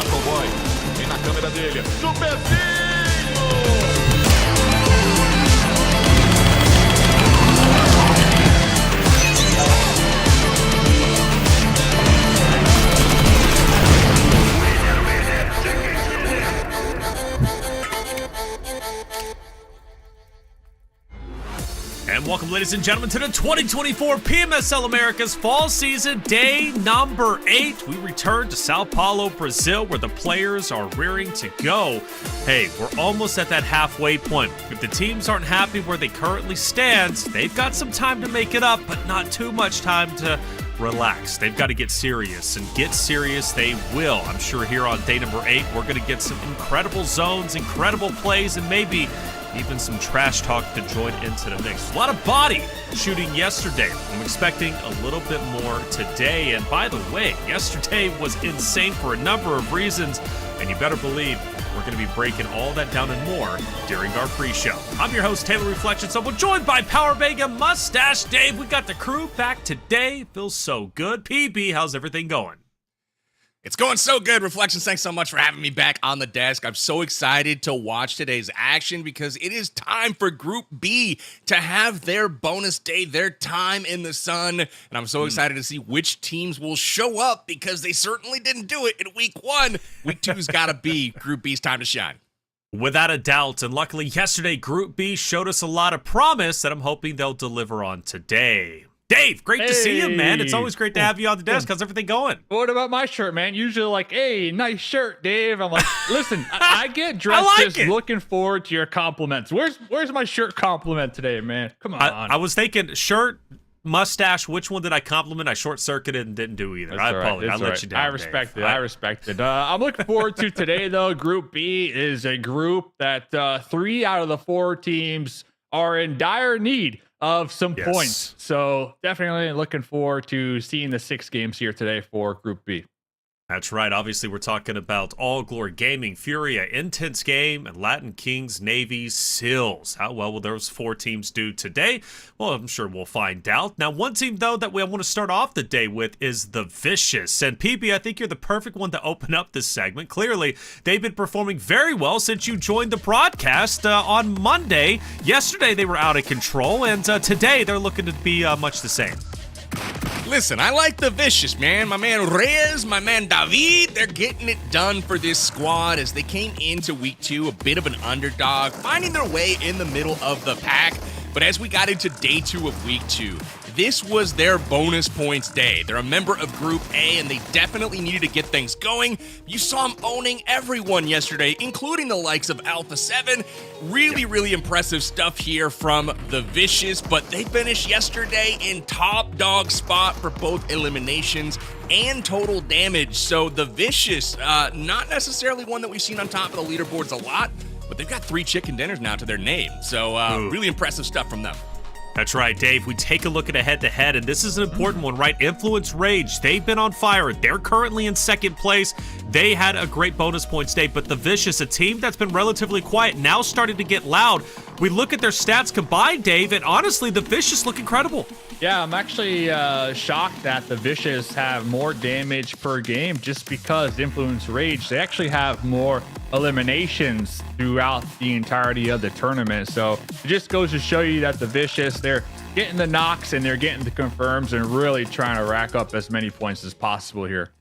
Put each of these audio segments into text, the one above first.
Boy, vem na câmera dele. No pezinho! And welcome, ladies and gentlemen, to the 2024 PMSL Americas Fall Season Day number 8. We return to Sao Paulo, Brazil, where the players are rearing to go. Hey, we're almost at that halfway point. If the teams aren't happy where they currently stand, they've got some time to make it up, but not too much time to relax. They've got to get serious, and get serious they will. I'm sure here on day number 8, we're going to get some incredible zones, incredible plays, and maybe even some trash talk to join into the mix. A lot of body shooting yesterday. I'm expecting a little bit more today. And by the way, yesterday was insane for a number of reasons, and you better believe we're going to be breaking all that down and more during our pre-show. I'm your host, Taylor Reflection. So we're joined by Power Bag and Mustache Dave. We got the crew back today. Feels so good. PB, how's everything going? It's going so good, Reflections. Thanks so much for having me back on the desk. I'm so excited to watch today's action because it is time for Group B to have their bonus day, their time in the sun. And I'm so excited to see which teams will show up because they certainly didn't do it in week 1. Week 2's got to be Group B's time to shine. Without a doubt, and luckily yesterday, Group B showed us a lot of promise that I'm hoping they'll deliver on today. Dave, great to see you, man. It's always great to have you on the desk. How's everything going? What about my shirt, man? Usually like, hey, nice shirt, Dave. I'm like, listen, I get dressed just looking forward to your compliments. Where's my shirt compliment today, man? Come on. I was thinking shirt, mustache, which one did I compliment? I short-circuited and didn't do either. I apologize. I let you down, I respect it. I respect it. I'm looking forward to today, though. Group B is a group that 3 out of the 4 teams are in dire need of some points. So definitely looking forward to seeing the 6 games here today for Group B. That's right. Obviously, we're talking about All Glory Gaming, Furia, Intense Game, and Latin Kings, Navy, Seals. How well will those 4 teams do today? Well, I'm sure we'll find out. Now, one team, though, that I want to start off the day with is the Vicious. And PB, I think you're the perfect one to open up this segment. Clearly, they've been performing very well since you joined the broadcast on Monday. Yesterday, they were out of control, and today they're looking to be much the same. Listen, I like the Vicious, man. My man Reyes, my man David, they're getting it done for this squad as they came into week 2 a bit of an underdog, finding their way in the middle of the pack. But as we got into day 2 of week 2, this was their bonus points day. They're a member of Group A, and they definitely needed to get things going. You saw them owning everyone yesterday, including the likes of Alpha7. Really impressive stuff here from the Vicious, but they finished yesterday in top dog spot for both eliminations and total damage. So the Vicious, not necessarily one that we've seen on top of the leaderboards a lot, but they've got 3 chicken dinners now to their name. So really impressive stuff from them. That's right, Dave. We take a look at a head-to-head, and this is an important one, right? Influence Rage, they've been on fire. They're currently in 2nd place. They had a great bonus points day, but the Vicious, a team that's been relatively quiet, now starting to get loud. We look at their stats combined, Dave, and honestly, the Vicious look incredible. Yeah, I'm actually shocked that the Vicious have more damage per game just because Influence Rage, they actually have more eliminations throughout the entirety of the tournament. So it just goes to show you that the Vicious, they're getting the knocks and they're getting the confirms and really trying to rack up as many points as possible here.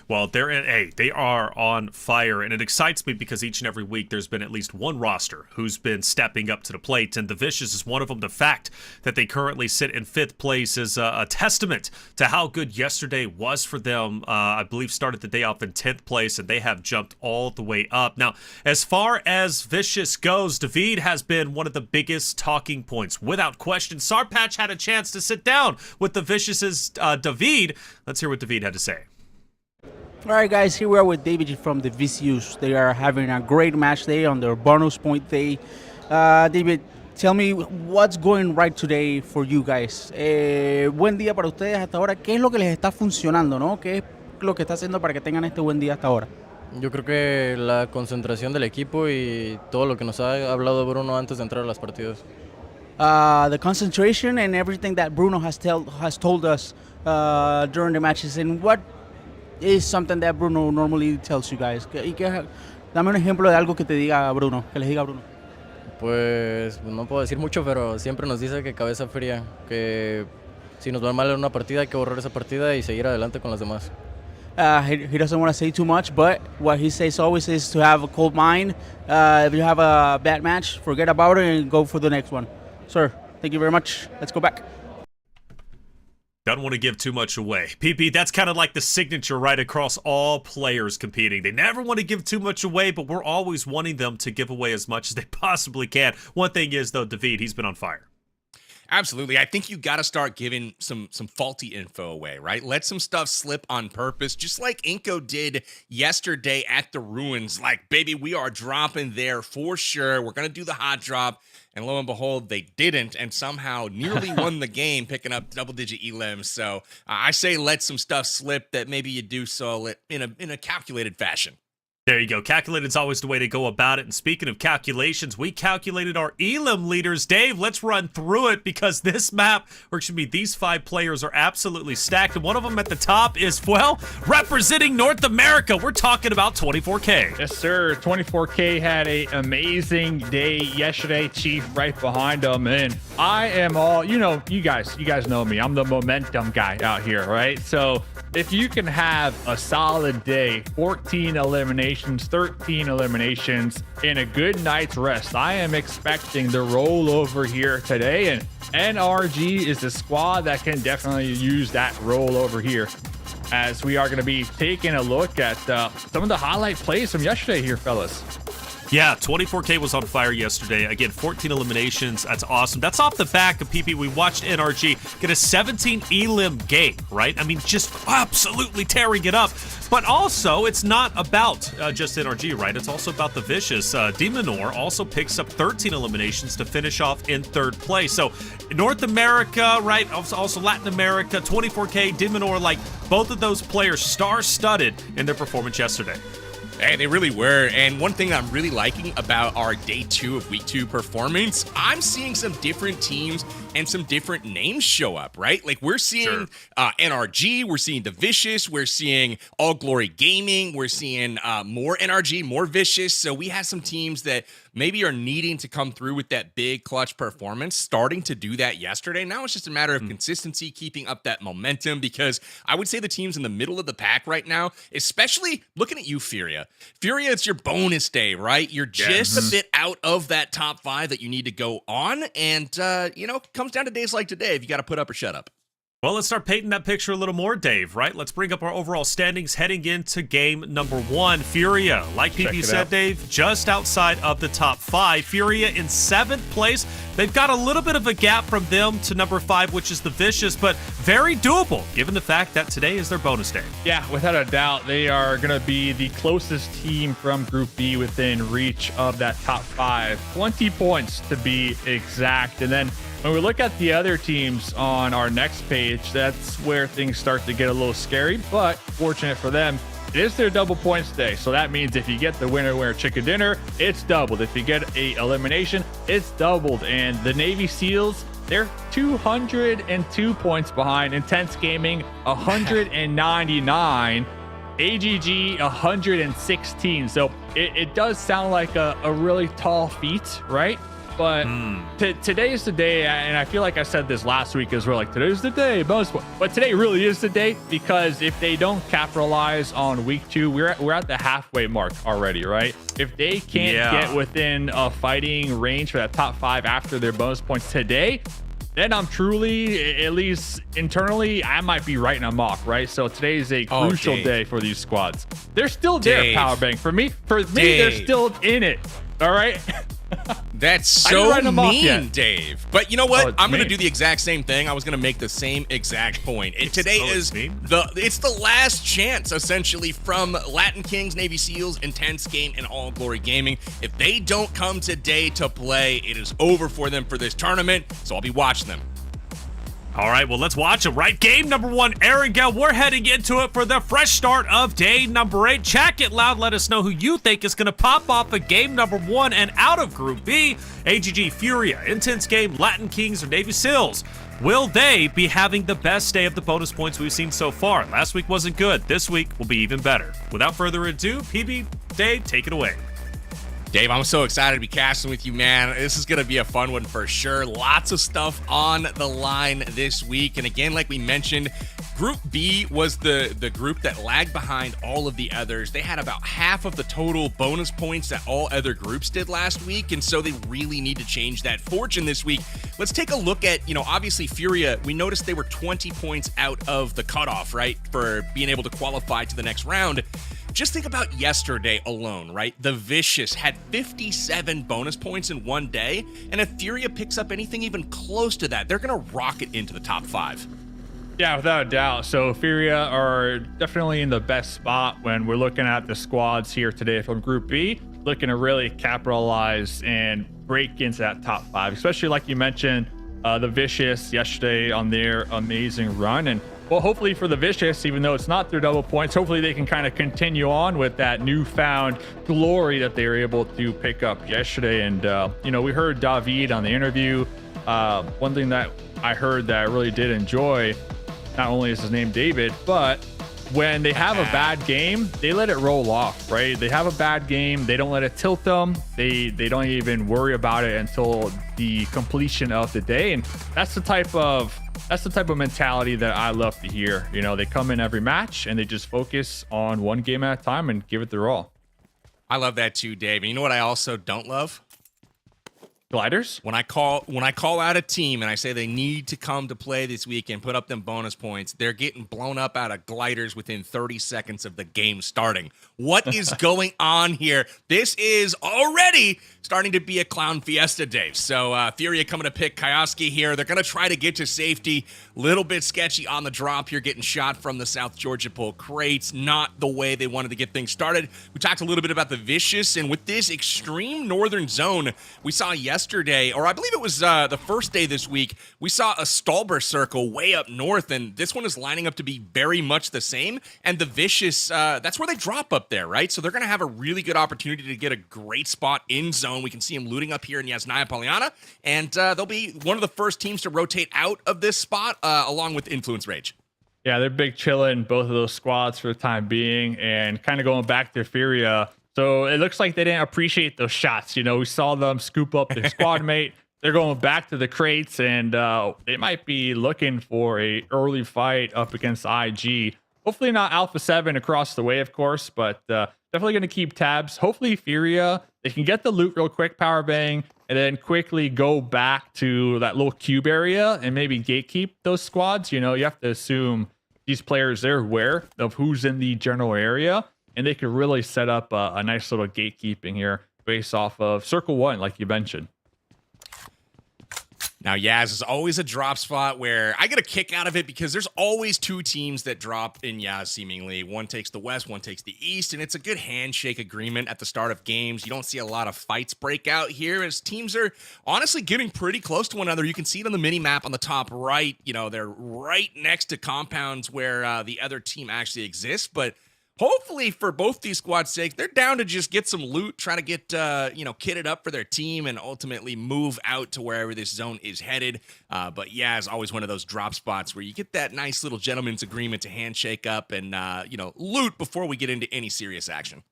Well, they are on fire, and it excites me because each and every week there's been at least one roster who's been stepping up to the plate, and the Vicious is one of them. The fact that they currently sit in 5th place is a testament to how good yesterday was for them. I believe started the day off in 10th place, and they have jumped all the way up. Now, as far as Vicious goes, David has been one of the biggest talking points, without question. Sarpatch had a chance to sit down with the Vicious's David. Let's hear what David had to say. All right, guys, here we are with David from the Vicious. They are having a great match day on their bonus point day. David, tell me what's going right today for you guys. Buen día para ustedes hasta ahora. ¿Qué es lo que les está funcionando, no? ¿Qué es lo que está haciendo para que tengan este buen día hasta ahora? Yo creo que la concentración del equipo y todo lo que nos ha hablado Bruno antes de entrar a las partidas. The concentration and everything that Bruno has told us during the matches, and what is something that Bruno normally tells you guys? Dame un ejemplo de algo que te diga Bruno, que les diga Bruno. Pues no puedo decir mucho, pero siempre nos dice que cabeza fría, que si nos va mal en una partida hay que borrar esa partida y seguir adelante con las demás. He doesn't want to say too much, but what he says always is to have a cold mind. If you have a bad match, forget about it and go for the next one. Sir, thank you very much. Let's go back. Don't want to give too much away. PP, that's kind of like the signature right across all players competing. They never want to give too much away, but we're always wanting them to give away as much as they possibly can. One thing is, though, David, he's been on fire. Absolutely. I think you got to start giving some faulty info away, right? Let some stuff slip on purpose, just like Inco did yesterday at the Ruins. Like, baby, we are dropping there for sure. We're going to do the hot drop. And lo and behold, they didn't and somehow nearly won the game, picking up double-digit elims. So I say let some stuff slip that maybe you do so in a calculated fashion. There you go. Calculated is always the way to go about it. And speaking of calculations, we calculated our elim leaders. Dave, let's run through it because this map, or excuse me, these 5 players are absolutely stacked. And one of them at the top is, well, representing North America. We're talking about 24K. Yes, sir. 24K had an amazing day yesterday. Chief right behind him. And I am all, you guys know me. I'm the momentum guy out here, right? So if you can have a solid day, 14 eliminations, 13 eliminations, and a good night's rest, I am expecting the rollover here today. And NRG is the squad that can definitely use that rollover here, as we are going to be taking a look at some of the highlight plays from yesterday here, fellas. Yeah, 24K was on fire yesterday. Again, 14 eliminations. That's awesome. That's off the back of PP. We watched NRG get a 17 elim game, right? I mean, just absolutely tearing it up. But also, it's not about just NRG, right? It's also about the Vicious. Demonor also picks up 13 eliminations to finish off in 3rd place. So North America, right? Also Latin America, 24K, Demonor, like both of those players star-studded in their performance yesterday. Hey, they really were. And one thing I'm really liking about our day 2 of week 2 performance, I'm seeing some different teams and some different names show up, right? Like we're seeing NRG, we're seeing the Vicious, we're seeing All Glory Gaming, we're seeing more NRG, more Vicious. So we have some teams that maybe are needing to come through with that big clutch performance, starting to do that yesterday. Now it's just a matter of consistency, keeping up that momentum, because I would say the teams in the middle of the pack right now, especially looking at you, Furia. Furia, it's your bonus day, right? You're just a bit out of that top 5 that you need to go on. And, comes down to days like today if you got to put up or shut up. Well, let's start painting that picture a little more, Dave, right? Let's bring up our overall standings heading into game number 1. Furia, like PP said, Dave, just outside of the top 5. Furia in 7th place. They've got a little bit of a gap from them to number 5, which is the Vicious, but very doable, given the fact that today is their bonus day. Yeah, without a doubt, they are going to be the closest team from Group B within reach of that top 5. 20 points to be exact. And then when we look at the other teams on our next page, that's where things start to get a little scary, but fortunate for them, it is their double points day. So that means if you get the winner chicken dinner, it's doubled. If you get a elimination, it's doubled. And the Navy SEALs, they're 202 points behind. Intense Gaming, 199. AGG, 116. So it does sound like a really tall feat, right? But today's the day, and I feel like I said this last week as well, like today's the day, but today really is the day, because if they don't capitalize on week 2, we're at the halfway mark already, right? If they can't get within a fighting range for that top 5 after their bonus points today, then I'm truly, at least internally, I might be writing them off, right? So today is a crucial day for these squads. They're still there, Powerbank. For me, they're still in it, all right? That's so mean, Dave. But you know what? I'm going to do the exact same thing. I was going to make the same exact point. And today is it's the last chance, essentially, from Latin Kings, Navy SEALs, Intense Game, and All Glory Gaming. If they don't come today to play, it is over for them for this tournament. So I'll be watching them. All right, well, let's watch it, right? Game number 1, Erangel. We're heading into it for the fresh start of day number 8. Chat it loud. Let us know who you think is going to pop off of game number 1 and out of Group B. AGG, Furia, Intense Game, Latin Kings, or Navy SEALs. Will they be having the best day of the bonus points we've seen so far? Last week wasn't good. This week will be even better. Without further ado, PB, Dave, take it away. Dave, I'm so excited to be casting with you, man. This is going to be a fun one for sure. Lots of stuff on the line this week. And again, like we mentioned, Group B was the group that lagged behind all of the others. They had about half of the total bonus points that all other groups did last week, and so they really need to change that fortune this week. Let's take a look at, obviously Furia, we noticed they were 20 points out of the cutoff, right, for being able to qualify to the next round. Just think about yesterday alone, right? The Vicious had 57 bonus points in one day, and if Furia picks up anything even close to that, they're going to rocket into the top 5. Yeah, without a doubt. So Furia are definitely in the best spot when we're looking at the squads here today from Group B, looking to really capitalize and break into that top 5, especially like you mentioned, the Vicious yesterday on their amazing run. And well, hopefully for the Vicious, even though it's not their double points, hopefully they can kind of continue on with that newfound glory that they were able to pick up yesterday. And, we heard David on the interview. One thing that I heard that I really did enjoy, not only is his name David, but when they have a bad game, they let it roll off, right? They have a bad game, they don't let it tilt them. They don't even worry about it until the completion of the day. And that's the type of mentality that I love to hear. They come in every match and they just focus on one game at a time and give it their all. I love that too, Dave. And you know what I also don't love? Gliders? When I call out a team and I say they need to come to play this week and put up them bonus points, they're getting blown up out of gliders within 30 seconds of the game starting. What is going on here? This is already starting to be a clown fiesta, Dave. So Furia coming to pick Kioski here. They're going to try to get to safety. Little bit sketchy on the drop here, getting shot from the South Georgia Pole crates. Not the way they wanted to get things started. We talked a little bit about the Vicious, and with this extreme northern zone, we saw yesterday, or I believe it was the first day this week, we saw a Stallber circle way up north, and this one is lining up to be very much the same. And the Vicious, that's where they drop up there, right? So they're going to have a really good opportunity to get a great spot in zone. We can see them looting up here in Yasnaya Polyana, and they'll be one of the first teams to rotate out of this spot, along with Influence Rage. Yeah, they're big chilling both of those squads for the time being, and kind of going back to Furia. So it looks like they didn't appreciate those shots. We saw them scoop up their squad mate. They're going back to the crates, and they might be looking for a early fight up against IG. Hopefully not Alpha7 across the way, of course, but definitely going to keep tabs. Hopefully Furia, they can get the loot real quick, power bang, and then quickly go back to that little cube area and maybe gatekeep those squads. You have to assume these players, they're aware of who's in the general area, and they could really set up a nice little gatekeeping here based off of Circle 1, like you mentioned. Now, Yaz is always a drop spot where I get a kick out of it because there's always two teams that drop in Yaz, seemingly. One takes the west, one takes the east, and it's a good handshake agreement at the start of games. You don't see a lot of fights break out here as teams are honestly getting pretty close to one another. You can see it on the mini-map on the top right. They're right next to compounds where the other team actually exists, but hopefully, for both these squads' sake, they're down to just get some loot, try to get, kitted up for their team, and ultimately move out to wherever this zone is headed. But yeah, it's always one of those drop spots where you get that nice little gentleman's agreement to handshake up and, loot before we get into any serious action.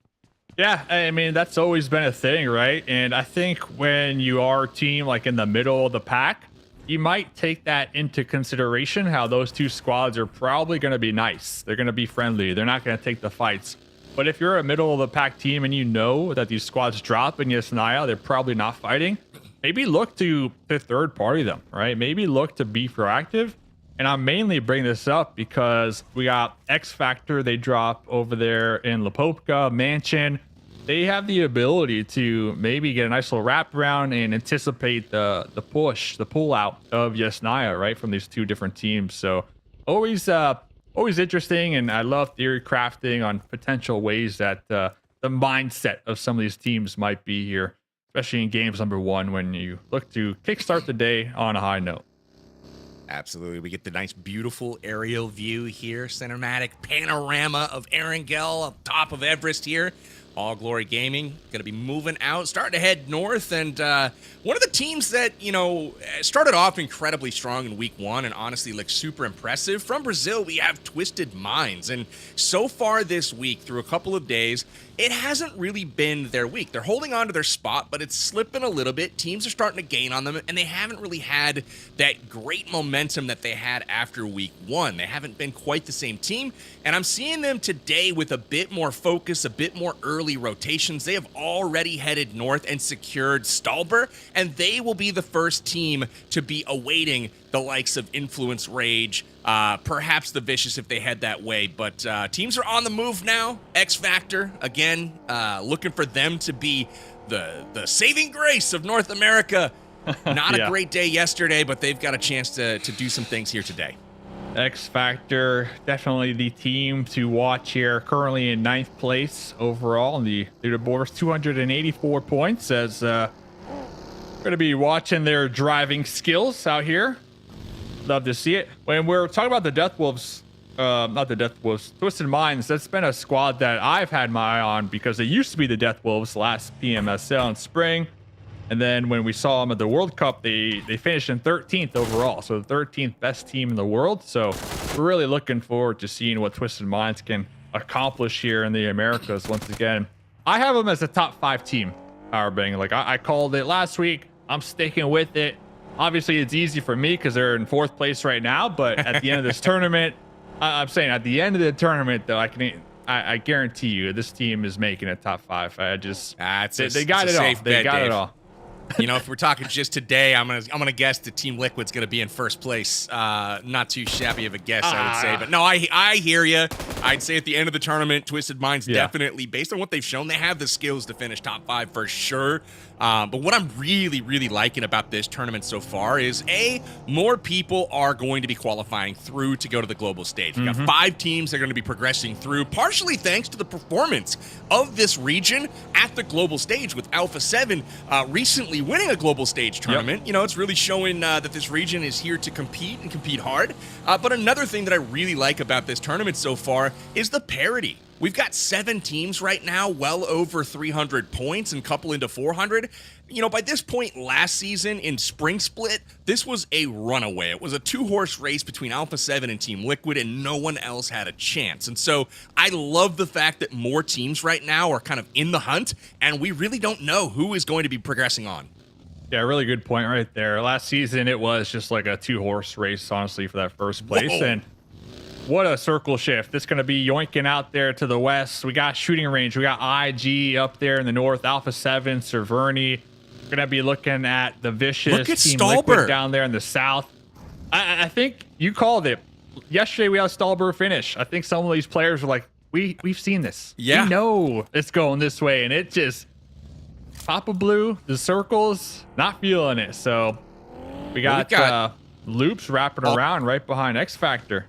Yeah, I mean, that's always been a thing, right? And I think when you are a team like in the middle of the pack, you might take that into consideration, how those two squads are probably going to be nice. They're going to be friendly. They're not going to take the fights. But if you're a middle of the pack team and you know that these squads drop in Yasnaya, they're probably not fighting, maybe look to third party them, right? Maybe look to be proactive. And I'm mainly bringing this up because we got X Factor. They drop over there in Lapopka, Mansion. They have the ability to maybe get a nice little wrap around and anticipate the pull out of Yasnaya, right, from these two different teams. So always interesting, and I love theory crafting on potential ways that the mindset of some of these teams might be here, especially in games number 1 when you look to kickstart the day on a high note. Absolutely. We get the nice, beautiful aerial view here. Cinematic panorama of Erangel on top of Everest here. All Glory Gaming going to be moving out, starting to head north. And one of the teams that, started off incredibly strong in week 1 and honestly looked super impressive. From Brazil, we have Twisted Minds. And so far this week, through a couple of days, it hasn't really been their week. They're holding on to their spot, but it's slipping a little bit. Teams are starting to gain on them, and they haven't really had that great momentum that they had after week 1. They haven't been quite the same team, and I'm seeing them today with a bit more focus, a bit more early rotations. They have already headed north and secured Stalber, and they will be the first team to be awaiting the likes of Influence Rage, perhaps the Vicious if they head that way. But teams are on the move now. X Factor, again, looking for them to be the saving grace of North America. Not a great day yesterday, but they've got a chance to do some things here today. X Factor, definitely the team to watch here. Currently in 9th place overall in the leaderboard, 284 points. As we're going to be watching their driving skills out here. Love to see it. When we're talking about the Death Wolves, not the Death Wolves, Twisted Minds, that's been a squad that I've had my eye on because they used to be the Death Wolves last PMSL in spring. And then when we saw them at the World Cup, they finished in 13th overall. So the 13th best team in the world. So we're really looking forward to seeing what Twisted Minds can accomplish here in the Americas once again. I have them as a top 5 team, Powerbang. Like I called it last week. I'm sticking with it. Obviously, it's easy for me because they're in 4th place right now. But at the end of this tournament, I'm saying at the end of the tournament, though, I guarantee you this team is making a top 5. I just they got it all. They got it all. If we're talking just today, I'm gonna guess the Team Liquid's gonna be in 1st place. Not too shabby of a guess, I would say. But no, I hear you. I'd say at the end of the tournament, Twisted Minds definitely, based on what they've shown, they have the skills to finish top 5 for sure. But what I'm really, really liking about this tournament so far is, more people are going to be qualifying through to go to the global stage. We've got 5 teams that are going to be progressing through, partially thanks to the performance of this region at the global stage, with Alpha7 recently winning a global stage tournament. It's really showing that this region is here to compete and compete hard. But another thing that I really like about this tournament so far is the parity. We've got 7 teams right now, well over 300 points and couple into 400. By this point last season in Spring Split, this was a runaway. It was a 2-horse race between Alpha7 and Team Liquid, and no one else had a chance. And so I love the fact that more teams right now are kind of in the hunt, and we really don't know who is going to be progressing on. Yeah, really good point right there. Last season, it was just like a 2-horse race, honestly, for that 1st place. Whoa. And what a circle shift. It's going to be yoinking out there to the west. We got Shooting Range. We got IG up there in the north. Alpha7, Cerverni. We're going to be looking at the Vicious. Look at Team Stalber Liquid down there in the south. I think you called it. Yesterday, we had Stalber finish. I think some of these players were like, we've seen this. Yeah. We know it's going this way. And it just, Papa Blue, the circles, not feeling it. So we got Loops wrapping around right behind X Factor.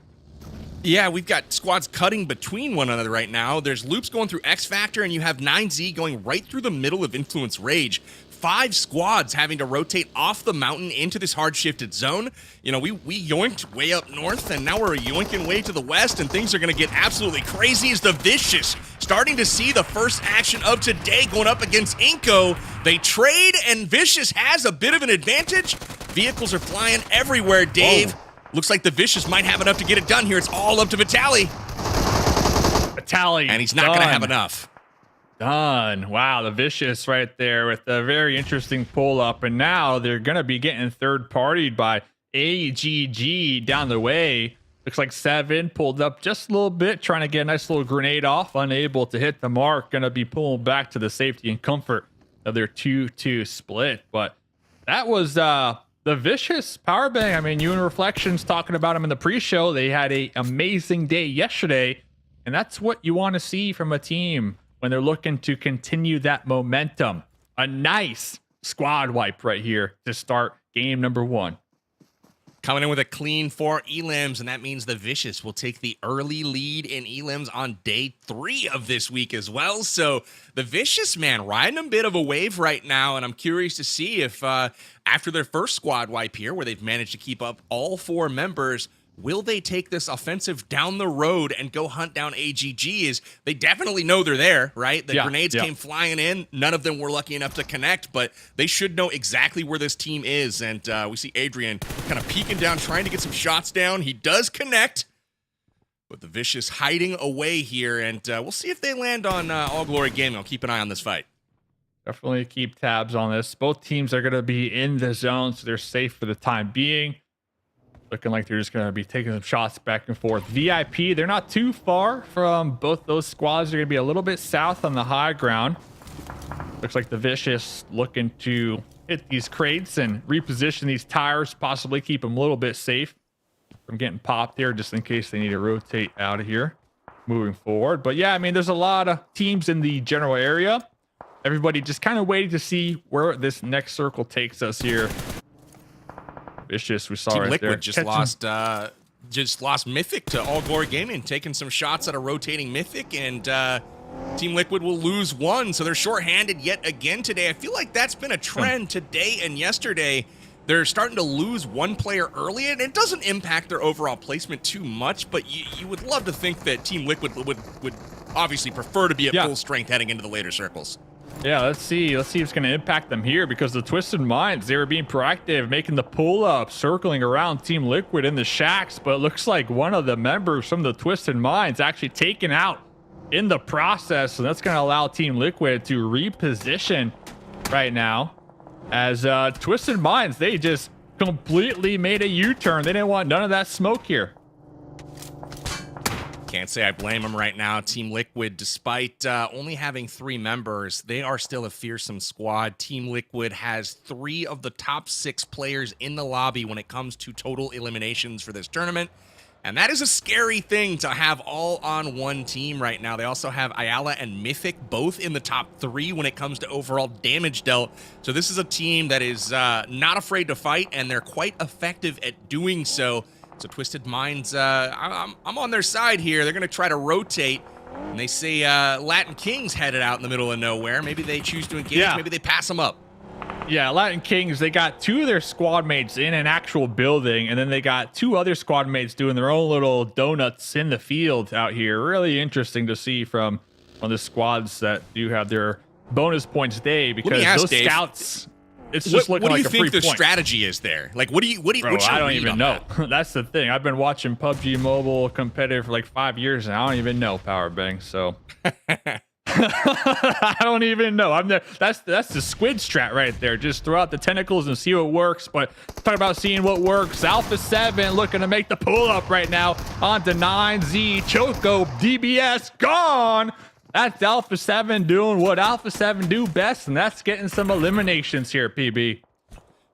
Yeah, we've got squads cutting between one another right now. There's Loops going through X Factor, and you have 9Z going right through the middle of Influence Rage. 5 squads having to rotate off the mountain into this hard-shifted zone. We yoinked way up north, and now we're yoinking way to the west, and things are going to get absolutely crazy as the Vicious starting to see the first action of today going up against Inco. They trade, and Vicious has a bit of an advantage. Vehicles are flying everywhere, Dave. Whoa. Looks like the Vicious might have enough to get it done here. It's all up to Vitali. And he's not going to have enough. Done. Wow, the Vicious right there with a very interesting pull-up. And now they're going to be getting third-partied by AGG down the way. Looks like 7 pulled up just a little bit, trying to get a nice little grenade off. Unable to hit the mark. Going to be pulling back to the safety and comfort of their 2-2 split. But that was... the Vicious Powerbang. I mean, you and Reflections talking about them in the pre-show. They had an amazing day yesterday, and that's what you want to see from a team when they're looking to continue that momentum. A nice squad wipe right here to start game number 1. Coming in with a clean 4 elims, and that means the Vicious will take the early lead in elims on day 3 of this week as well. So the Vicious, man, riding a bit of a wave right now, and I'm curious to see if after their first squad wipe here, where they've managed to keep up all 4 members, Will they take this offensive down the road and go hunt down AGG? Is they definitely know they're there, right? The grenades came flying in. None of them were lucky enough to connect, but they should know exactly where this team is. And we see Adrian kind of peeking down, trying to get some shots down. He does connect, but the Vicious hiding away here. And we'll see if they land on All Glory Gaming. I'll keep an eye on this fight. Definitely keep tabs on this. Both teams are going to be in the zone, so they're safe for the time being. Looking like they're just going to be taking some shots back and forth. VIP, they're not too far from both those squads. They're going to be a little bit south on the high ground. Looks like the Vicious looking to hit these crates and reposition these tires, possibly keep them a little bit safe from getting popped here, just in case they need to rotate out of here moving forward. But yeah, I mean, there's a lot of teams in the general area. Everybody just kind of waiting to see where this next circle takes us here. Vicious, we saw Team right Liquid there. just lost Mythic to All Glory Gaming, taking some shots at a rotating Mythic, and Team Liquid will lose one, so they're shorthanded yet again today. I feel like that's been a trend today and yesterday. They're starting to lose one player early, and it doesn't impact their overall placement too much, but you would love to think that Team Liquid would obviously prefer to be at full strength heading into the later circles. Yeah, let's see if it's going to impact them here, because the Twisted Minds, they were being proactive, making the pull-up, circling around Team Liquid in the shacks, but it looks like one of the members from the Twisted Minds actually taken out in the process, and that's going to allow Team Liquid to reposition right now, as Twisted Minds, they just completely made a U-turn. They didn't want none of that smoke here. Can't say I blame them right now. Team Liquid, despite only having 3 members, they are still a fearsome squad. Team Liquid has 3 of the top 6 players in the lobby when it comes to total eliminations for this tournament. And that is a scary thing to have all on one team right now. They also have Ayala and Mythic both in the top 3 when it comes to overall damage dealt. So this is a team that is not afraid to fight, and they're quite effective at doing so. So Twisted Minds, I'm on their side here. They're going to try to rotate. And they say Latin Kings headed out in the middle of nowhere. Maybe they choose to engage. Maybe they pass them up. Yeah, Latin Kings, they got 2 of their squad mates in an actual building, and then they got 2 other squad mates doing their own little donuts in the field out here. Really interesting to see from one of the squads that do have their bonus points day, because those Dave, scouts... It's just looking like a free point. What do you think their strategy is there? Like, Bro, I don't even know. That's the thing. I've been watching PUBG Mobile competitive for like 5 years now. I don't even know Powerbang, so I don't even know. That's the squid strat right there. Just throw out the tentacles and see what works. But talk about seeing what works. Alpha7 looking to make the pull up right now onto 9Z. Choco DBS gone. That's Alpha7 doing what Alpha7 do best, and that's getting some eliminations here, PB.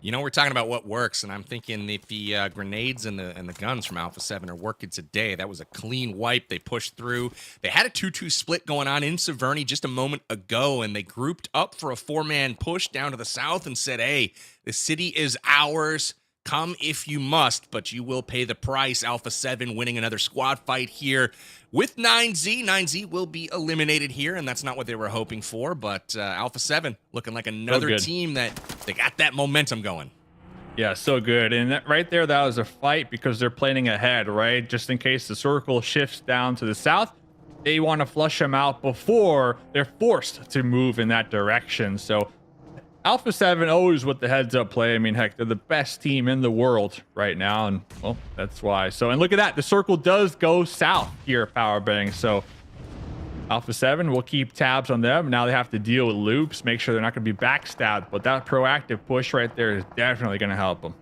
You know, we're talking about what works, and I'm thinking if the grenades and the guns from Alpha7 are working today, that was a clean wipe. They pushed through. They had a 2-2 split going on in Severny just a moment ago, and they grouped up for a 4-man push down to the south and said, hey, the city is ours. Come if you must, but you will pay the price. Alpha7 winning another squad fight here with 9Z. 9Z will be eliminated here, and that's not what they were hoping for, but Alpha7 looking like another team that they got that momentum going. Yeah, so good. And that, right there, that was a fight because they're planning ahead, right? Just in case the circle shifts down to the south, they want to flush them out before they're forced to move in that direction. So Alpha7 always with the heads up play. I mean, heck, they're the best team in the world right now, and well, that's why. So, and look at that, the circle does go south here at Powerbang. So Alpha7 will keep tabs on them. Now they have to deal with loops, make sure they're not going to be backstabbed, but that proactive push right there is definitely going to help them.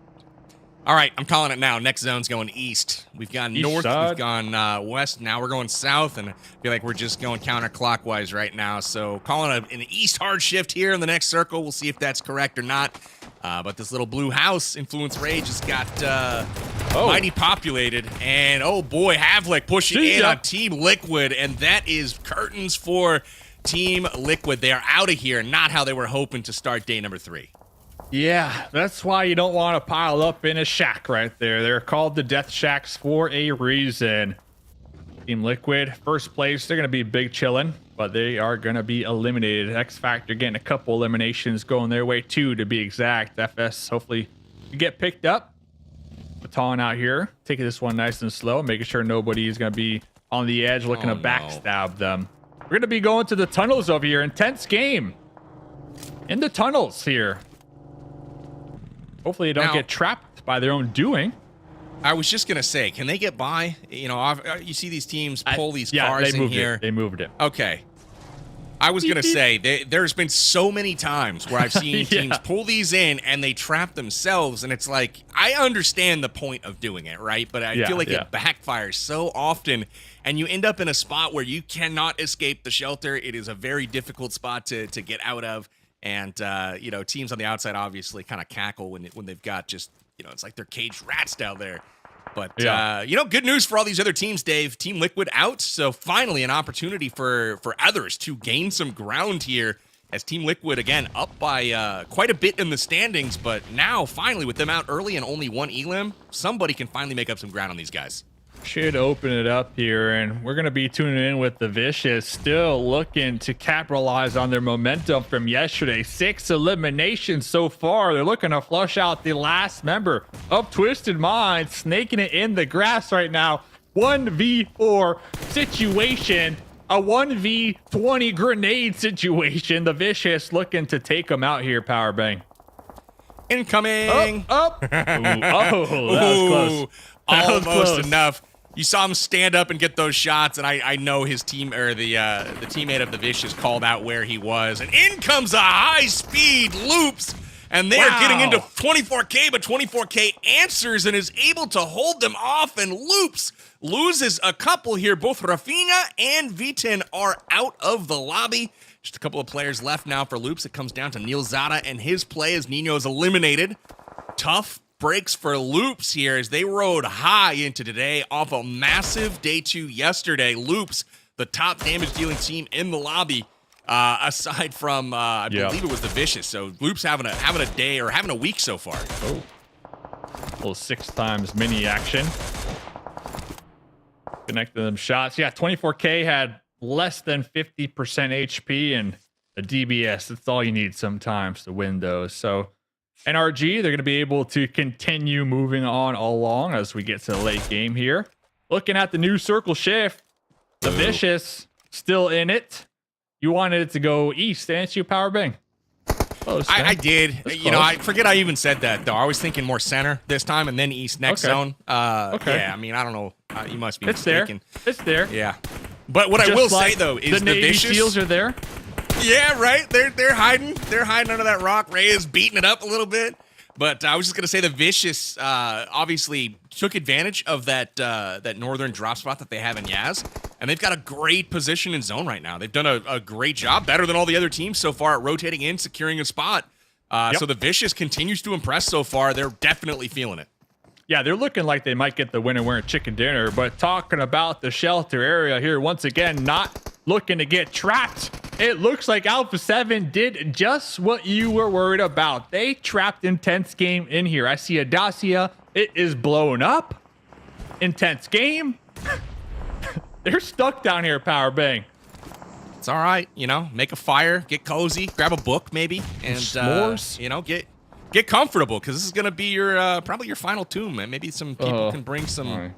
All right, I'm calling it now. Next zone's going east. We've gone north, we've gone west. Now we're going south, and I feel like we're just going counterclockwise right now. So calling an east hard shift here in the next circle. We'll see if that's correct or not. But this little blue house, Influence Rage, has got mighty populated. And, oh, boy, Havlik pushing in on Team Liquid, and that is curtains for Team Liquid. They are out of here, not how they were hoping to start day number 3. Yeah, that's why you don't want to pile up in a shack right there. They're called the Death Shacks for a reason. Team Liquid, first place, they're going to be big chillin', but they are going to be eliminated. X Factor getting a couple eliminations going their way too, to be exact. FS hopefully get picked up. Baton out here, taking this one nice and slow, making sure nobody is going to be on the edge looking to backstab them. We're going to be going to the tunnels over here. Intense game in the tunnels here. Hopefully they don't get trapped by their own doing. I was just going to say, can they get by? You know, you see these teams pull these cars in here. They moved it. Okay. I was going to say, there's been so many times where I've seen teams pull these in and they trap themselves. And it's like, I understand the point of doing it, right? But I feel like it backfires so often. And you end up in a spot where you cannot escape the shelter. It is a very difficult spot to get out of. And, you know, teams on the outside obviously kind of cackle when they've got just, you know, it's like they're caged rats down there. But, you know, good news for all these other teams, Dave. Team Liquid out, so finally an opportunity for others to gain some ground here as Team Liquid, again, up by quite a bit in the standings. But now, finally, with them out early and only one elim, somebody can finally make up some ground on these guys. Should open it up here, and we're going to be tuning in with the Vicious, still looking to capitalize on their momentum from yesterday. 6 eliminations so far. They're looking to flush out the last member of Twisted Mind, snaking it in the grass right now. 1v4 situation, a 1v20 grenade situation. The Vicious looking to take them out here, Powerbang. Incoming! Up! That was close. Almost enough. You saw him stand up and get those shots, and I know his team, or the teammate of the Vicious, called out where he was. And in comes a high-speed Loops, and they're getting into 24K, but 24K answers and is able to hold them off, and Loops loses a couple here. Both Rafinha and Vitin are out of the lobby. Just a couple of players left now for Loops. It comes down to Neil Zada and his play as Nino is eliminated. Tough breaks for Loops here as they rode high into today off a massive day 2 yesterday. Loops, the top damage dealing team in the lobby, aside from I believe it was the Vicious. So Loops having a day, or having a week so far. Oh, a little 6 times mini action. Connected them shots. Yeah, 24K had less than 50% HP and a DBS. That's all you need sometimes to win those. So NRG, they're going to be able to continue moving on along as we get to the late game here. Looking at the new circle shift, the Vicious still in it. You wanted it to go east, didn't you, Powerbang? I did. You know, I forget I even said that, though. I was thinking more center this time and then east next zone. Yeah, I mean, I don't know. You must be mistaken. It's there. Yeah. But what I will say, though, is the Navy Vicious SEALs are there. Yeah, right. They're hiding. They're hiding under that rock. Ray is beating it up a little bit. But I was just gonna say the Vicious obviously took advantage of that northern drop spot that they have in Yaz, and they've got a great position in zone right now. They've done a great job, better than all the other teams so far at rotating in, securing a spot. So the Vicious continues to impress so far. They're definitely feeling it. Yeah, they're looking like they might get the winner wearing chicken dinner, but talking about the shelter area here, once again, not looking to get trapped. It looks like Alpha7 did just what you were worried about. They trapped Intense Game in here. I see a Dacia. It is blown up. Intense Game. They're stuck down here, Powerbang. It's all right, you know, make a fire, get cozy, grab a book maybe, and s'mores. You know, get comfortable, because this is gonna be your probably your final tomb, and maybe some people can bring some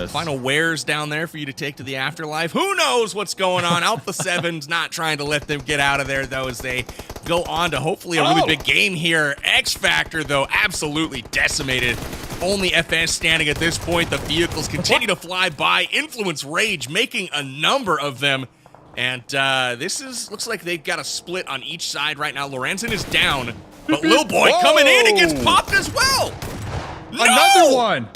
final wares down there for you to take to the afterlife. Who knows what's going on? Alpha7's not trying to let them get out of there, though, as they go on to hopefully a really big game here. X Factor, though, absolutely decimated. Only FS standing at this point. The vehicles continue to fly by. Influence Rage making a number of them. And looks like they've got a split on each side right now. Lorenzen is down, but Lil Boy coming in and gets popped as well. No! Another one.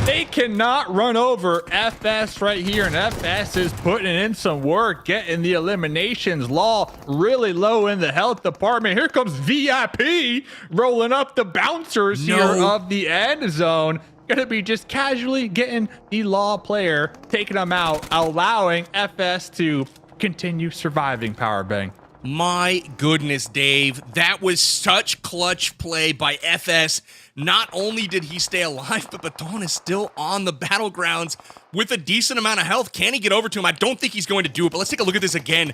They cannot run over FS right here, and FS is putting in some work, getting the eliminations. Law really low in the health department. Here comes VIP rolling up the bouncers here of the end zone. Gonna be just casually getting the Law player, taking them out, allowing FS to continue surviving. Powerbang. My goodness, Dave, that was such clutch play by FS. Not only did he stay alive, but Baton is still on the battlegrounds with a decent amount of health. Can he get over to him? I don't think he's going to do it, but let's take a look at this again.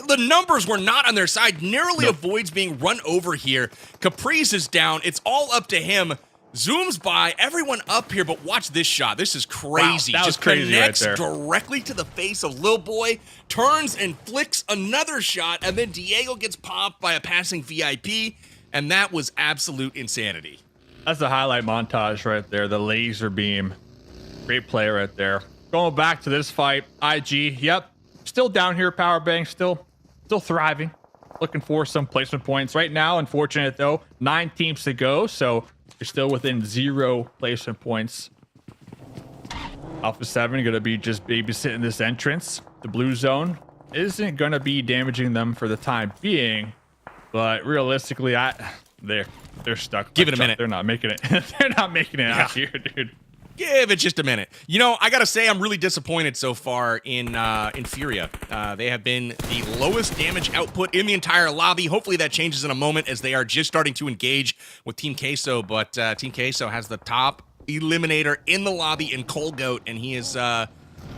The numbers were not on their side. Narrowly avoids being run over here. Caprice is down. It's all up to him. Zooms by everyone up here, but watch this shot. This is crazy. Wow, that was Just crazy connects right there. directly to the face of Lil Boy, turns and flicks another shot, and then Diego gets popped by a passing VIP, and that was absolute insanity. That's a highlight montage right there. The laser beam. Great play right there. Going back to this fight, IG, yep. Still down here, Power Bang, still thriving. Looking for some placement points. Right now, unfortunate though, 9 teams to go, so you're still within 0 placement points. Alpha7 gonna be just babysitting this entrance. The blue zone isn't gonna be damaging them for the time being, but realistically, they're stuck. Give it a minute. They're not making it. They're not making it out here, dude. Give it just a minute. You know, I gotta say, I'm really disappointed so far in Furia. They have been the lowest damage output in the entire lobby. Hopefully that changes in a moment as they are just starting to engage with Team Queso. But Team Queso has the top eliminator in the lobby in Colgoat, and he is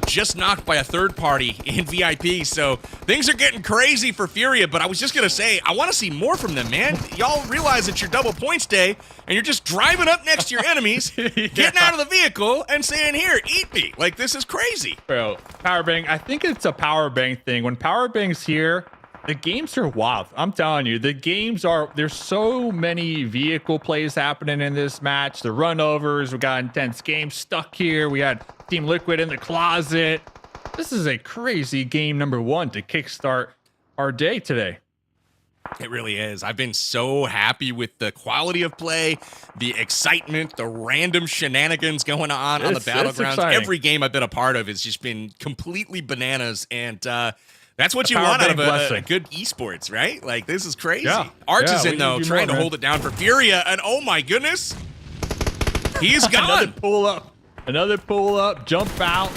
just knocked by a third party in VIP. So things are getting crazy for Furia. But I was just gonna say, I want to see more from them, man. Y'all realize it's your double points day, and you're just driving up next to your enemies, getting out of the vehicle, and saying, "Here, eat me." Like, this is crazy, bro. Power Bang. I think it's a Power Bang thing. When Power Bang's here, the games are wild. I'm telling you, the games are. There's so many vehicle plays happening in this match. The runovers. We got intense games stuck here. We had Team Liquid in the closet. This is a crazy game number 1 to kickstart our day today. It really is. I've been so happy with the quality of play, the excitement, the random shenanigans going on the battlegrounds. Exciting. Every game I've been a part of has just been completely bananas, and that's what you want out of a good esports, right? Like, this is crazy. Yeah. Artisan, though, trying to man. hold it down for Furia, and oh my goodness, he's gone. Another pull up, jump out,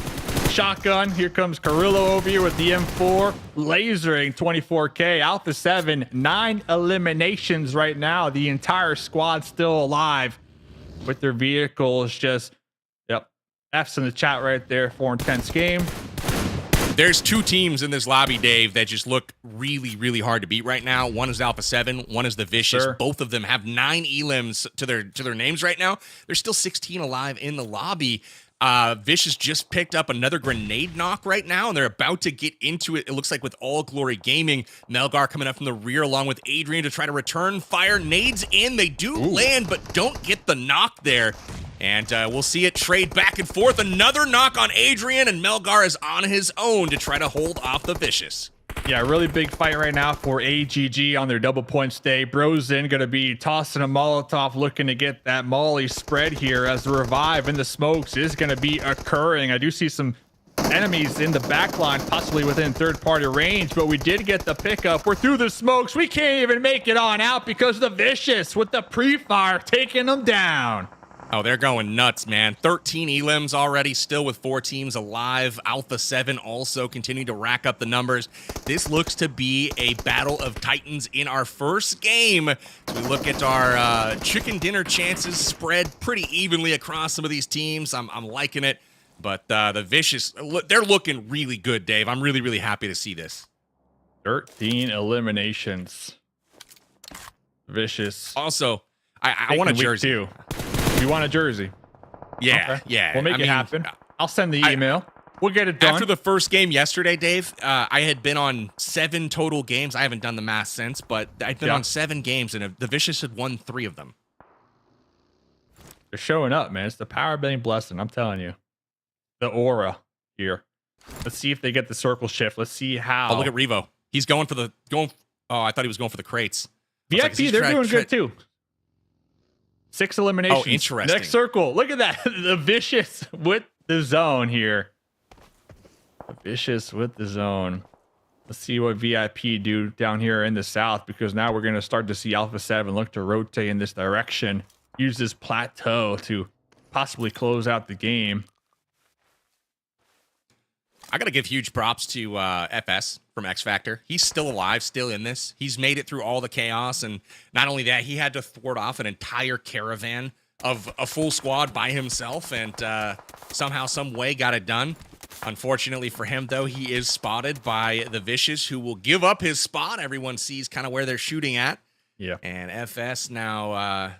shotgun. Here comes Carrillo over here with the M4, lasering 24K. Alpha7, 9 eliminations right now. The entire squad still alive with their vehicles. Just, yep, F's in the chat right there for intense game. There's 2 teams in this lobby, Dave, that just look really, really hard to beat right now. One is Alpha7, one is the Vicious. Sure. Both of them have 9 elims to their names right now. There's still 16 alive in the lobby. Vicious just picked up another grenade knock right now, and they're about to get into it. It looks like with All Glory Gaming. Melgar coming up from the rear along with Adrian to try to return fire. Nades in. They do land, but don't get the knock there. And we'll see it trade back and forth. Another knock on Adrian, and Melgar is on his own to try to hold off the Vicious. Yeah, really big fight right now for AGG on their double points day. Brozen going to be tossing a Molotov, looking to get that Molly spread here as the revive in the smokes is going to be occurring. I do see some enemies in the back line, possibly within third-party range, but we did get the pickup. We're through the smokes. We can't even make it on out because the Vicious with the pre-fire taking them down. Oh, they're going nuts, man. 13 elims already, still with 4 teams alive. Alpha7 also continue to rack up the numbers. This looks to be a battle of titans in our first game. As we look at our chicken dinner chances spread pretty evenly across some of these teams. I'm liking it. But the Vicious, they're looking really good, Dave. I'm really, really happy to see this. 13 eliminations. Vicious. Also, I want a jersey. Too. You want a jersey? Yeah, okay. yeah. We'll make it happen. I'll send the email. We'll get it done. After the first game yesterday, Dave, I had been on 7 total games. I haven't done the math since, but I've been on 7 games, and the Vicious had won 3 of them. They're showing up, man. It's the Power Bang blessing. I'm telling you. The aura here. Let's see if they get the circle shift. Let's see how. Oh, look at Revo. He's going for the Oh, I thought he was going for the crates. VIP, they're doing good too. 6 eliminations. Oh, interesting. Next circle. Look at that. The Vicious with the zone here. The Vicious with the zone. Let's see what VIP do down here in the south, because now we're going to start to see Alpha7 look to rotate in this direction. Use this plateau to possibly close out the game. I got to give huge props to FS from X Factor. He's still alive, still in this. He's made it through all the chaos, and not only that, he had to thwart off an entire caravan of a full squad by himself, and somehow, some way got it done. Unfortunately for him, though, he is spotted by the Vicious, who will give up his spot. Everyone sees kind of where they're shooting at. Yeah. And FS now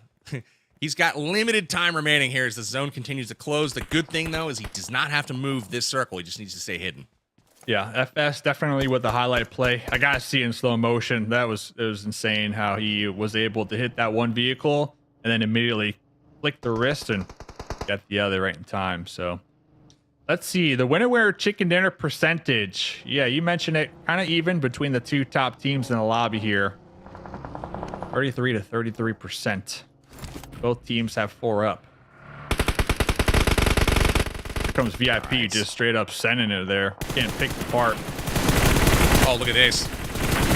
He's got limited time remaining here as the zone continues to close. The good thing, though, is he does not have to move this circle. He just needs to stay hidden. Yeah, FS definitely with the highlight play. I gotta see it in slow motion. It was insane how he was able to hit that one vehicle and then immediately flick the wrist and get the other right in time. So let's see the winner chicken dinner percentage. Yeah, you mentioned it, kind of even between the two top teams in the lobby here. 33 to 33%. Both teams have 4 up. Here comes VIP, nice. just straight up sending it there. Can't pick the part. Oh, look at this.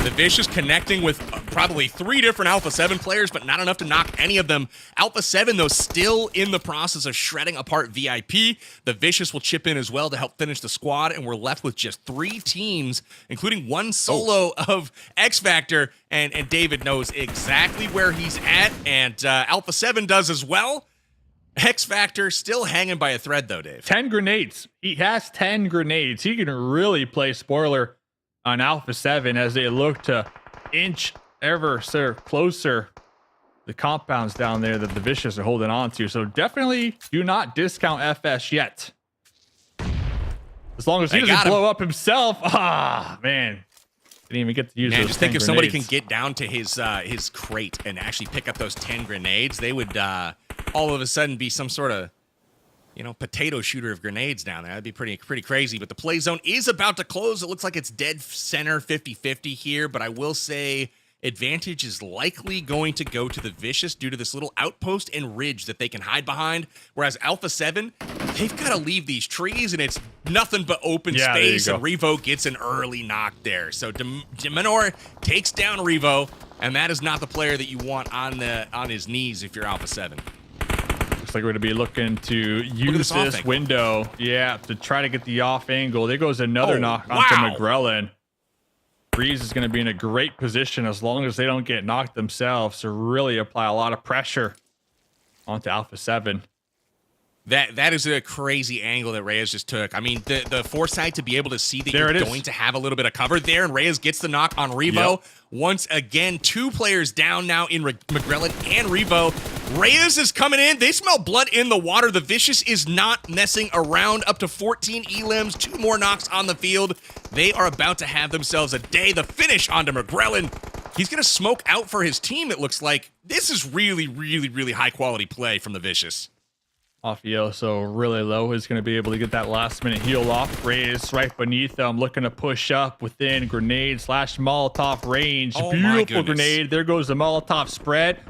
The Vicious connecting with probably 3 different Alpha7 players, but not enough to knock any of them. Alpha7, though, still in the process of shredding apart VIP. The Vicious will chip in as well to help finish the squad, and we're left with just 3 teams, including one solo of X Factor, and David knows exactly where he's at, and Alpha7 does as well. X Factor still hanging by a thread, though, Dave. 10 grenades. He has 10 grenades. He can really play spoiler on Alpha7 as they look to inch ever closer the compounds down there that the Vicious are holding on to. So definitely do not discount FS yet. As long as he doesn't blow up himself. Ah, man. Didn't even get to use those just 10 think if grenades. somebody can get down to his crate and actually pick up those 10 grenades, they would all of a sudden be some sort of, you know, potato shooter of grenades down there. That'd be pretty crazy. But the play zone is about to close. It looks like it's dead center 50-50 here, but I will say advantage is likely going to go to the Vicious due to this little outpost and ridge that they can hide behind. Whereas Alpha7, they've got to leave these trees, and it's nothing but open space, and Revo gets an early knock there. So Demenor takes down Revo, and that is not the player that you want on his knees if you're Alpha7. Looks like we're going to be looking to use this window, to try to get the off angle. There goes another knock onto McGrellin. Breeze is going to be in a great position as long as they don't get knocked themselves to really apply a lot of pressure onto Alpha7. That is a crazy angle that Reyes just took. I mean, the foresight to be able to see that you're going to have a little bit of cover there, and Reyes gets the knock on Revo. Once again, 2 players down now in McGrellin and Revo. Reyes is coming in. They smell blood in the water. The Vicious is not messing around. Up to 14 elims, 2 more knocks on the field. They are about to have themselves a day. The finish onto McGrellin. He's going to smoke out for his team, it looks like. This is really, really, really high-quality play from the Vicious. Mafioso really low is going to be able to get that last-minute heal off. Reyes right beneath them, looking to push up within grenade / Molotov range. Beautiful grenade. There goes the Molotov spread.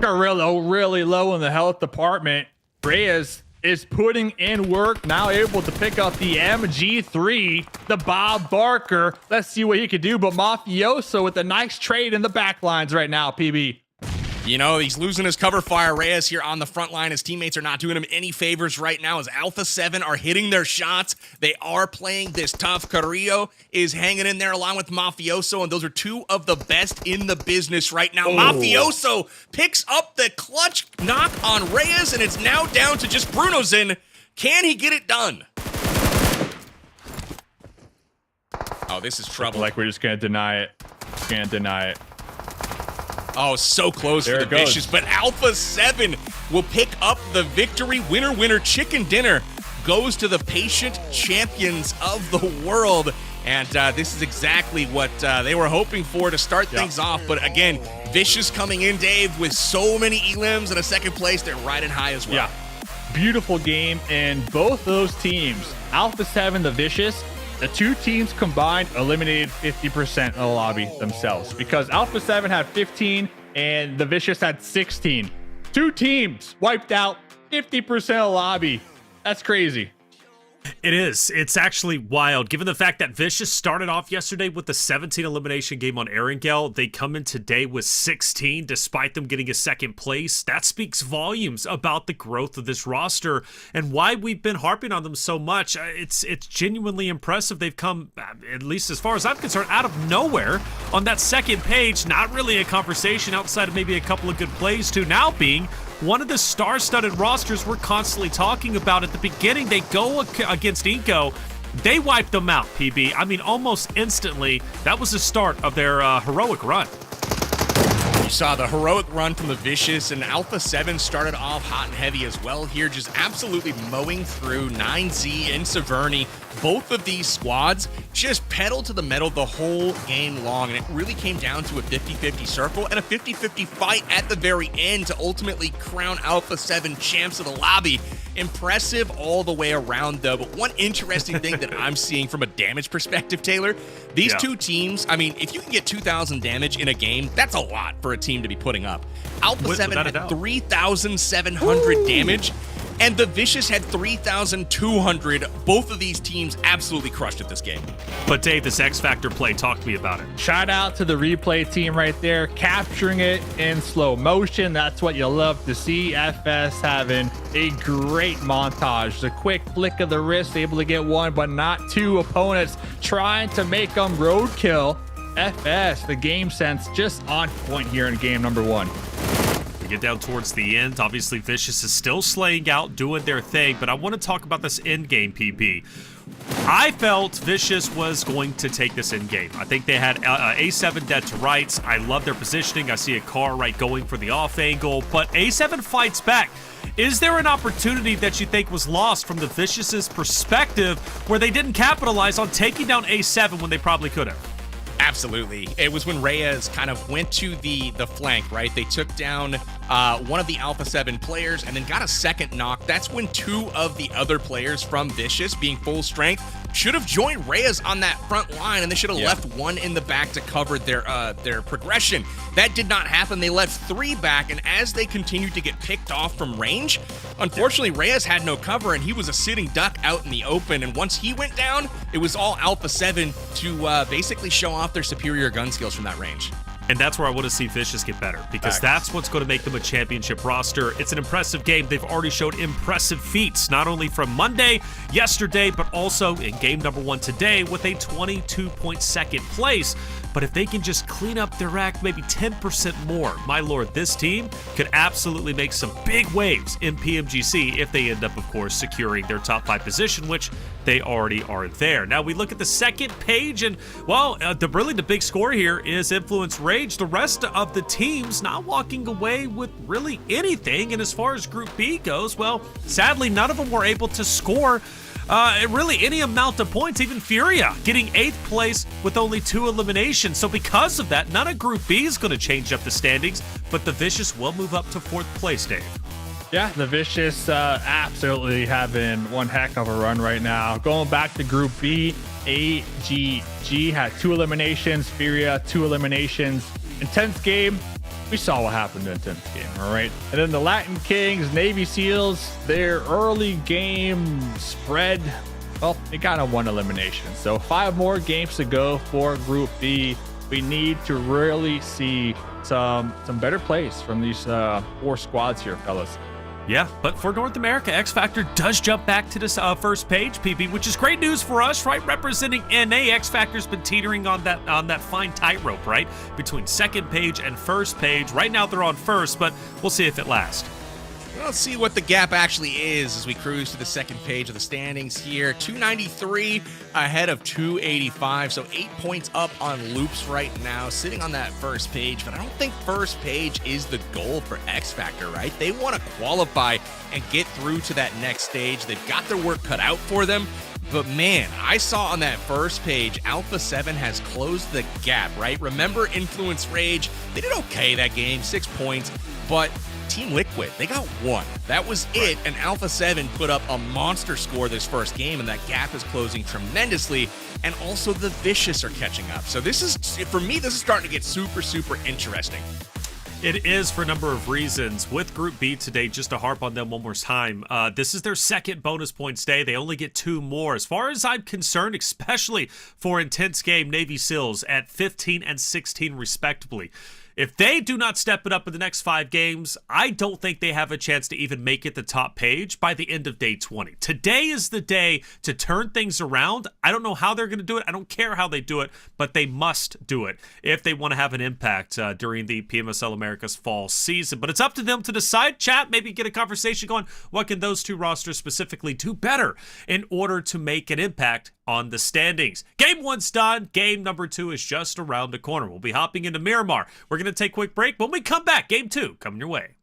Carrillo really low in the health department. Reyes is putting in work, now able to pick up the MG3, the Bob Barker. Let's see what he can do, but Mafioso with a nice trade in the back lines right now, PB. You know, he's losing his cover fire. Reyes here on the front line. His teammates are not doing him any favors right now as Alpha7 are hitting their shots. They are playing this tough. Carrillo is hanging in there along with Mafioso, and those are 2 of the best in the business right now. Mafioso picks up the clutch knock on Reyes, and it's now down to just Bruno's in. Can he get it done? Oh, this is trouble. Like we're just going to deny it. Can't deny it. Oh, so close for the Vicious, but Alpha7 will pick up the victory. Winner, chicken dinner goes to the patient champions of the world. And this is exactly what they were hoping for to start things off. But again, Vicious coming in, Dave, with so many elims and a second place. They're riding high as well. Yeah, beautiful game. And both those teams, Alpha7, the Vicious, the 2 teams combined eliminated 50% of the lobby themselves because Alpha7 had 15 and the Vicious had 16. 2 teams wiped out 50% of the lobby. That's crazy. It is. It's actually wild. Given the fact that Vicious started off yesterday with the 17 elimination game on Erangel, they come in today with 16 despite them getting a second place. That speaks volumes about the growth of this roster and why we've been harping on them so much. It's genuinely impressive. They've come, at least as far as I'm concerned, out of nowhere on that second page. Not really a conversation outside of maybe a couple of good plays to now being one of the star-studded rosters we're constantly talking about. At the beginning, they go against Inco. They wiped them out, PB. I mean, almost instantly. That was the start of their heroic run. You saw the heroic run from the Vicious, and Alpha7 started off hot and heavy as well here, just absolutely mowing through 9Z and Severny. Both of these squads just pedal to the metal the whole game long, and it really came down to a 50-50 circle and a 50-50 fight at the very end to ultimately crown Alpha7 champs of the lobby. Impressive all the way around, though. But one interesting thing that I'm seeing from a damage perspective, Taylor, these two teams, I mean, if you can get 2,000 damage in a game, that's a lot for a team to be putting up. Alpha7 had 3,700 damage, and the Vicious had 3,200. Both of these teams absolutely crushed at this game. But Dave, this X Factor play, talk to me about it. Shout out to the replay team right there, capturing it in slow motion. That's what you love to see. FS having a great montage. The quick flick of the wrist, able to get one, but not two opponents, trying to make them roadkill. FS, the game sense just on point here in game number 1. Get down towards the end. Obviously, Vicious is still slaying out, doing their thing, but I want to talk about this end game, PB. I felt Vicious was going to take this end game. I think they had A7 dead to rights. I love their positioning. I see a car right going for the off angle, but A7 fights back. Is there an opportunity that you think was lost from the Vicious's perspective where they didn't capitalize on taking down A7 when they probably could have? Absolutely. It was when Reyes kind of went to the flank, right? They took down one of the Alpha7 players and then got a second knock. That's when two of the other players from Vicious, being full strength, should have joined Reyes on that front line, and they should have left one in the back to cover their progression. That did not happen. They left 3 back, and as they continued to get picked off from range, unfortunately, Reyes had no cover, and he was a sitting duck out in the open, and once he went down, it was all Alpha7 to basically show off their superior gun skills from that range. And that's where I want to see Vicious get better, because that's what's going to make them a championship roster. It's an impressive game. They've already showed impressive feats, not only from Monday, yesterday, but also in game number 1 today with a 22-point place. But if they can just clean up their act maybe 10% more, my lord, this team could absolutely make some big waves in PMGC if they end up, of course, securing their top 5 position, which they already are there. Now we look at the second page, and, well, the big score here is Influence Rage. The rest of the teams not walking away with really anything. And as far as Group B goes, well, sadly, none of them were able to score really any amount of points. Even Furia getting 8th place with only 2 eliminations. So because of that, none of Group B is going to change up the standings, but the Vicious will move up to 4th place, Dave. Yeah, the Vicious absolutely having one heck of a run right now. Going back to Group B, AGG had 2 eliminations, Furia 2 eliminations. Intense game. We saw what happened in the 10th game, all right? And then the Latin Kings, Navy SEALs, their early game spread, well, they got a 1 elimination. So 5 more games to go for Group B. We need to really see some better plays from these 4 squads here, fellas. Yeah, but for North America, X Factor does jump back to this first page, PB, which is great news for us, right? Representing NA, X Factor's been teetering on that fine tightrope, right? Between second page and first page. Right now they're on first, but we'll see if it lasts. Let's see what the gap actually is as we cruise to the second page of the standings here. 293 ahead of 285, so 8 points up on Loops right now, sitting on that first page. But I don't think first page is the goal for X Factor, right? They want to qualify and get through to that next stage. They've got their work cut out for them. But man, I saw on that first page, Alpha7 has closed the gap, right? Remember Influence Rage? They did okay that game, 6 points, but Team Liquid, they got 1. That was it, and Alpha7 put up a monster score this first game, and that gap is closing tremendously, and also the Vicious are catching up. So this is, for me, this is starting to get super, super interesting. It is for a number of reasons. With Group B today, just to harp on them one more time, this is their second bonus points day. They only get 2 more. As far as I'm concerned, especially for intense game, Navy SEALs at 15 and 16 respectively. If they do not step it up in the next 5 games, I don't think they have a chance to even make it the top page by the end of day 20. Today is the day to turn things around. I don't know how they're going to do it. I don't care how they do it, but they must do it if they want to have an impact during the PMSL America's fall season. But it's up to them to decide. Chat, maybe get a conversation going. What can those 2 rosters specifically do better in order to make an impact on the standings. Game 1's done. Game number 2 is just around the corner. We'll be hopping into Miramar. We're going to take a quick break. When we come back, Game 2 coming your way.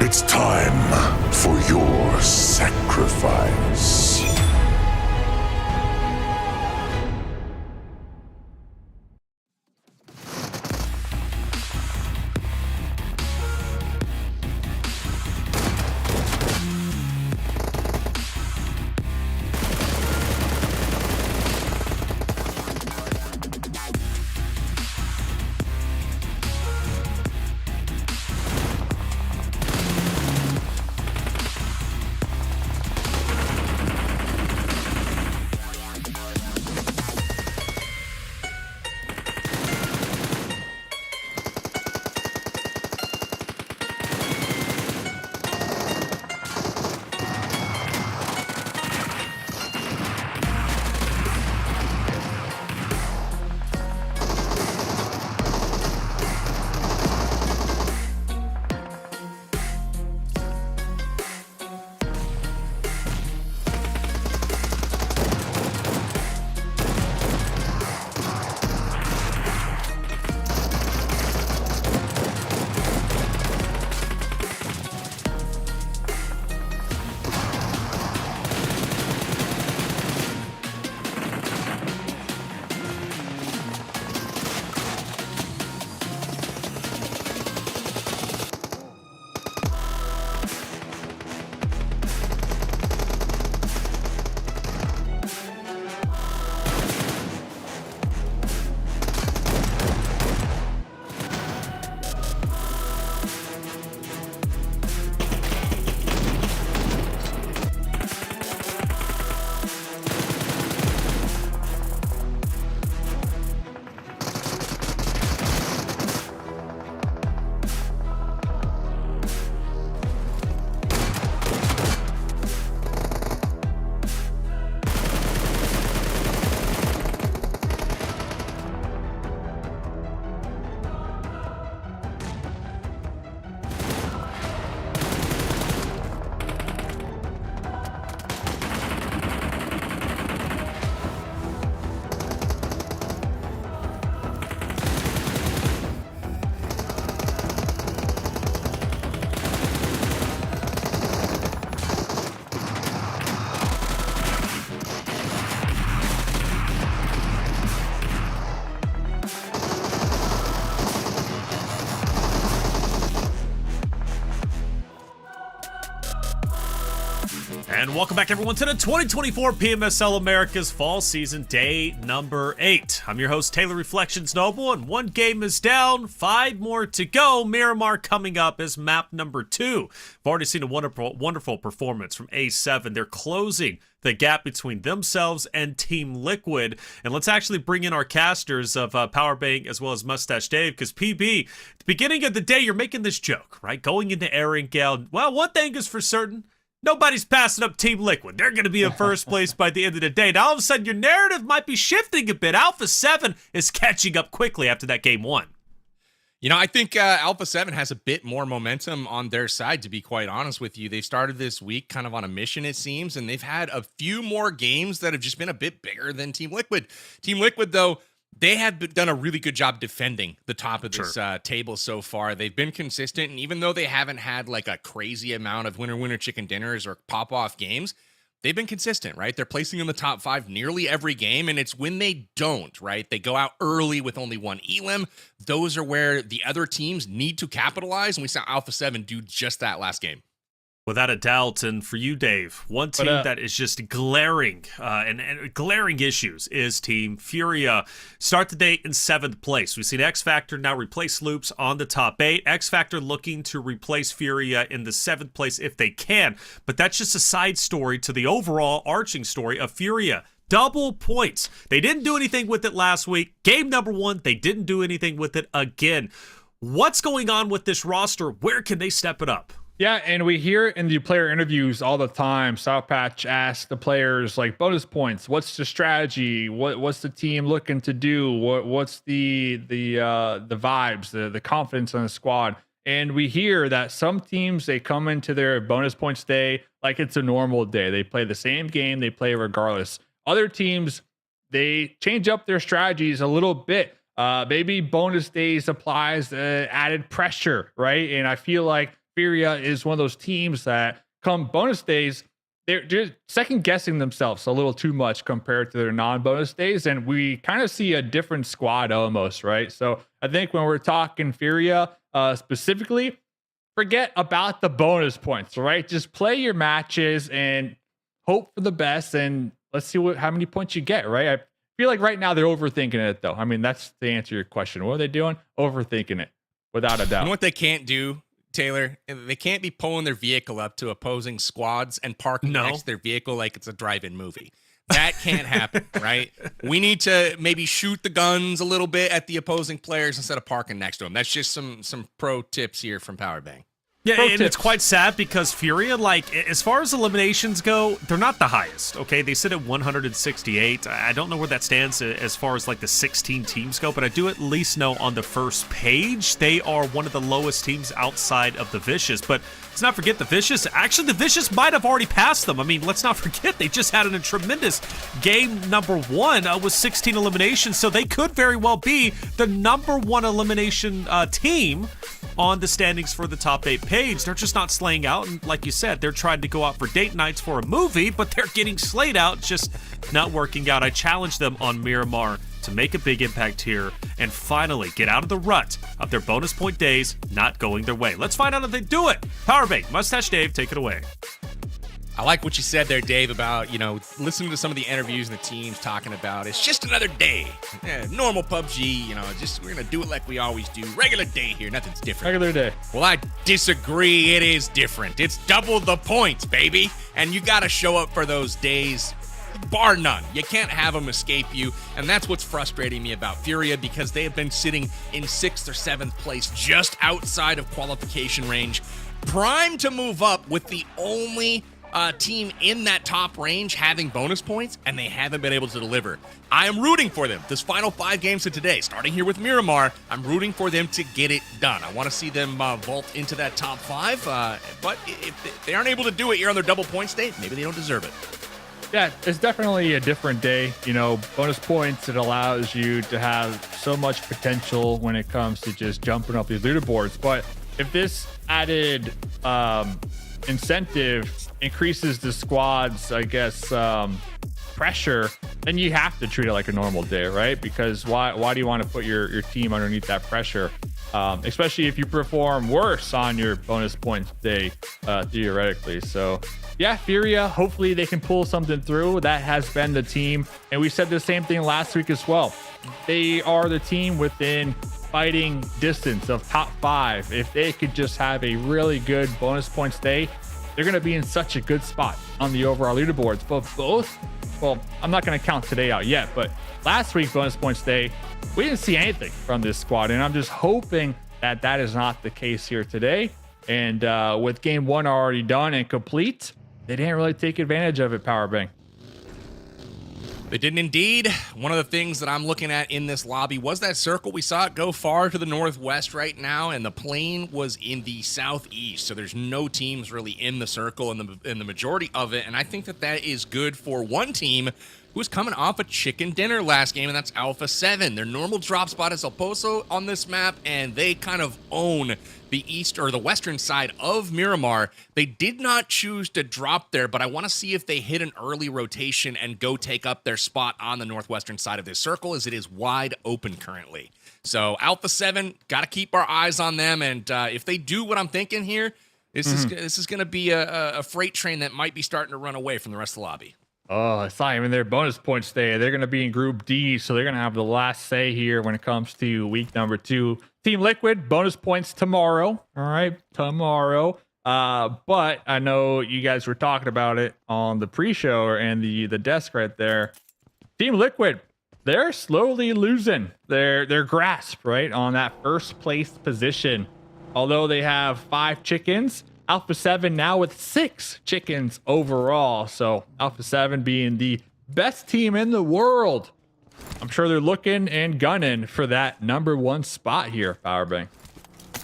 It's time for your sacrifice. And welcome back, everyone, to the 2024 PMSL Americas Fall Season, day number 8. I'm your host, Taylor Reflections Noble, and one game is down, 5 more to go. Miramar coming up as map number 2. I've already seen a wonderful performance from A7. They're closing the gap between themselves and Team Liquid. And let's actually bring in our casters of Powerbang as well as Mustache Dave, because PB, at the beginning of the day, you're making this joke, right? Going into Erringale, well, one thing is for certain, nobody's passing up Team Liquid. They're going to be in first place by the end of the day. Now, all of a sudden, your narrative might be shifting a bit. Alpha7 is catching up quickly after that game 1. You know, I think Alpha 7 has a bit more momentum on their side, to be quite honest with you. They started this week kind of on a mission, it seems, and they've had a few more games that have just been a bit bigger than Team Liquid. Team Liquid, though, they have done a really good job defending the top of this table so far. They've been consistent, and even though they haven't had like a crazy amount of winner chicken dinners or pop-off games, they've been consistent, right? They're placing in the top 5 nearly every game, and it's when they don't, right? They go out early with only 1 elim. Those are where the other teams need to capitalize, and we saw Alpha 7 do just that last game. Without a doubt. And for you, Dave, one team that is just glaring and glaring issues is Team Furia. Start the day in 7th place. We've seen X Factor now replace Loops on the top 8. X Factor looking to replace Furia in the 7th place if they can. But that's just a side story to the overall arching story of Furia. Double points. They didn't do anything with it last week. Game number 1, they didn't do anything with it again. What's going on with this roster? Where can they step it up? Yeah, and we hear in the player interviews all the time, Southpatch asks the players like bonus points. What's the strategy? What's the team looking to do? What's the vibes, the confidence on the squad? And we hear that some teams, they come into their bonus points day like it's a normal day. They play the same game, they play regardless. Other teams, they change up their strategies a little bit. Maybe bonus days applies added pressure, right? And I feel like Furia is one of those teams that come bonus days, they're just second guessing themselves a little too much compared to their non-bonus days. And we kind of see a different squad almost, right? So I think when we're talking Furia specifically, forget about the bonus points, right? Just play your matches and hope for the best. And let's see how many points you get, right? I feel like right now they're overthinking it though. I mean, that's to answer your question. What are they doing? Overthinking it without a doubt. You know what they can't do, Taylor? They can't be pulling their vehicle up to opposing squads and parking next to their vehicle like it's a drive-in movie. That can't happen, right? We need to maybe shoot the guns a little bit at the opposing players instead of parking next to them. That's just some pro tips here from Powerbang. Yeah, and it's quite sad because Furia, like, as far as eliminations go, they're not the highest, okay? They sit at 168. I don't know where that stands as far as, like, the 16 teams go, but I do at least know on the first page they are one of the lowest teams outside of the Vicious. But let's not forget the Vicious. Actually, the Vicious might have already passed them. I mean, let's not forget they just had a tremendous game number 1 with 16 eliminations, so they could very well be the number 1 elimination team on the standings for the top 8 page. They're just not slaying out, and like you said, they're trying to go out for date nights for a movie, but they're getting slayed out, just not working out. I challenge them on Miramar to make a big impact here and finally get out of the rut of their bonus point days not going their way. Let's find out if they do it. Powerbait, Mustache Dave, take it away. I like what you said there, Dave, about, you know, listening to some of the interviews and the teams talking about it's just another day. Yeah, normal PUBG, you know, just we're going to do it like we always do. Regular day here. Nothing's different. Regular day. Well, I disagree. It is different. It's double the points, baby. And you got to show up for those days, bar none. You can't have them escape you. And that's what's frustrating me about Furia, because they have been sitting in 6th or 7th place, just outside of qualification range, primed to move up with the only team in that top range having bonus points, and they haven't been able to deliver. I am rooting for them this final 5 games of today, starting here with Miramar. I'm rooting for them to get it done. I want to see them vault into that top 5, but if they aren't able to do it here on their double points day, maybe they don't deserve it. Yeah, it's definitely a different day. You know, bonus points, it allows you to have so much potential when it comes to just jumping up these leaderboards. But if this added incentive increases the squad's, I guess, pressure, then you have to treat it like a normal day, right? Because why do you want to put your team underneath that pressure? Especially if you perform worse on your bonus points day, theoretically. So yeah, Furia, hopefully they can pull something through. That has been the team. And we said the same thing last week as well. They are the team within fighting distance of top 5. If they could just have a really good bonus points day, they're going to be in such a good spot on the overall leaderboards. But both, well, I'm not going to count today out yet, but last week's bonus points day, we didn't see anything from this squad. And I'm just hoping that that is not the case here today. And with game 1 already done and complete, they didn't really take advantage of it, Powerbang. They didn't indeed. One of the things that I'm looking at in this lobby was that circle. We saw it go far to the northwest right now, and the plane was in the southeast. So there's no teams really in the circle in the majority of it. And I think that that is good for one team who's coming off a chicken dinner last game, and that's Alpha7. Their normal drop spot is El Pozo on this map, and they kind of own the east or the western side of Miramar. They did not choose to drop there, but I want to see if they hit an early rotation and go take up their spot on the northwestern side of this circle, as it is wide open currently. So Alpha7, got to keep our eyes on them, and if they do what I'm thinking here, this is going to be a freight train that might be starting to run away from the rest of the lobby. Oh, it's not even their bonus points day. They're going to be in Group D, so they're going to have the last say here when it comes to week number 2. Team Liquid, bonus points tomorrow. All right, tomorrow. But I know you guys were talking about it on the pre-show and the desk right there. Team Liquid, they're slowly losing their grasp, right, on that first place position. Although they have 5 chickens, Alpha7 now with 6 chickens overall. So Alpha7 being the best team in the world. I'm sure they're looking and gunning for that number 1 spot here, Powerbang.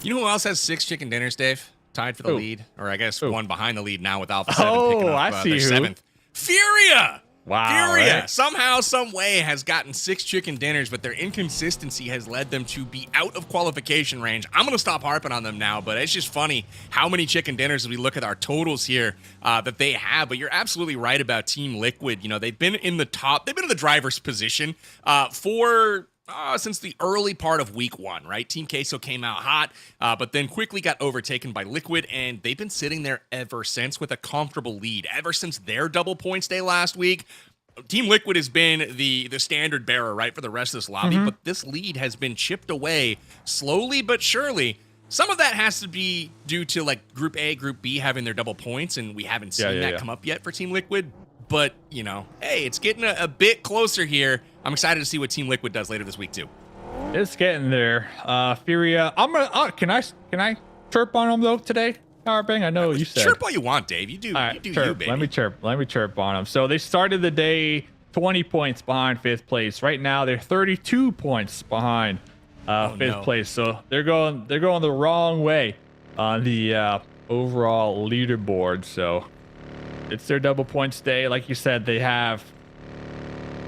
You know who else has 6 chicken dinners, Dave? Tied for the lead, or I guess one behind the lead now with Alpha7 picking up I see their who. 7th. Furia! Wow. Furia, Right? somehow, some way, has gotten 6 chicken dinners, but their inconsistency has led them to be out of qualification range. I'm going to stop harping on them now, but it's just funny how many chicken dinners, as we look at our totals here, that they have. But you're absolutely right about Team Liquid. You know, they've been in the top, they've been in the driver's position since the early part of week 1, right? Team Queso came out hot, but then quickly got overtaken by Liquid, and they've been sitting there ever since with a comfortable lead. Ever since their double points day last week, Team Liquid has been the standard bearer, right, for the rest of this lobby, but this lead has been chipped away slowly but surely. Some of that has to be due to, like, Group A, Group B having their double points, and we haven't seen that come up yet for Team Liquid. But, you know, hey, it's getting a bit closer here. I'm excited to see what Team Liquid does later this week, too. It's getting there. Furia, I'm gonna. Can I chirp on them though today? Powerbang, I know you said Chirp all you want, Dave. You do. All right, You do chirp. you, baby. Let me chirp on them. So they started the day 20 points behind 5th place. Right now they're 32 points behind 5th place. So they're going the wrong way on the overall leaderboard. So it's their double points day. Like you said, they have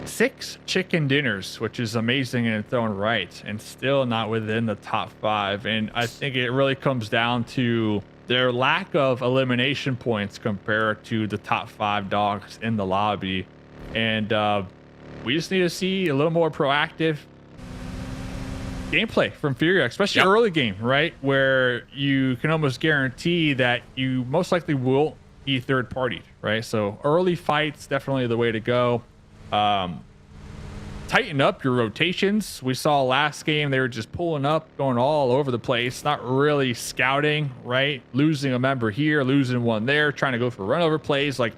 6 chicken dinners, which is amazing in its own right, and still not within the top 5. And I think it really comes down to their lack of elimination points compared to the top 5 dogs in the lobby. And we just need to see a little more proactive gameplay from Furia, especially early game, right? Where you can almost guarantee that you most likely will be third partied, right? So early fights, definitely the way to go. Tighten up your rotations. We saw last game they were just pulling up, going all over the place, not really scouting, right? Losing a member here, losing one there, trying to go for run over plays. Like,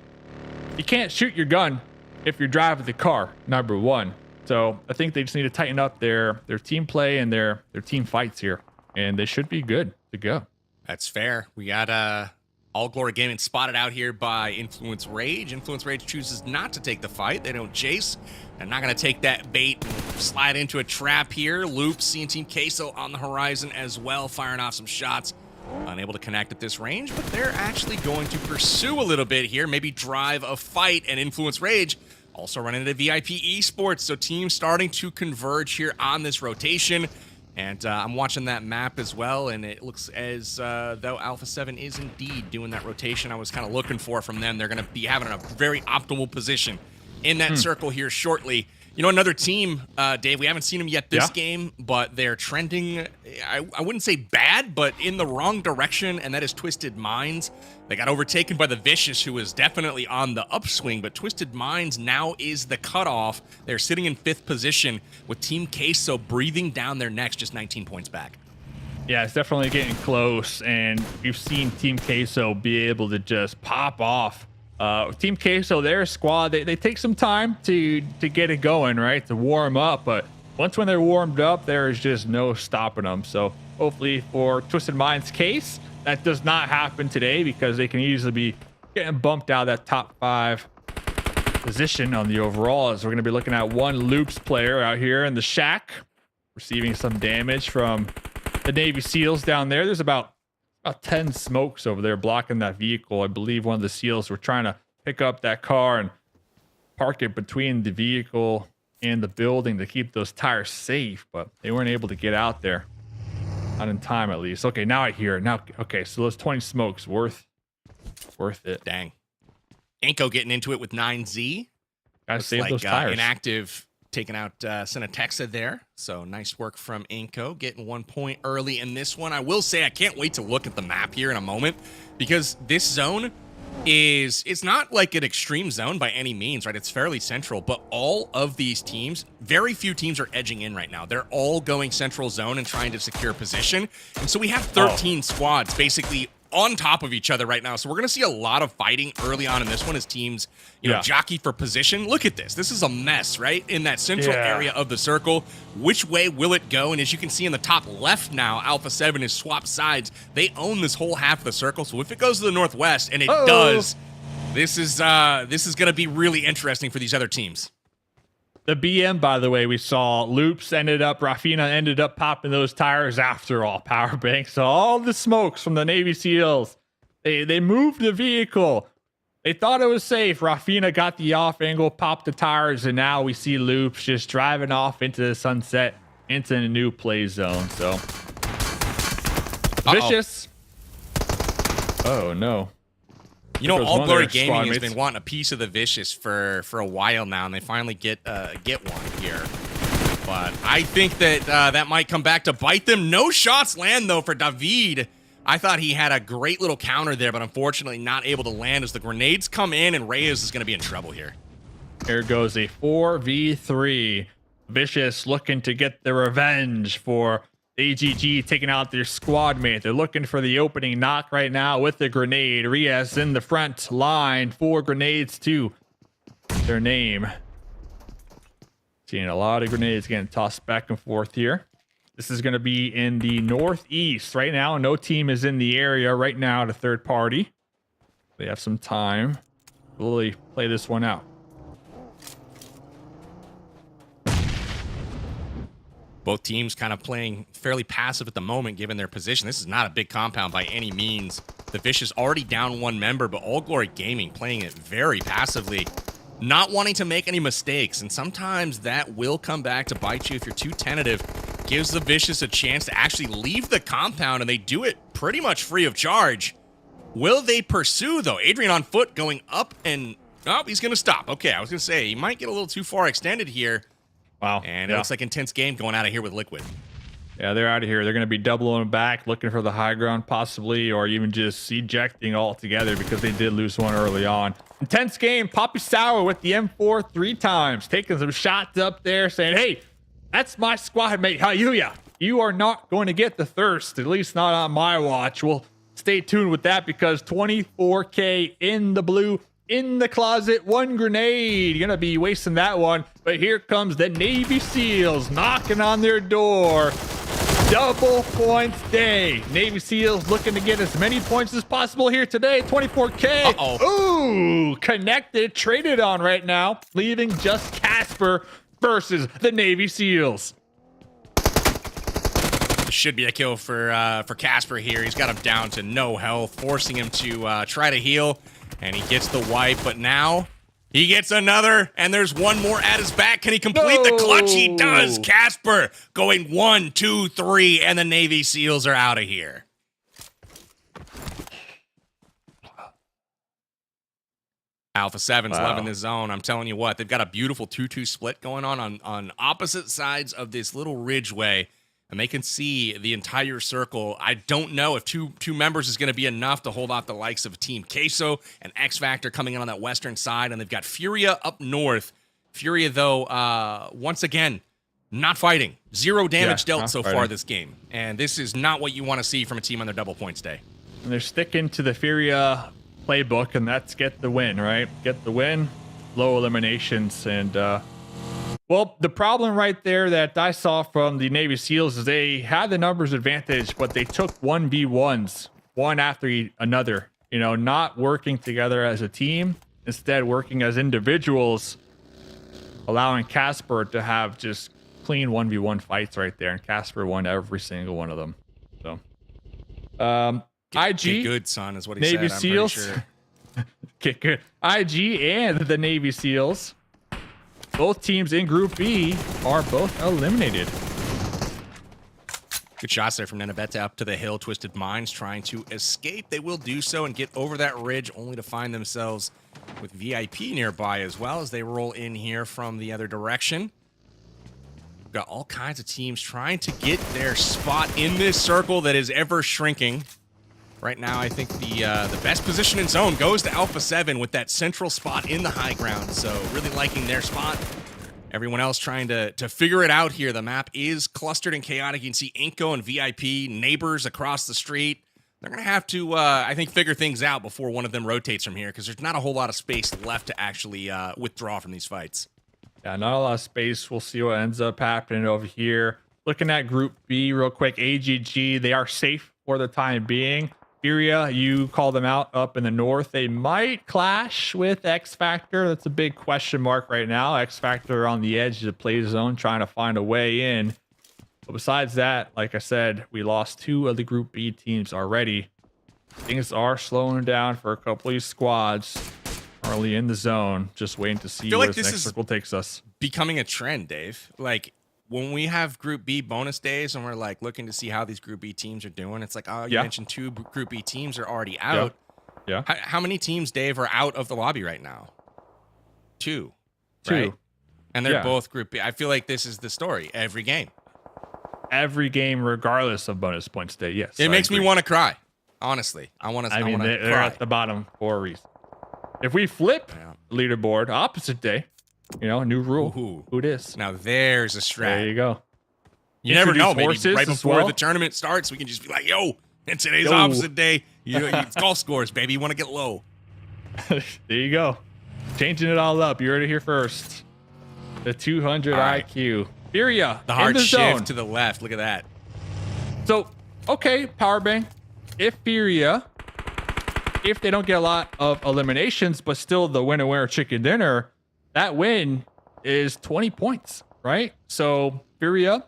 you can't shoot your gun if you're driving the car, number 1. So I think they just need to tighten up their team play and their team fights here, and they should be good to go. That's fair. We got All Glory Gaming spotted out here by Influence Rage. Influence Rage chooses not to take the fight. They don't chase. They're not going to take that bait and slide into a trap here. Loop, seeing Team Queso on the horizon as well, firing off some shots. Unable to connect at this range, but they're actually going to pursue a little bit here, maybe drive a fight, and Influence Rage also running into VIP Esports. So teams starting to converge here on this rotation. And I'm watching that map as well, and it looks as though Alpha7 is indeed doing that rotation I was kind of looking for from them. They're going to be having a very optimal position in that circle here shortly. You know, another team, Dave, we haven't seen them yet this game, but they're trending, I wouldn't say bad, but in the wrong direction, and that is Twisted Minds. They got overtaken by the Vicious, who is definitely on the upswing, but Twisted Minds now is the cutoff. They're sitting in 5th position with Team Queso breathing down their necks, just 19 points back. Yeah, it's definitely getting close, and we've seen Team Queso be able to just pop off. Team Queso, their squad, they take some time to get it going, right? To warm up, but once when they're warmed up, there is just no stopping them. So hopefully for Twisted Minds' case, that does not happen today, because they can easily be getting bumped out of that top 5 position on the overall, as we're going to be looking at one Loops player out here in the shack, receiving some damage from the Navy SEALs down there. There's about 10 smokes over there blocking that vehicle. I believe one of the SEALs were trying to pick up that car and park it between the vehicle and the building to keep those tires safe, but they weren't able to get out there. Not in time, at least. Okay, now I hear it. Now, okay, so those 20 smokes worth it. Dang. Inco getting into it with 9Z. Gotta Looks save like those tires. inactive taking out Cinetexa there. So nice work from Inco, getting 1 point early in this one. I will say I can't wait to look at the map here in a moment, because this zone it's not like an extreme zone by any means, right? It's fairly central, but all of these teams, very few teams are edging in right now. They're all going central zone and trying to secure position. And so we have 13 squads basically on top of each other right now. So we're going to see a lot of fighting early on in this one as teams, you know, jockey for position. Look at this. This is a mess, right? In that central area of the circle. Which way will it go? And as you can see in the top left now, Alpha7 has swapped sides. They own this whole half of the circle. So if it goes to the northwest, and it does, this is going to be really interesting for these other teams. The BM, by the way, we saw Rafina ended up popping those tires after all, power bank. So all the smokes from the Navy SEALs, they moved the vehicle. They thought it was safe. Rafina got the off angle, popped the tires, and now we see Loops just driving off into the sunset, into the new play zone. So vicious. Oh no. You know, All Glory Gaming has been wanting a piece of the Vicious for a while now, and they finally get one here. But I think that that might come back to bite them. No shots land, though, for David. I thought he had a great little counter there, but unfortunately not able to land as the grenades come in, and Reyes is going to be in trouble here. Here goes a 4v3. Vicious looking to get the revenge for AGG taking out their squad mate. They're looking for the opening knock right now with the grenade. Reyes in the front line. 4 grenades to their name. Seeing a lot of grenades getting tossed back and forth here. This is going to be in the northeast right now. No team is in the area right now to third party. They have some time to really play this one out. Both teams kind of playing fairly passive at the moment, given their position. This is not a big compound by any means. The Vicious already down 1 member, but All Glory Gaming playing it very passively, not wanting to make any mistakes. And sometimes that will come back to bite you if you're too tentative. Gives the Vicious a chance to actually leave the compound, and they do it pretty much free of charge. Will they pursue, though? Adrian on foot going up, and he's going to stop. Okay, I was going to say, he might get a little too far extended here. Wow. And it looks like intense game going out of here with Liquid. Yeah, they're out of here. They're going to be doubling back, looking for the high ground possibly, or even just ejecting altogether because they did lose one early on. Intense game. Poppy Sour with the M4 3 times, taking some shots up there, saying, hey, that's my squad mate, Hayuya. You are not going to get the thirst, at least not on my watch. We'll stay tuned with that because 24K in the blue. In the closet, 1 grenade. You're gonna be wasting that one. But here comes the Navy SEALs knocking on their door. Double points day. Navy SEALs looking to get as many points as possible here today. 24K. Ooh, connected, traded on right now, leaving just Casper versus the Navy SEALs. Should be a kill for Casper here. He's got him down to no health, forcing him to try to heal. And he gets the wipe, but now he gets another, and there's one more at his back. Can he complete the clutch? He does. Casper going 1, 2, 3, and the Navy SEALs are out of here. Alpha7's loving this zone. I'm telling you what, they've got a beautiful 2-2 split going on opposite sides of this little ridgeway. And they can see the entire circle. I don't know if two members is going to be enough to hold off the likes of Team Queso and X Factor coming in on that western side. And they've got Furia up north. Furia, though, once again, not fighting. 0 damage dealt so far this game. And this is not what you want to see from a team on their double points day. And they're sticking to the Furia playbook, and that's get the win, right? Get the win, low eliminations, and well, the problem right there that I saw from the Navy SEALs is they had the numbers advantage, but they took 1v1s, one after another, you know, not working together as a team. instead working as individuals, allowing Casper to have just clean 1v1 fights right there. And Casper won every single one of them. So, IG. Get good, son, is what he Navy said. SEALs. I'm pretty sure. Get good. IG and the Navy SEALs. Both teams in Group B are both eliminated. Good shots there from Nenabeta up to the hill. Twisted Minds trying to escape. They will do so and get over that ridge, only to find themselves with VIP nearby as well as they roll in here from the other direction. We've got all kinds of teams trying to get their spot in this circle that is ever shrinking. Right now, I think the best position in zone goes to Alpha7 with that central spot in the high ground. So really liking their spot. Everyone else trying to figure it out here. The map is clustered and chaotic. You can see Inco and VIP, neighbors across the street. They're going to have to, I think, figure things out before one of them rotates from here because there's not a whole lot of space left to actually withdraw from these fights. Yeah, not a lot of space. We'll see what ends up happening over here. Looking at Group B real quick, AGG, they are safe for the time being. Furia, you call them out up in the north. They might clash with X Factor. That's a big question mark right now. X Factor on the edge of the play zone, trying to find a way in. But besides that, like I said, we lost 2 of the Group B teams already. Things are slowing down for a couple of these squads early in the zone. Just waiting to see where this next circle takes us. Becoming a trend, Dave. Like, when we have Group B bonus days and we're like looking to see how these Group B teams are doing, it's like, oh, you mentioned 2 Group B teams are already out. Yeah. How many teams, Dave, are out of the lobby right now? 2. 2. Right? And they're both Group B. I feel like this is the story every game. Every game, regardless of bonus points day. Yes. It makes me want to cry. Honestly, I want to. I mean, they're cry. at the bottom for a reason. If we flip leaderboard opposite day, you know, new rule. Who it is? Now there's a strat. There you go. You never know. Maybe horses right as before well. the tournament starts, we can just be like, "Yo, it's today's opposite day. It's golf scores, baby. You want to get low." There you go. Changing it all up. You heard it here first. The 200 IQ. Furia. The hard shift zone. to the left. Look at that. So, okay, power bang. If Furia, if they don't get a lot of eliminations, but still the winner chicken dinner, that win is 20 points, right? So Furia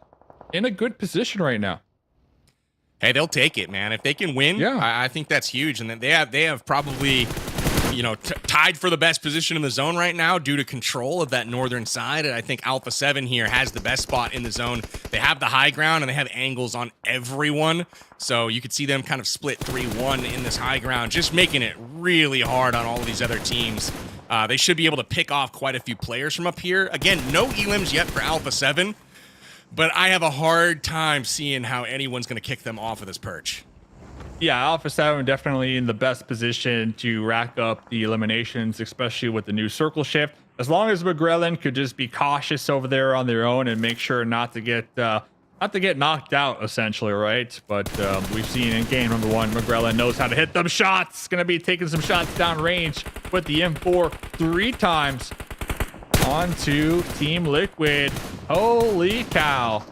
in a good position right now. Hey, they'll take it, man. If they can win, I think that's huge. And then they have probably, you know, tied for the best position in the zone right now due to control of that northern side. And I think Alpha7 here has the best spot in the zone. They have the high ground and they have angles on everyone. So you could see them kind of split 3-1 in this high ground, just making it really hard on all of these other teams. They should be able to pick off quite a few players from up here. Again, no elims yet for Alpha7, but I have a hard time seeing how anyone's going to kick them off of this perch. Yeah, Alpha7 definitely in the best position to rack up the eliminations, especially with the new circle shift. As long as McGrellin could just be cautious over there on their own and make sure not to get knocked out, essentially, right? But we've seen in game number 1, McGrellin knows how to hit them shots. Going to be taking some shots down range with the M4 3 times onto Team Liquid. Holy cow.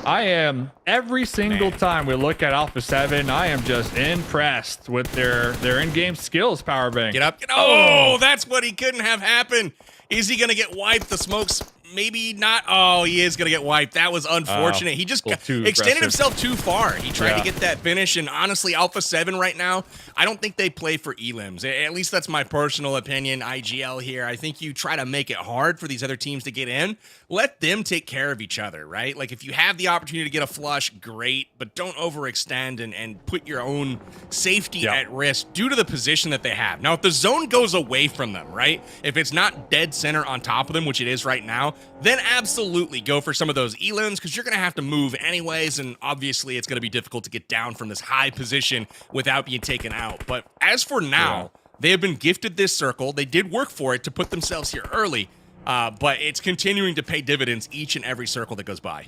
I am, every single time we look at Alpha7, I am just impressed with their in-game skills, Powerbang. Get up. Oh, that's what he couldn't have happen. Is he going to get wiped? The smokes, maybe not. Oh, he is going to get wiped. That was unfortunate. He just extended himself too far. He tried to get that finish, and honestly, Alpha7 right now, I don't think they play for elims. At least that's my personal opinion, IGL here. I think you try to make it hard for these other teams to get in. Let them take care of each other, right? Like, if you have the opportunity to get a flush, great, but don't overextend and put your own safety at risk due to the position that they have. Now, if the zone goes away from them, right? If it's not dead center on top of them, which it is right now, then absolutely go for some of those elims because you're going to have to move anyways, and obviously it's going to be difficult to get down from this high position without being taken out. But as for now, they have been gifted this circle. They did work for it to put themselves here early, but it's continuing to pay dividends each and every circle that goes by.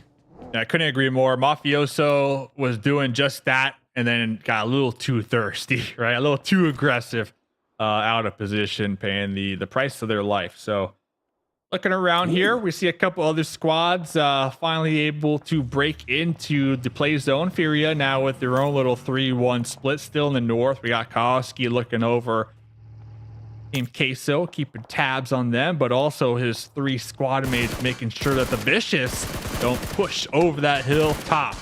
Yeah, I couldn't agree more. Mafioso was doing just that and then got a little too thirsty, right? A little too aggressive, out of position, paying the price of their life. So looking around here, we see a couple other squads finally able to break into the play zone. Furia now with their own little 3-1 split still in the north. We got Kowski looking over Team Queso keeping tabs on them, but also his 3 squad mates making sure that the Vicious don't push over that hilltop.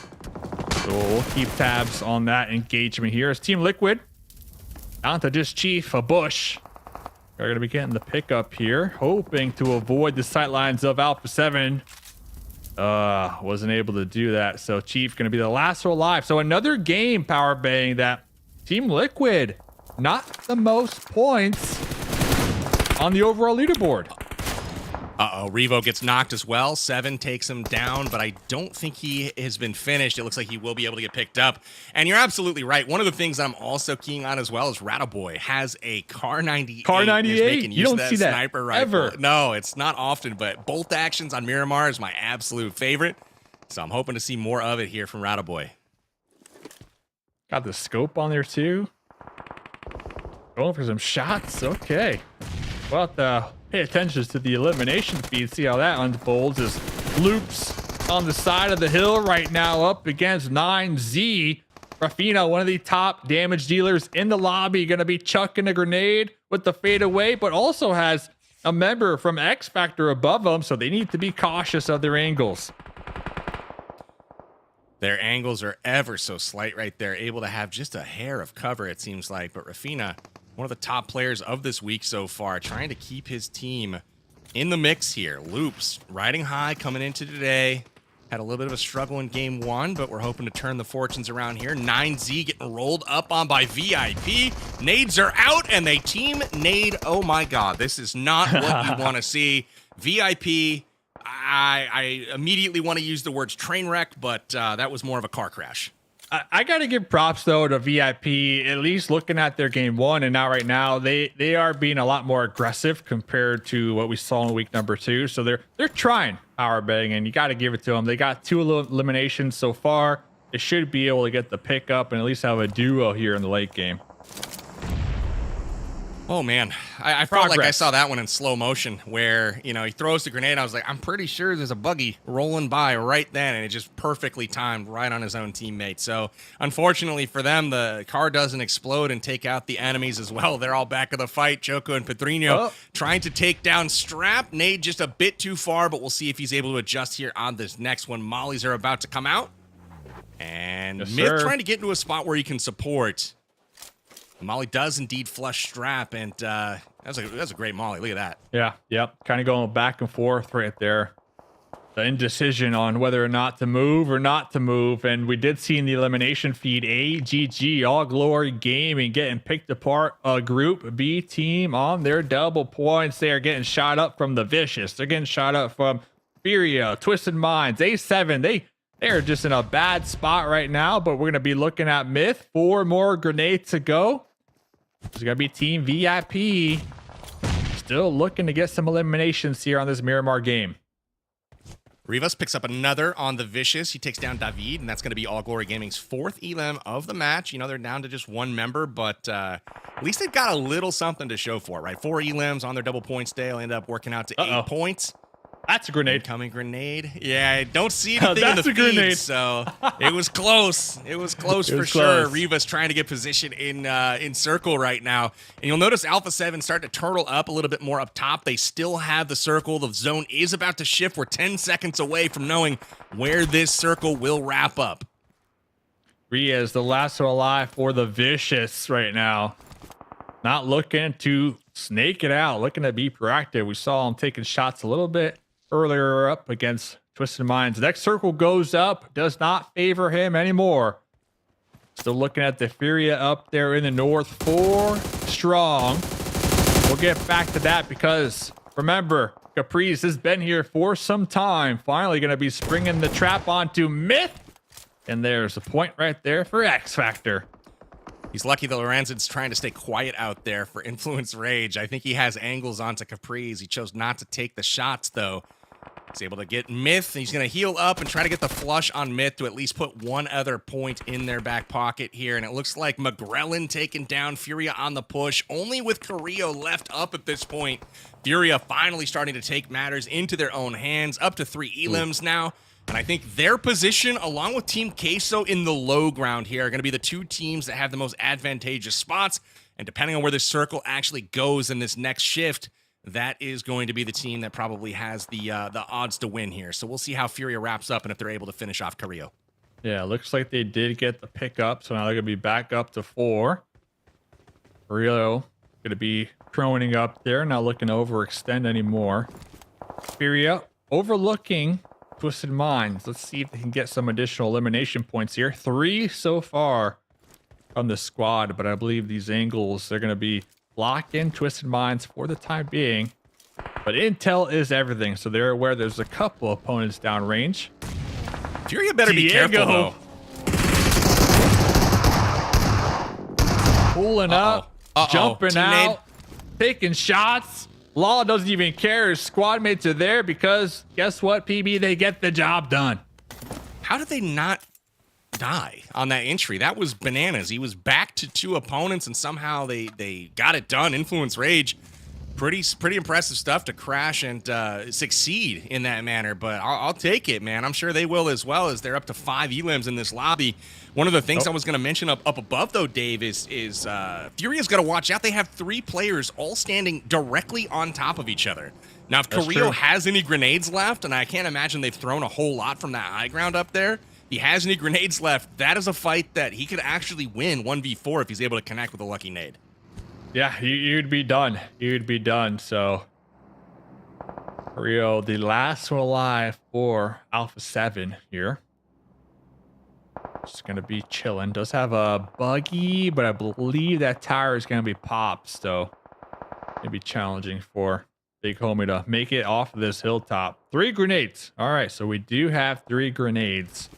So we'll keep tabs on that engagement here as Team Liquid down to just Chief, a Bush. We're going to be getting the pickup here, hoping to avoid the sightlines of Alpha7. Wasn't able to do that. So Chief going to be the last one alive. So another game, Power Bang, that Team Liquid, not the most points on the overall leaderboard. Revo gets knocked as well. 7 takes him down, but I don't think he has been finished. It looks like he will be able to get picked up. And you're absolutely right. One of the things I'm also keying on as well is Rataboy has a Car 98. Car 98? You don't see that sniper rifle. ever. No, it's not often, but bolt actions on Miramar is my absolute favorite. So I'm hoping to see more of it here from Rataboy. Got the scope on there too. Going for some shots. Okay. Well, pay attention to the elimination feed. See how that unfolds as Loops on the side of the hill right now up against 9Z. Rafina, one of the top damage dealers in the lobby, going to be chucking a grenade with the fadeaway, but also has a member from X Factor above them, so they need to be cautious of their angles. Their angles are ever so slight right there, able to have just a hair of cover, it seems like. But Rafina, one of the top players of this week so far, trying to keep his team in the mix here. Loops riding high coming into today. Had a little bit of a struggle in game 1, but we're hoping to turn the fortunes around here. 9Z getting rolled up on by VIP. Nades are out, and they team nade. Oh my god, this is not what you want to see. VIP, I immediately want to use the words train wreck, but that was more of a car crash. I got to give props, though, to VIP, at least looking at their game 1. And now right now, they are being a lot more aggressive compared to what we saw in week number 2. So they're trying Power Bang, and you got to give it to them. They got 2 eliminations so far. They should be able to get the pickup and at least have a duo here in the late game. Oh, man. I felt like I saw that one in slow motion where, you know, he throws the grenade. I was like, I'm pretty sure there's a buggy rolling by right then, and it just perfectly timed right on his own teammate. So, unfortunately for them, the car doesn't explode and take out the enemies as well. They're all back in the fight. Choco and Pedrinho trying to take down Strap. Nade just a bit too far, but we'll see if he's able to adjust here on this next one. Mollies are about to come out. And Myth trying to get into a spot where he can support. Molly does indeed flush Strap, and that's a great Molly. Look at that. Yeah, yep. Kind of going back and forth right there. The indecision on whether or not to move or not to move. And we did see in the elimination feed, AGG, All Glory Gaming, getting picked apart. A Group B team on their double points. They are getting shot up from the Vicious. They're getting shot up from Furia, Twisted Minds, A7. They're just in a bad spot right now, but we're going to be looking at Myth. 4 more grenades to go. It's going to be Team VIP. Still looking to get some eliminations here on this Miramar game. Rivas picks up another on the Vicious. He takes down David, and that's going to be All Glory Gaming's 4th elim of the match. You know, they're down to just 1 member, but at least they've got a little something to show for it, right? 4 elims on their double points day. They'll end up working out to 8 points. That's a grenade. Incoming grenade. Yeah, I don't see anything in the feed, grenade. So it was close. It was close for sure. Rivas trying to get position in circle right now. And you'll notice Alpha7 start to turtle up a little bit more up top. They still have the circle. The zone is about to shift. We're 10 seconds away from knowing where this circle will wrap up. Rhea is the last one alive for the Vicious right now. Not looking to snake it out, looking to be proactive. We saw him taking shots a little bit earlier up against Twisted Minds. Next circle goes up, does not favor him anymore. Still looking at the Furia up there in the north, 4 strong. We'll get back to that because remember, Caprice has been here for some time. Finally going to be springing the trap onto Myth. And there's a point right there for X Factor. He's lucky that Lorenzen's trying to stay quiet out there for Influence Rage. I think he has angles onto Caprice. He chose not to take the shots, though. He's able to get Myth. He's going to heal up and try to get the flush on Myth to at least put 1 other point in their back pocket here. And it looks like McGrellin taking down Furia on the push, only with Carrillo left up at this point. Furia finally starting to take matters into their own hands, up to 3 elims now. And I think their position, along with Team Queso in the low ground here, are going to be the two teams that have the most advantageous spots. And depending on where this circle actually goes in this next shift, that is going to be the team that probably has the odds to win here. So we'll see how Furia wraps up and if they're able to finish off Carrillo. Yeah, looks like they did get the pickup, so now they're going to be back up to 4. Carrillo going to be croning up there, not looking to overextend anymore. Furia overlooking Twisted Minds. Let's see if they can get some additional elimination points here. 3 so far from the squad, but I believe these angles, they're going to be blocking Twisted Minds for the time being. But intel is everything, so they're aware there's a couple opponents downrange. Furia better be careful, though. Pulling up, jumping out, taking shots. Law doesn't even care. His squad mates are there because guess what, PB? They get the job done. How did they not die on that entry? That was bananas. He was back to 2 opponents, and somehow they got it done. Influence Rage. Pretty impressive stuff to crash and succeed in that manner, but I'll take it, man. I'm sure they will as well, as they're up to 5 elims in this lobby. One of the things I was going to mention up above, though, Dave, is Furia's got to watch out. They have 3 players all standing directly on top of each other. Now, if Carrillo has any grenades left, and I can't imagine they've thrown a whole lot from that high ground up there, he has any grenades left, that is a fight that he could actually win 1v4 if he's able to connect with a lucky nade. Yeah, you'd be done. You'd be done. So, Carrillo, the last one alive for Alpha7 here. Just going to be chilling. Does have a buggy, but I believe that tire is going to be popped. So, it'd be challenging for Big Homie to make it off of this hilltop. 3 grenades. All right, so we do have 3 grenades.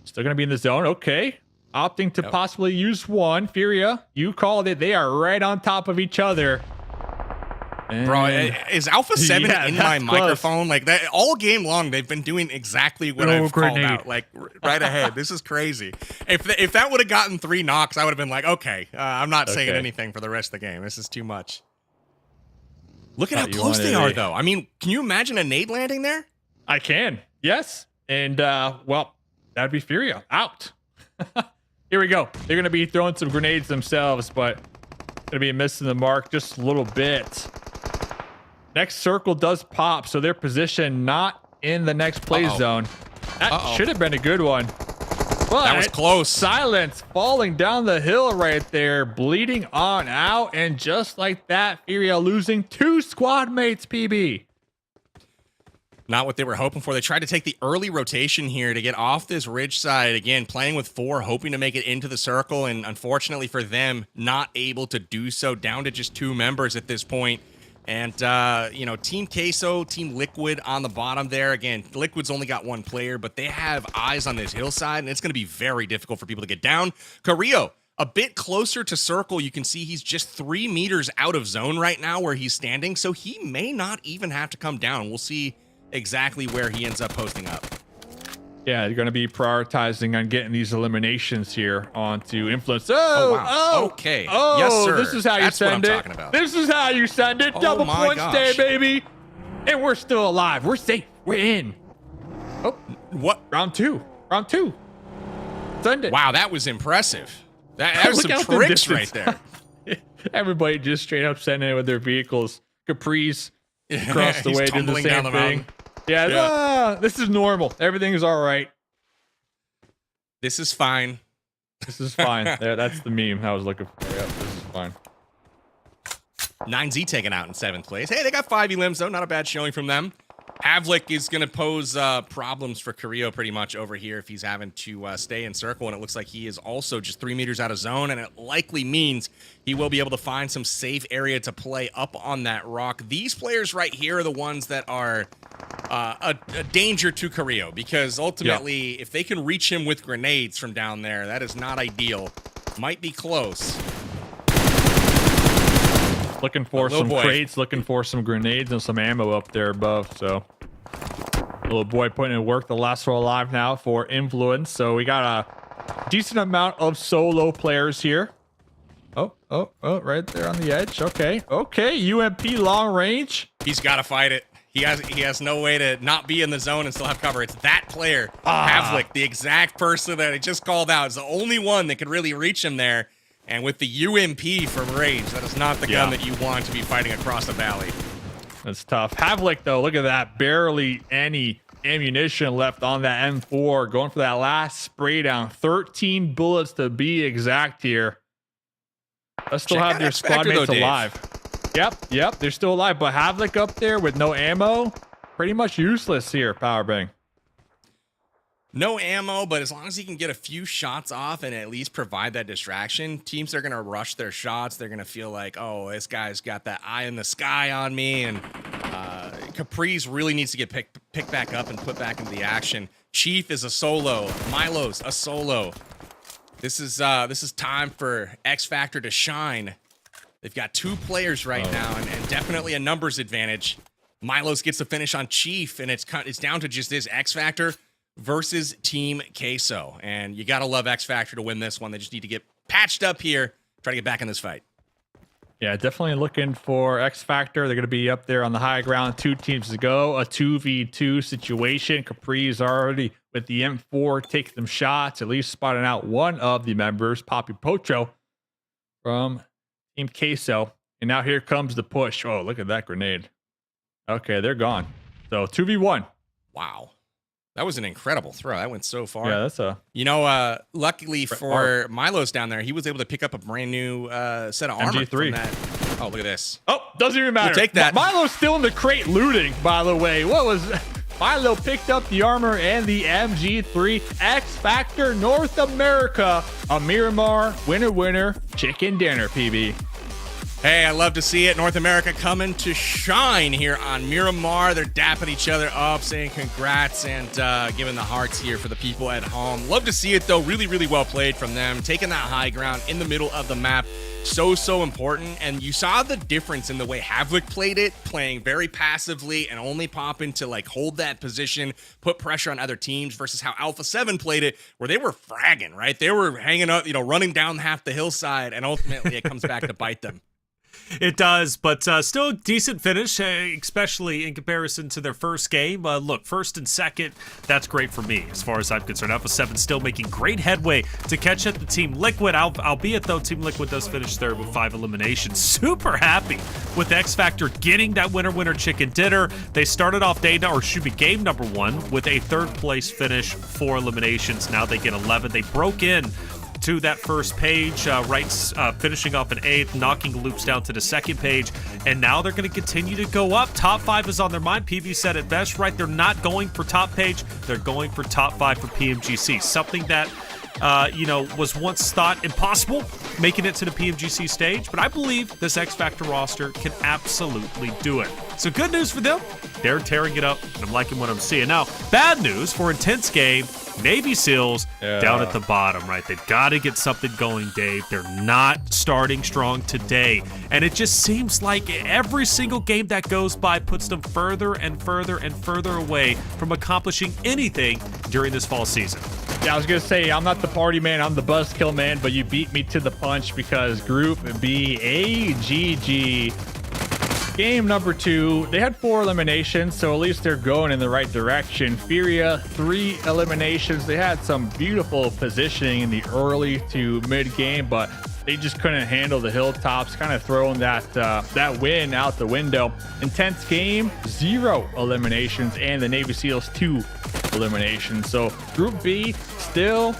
Still going to be in the zone. Okay. Opting to possibly use 1. Furia, you called it. They are right on top of each other. And bro, is Alpha7 in my close. microphone? Like that all game long, they've been doing exactly what I've called out. Like right ahead. This is crazy. If that would have gotten 3 knocks, I would have been like, okay, I'm not saying anything for the rest of the game. This is too much. Look at how close they are, though. I mean, can you imagine a nade landing there? I can. Yes. And, well, that'd be Furia. Out. Here we go. They're going to be throwing some grenades themselves, but going to be missing the mark just a little bit. Next circle does pop, so their position not in the next play zone. That should have been a good one. But that was close. Silence falling down the hill right there, bleeding on out, and just like that, Furia losing 2 squad mates, PB. Not what they were hoping for. They tried to take the early rotation here to get off this ridge side. Again, playing with 4, hoping to make it into the circle, and unfortunately for them, not able to do so. Down to just 2 members at this point. And, you know, Team Queso, Team Liquid on the bottom there. Again, Liquid's only got 1 player, but they have eyes on this hillside, and it's going to be very difficult for people to get down. Carrillo, a bit closer to circle. You can see he's just 3 meters out of zone right now where he's standing, so he may not even have to come down. We'll see exactly where he ends up posting up. Yeah, they're going to be prioritizing on getting these eliminations here onto Influence. Okay. Yes, sir. This is how you send it. This is how you send it. Double points day, baby. And we're still alive. We're safe. We're in. Oh, what? Round 2. Round 2. Send it. Wow, that was impressive. That was some tricks right there. Everybody just straight up sending it with their vehicles. Capris across the way, did the same thing. Yeah, this is normal. Everything is all right. This is fine. This is fine. That's the meme I was looking for. Yeah, this is fine. 9Z taken out in 7th place. Hey, they got 5 elims, though. Not a bad showing from them. Havlik is going to pose problems for Carrillo pretty much over here if he's having to stay in circle, and it looks like he is also just 3 meters out of zone, and it likely means he will be able to find some safe area to play up on that rock. These players right here are the ones that are a danger to Carrillo, because ultimately, if they can reach him with grenades from down there, that is not ideal. Might be close. Looking for some crates, looking for some grenades and some ammo up there above. So, little boy putting in work. The last one alive now for Influence. So we got a decent amount of solo players here. Oh, right there on the edge. Okay. UMP long range. He's got to fight it. He has no way to not be in the zone and still have cover. It's that player, Havlik, the exact person that I just called out. Is the only one that could really reach him there. And with the UMP from Rage, that is not the gun that you want to be fighting across the valley. That's tough. Havlik, though, look at that. Barely any ammunition left on that M4. Going for that last spray down. 13 bullets to be exact here. Let's still have their squad mates alive. Yep, they're still alive. But Havlik up there with no ammo, pretty much useless here, Powerbang. No ammo, but as long as he can get a few shots off and at least provide that distraction, teams are going to rush their shots. They're going to feel like, oh, this guy's got that eye in the sky on me. And Caprice really needs to get picked back up and put back into the action. Chief is a solo. Milo's a solo. This is time for X Factor to shine. They've got 2 players right now, and definitely a numbers advantage. Milos gets the finish on Chief, and it's down to just this X Factor versus Team Queso. And you got to love X Factor to win this one. They just need to get patched up here, try to get back in this fight. Yeah, definitely looking for X Factor. They're going to be up there on the high ground. 2 teams to go. A 2v2 situation. Capri's already with the M4 taking some shots, at least spotting out one of the members, Poppy Pocho from Team Queso. And now here comes the push. Oh, look at that grenade. Okay, they're gone. So 2v1. Wow. That was an incredible throw. That went so far. Yeah, that's a... You know, luckily for Milos down there, he was able to pick up a brand new set of armor from that. Oh, look at this. Oh, doesn't even matter. We'll take that. Milo's still in the crate looting, by the way. What was... Milo picked up the armor and the MG3. X Factor North America. A Miramar winner, chicken dinner, PB. Hey, I love to see it. North America coming to shine here on Miramar. They're dapping each other up, saying congrats and giving the hearts here for the people at home. Love to see it, though. Really, really well played from them. Taking that high ground in the middle of the map. So important. And you saw the difference in the way Havlik played it, playing very passively and only popping to like hold that position, put pressure on other teams versus how Alpha7 played it, where they were fragging, right? They were hanging up, running down half the hillside, and ultimately it comes back to bite them. It does, but still a decent finish, especially in comparison to their first game. Look, first and second, that's great for me as far as I'm concerned. Alpha7 still making great headway to catch up to Team Liquid, albeit though Team Liquid does finish third with 5 eliminations. Super happy with X Factor getting that winner chicken dinner. They started off game number 1 with a 3rd place finish, 4 eliminations. Now they get 11. They broke in to that first page, finishing off an 8th, knocking loops down to the 2nd page, and now they're going to continue to go up. Top 5 is on their mind. PV said it best, right? They're not going for top page. They're going for top 5 for PMGC, something that was once thought impossible, making it to the PMGC stage, but I believe this X Factor roster can absolutely do it. So good news for them. They're tearing it up, and I'm liking what I'm seeing. Now, bad news for Intense Game, Navy SEALs down at the bottom, right? They've got to get something going, Dave. They're not starting strong today, and it just seems like every single game that goes by puts them further and further and further away from accomplishing anything during this fall season. Yeah, I was going to say, I'm not the party man, I'm the buzzkill man, but you beat me to the punch because Group B, AGG, game number 2, they had 4 eliminations, so at least they're going in the right direction. Furia, 3 eliminations. They had some beautiful positioning in the early to mid game, but they just couldn't handle the hilltops, kind of throwing that win out the window. Intense Game, 0 eliminations, and the Navy SEALs 2 eliminations. So Group B still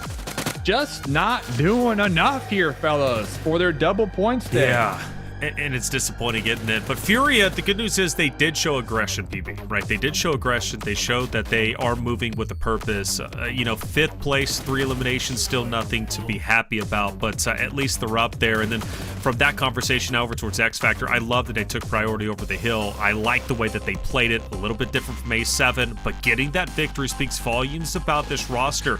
just not doing enough here, fellas, for their double points there. Yeah. And it's disappointing getting it. But Furia, the good news is they did show aggression, PB, right? They did show aggression. They showed that they are moving with a purpose. 5th place, 3 eliminations, still nothing to be happy about, but at least they're up there. And then from that conversation over towards X Factor, I love that they took priority over the hill. I like the way that they played it, a little bit different from A7, but getting that victory speaks volumes about this roster.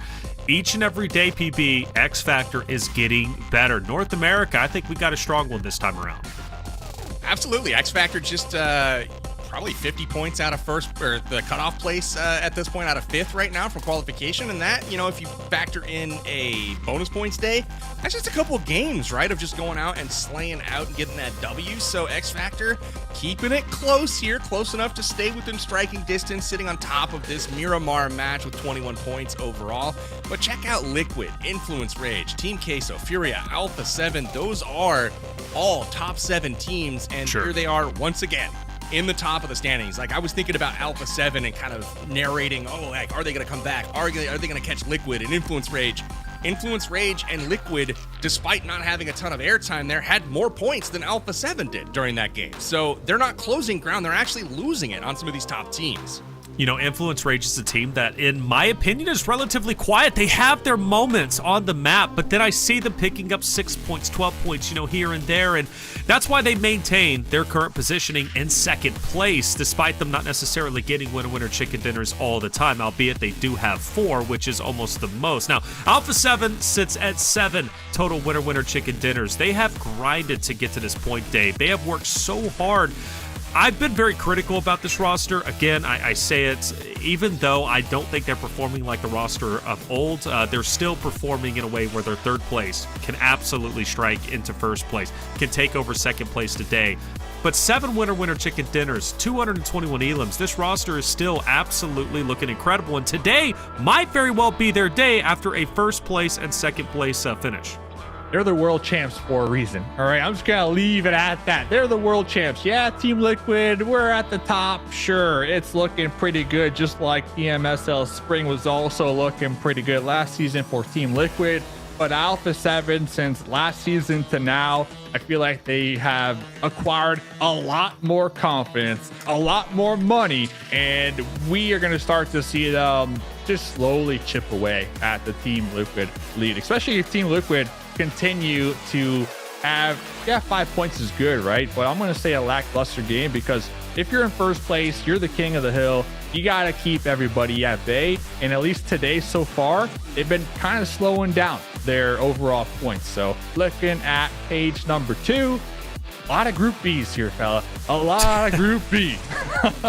Each and every day, PB, X Factor is getting better. North America, I think we got a strong one this time around. Absolutely. X Factor just probably 50 points out of first, or the cutoff place at this point, out of fifth right now from qualification. And that, if you factor in a bonus points day, that's just a couple of games, right, of just going out and slaying out and getting that W. So X Factor keeping it close here, close enough to stay within striking distance, sitting on top of this Miramar match with 21 points overall. But check out Liquid, Influence Rage, Team Queso, Furia, Alpha7. Those are all top 7 teams, and here they are once again in the top of the standings. Like, I was thinking about Alpha7 and kind of narrating, like, are they going to come back? Are they going to catch Liquid and Influence Rage? Influence Rage and Liquid, despite not having a ton of airtime there, had more points than Alpha7 did during that game. So they're not closing ground. They're actually losing it on some of these top teams. Influence Rage is a team that, in my opinion, is relatively quiet. They have their moments on the map, but then I see them picking up 6 points, 12 points, here and there, and that's why they maintain their current positioning in second place, despite them not necessarily getting winner chicken dinners all the time, albeit they do have 4, which is almost the most. Now, Alpha7 sits at 7 total winner chicken dinners. They have grinded to get to this point, Dave. They have worked so hard. I've been very critical about this roster. Again, I say it, even though I don't think they're performing like the roster of old, they're still performing in a way where their third place can absolutely strike into first place, can take over second place today. But 7 winner chicken dinners, 221 elims. This roster is still absolutely looking incredible, and today might very well be their day after a first place and second place finish. They're the world champs for a reason. All right, I'm just going to leave it at that. They're the world champs. Yeah, Team Liquid, we're at the top. Sure, it's looking pretty good, just like PMSL Spring was also looking pretty good last season for Team Liquid. But Alpha7, since last season to now, I feel like they have acquired a lot more confidence, a lot more money, and we are going to start to see them just slowly chip away at the Team Liquid lead, especially if Team Liquid continue to have, 5 points is good, right? But I'm going to say a lackluster game, because if you're in first place, you're the king of the hill, you got to keep everybody at bay. And at least today so far, they've been kind of slowing down their overall points. So looking at page number 2, a lot of Group Bs here, fella. A lot of Group B.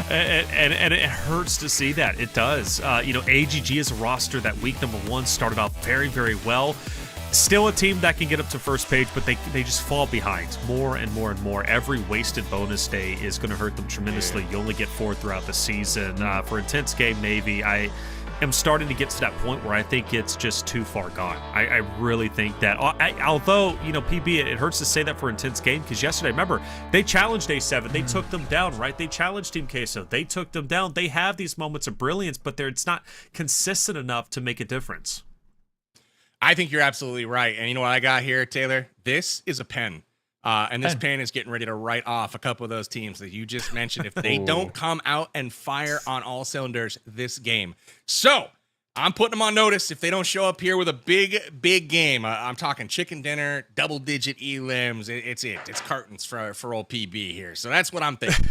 and it hurts to see that. It does. AGG is a roster that week number 1 started off very, very well. Still a team that can get up to first page, but they just fall behind more and more and more. Every wasted bonus day is going to hurt them tremendously. You only get 4 throughout the season. For Intense Game, Navy, I am starting to get to that point where I think it's just too far gone. I really think that. Although, PB, it hurts to say that for Intense Game, because yesterday, remember, they challenged A7. They took them down, right? They challenged Team Queso. They took them down. They have these moments of brilliance, but it's not consistent enough to make a difference. I think you're absolutely right. And you know what I got here, Taylor? This is a pen. And this pen is getting ready to write off a couple of those teams that you just mentioned if they don't come out and fire on all cylinders this game. So I'm putting them on notice if they don't show up here with a big game. I'm talking chicken dinner, double-digit elims. It's curtains for old PB here. So that's what I'm thinking.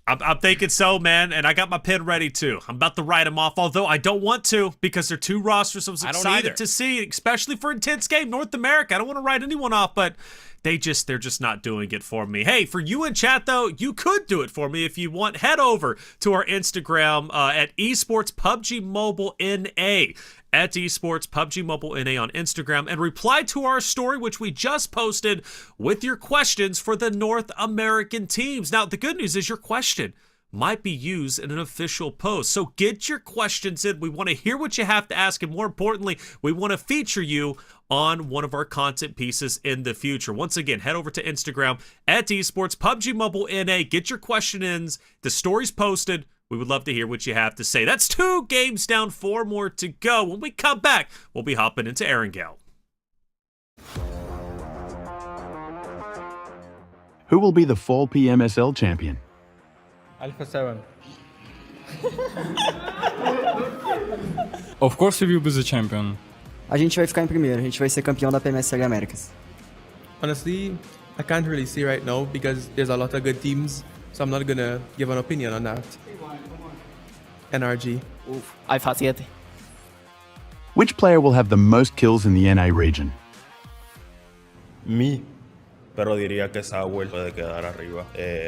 I'm thinking so, man, and I got my pen ready too. I'm about to write them off, although I don't want to, because they're 2 rosters I was excited to see, especially for Intense Game North America. I don't want to write anyone off, but they're just not doing it for me. Hey, for you in chat though, you could do it for me if you want. Head over to our Instagram at Esports PUBG Mobile NA. At Esports PUBG Mobile NA on Instagram, and reply to our story, which we just posted, with your questions for the North American teams. Now, the good news is your question might be used in an official post. So get your questions in. We want to hear what you have to ask, and more importantly, we want to feature you on one of our content pieces in the future. Once again, head over to Instagram at Esports PUBG Mobile NA. Get your question in. The story's posted. We would love to hear what you have to say. That's 2 games down, 4 more to go. When we come back, we'll be hopping into Erangel. Who will be the fall PMSL champion? Alpha7. Of course we will be the champion. A gente vai ficar em primeiro, a gente vai ser campeão da PMSL Américas. Honestly, I can't really see right now because there's a lot of good teams, so I'm not gonna give an opinion on that. NRG. Alpha7. Which player will have the most kills in the NA region? Me, pero diría que Sauer puede quedar arriba.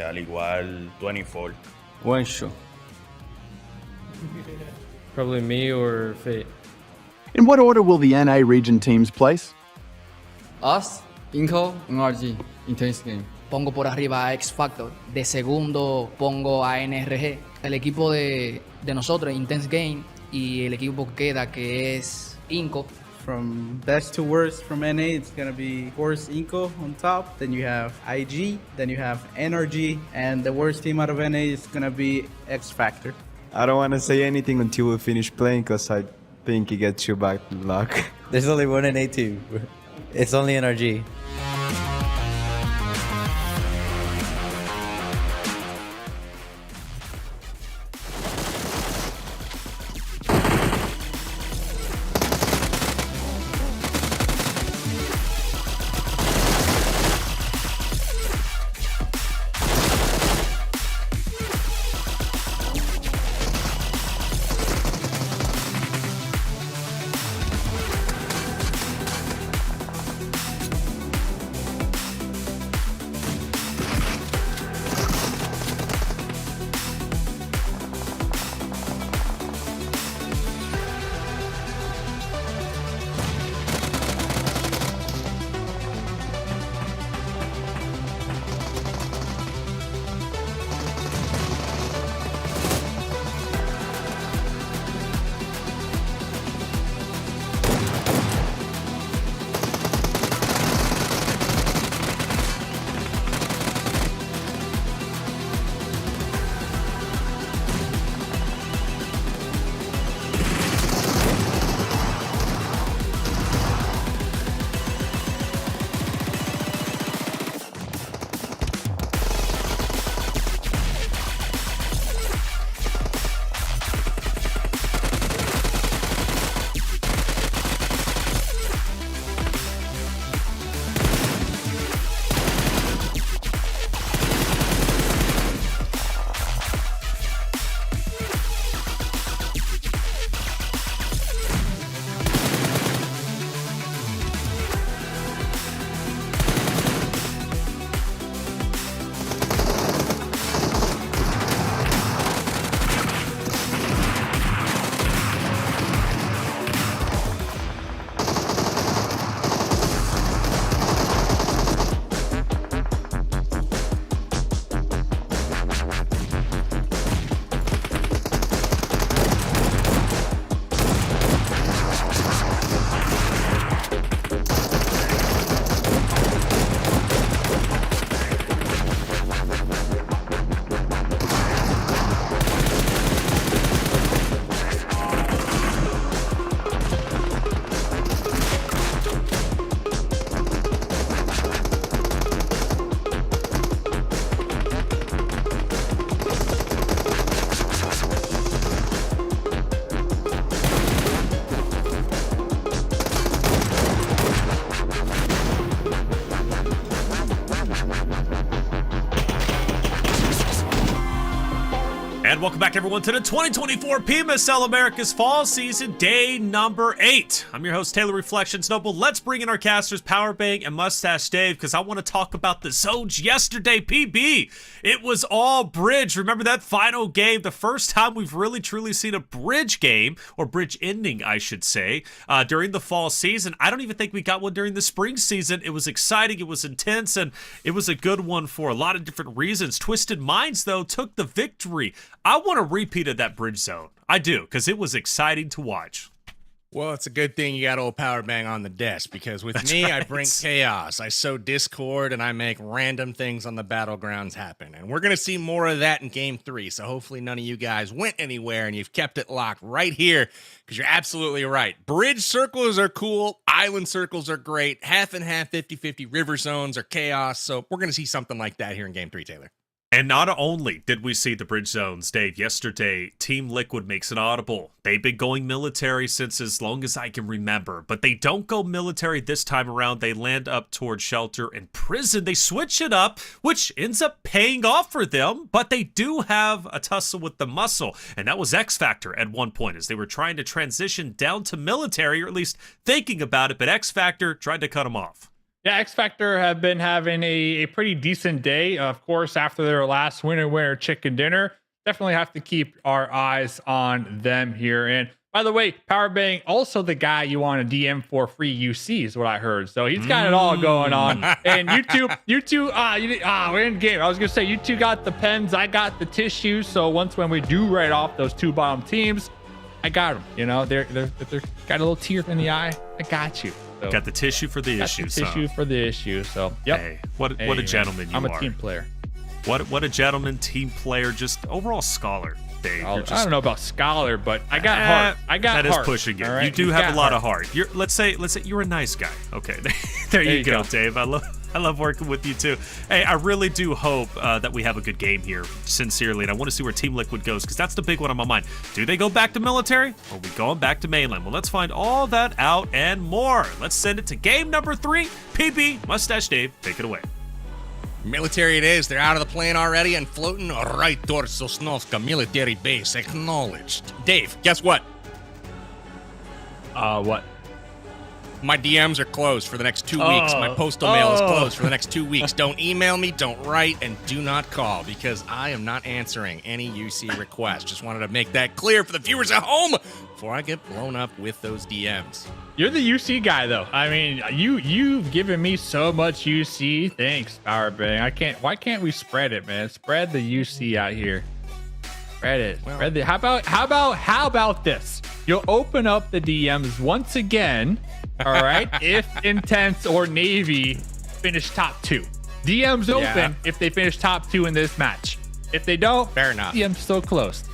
Al igual 24 Queso. Probably me or Fate. In what order will the NA region teams place? Us, Inco, and RG. Intense game. Pongo por arriba a X Factor. De segundo pongo a NRG. El equipo de nosotros, Intense Game, y el equipo que queda, que es Inco. From best to worst from NA, it's gonna be, of course, Inco on top. Then you have IG, then you have NRG, and the worst team out of NA is gonna be X Factor. I don't want to say anything until we finish playing, because I think it gets you back in luck. There's only one NA team. It's only NRG. And welcome back, everyone, to the 2024 PMSL America's Fall Season, day number 8. I'm your host, Taylor Reflections Noble. Let's bring in our casters, Powerbang and Mustache Dave, because I want to talk about the Zones yesterday, PB. It was all bridge. Remember that final game? The first time we've really, truly seen a bridge game, or bridge ending, I should say, during the fall season. I don't even think we got one during the spring season. It was exciting, it was intense, and it was a good one for a lot of different reasons. Twisted Minds, though, took the victory. I want a repeat of that bridge zone. I do, because it was exciting to watch. Well, it's a good thing you got old Powerbang on the desk, because with That's me, right. I bring chaos. I sow discord, and I make random things on the battlegrounds happen. And we're going to see more of that in Game 3, so hopefully none of you guys went anywhere, and you've kept it locked right here, because you're absolutely right. Bridge circles are cool. Island circles are great. Half and half, 50-50 river zones are chaos, so we're going to see something like that here in Game 3, Taylor. And not only did we see the bridge zones, Dave, yesterday, Team Liquid makes it audible. They've been going military since as long as I can remember, but they don't go military this time around. They land up towards shelter and prison. They switch it up, which ends up paying off for them, but they do have a tussle with the muscle, and that was X Factor at one point as they were trying to transition down to military, or at least thinking about it, but X Factor tried to cut them off. Yeah, X Factor have been having a pretty decent day. Of course, after their last winner chicken dinner, definitely have to keep our eyes on them here. And by the way, Powerbang, also the guy you want to DM for free UC is what I heard. So he's got it all going on. And you two, we're in game. I was going to say, you two got the pens, I got the tissues. So when we do write off those two bottom teams, I got them. You know, they're got a little tear in the eye. I got you. So, got the tissue for the issue. Tissue for the issue. So, yep. Hey, what a gentleman you are. I'm a team player. What a gentleman, team player, just overall scholar. Dave, I don't know about scholar, but I got heart. I got that heart. That is pushing it. Right? You do have a lot of heart. Let's say you're a nice guy. Okay, there you go, Dave. I love working with you too. Hey, I really do hope that we have a good game here, sincerely, and I want to see where Team Liquid goes because that's the big one on my mind. Do they go back to military, or are we going back to mainland? Well, let's find all that out and more. Let's send it to game number 3. PB Mustache Dave, take it away. Military it is. They're out of the plane already and floating right towards Sosnovka military base. Acknowledged. Dave, guess what? What? My DMs are closed for the next 2 weeks. My postal mail is closed for the next 2 weeks. Don't email me, don't write, and do not call because I am not answering any UC requests. Just wanted to make that clear for the viewers at home before I get blown up with those DMs. You're the UC guy, though. I mean, you've given me so much UC. Thanks, Powerbang. Why can't we spread it, man? Spread the UC out here. Spread it. Well, spread it. How about this? You'll open up the DMs once again. All right. If Intense or Navy finish top 2, DMs open if they finish top 2 in this match. If they don't, fair enough. DMs still closed.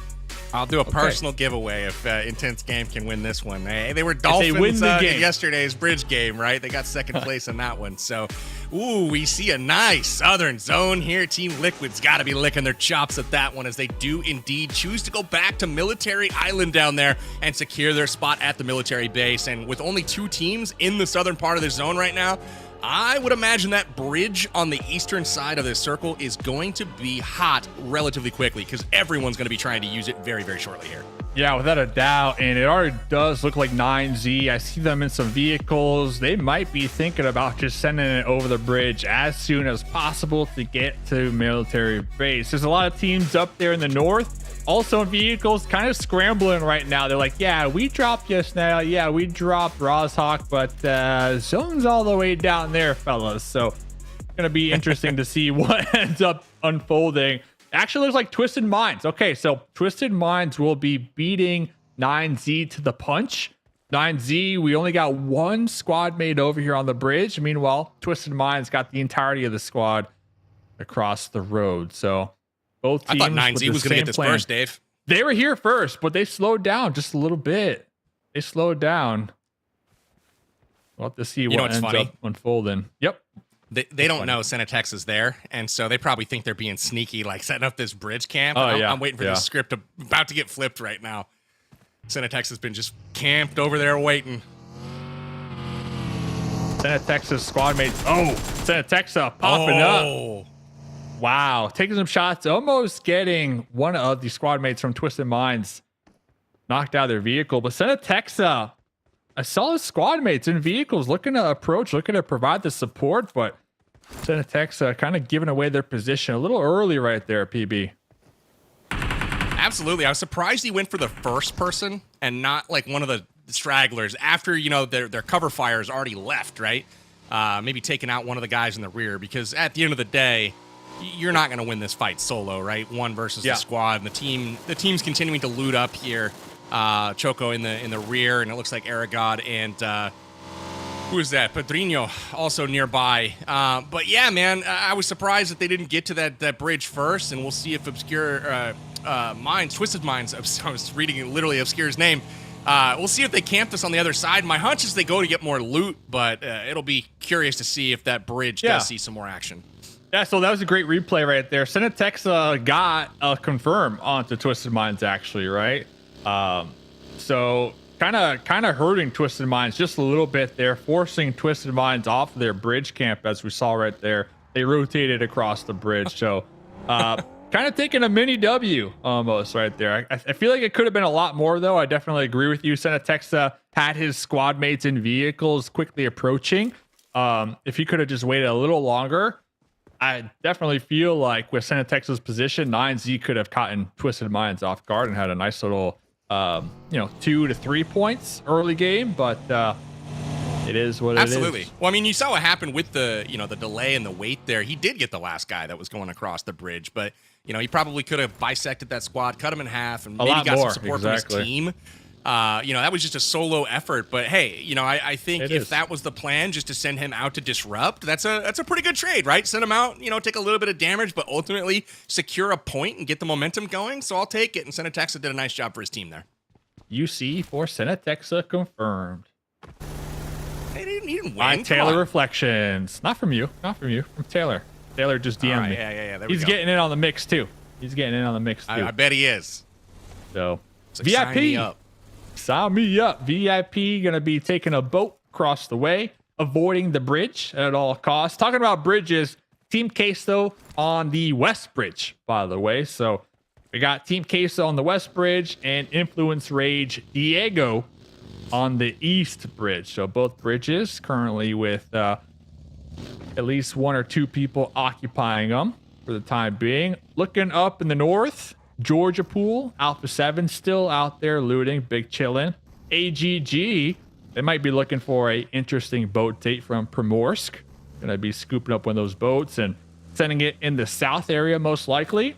I'll do a personal giveaway if Intense Game can win this one. Hey, they were Dolphins in yesterday's bridge game, right? They got second place in that one. So, we see a nice Southern zone here. Team Liquid's got to be licking their chops at that one as they do indeed choose to go back to Military Island down there and secure their spot at the military base. And with only 2 teams in the southern part of the zone right now, I would imagine that bridge on the eastern side of this circle is going to be hot relatively quickly because everyone's going to be trying to use it very, very shortly here. Yeah, without a doubt. And it already does look like 9Z. I see them in some vehicles. They might be thinking about just sending it over the bridge as soon as possible to get to military base. There's a lot of teams up there in the north. Also in vehicles, kind of scrambling right now. They're like, yeah, we dropped just now. Yeah, we dropped Rozhawk, but zone's all the way down there, fellas. So it's going to be interesting to see what ends up unfolding. Actually, looks like Twisted Minds. Okay, so Twisted Minds will be beating 9Z to the punch. 9Z, we only got 1 squad mate over here on the bridge. Meanwhile, Twisted Minds got the entirety of the squad across the road. So both teams. I thought 9Z was going to get this first, Dave. They were here first, but they slowed down just a little bit. They slowed down. We'll have to see what ends up unfolding. Yep. They don't know Senatex is there, and so they probably think they're being sneaky, like setting up this bridge camp. I'm waiting for the script about to get flipped right now. Senatex has been just camped over there waiting. Senatex's squad mates. Oh, Senatex popping up. Wow, taking some shots, almost getting one of the squad mates from Twisted Minds knocked out of their vehicle. But Senatex, a solid squad mates in vehicles, looking to approach, looking to provide the support, but Senatex kind of giving away their position a little early right there, PB. Absolutely. I was surprised he went for the first person and not like one of the stragglers after, their cover fire is already left, right? Maybe taking out one of the guys in the rear, because at the end of the day, you're not going to win this fight solo, right? One versus the squad, and the team's continuing to loot up here. Choco in the rear, and it looks like Aragod and who is that? Pedrinho also nearby. But yeah, man, I was surprised that they didn't get to that bridge first, and we'll see if Twisted Minds, I was reading literally Obscure's name. We'll see if they camp this on the other side. My hunch is they go to get more loot, but it'll be curious to see if that bridge does see some more action. Yeah, so that was a great replay right there. Senatex got a confirm onto Twisted Minds, actually, right? So kind of hurting Twisted Minds just a little bit there, forcing Twisted Minds off their bridge camp, as we saw right there. They rotated across the bridge, so kind of taking a mini W almost right there. I feel like it could have been a lot more, though. I definitely agree with you. Senatex had his squad mates in vehicles quickly approaching. If he could have just waited a little longer, I definitely feel like with Santa Texas' position, 9Z could have caught Twisted Minds off guard and had a nice little, 2 to 3 points early game, but it is what it is. Absolutely. Well, I mean, you saw what happened with the, the delay and the wait there. He did get the last guy that was going across the bridge, but, he probably could have bisected that squad, cut him in half, and maybe got some support from his team. That was just a solo effort, but hey, I think if that was the plan, just to send him out to disrupt, that's a pretty good trade, right? Send him out, take a little bit of damage, but ultimately secure a point and get the momentum going. So I'll take it. And Santa Texa did a nice job for his team there. UC for Santa Texa confirmed. They didn't win. Taylor reflections, not from you, from Taylor. Taylor just DM'd me. Yeah. There He's we go. getting in on the mix too. I bet he is. So like, sign me up. Sign me up. VIP gonna be taking a boat across the way, avoiding the bridge at all costs. Talking about bridges, Team Queso on the West Bridge, by the way. So we got Team Queso on the West Bridge and Influence Rage Diego on the East Bridge. So both bridges currently with at least 1 or 2 people occupying them for the time being. Looking up in the north, Georgia Pool, Alpha7 still out there looting, big chillin'. AGG, they might be looking for a interesting boat date from Primorsk. Gonna be scooping up one of those boats and sending it in the south area most likely.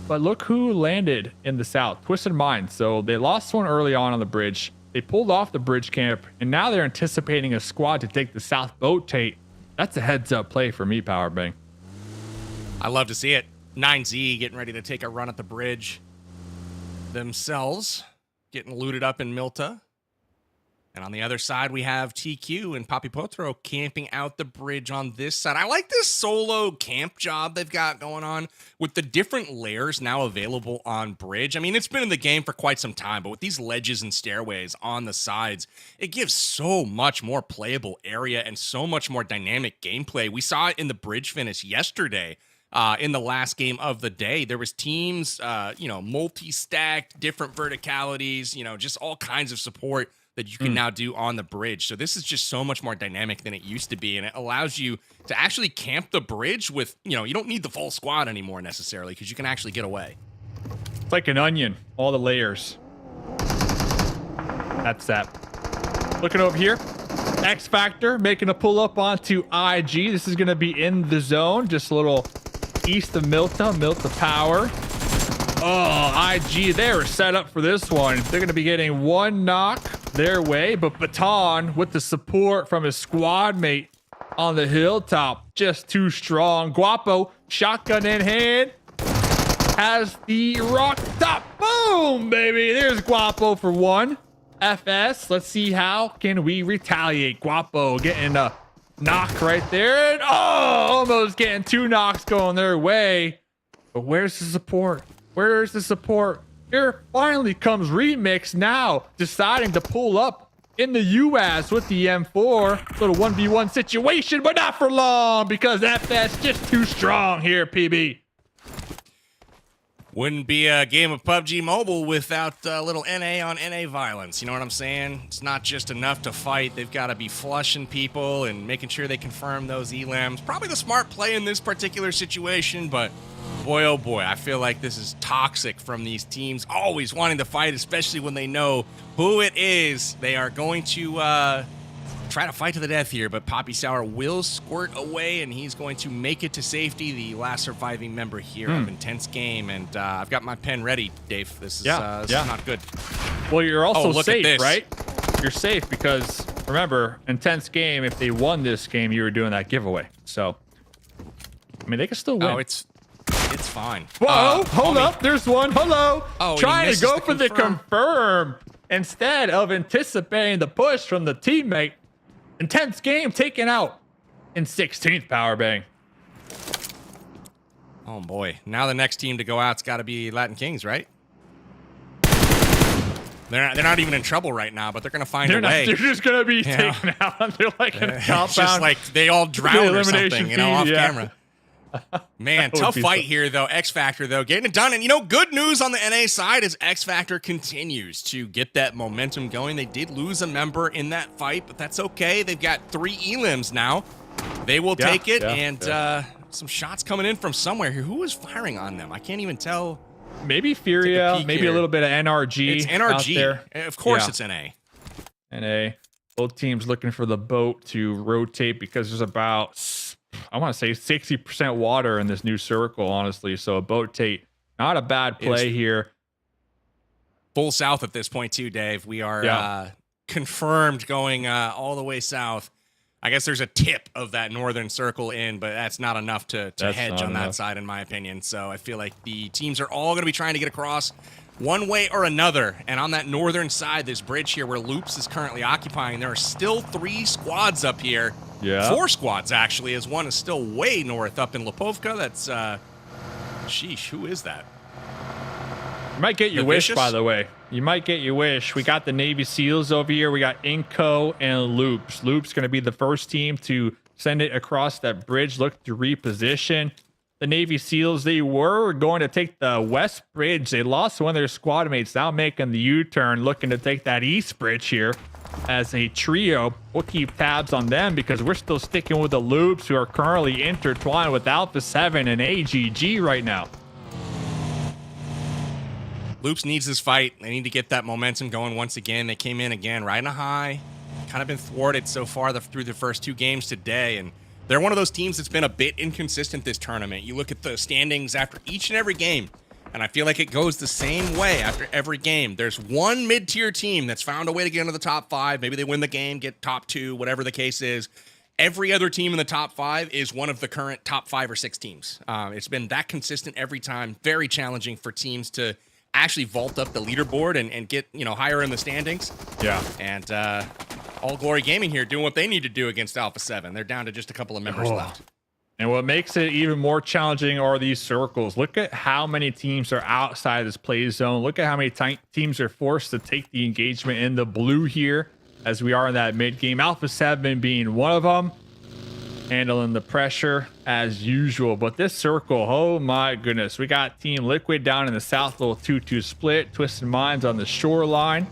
But look who landed in the south, Twisted Minds. So they lost one early on the bridge. They pulled off the bridge camp, and now they're anticipating a squad to take the south boat date. That's a heads up play for me, Powerbang. I love to see it. 9Z getting ready to take a run at the bridge themselves, getting looted up in Milta. And on the other side, we have TQ and Papi Potro camping out the bridge on this side. I like this solo camp job they've got going on with the different layers now available on bridge. I mean, it's been in the game for quite some time, but with these ledges and stairways on the sides, it gives so much more playable area and so much more dynamic gameplay. We saw it in the bridge finish yesterday. In the last game of the day, there was teams, multi-stacked, different verticalities, just all kinds of support that you can now do on the bridge. So this is just so much more dynamic than it used to be, and it allows you to actually camp the bridge with, you don't need the full squad anymore necessarily, because you can actually get away. It's like an onion, all the layers. That's that. Looking over here, X Factor making a pull up onto IG. This is going to be in the zone, just a little east of Milta Power. Oh, IG, they were set up for this one. They're going to be getting one knock their way, but Baton with the support from his squad mate on the hilltop, just too strong. Guapo, shotgun in hand, has the rock top. Boom, baby. There's Guapo for one. FS, let's see how can we retaliate. Guapo getting a knock right there. And almost getting 2 knocks going their way. But where's the support? Where's the support? Here finally comes Remix now, deciding to pull up in the UAS with the M4. Little 1v1 situation, but not for long because FS just too strong here, PB. Wouldn't be a game of PUBG Mobile without a little NA on NA violence. You know what I'm saying? It's not just enough to fight. They've got to be flushing people and making sure they confirm those ELAMs. Probably the smart play in this particular situation, but boy, oh boy, I feel like this is toxic from these teams always wanting to fight, especially when they know who it is. They are going to try to fight to the death here, but Poppy Sour will squirt away, and he's going to make it to safety, the last surviving member here of Intense Game. And I've got my pen ready, Dave. This is not good. Well, you're also safe, right? You're safe because, remember, Intense Game, if they won this game, you were doing that giveaway. So, I mean, they can still win. Oh, it's fine. Whoa, hold up. There's one. Hello. Oh, trying to go for the confirm instead of anticipating the push from the teammate. Intense Game taken out in 16th Powerbang. Oh boy. Now the next team to go out's got to be Latin Kings, right? They're not even in trouble right now, but they're going to find a way. They're just going to be taken out. They're like in a compound. It's just like they all drown or something, off yeah. camera. Man, tough fight here, though. X Factor, though, getting it done. And, good news on the NA side is X Factor continues to get that momentum going. They did lose a member in that fight, but that's okay. They've got 3 elims now. They will take it, and some shots coming in from somewhere here. Who was firing on them? I can't even tell. Maybe Furia, maybe here. a little bit of NRG. It's NRG. Out there. Of course Yeah. it's NA. NA. Both teams looking for the boat to rotate because there's about, I want to say 60% water in this new circle, honestly. So a boat take, not a bad play here. Full south at this point too, Dave. We are confirmed going all the way south. I guess there's a tip of that northern circle in, but that's not enough to hedge on that side, in my opinion. So I feel like the teams are all going to be trying to get across one way or another. And on that northern side, this bridge here where Loops is currently occupying, there are still 3 squads up here. Yeah. 4 squads, actually, as one is still way north up in Lipovka. That's, sheesh, who is that? You might get your The wish, Vicious? by the way. You might get your wish. We got the Navy SEALs over here. We got Inco and Loops. Loops going to be the first team to send it across that bridge, look to reposition. The Navy SEALs, they were going to take the west bridge. They lost one of their squad mates, now making the U-turn, looking to take that east bridge here as a trio. We'll keep tabs on them because we're still sticking with the Loops, who are currently intertwined with Alpha7 and AGG right now. Loops needs this fight. They need to get that momentum going once again. They came in again, riding a high. Kind of been thwarted so far through the first 2 games today, and they're one of those teams that's been a bit inconsistent this tournament. You look at the standings after each and every game, and I feel like it goes the same way after every game. There's one mid-tier team that's found a way to get into the top 5. Maybe they win the game, get top 2, whatever the case is. Every other team in the top 5 is one of the current top 5 or 6 teams. It's been that consistent every time. Very challenging for teams to actually vault up the leaderboard and get, higher in the standings. Yeah. And All Glory Gaming here doing what they need to do against Alpha7. They're down to just a couple of members left. And what makes it even more challenging are these circles. Look at how many teams are outside this play zone. Look at how many teams are forced to take the engagement in the blue here, as we are in that mid game. Alpha7 being one of them, handling the pressure as usual. But this circle, oh my goodness, we got Team Liquid down in the south, little 2-2 split, Twisted Minds on the shoreline,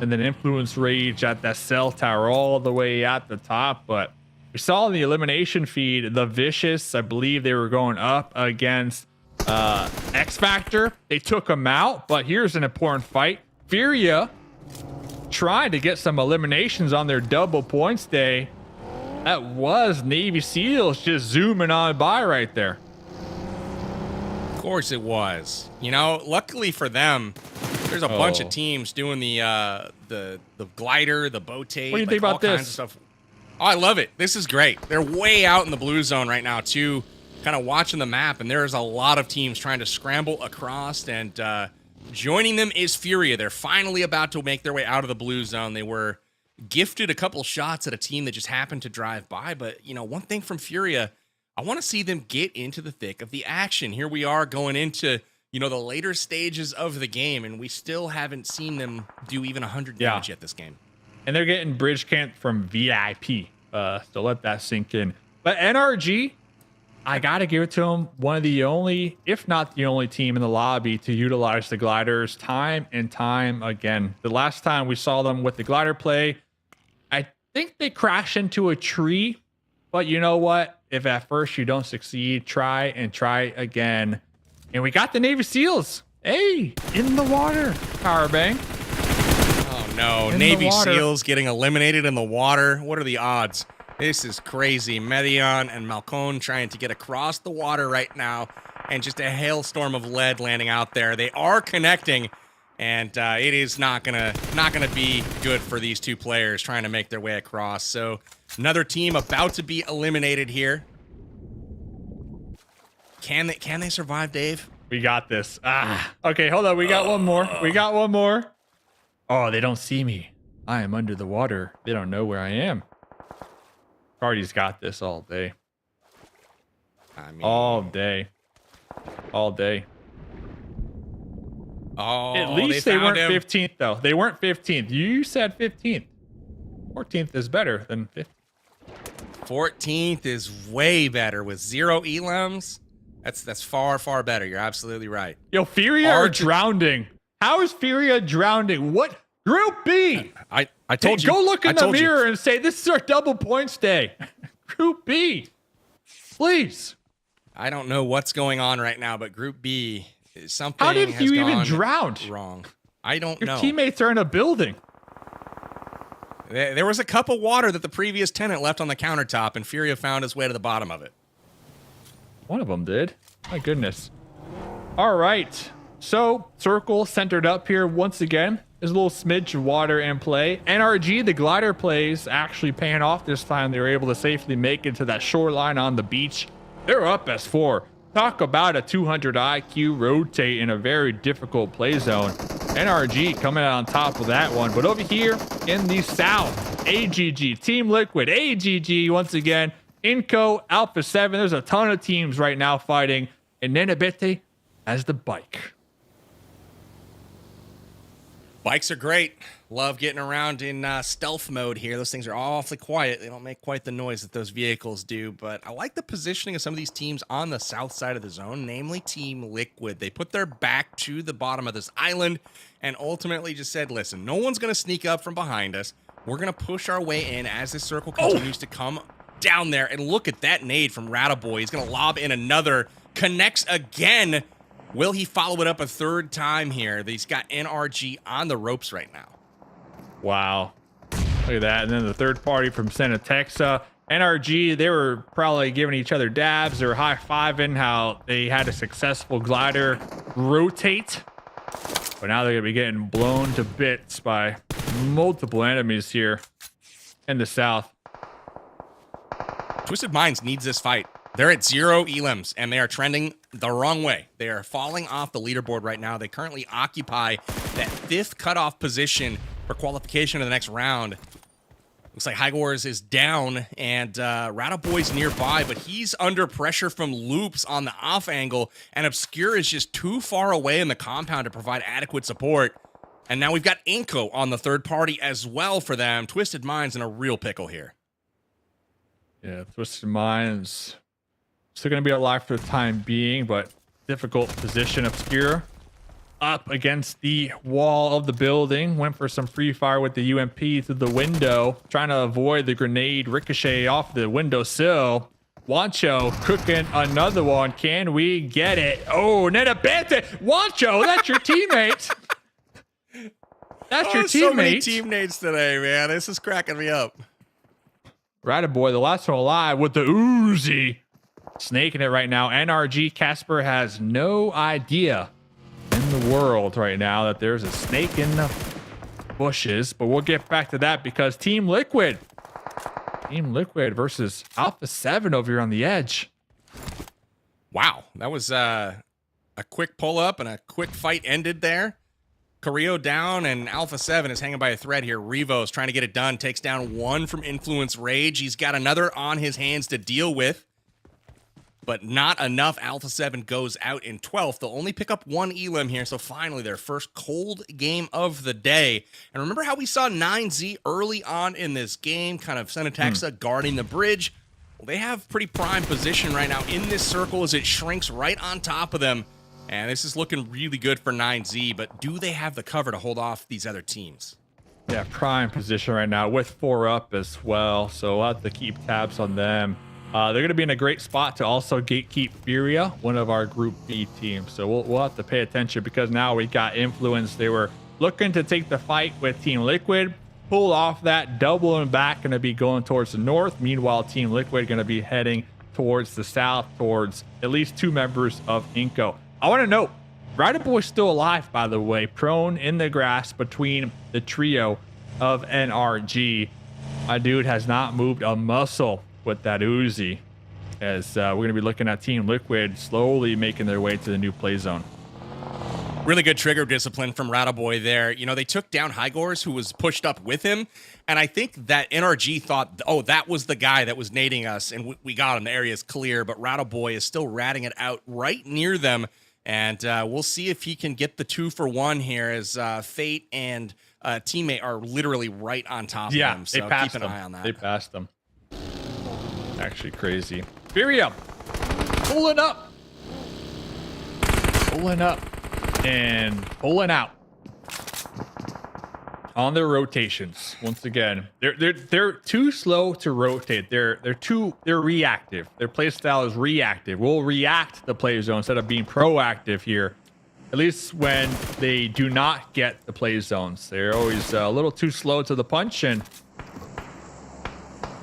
and then Influence Rage at that cell tower all the way at the top. But we saw in the elimination feed, the Vicious, I believe they were going up against X Factor. They took them out, but here's an important fight. Furia trying to get some eliminations on their double points day. That was Navy SEALs just zooming on by right there. Of course it was. Luckily for them, there's a bunch of teams doing the glider, the boat tape. What do you think about this? Stuff. Oh, I love it. This is great. They're way out in the blue zone right now, too, kind of watching the map, and there's a lot of teams trying to scramble across, and joining them is Furia. They're finally about to make their way out of the blue zone. They were gifted a couple shots at a team that just happened to drive by, but, one thing from Furia, I want to see them get into the thick of the action. Here we are going into, the later stages of the game, and we still haven't seen them do even 100 damage yet this game. And they're getting bridge camp from VIP. So let that sink in. But NRG, I got to give it to them. One of the only, if not the only team in the lobby to utilize the gliders time and time again. The last time we saw them with the glider play, I think they crashed into a tree. But you know what? If at first you don't succeed, try and try again. And we got the Navy SEALs. Hey, in the water. Power bang. Oh, no. Navy SEALs getting eliminated in the water. What are the odds? This is crazy. Medion and Malcone trying to get across the water right now, and just a hailstorm of lead landing out there. They are connecting, and it is not gonna be good for these 2 players trying to make their way across. So another team about to be eliminated here. Can they survive, Dave? We got this. Okay, hold on. We got one more. Oh, they don't see me. I am under the water. They don't know where I am. Cardi's got this all day. All day. Oh, at least they weren't 15th, though. They weren't 15th. You said 15th. 14th is better than 15th. 14th is way better with 0 elims. That's far, far better. You're absolutely right. Yo, Furia are drowning. How is Furia drowning? What? Group B. I told you. Go look in the mirror and say, this is our double points day. Group B. Please. I don't know what's going on right now, but Group B, something How did has you even gone drown? wrong. I don't Your know. teammates are in a building. There was a cup of water that the previous tenant left on the countertop, and Furia found his way to the bottom of it. One of them did. My goodness. All right. So, circle centered up here once again. There's a little smidge of water in play. NRG, the glider plays, actually paying off this time. They were able to safely make it to that shoreline on the beach. They're up as 4. Talk about a 200 IQ rotate in a very difficult play zone. NRG coming out on top of that one. But over here in the south, AGG, Team Liquid, AGG once again, Inco, Alpha7. There's a ton of teams right now fighting. And Nenabete has the bike. Bikes are great. Love getting around in stealth mode here. Those things are awfully quiet. They don't make quite the noise that those vehicles do, but I like the positioning of some of these teams on the south side of the zone, namely Team Liquid. They put their back to the bottom of this island and ultimately just said, listen, no one's going to sneak up from behind us. We're going to push our way in as this circle continues to come down there. And look at that nade from Rataboy. He's going to lob in another. Connects again. Will he follow it up a third time here? He's got NRG on the ropes right now. Wow. Look at that. And then the third party from Santa Texa. NRG, they were probably giving each other dabs or high-fiving how they had a successful glider rotate. But now they're going to be getting blown to bits by multiple enemies here in the south. Twisted Minds needs this fight. They're at 0 elims, and they are trending the wrong way. They are falling off the leaderboard right now. They currently occupy that 5th cutoff position for qualification to the next round. Looks like Hygors is down, and Rataboy's nearby, but he's under pressure from Loops on the off angle, and Obscure is just too far away in the compound to provide adequate support. And now we've got Inco on the third party as well for them. Twisted Minds in a real pickle here. Yeah, Twisted Minds still going to be alive for the time being, but difficult position. Obscure up against the wall of the building. Went for some free fire with the UMP through the window, trying to avoid the grenade ricochet off the windowsill. Wancho cooking another one. Can we get it? Oh, Nenabete! Wancho, that's your teammate. That's your teammate. So many teammates today, man. This is cracking me up. Rataboy, the last one alive with the Uzi. Snaking it right now. NRG Casper has no idea in the world right now that there's a snake in the bushes, but we'll get back to that because Team Liquid versus Alpha7 over here on the edge. Wow, that was a quick pull up and a quick fight ended there. Carrillo down and Alpha7 is hanging by a thread here. Revo's trying to get it done, takes down one from Influence Rage. He's got another on his hands to deal with, but not enough. Alpha7 goes out in 12th. They'll only pick up 1 elim here, so finally their first cold game of the day. And remember how we saw 9Z early on in this game, kind of Senetexa guarding the bridge? Well, they have pretty prime position right now in this circle as it shrinks right on top of them. And this is looking really good for 9Z, but do they have the cover to hold off these other teams? Yeah, prime position right now with 4 up as well, so we'll have to keep tabs on them. They're going to be in a great spot to also gatekeep Furia, one of our Group B teams. So we'll have to pay attention because now we got Influence. They were looking to take the fight with Team Liquid, pull off that, double and back, going to be going towards the north. Meanwhile, Team Liquid going to be heading towards the south, towards at least 2 members of Inco. I want to note, Rataboy's still alive, by the way, prone in the grass between the trio of NRG. My dude has not moved a muscle with that Uzi, as we're going to be looking at Team Liquid slowly making their way to the new play zone. Really good trigger discipline from Rataboy there. You know, they took down Hygors, who was pushed up with him, and I think that NRG thought, oh, that was the guy that was nading us, and we got him. The area is clear, but Rataboy is still ratting it out right near them, and we'll see if he can get the 2-for-1 here, as Fate and teammate are literally right on top of him. So keep an eye on that. They passed them. Actually crazy. Furia pulling up, and pulling out. on their rotations. Once again, they're too slow to rotate. They're reactive. Their play style is reactive. We'll react to the play zone instead of being proactive here. At least when they do not get the play zones, they're always a little too slow to the punch, and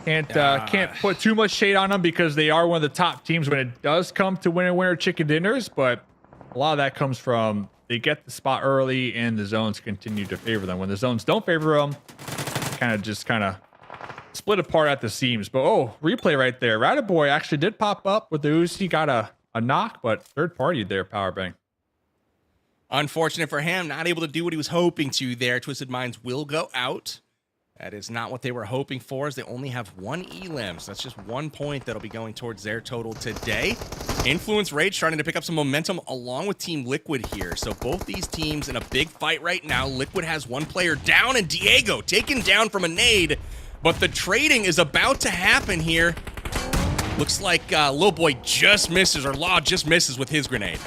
can't put too much shade on them because they are one of the top teams when it does come to winner chicken dinners. But a lot of that comes from they get the spot early and the zones continue to favor them. When the zones don't favor them, kind of split apart at the seams. But replay right there. Radaboy actually did pop up with the Uzi, got a knock, but third party there, Powerbang. Unfortunate for him, not able to do what he was hoping to there. Twisted Minds will go out. That is not what they were hoping for, as they only have one elim. So that's just 1 point that'll be going towards their total today. Influence Rage starting to pick up some momentum along with Team Liquid here. So both these teams in a big fight right now. Liquid has one player down, and Diego taken down from a nade. But the trading is about to happen here. Looks like Lil Boy just misses, or Law just misses with his grenade.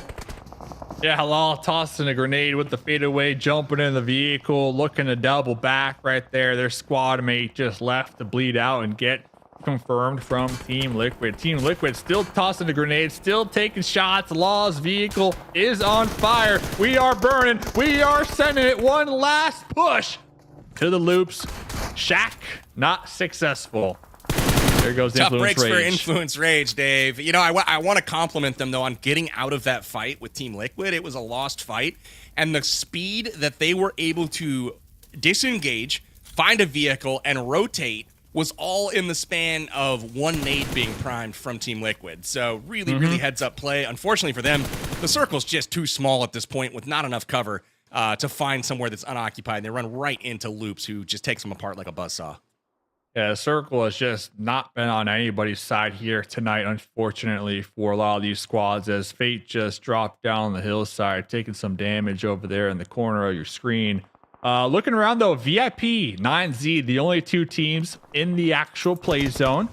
Yeah, Halal tossing a grenade with the fadeaway, jumping in the vehicle, looking to double back right there. Their squad mate just left to bleed out and get confirmed from Team Liquid. Team Liquid still tossing the grenade, still taking shots. Law's vehicle is on fire. We are burning. We are sending it. One last push to the loops. Shaq, not successful. There goes Tough Influence breaks Rage. for Influence Rage, Dave. You know, I want to compliment them, though, on getting out of that fight with Team Liquid. It was a lost fight, and the speed that they were able to disengage, find a vehicle, and rotate was all in the span of one nade being primed from Team Liquid. So really heads-up play. Unfortunately for them, the circle's just too small at this point with not enough cover to find somewhere that's unoccupied. They run right into Loops, who just takes them apart like a buzzsaw. Yeah, the circle has just not been on anybody's side here tonight, unfortunately, for a lot of these squads, as Fate just dropped down the hillside, taking some damage over there in the corner of your screen. Looking around, though, VIP, 9Z, the only two teams in the actual play zone.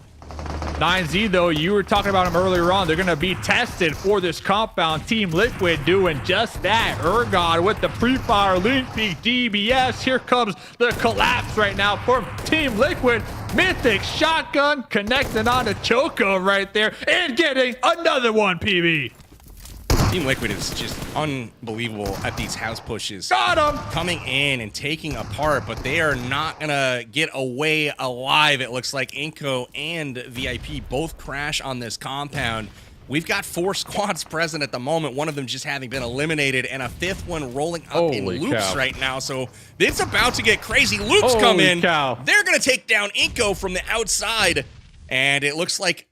9Z, though, you were talking about them earlier on. They're going to be tested for this compound. Team Liquid doing just that. Ergon with the pre-fire link peek DBS. Here comes the collapse right now for Team Liquid. Mythic shotgun connecting on to Choco right there and getting another one, PB. Team Liquid is just unbelievable at these house pushes. Got him! Coming in and taking apart, but they are not going to get away alive. It looks like Inco and VIP both crash on this compound. We've got 4 squads present at the moment, one of them just having been eliminated, and a 5th one rolling up in Loops right now. So it's about to get crazy. Loops come in. They're going to take down Inco from the outside, and it looks like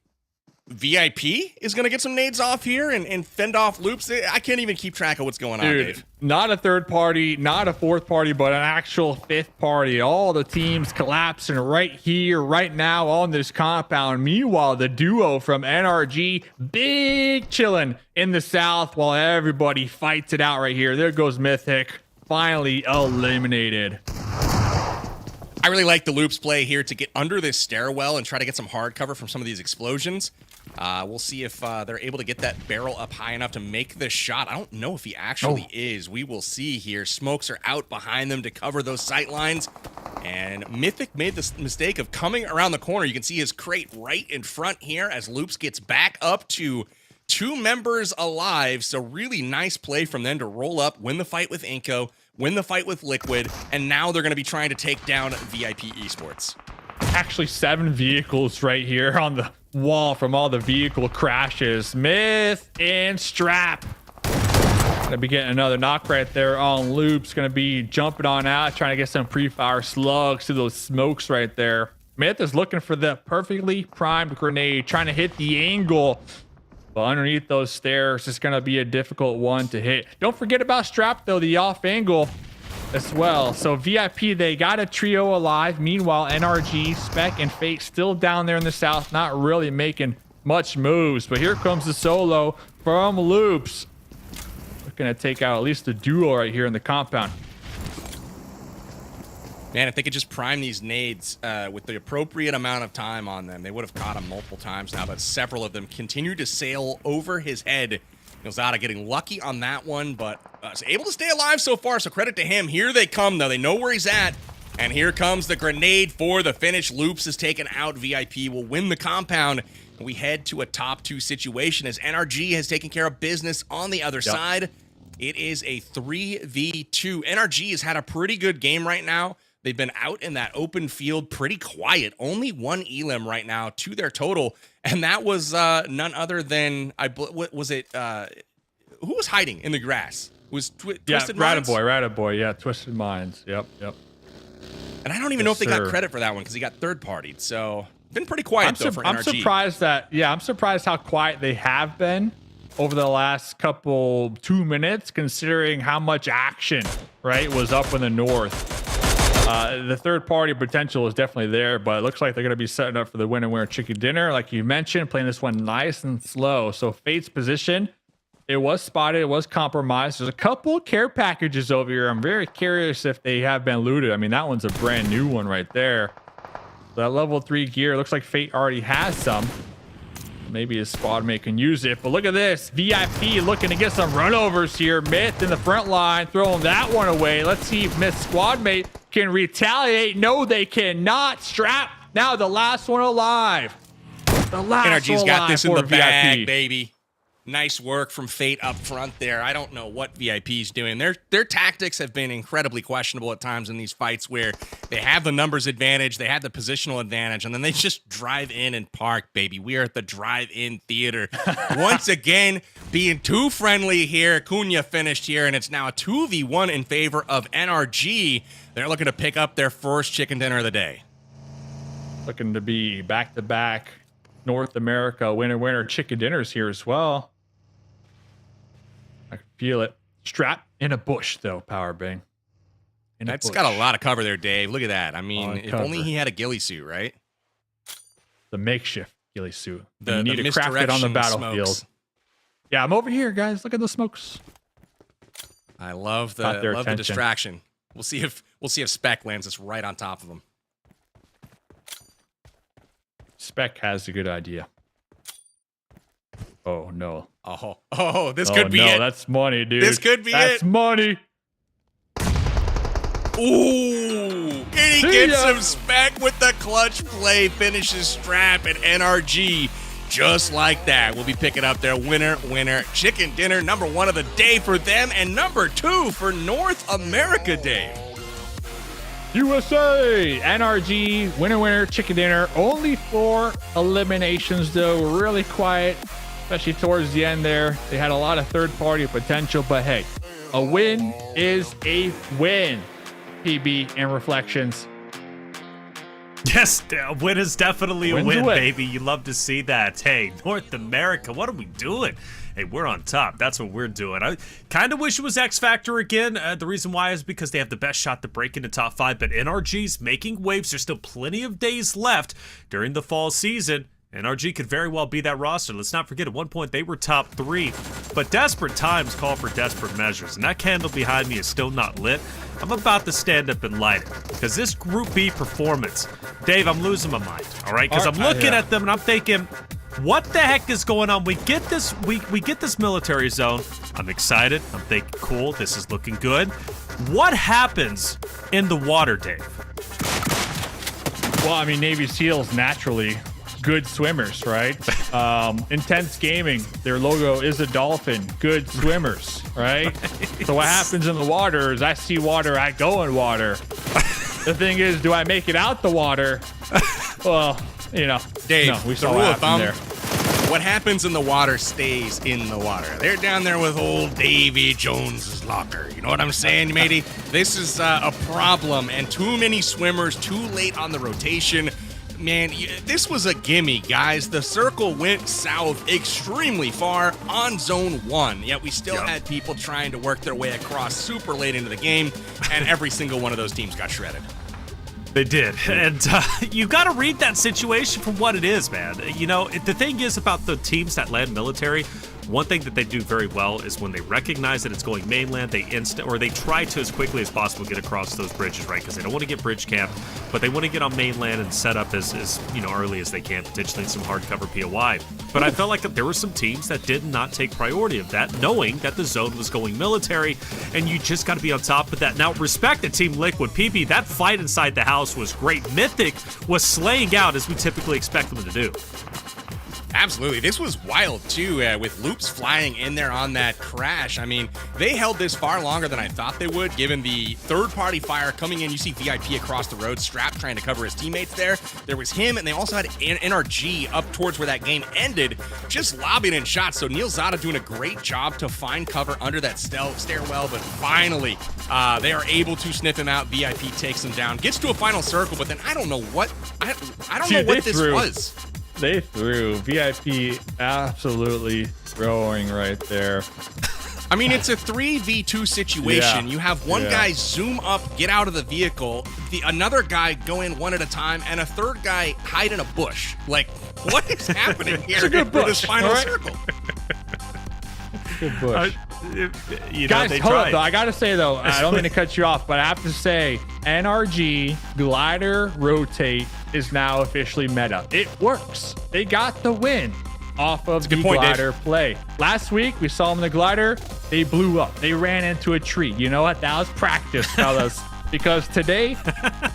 VIP is going to get some nades off here and fend off Loops. I can't even keep track of what's going on, Dave. Not a third party, not a fourth party, but an actual 5th party. All the teams collapsing right here, right now on this compound. Meanwhile, the duo from NRG, big chilling in the south while everybody fights it out right here. There goes Mythic, finally eliminated. I really like the Loops play here to get under this stairwell and try to get some hard cover from some of these explosions. We'll see if they're able to get that barrel up high enough to make the shot. I don't know if he actually is. We will see here. Smokes are out behind them to cover those sight lines. And Mythic made the mistake of coming around the corner. You can see his crate right in front here as Loops gets back up to 2 members alive. So really nice play from them to roll up, win the fight with Inco, win the fight with Liquid, and now they're going to be trying to take down VIP Esports. Actually 7 vehicles right here on the wall from all the vehicle crashes. Myth and Strap. Gonna be getting another knock right there on Loops. Gonna be jumping on out, trying to get some pre-fire slugs to those smokes right there. Myth is looking for the perfectly primed grenade, trying to hit the angle. But underneath those stairs, it's gonna be a difficult one to hit. Don't forget about Strap, though, the off angle as well. So VIP, they got a trio alive. Meanwhile, NRG, Spec, and Fate still down there in the south, not really making much moves. But here comes the solo from Loops. Looking to take out at least the duo right here in the compound. Man, if they could just prime these nades with the appropriate amount of time on them, they would have caught him multiple times now, but several of them continue to sail over his head. Nozada getting lucky on that one, but able to stay alive so far, so credit to him. Here they come, though. They know where he's at. And here comes the grenade for the finish. Loops is taken out. VIP will win the compound. And we head to a top 2 situation as NRG has taken care of business on the other side. It is a 3v2. NRG has had a pretty good game right now. They've been out in that open field pretty quiet. Only 1 elim right now to their total. And that was none other than, what was it? Who was hiding in the grass? It was Twisted Minds? Rataboy. Yeah, Twisted Minds. Yep. And I don't even know if they got credit for that one because he got third-partied. So, been pretty quiet, though, for NRG. I'm surprised how quiet they have been over the last 2 minutes, considering how much action, right, was up in the north. The third-party potential is definitely there, but it looks like they're going to be setting up for the winner chicken dinner, like you mentioned, playing this one nice and slow. So Fate's position, it was spotted, it was compromised. There's a couple care packages over here. I'm very curious if they have been looted. I mean, that one's a brand new one right there. So that level 3 gear, looks like Fate already has some. Maybe his squad mate can use it, but look at this. VIP looking to get some runovers here. Myth in the front line, throwing that one away. Let's see if Myth's squad mate can retaliate. No, they cannot. Strap now the last one alive. The last NRG's got this in the bag, VIP. baby. Nice work from Fate up front there. I don't know what VIP's doing. Their tactics have been incredibly questionable at times in these fights where they have the numbers advantage, they have the positional advantage, and then they just drive in and park, baby. We are at the drive-in theater. Once again, being too friendly here. Cunha finished here, and it's now a 2v1 in favor of NRG. They're looking to pick up their first chicken dinner of the day. Looking to be back-to-back North America winner chicken dinners here as well. I can feel it. Strap in a bush, though, Power Bang. That's got a lot of cover there, Dave. Look at that. I mean, if only he had a ghillie suit, right? The makeshift ghillie suit. You need to craft it on the battlefield. Smokes. Yeah, I'm over here, guys. Look at the smokes. I love the distraction. We'll see if Spec lands us right on top of him. Spec has a good idea. Oh no. This could be it. That's money, dude. This could be That's money. Ooh. And he gets some Spec with the clutch play, finishes Strap and NRG just like that. We'll be picking up their winner chicken dinner, number 1 of the day for them, and number 2 for North America Day. USA NRG winner chicken dinner. Only 4 eliminations though. Really quiet, especially towards the end there. They had a lot of third-party potential, but hey, a win is a win. PB and reflections. Yes, a win is definitely a win, baby. You love to see that. Hey, North America, what are we doing? Hey, we're on top. That's what we're doing. I kind of wish it was X Factor again. The reason why is because they have the best shot to break into top 5, but NRG's making waves. There's still plenty of days left during the fall season. NRG could very well be that roster. Let's not forget, at one point, they were top 3. But desperate times call for desperate measures, and that candle behind me is still not lit. I'm about to stand up and light it, because this Group B performance, Dave, I'm losing my mind, all right? Because I'm looking at them, and I'm thinking, what the heck is going on? We get this military zone. I'm excited. I'm thinking, cool, this is looking good. What happens in the water, Dave? Well, I mean, Navy SEALs naturally good swimmers, right? Intense Gaming, their logo is a dolphin. Good swimmers, right? So what happens in the water is I see water, I go in water. The thing is, do I make it out the water? Well, you know, Dave, no, we the saw rule what of thumb, happened there. what happens in the water stays in the water. They're down there with old Davy Jones's locker. You know what I'm saying, matey? This is a problem, and too many swimmers too late on the rotation. Man, this was a gimme, guys. The circle went south extremely far on zone 1, yet we still had people trying to work their way across super late into the game, and every single one of those teams got shredded. They did, and you got to read that situation for what it is, man. You know, the thing is about the teams that land military, One thing that they do very well is when they recognize that it's going mainland, they try to, as quickly as possible, get across those bridges, right? Because they don't want to get bridge camped, but they want to get on mainland and set up as early as they can, potentially in some hardcover POI. But I felt like that there were some teams that did not take priority of that, knowing that the zone was going military, and you just got to be on top of that. Now, respect to Team Liquid. PB, that fight inside the house was great. Mythic was slaying out as we typically expect them to do. Absolutely. This was wild, too, with Loops flying in there on that crash. I mean, they held this far longer than I thought they would, given the third-party fire coming in. You see VIP across the road, Strap trying to cover his teammates there. There was him, and they also had NRG up towards where that game ended, just lobbing in shots. So Neil Zada doing a great job to find cover under that stairwell, but finally, they are able to sniff him out. VIP takes him down, gets to a final circle, but then I don't know what, I don't know what this was. They threw. VIP absolutely throwing right there. I mean, it's a 3v2 situation. Yeah. You have one guy zoom up, get out of the vehicle, another guy go in one at a time, and a third guy hide in a bush. Like, what is happening here for this final circle? Good bush. Guys, hold up, though. I gotta say, though, I don't mean to cut you off, but I have to say, NRG Glider Rotate is now officially meta. It works. They got the win off of the glider play. Last week, we saw them in the glider. They blew up. They ran into a tree. You know what? That was practice, fellas. Because today,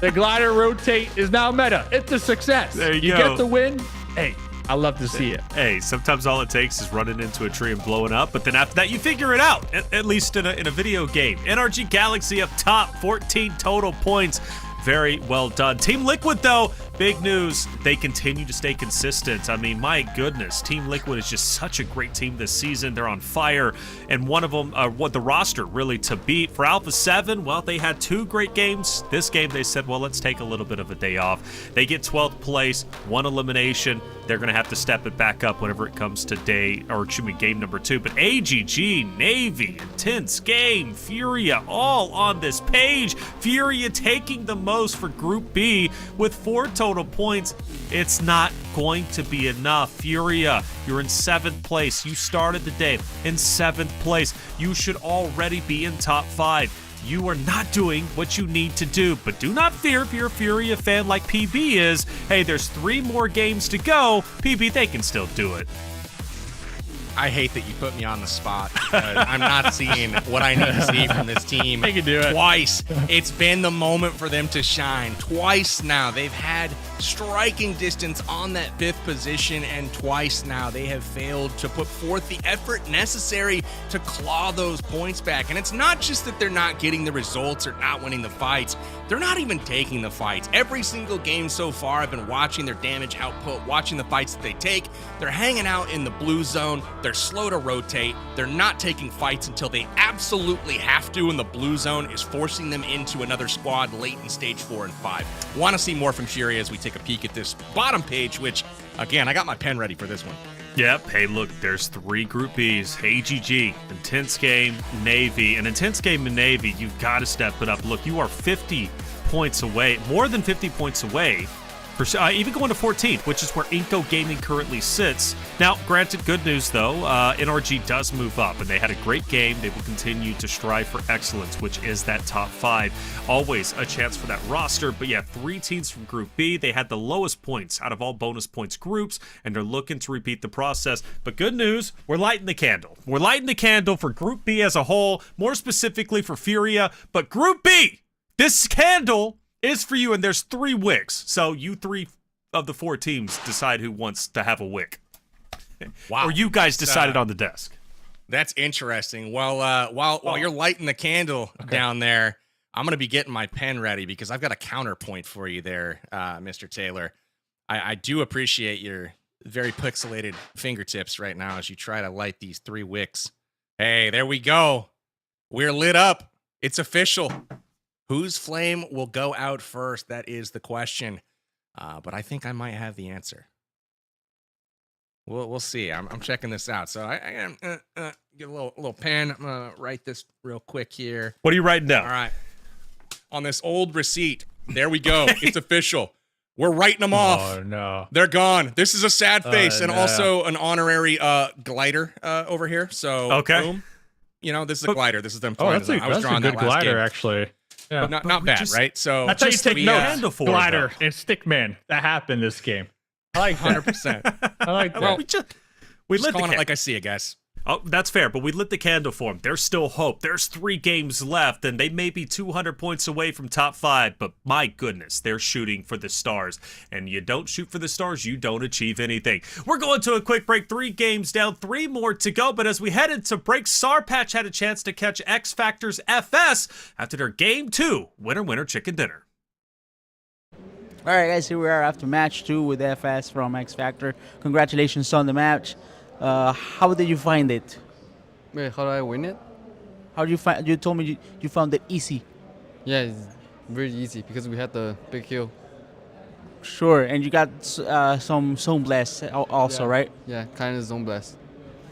the glider rotate is now meta. It's a success. There you go. Get the win. Hey, I love to see it. Hey, sometimes all it takes is running into a tree and blowing up, but then after that, you figure it out, at least in a video game. NRG Galaxy up top, 14 total points. Very well done. Team Liquid, though, big news. They continue to stay consistent. I mean, my goodness, Team Liquid is just such a great team this season. They're on fire, and one of them, the roster really to beat. For Alpha7, well, they had 2 great games. This game, they said, well, let's take a little bit of a day off. They get 12th place, 1 elimination. They're going to have to step it back up whenever it comes to game number 2. But AGG, Navy, Intense Game, Furia, all on this page. Furia taking the most for Group B with 4 total points. It's not going to be enough. Furia, you're in 7th place. You started the day in 7th place. You should already be in top 5. You are not doing what you need to do, but do not fear if you're a Furia fan like PB is. Hey, there's 3 more games to go. PB, they can still do it. I hate that you put me on the spot because I'm not seeing what I need to see from this team. They can do it. Twice. It's been the moment for them to shine. Twice now. They've had striking distance on that 5th position, and twice now they have failed to put forth the effort necessary to claw those points back. And it's not just that they're not getting the results or not winning the fights. They're not even taking the fights. Every single game so far, I've been watching their damage output, watching the fights that they take. They're hanging out in the blue zone. They're slow to rotate. They're not taking fights until they absolutely have to, and the blue zone is forcing them into another squad late in stage 4 and 5. Want to see more from Furia as we take a peek at this bottom page, which, again, I got my pen ready for this one. Yep. Hey, look, there's 3 Group Bs. AGG, Intense Game, Navy. And Intense Game and Navy, you've got to step it up. Look, you are 50 points away, more than 50 points away, for even going to 14th, which is where Inco Gaming currently sits. Now, granted, good news, though, NRG does move up, and they had a great game. They will continue to strive for excellence, which is that top 5. Always a chance for that roster, but yeah, 3 teams from Group B. They had the lowest points out of all bonus points groups, and they're looking to repeat the process. But good news, we're lighting the candle. We're lighting the candle for Group B as a whole, more specifically for Furia, but Group B, this candle is for you, and there's 3 wicks. So you 3 of the 4 teams decide who wants to have a wick. Wow. Or you guys decided on the desk. That's interesting. Well, while you're lighting the candle down there, I'm going to be getting my pen ready because I've got a counterpoint for you there, Mr. Taylor. I do appreciate your very pixelated fingertips right now as you try to light these 3 wicks. Hey, there we go. We're lit up. It's official. Whose flame will go out first? That is the question. But I think I might have the answer. We'll see. I'm checking this out. So I get a little pen. I'm gonna write this real quick here. What are you writing down? All right. On this old receipt. There we go. It's official. We're writing them off. Oh, no. They're gone. This is a sad face, and no. also an honorary glider over here. So, Okay. boom. You know, this is a glider. This is them. Oh, that's a, I was that's a drawing good that last glider, game. actually. Yeah. Not bad, right? So That's how you take notes. Candleform, Glider and Stickman. That happened this game. I like that. 100%. I like that. Well, we just lit calling the it like I see it, guys. Oh, that's fair, but we lit the candle for them. There's still hope. There's 3 games left, and they may be 200 points away from top 5, but my goodness, they're shooting for the stars. And you don't shoot for the stars, you don't achieve anything. We're going to a quick break. 3 games down, 3 more to go, but as we head into break, Sarpatch had a chance to catch X Factor's FS after their Game 2 winner chicken dinner. All right, guys, here we are after match 2 with FS from X Factor. Congratulations on the match. How did you find it? Wait, how do I win it? How did you find? You told me you found it easy. Yeah, it's very easy because we had the big kill. Sure, and you got some zone blast also, Yeah. right? Yeah, kind of zone blast.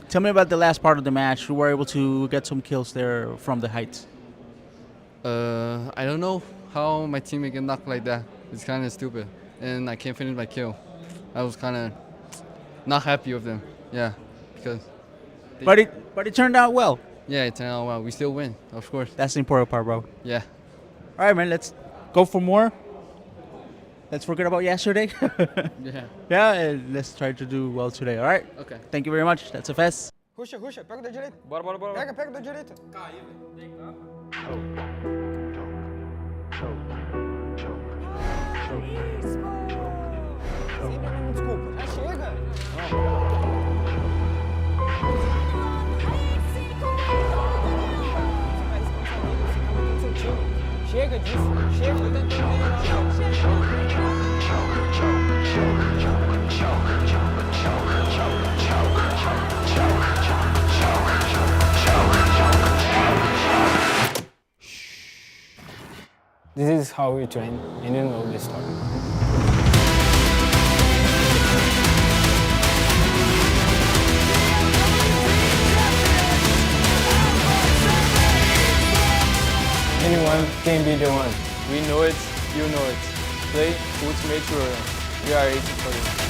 Tell me about the last part of the match. You were able to get some kills there from the heights. I don't know how my teammate get knocked like that. It's kind of stupid, and I can't finish my kill. I was kind of not happy with them. Yeah, because. But it turned out well. Yeah, it turned out well. We still win, of course. That's the important part, bro. Yeah. All right, man. Let's go for more. Let's forget about yesterday. Yeah. Yeah, and let's try to do well today. All right. Okay. Thank you very much. That's a fest. Ruxa, pega da direita. Bora. Pega da direita. Sempre a mesma desculpa. Já chega. Chega disso. Chega, eu tô This is how we train, and you know the story. Anyone can be the one. We know it, you know it. Play ultimate sure. We are ready for you.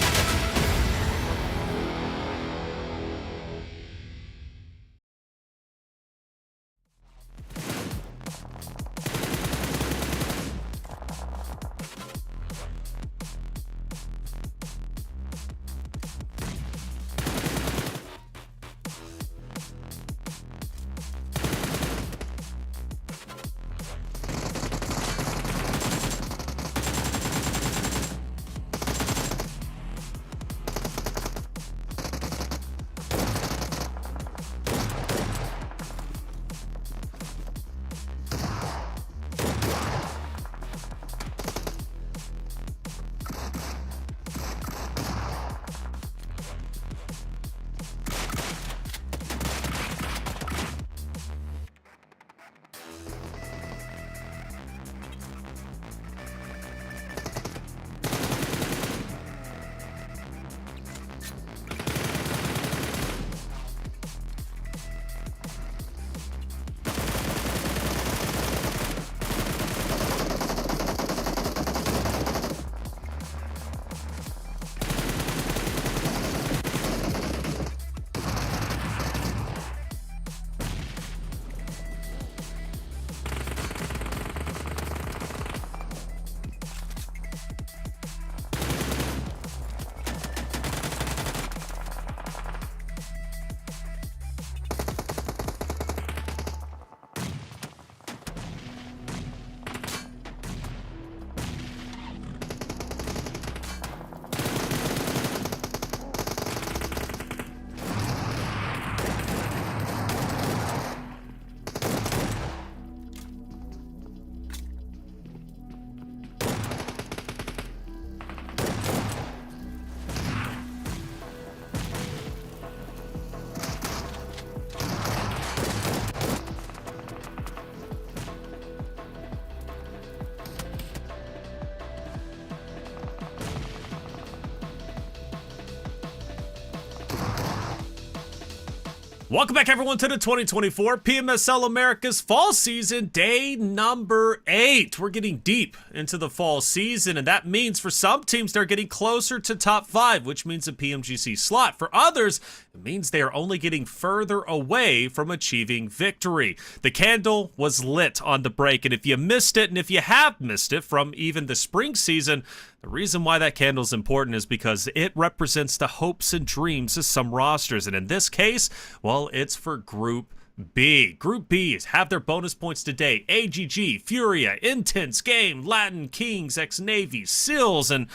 Welcome back, everyone, to the 2024 PMSL America's Fall Season, day number 8. We're getting deep into the fall season, and that means for some teams they're getting closer to top 5, which means a PMGC slot. For others, it means they are only getting further away from achieving victory. The candle was lit on the break, and if you missed it, and if you have missed it from even the spring season, the reason why that candle is important is because it represents the hopes and dreams of some rosters. And in this case, well, it's for Group B. Group B have their bonus points today. AGG, Furia, Intense Game, Latin Kings, Ex-Navy, Seals, and,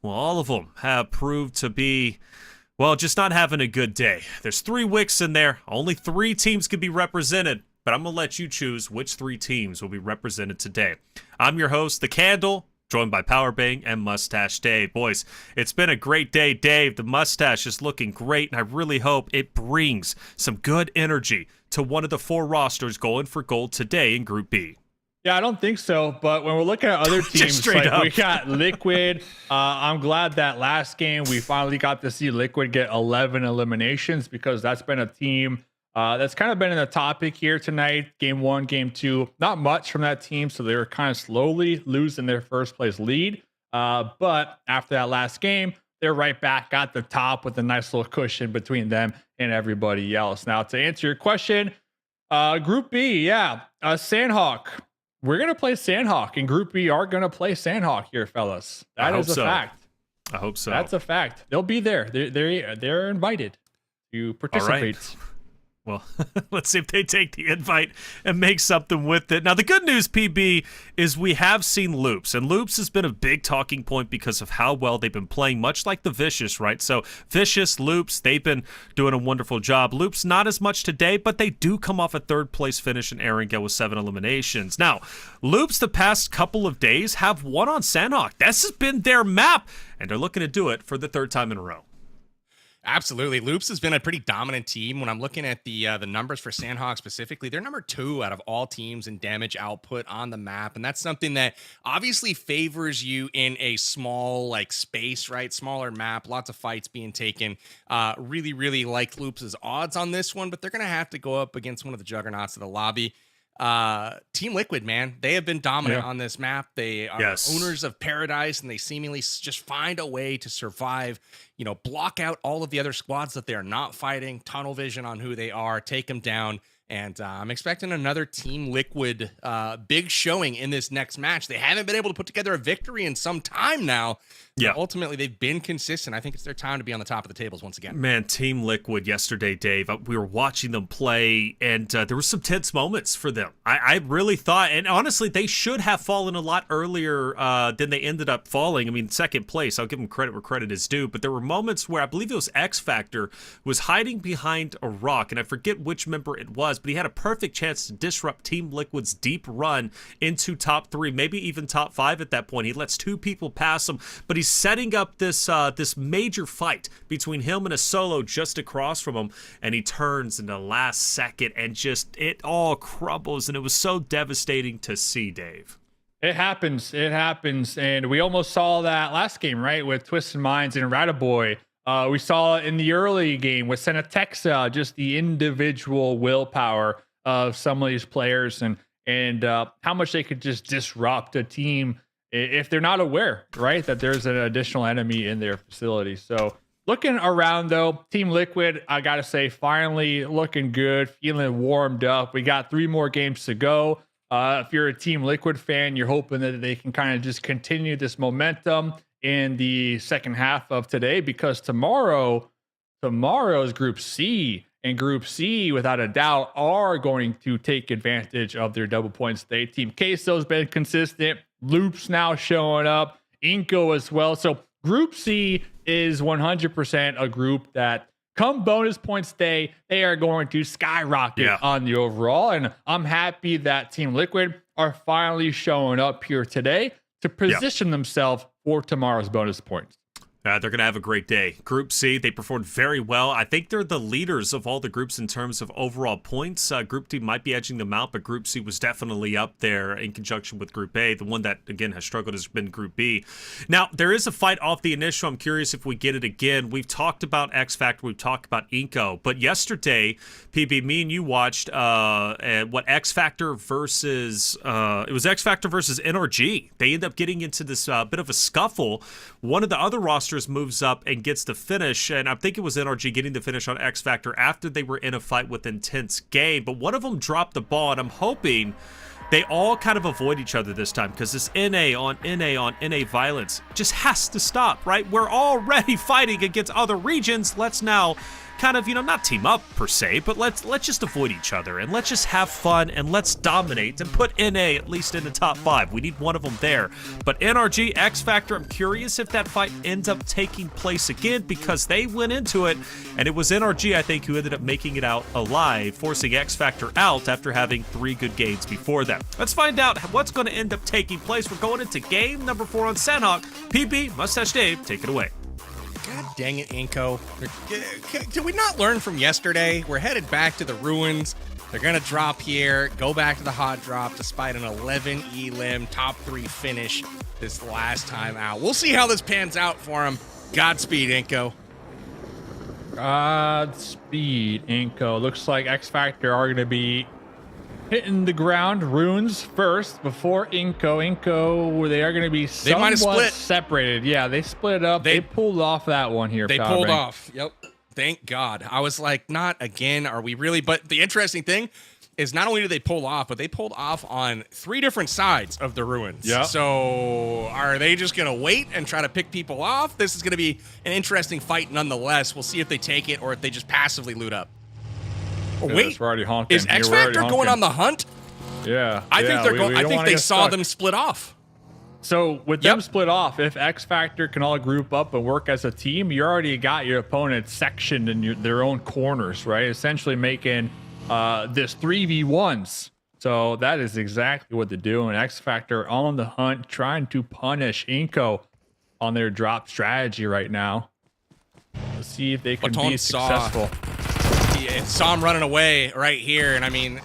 well, all of them have proved to be, well, just not having a good day. There's 3 wicks in there. Only 3 teams can be represented, but I'm going to let you choose which 3 teams will be represented today. I'm your host, The Candle, joined by Powerbang and Mustache Dave. Boys, it's been a great day, Dave. The mustache is looking great, and I really hope it brings some good energy to one of the 4 rosters going for gold today in Group B. Yeah, I don't think so. But when we're looking at other teams, like we got Liquid. I'm glad that last game we finally got to see Liquid get 11 eliminations, because that's been a team that's kind of been in the topic here tonight. Game 1, game 2, not much from that team, so they were kind of slowly losing their first place lead. But after that last game, they're right back at the top with a nice little cushion between them and everybody else. Now, to answer your question, Group B, Sandhawk. We're going to play Sandhawk, and Group B are going to play Sandhawk here, fellas. That is a fact. I hope so. That's a fact. They'll be there. They're invited to participate. All right. Well, let's see if they take the invite and make something with it. Now, the good news, PB, is we have seen Loops, and Loops has been a big talking point because of how well they've been playing, much like the Vicious, right? So Vicious, Loops, they've been doing a wonderful job. Loops, not as much today, but they do come off a 3rd place finish in Erangel with 7 eliminations. Now, Loops, the past couple of days, have won on Sandhawk. This has been their map, and they're looking to do it for the 3rd time in a row. Absolutely. Loops has been a pretty dominant team. When I'm looking at the numbers for Sandhawk specifically, they're number 2 out of all teams in damage output on the map. And that's something that obviously favors you in a small space, right? Smaller map, lots of fights being taken. Really, really like Loops' odds on this one, but they're going to have to go up against one of the juggernauts of the lobby. Team Liquid, man, they have been dominant on this map. They are owners of Paradise, and they seemingly just find a way to survive, block out all of the other squads that they're not fighting, tunnel vision on who they are, take them down. And I'm expecting another Team Liquid big showing in this next match. They haven't been able to put together a victory in some time now. Yeah. Ultimately, they've been consistent. I think it's their time to be on the top of the tables once again. Man, Team Liquid yesterday, Dave, we were watching them play, and there were some tense moments for them. I really thought, and honestly, they should have fallen a lot earlier than they ended up falling. I mean, 2nd place, I'll give them credit where credit is due, but there were moments where I believe it was X Factor was hiding behind a rock, and I forget which member it was, but he had a perfect chance to disrupt Team Liquid's deep run into top 3, maybe even top 5 at that point. He lets 2 people pass him, but he's setting up this this major fight between him and a solo just across from him, and he turns in the last second, and just it all crumbles, and it was so devastating to see, Dave. It happens, and we almost saw that last game, right, with Twisted Minds and Rataboy. We saw it in the early game with Senatexa, just the individual willpower of some of these players, and how much they could just disrupt a team if they're not aware, right, that there's an additional enemy in their facility. So looking around, though, Team Liquid, I got to say, finally looking good, feeling warmed up. We got 3 more games to go. If you're a Team Liquid fan, you're hoping that they can kind of just continue this momentum in the second half of today, because tomorrow's Group C, and Group C, without a doubt, are going to take advantage of their double points today. Team Queso's been consistent. Loops now showing up. Inco as well. So Group C is 100% a group that, come bonus points day, they are going to skyrocket on the overall. And I'm happy that Team Liquid are finally showing up here today to position themselves for tomorrow's bonus points. They're going to have a great day. Group C, they performed very well. I think they're the leaders of all the groups in terms of overall points. Group D might be edging them out, but Group C was definitely up there in conjunction with Group A. The one that, again, has struggled has been Group B. Now, there is a fight off the initial. I'm curious if we get it again. We've talked about X Factor. We've talked about Inco. But yesterday, PB, me and you watched what X Factor versus... it was X Factor versus NRG. They end up getting into this bit of a scuffle. One of the other rosters moves up and gets the finish, and I think it was NRG getting the finish on X Factor after they were in a fight with Intense Game, but one of them dropped the ball, and I'm hoping they all kind of avoid each other this time, because this NA on NA violence just has to stop, right? We're already fighting against other regions. Let's now kind of, not team up per se, but let's just avoid each other, and let's just have fun, and let's dominate and put NA at least in the top 5. We need one of them there. But NRG, X Factor, I'm curious if that fight ends up taking place again, because they went into it, and it was NRG, I think, who ended up making it out alive, forcing X Factor out after having 3 good games before that. Let's find out what's going to end up taking place. We're going into game number 4 on Sandhawk. PB, Mustache Dave, take it away. God dang it, Inco. Did we not learn from yesterday? We're headed back to the ruins. They're going to drop here, go back to the hot drop despite an 11 elim top 3 finish this last time out. We'll see how this pans out for them. Godspeed, Inco. Godspeed, Inco. Looks like X Factor are going to be hitting the ground, runes first before Inco. Inco, they are going to be somewhat separated. Yeah, they split up. They pulled off that one here. They pulled off. Yep. Thank God. I was like, not again. Are we really? But the interesting thing is not only did they pull off, but they pulled off on 3 different sides of the ruins. Yeah. So are they just going to wait and try to pick people off? This is going to be an interesting fight nonetheless. We'll see if they take it or if they just passively loot up. Oh, wait, we're already honking. Is X Factor going on the hunt? Yeah, I think they're going. I think they saw them split off. So with them split off, if X Factor can all group up and work as a team, you already got your opponent sectioned in their own corners, right? Essentially making this 3v1s. So that is exactly what they're doing. X Factor on the hunt, trying to punish Inco on their drop strategy right now. Let's see if they can be successful. Saw him running away right here, and I mean,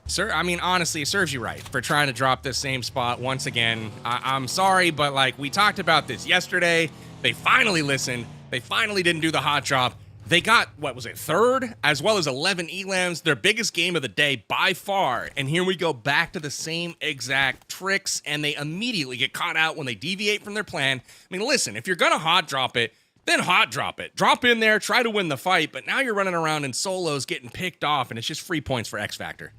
sir, honestly, it serves you right for trying to drop this same spot once again. I'm sorry, but like we talked about this yesterday, they finally listened. They finally didn't do the hot drop. They got, what was it, 3rd, as well as 11 elams, their biggest game of the day by far. And here we go back to the same exact tricks, and they immediately get caught out when they deviate from their plan. I mean, listen, if you're gonna hot drop it, then hot drop it. Drop in there, try to win the fight, but now you're running around in solos getting picked off, and it's just free points for X Factor.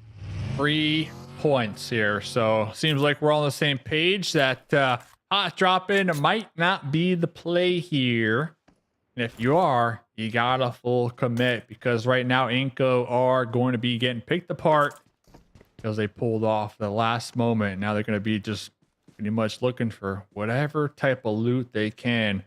Free points here. So seems like we're all on the same page that hot drop in might not be the play here. And if you are, you got a full commit, because right now Inco are going to be getting picked apart because they pulled off the last moment. Now they're going to be just pretty much looking for whatever type of loot they can,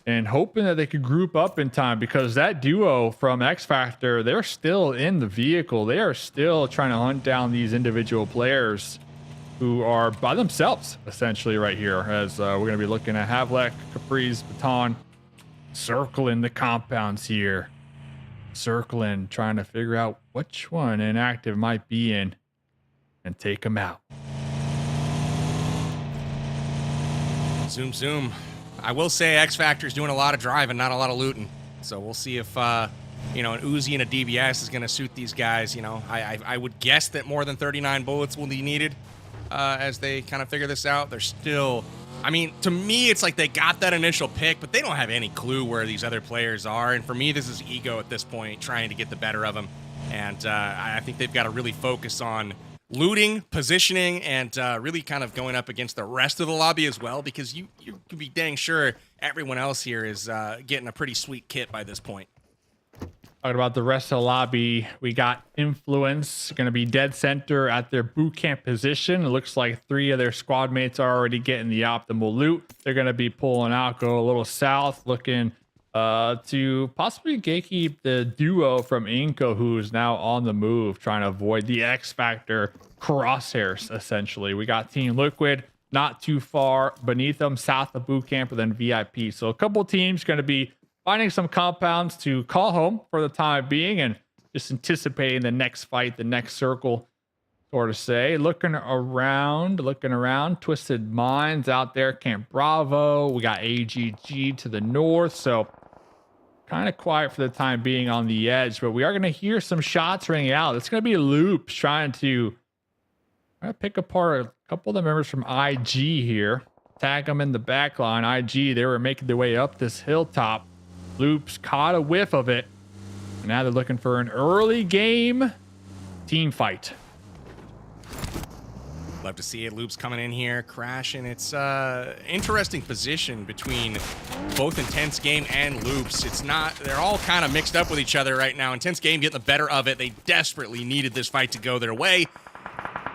and hoping that they could group up in time, because that duo from X Factor, they're still in the vehicle. They are still trying to hunt down these individual players who are by themselves, essentially, right here, as we're going to be looking at Havlek, Caprice, Baton, circling the compounds here. Circling, trying to figure out which one Inactive might be in and take them out. Zoom, zoom. I will say X Factor is doing a lot of driving, not a lot of looting. So we'll see if, an Uzi and a DBS is going to suit these guys. I would guess that more than 39 bullets will be needed as they kind of figure this out. They're still, to me, it's like they got that initial pick, but they don't have any clue where these other players are. And for me, this is ego at this point, trying to get the better of them. And I think they've got to really focus on looting, positioning, and really kind of going up against the rest of the lobby as well, because you can be dang sure everyone else here is getting a pretty sweet kit by this point. Talking about the rest of the lobby, we got Influence going to be dead center at their boot camp position. It looks like 3 of their squad mates are already getting the optimal loot. They're going to be pulling out, go a little south, looking to possibly gatekeep the duo from Inco, who's now on the move, trying to avoid the X Factor crosshairs, essentially. We got Team Liquid not too far beneath them, south of boot camp, and then VIP. So a couple teams going to be finding some compounds to call home for the time being, and just anticipating the next fight, the next circle, sort of say. Looking around, Twisted Minds out there, Camp Bravo. We got AGG to the north, so kind of quiet for the time being on the edge, but we are going to hear some shots ringing out. It's going to be Loops trying to pick apart a couple of the members from IG here. Tag them in the back line. IG, they were making their way up this hilltop. Loops caught a whiff of it. And now they're looking for an early game team fight. Love to see it. Loops coming in here, crashing. It's interesting position between both Intense Game and Loops. It's not, they're all kind of mixed up with each other right now. Intense Game getting the better of it. They desperately needed this fight to go their way.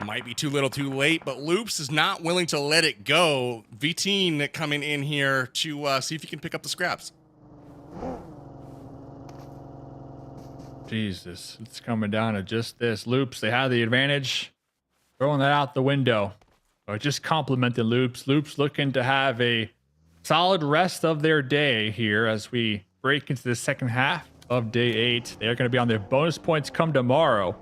Might be too little too late, but Loops is not willing to let it go. V-Teen coming in here to see if he can pick up the scraps. Jesus, it's coming down to just this. Loops, they have the advantage. Throwing that out the window. But just complimenting Loops. Loops looking to have a solid rest of their day here as we break into the second half of day 8. They're going to be on their bonus points come tomorrow.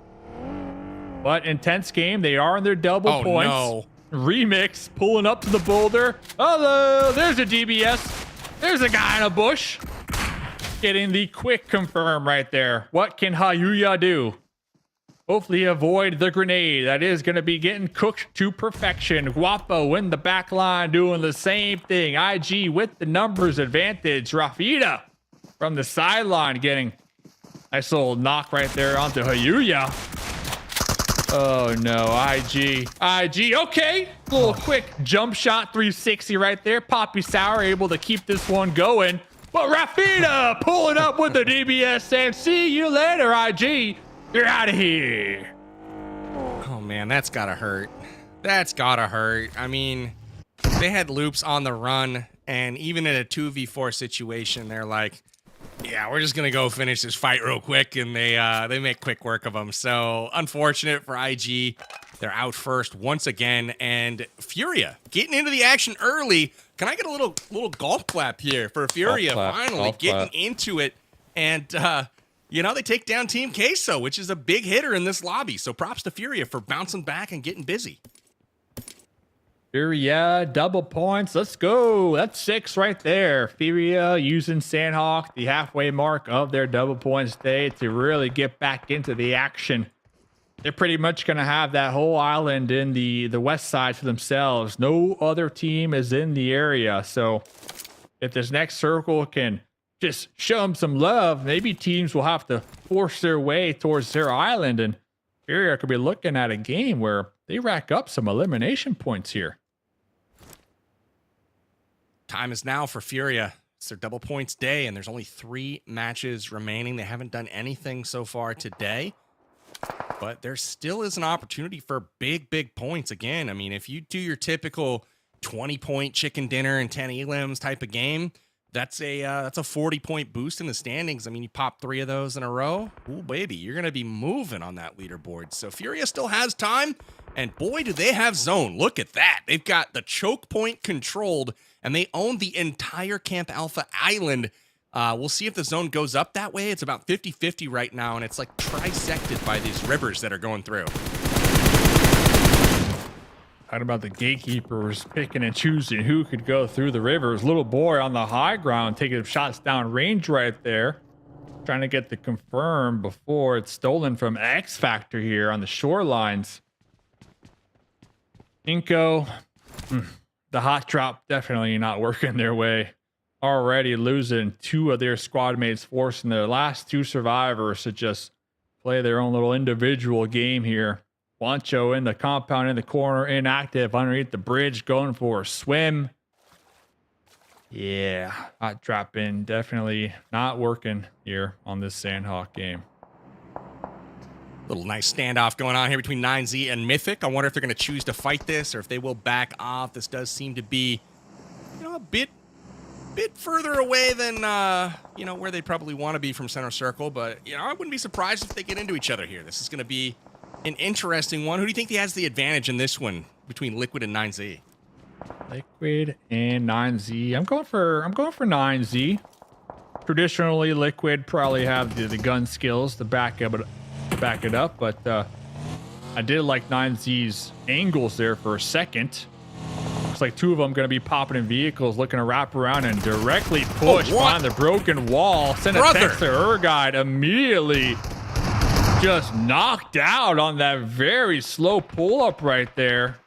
But Intense Game, they are on their double points. No. Remix pulling up to the boulder. Hello, there's a DBS. There's a guy in a bush. Getting the quick confirm right there. What can Hayuya do? Hopefully avoid the grenade. That is going to be getting cooked to perfection. Guapo in the back line doing the same thing. IG with the numbers advantage. Rafida from the sideline getting a nice little knock right there onto Hayuya. Oh no, IG. Okay. A little quick jump shot 360 right there. Poppy Sour able to keep this one going. But Rafida pulling up with the DBS and see you later, IG. You're out of here. Oh man, that's gotta hurt. That's gotta hurt. I mean, they had Loops on the run, and even in a 2v4 situation, they're like, yeah, we're just gonna go finish this fight real quick, and they make quick work of them. So unfortunate for IG. They're out first once again, and Furia getting into the action early. Can I get a little golf clap here for Furia finally getting into it? And you know, they take down Team Queso, which is a big hitter in this lobby. So props to Furia for bouncing back and getting busy. Furia, double points. Let's go. That's 6 right there. Furia using Sandhawk, the halfway mark of their double points day, to really get back into the action. They're pretty much going to have that whole island in the west side for themselves. No other team is in the area. So if this next circle can just show them some love, maybe teams will have to force their way towards their island, and Furia could be looking at a game where they rack up some elimination points here. Time is now for Furia. It's their double points day, and there's only 3 matches remaining. They haven't done anything so far today, but there still is an opportunity for big points. Again, I mean, if you do your typical 20-point chicken dinner and 10 elims type of game, that's a 40-point boost in the standings. I mean, you pop 3 of those in a row. Ooh, baby, you're going to be moving on that leaderboard. So Furia still has time, and boy, do they have zone. Look at that. They've got the choke point controlled, and they own the entire Camp Alpha Island. We'll see if the zone goes up that way. It's about 50-50 right now, and it's like trisected by these rivers that are going through. How about the gatekeepers picking and choosing who could go through the rivers? Little boy on the high ground taking shots down range right there. Trying to get the confirm before it's stolen from X Factor here on the shorelines. Inco, the hot drop definitely not working their way. Already losing 2 of their squad mates, forcing their last 2 survivors to just play their own little individual game here. Juancho in the compound in the corner, inactive underneath the bridge, going for a swim. Yeah, hot drop in, definitely not working here on this Sandhawk game. Little nice standoff going on here between 9Z and Mythic. I wonder if they're going to choose to fight this or if they will back off. This does seem to be, you know, a bit further away than, you know, where they probably want to be from center circle. But, you know, I wouldn't be surprised if they get into each other here. This is going to be an interesting one. Who do you think has the advantage in this one between Liquid and 9Z? Liquid and 9Z. I'm going for 9Z. Traditionally, Liquid probably have the gun skills to back it up, but I did like 9Z's angles there for a second. Looks like two of them going to be popping in vehicles, looking to wrap around and directly push behind the broken wall. Send a text to Urguide, immediately just knocked out on that very slow pull-up right there.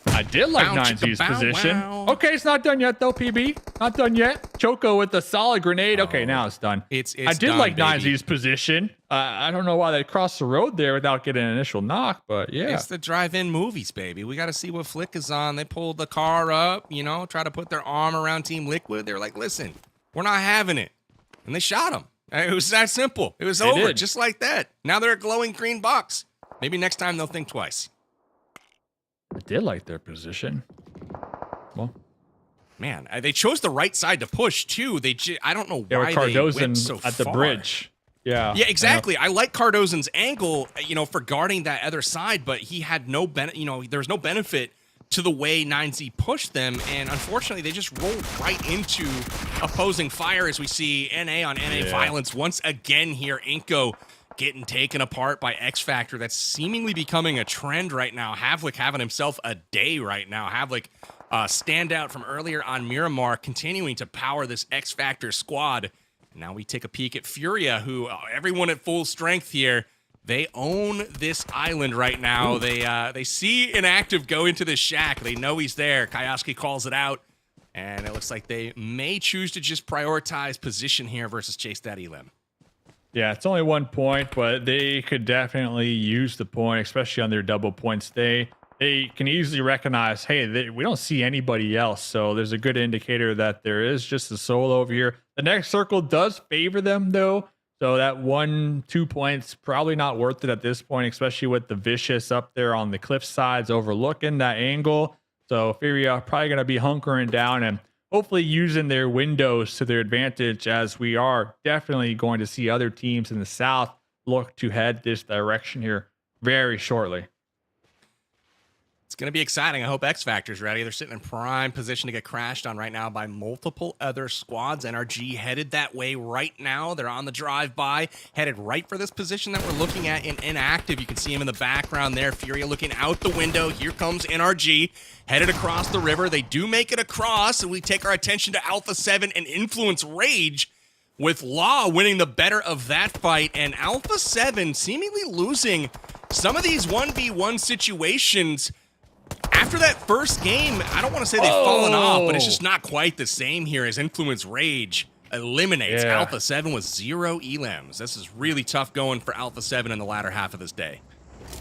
I did like 9Z's position. Okay, it's not done yet though, PB. Not done yet. Choco with the solid grenade. Okay, now it's done. It's I did done, like baby. 9Z's position. I don't know why they crossed the road there without getting an initial knock, but yeah. It's the drive-in movies, baby. We got to see what flick is on. They pulled the car up, you know, try to put their arm around Team Liquid. They're like, listen, we're not having it. And they shot him. It was that simple. It was over, just like that. Now they're a glowing green box. Maybe next time they'll think twice. I did like their position. Well, man, they chose the right side to push too. I don't know why Cardozo they went so at the far. bridge. Yeah. Yeah, exactly. I like Cardozo's angle, you know, for guarding that other side, but he had no there was no benefit to the way 9Z pushed them, and unfortunately, they just rolled right into opposing fire as we see NA on NA violence once again here. Inco getting taken apart by X Factor. That's seemingly becoming a trend right now. Havlik having himself a day right now. Havlik, standout from earlier on Miramar, continuing to power this X Factor squad. Now we take a peek at Furia, who everyone at full strength here. They own this island right now. They see Inactive go into this shack. They know he's there. Kayaski calls it out. And it looks like they may choose to just prioritize position here versus chase that elim. Yeah, it's only 1 point, but they could definitely use the point, especially on their double point stay. They can easily recognize, hey, we don't see anybody else, so there's a good indicator that there is just a solo over here. The next circle does favor them, though, so that 1-2 points probably not worth it at this point, especially with the Vicious up there on the cliff sides overlooking that angle. So Furia probably going to be hunkering down and hopefully using their windows to their advantage, as we are definitely going to see other teams in the south look to head this direction here very shortly. It's going to be exciting. I hope X Factor's ready. They're sitting in prime position to get crashed on right now by multiple other squads. NRG headed that way right now. They're on the drive-by, headed right for this position that we're looking at in Inactive. You can see him in the background there. Furia looking out the window. Here comes NRG, headed across the river. They do make it across, and we take our attention to Alpha7 and Influence Rage, with Law winning the better of that fight, and Alpha7 seemingly losing some of these 1v1 situations. After that first game, I don't want to say they've fallen off, but it's just not quite the same here as Influence Rage eliminates Alpha7 with 0 elims. This is really tough going for Alpha7 in the latter half of this day.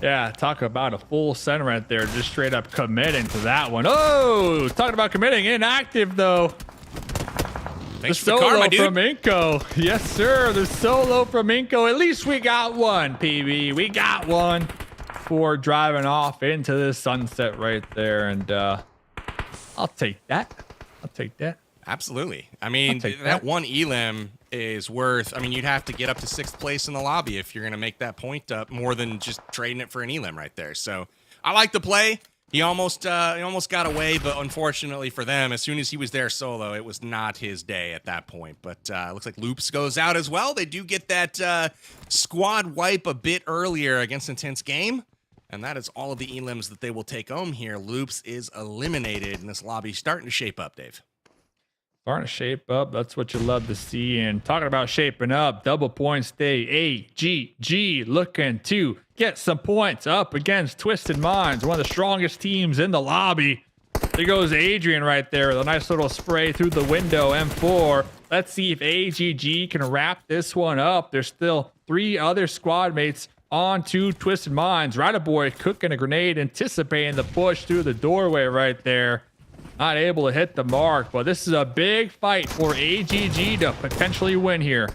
Yeah, talk about a full center right there, just straight up committing to that one. Oh, talking about committing. Inactive, though. Thanks the for the solo karma, dude. from Inco. Yes, sir. The solo from Inco. At least we got one, PB. We got one for driving off into the sunset right there. And I'll take that. I'll take that. Absolutely. I mean, that one elim is worth, I mean, you'd have to get up to 6th place in the lobby if you're going to make that point up, more than just trading it for an elim right there. So I like the play. He almost got away, but unfortunately for them, as soon as he was there solo, it was not his day at that point. But looks like Loops goes out as well. They do get that squad wipe a bit earlier against Intense Game. And that is all of the elims that they will take home here. Loops is eliminated, and this lobby starting to shape up, Dave. Starting to shape up. That's what you love to see. And talking about shaping up, double points day, AGG looking to get some points up against Twisted Minds, one of the strongest teams in the lobby. There goes Adrian right there with a nice little spray through the window, M4. Let's see if AGG can wrap this one up. There's still 3 other squad mates on to Twisted Minds. Rider Boy cooking a grenade, anticipating the push through the doorway right there. Not able to hit the mark, but this is a big fight for AGG to potentially win here.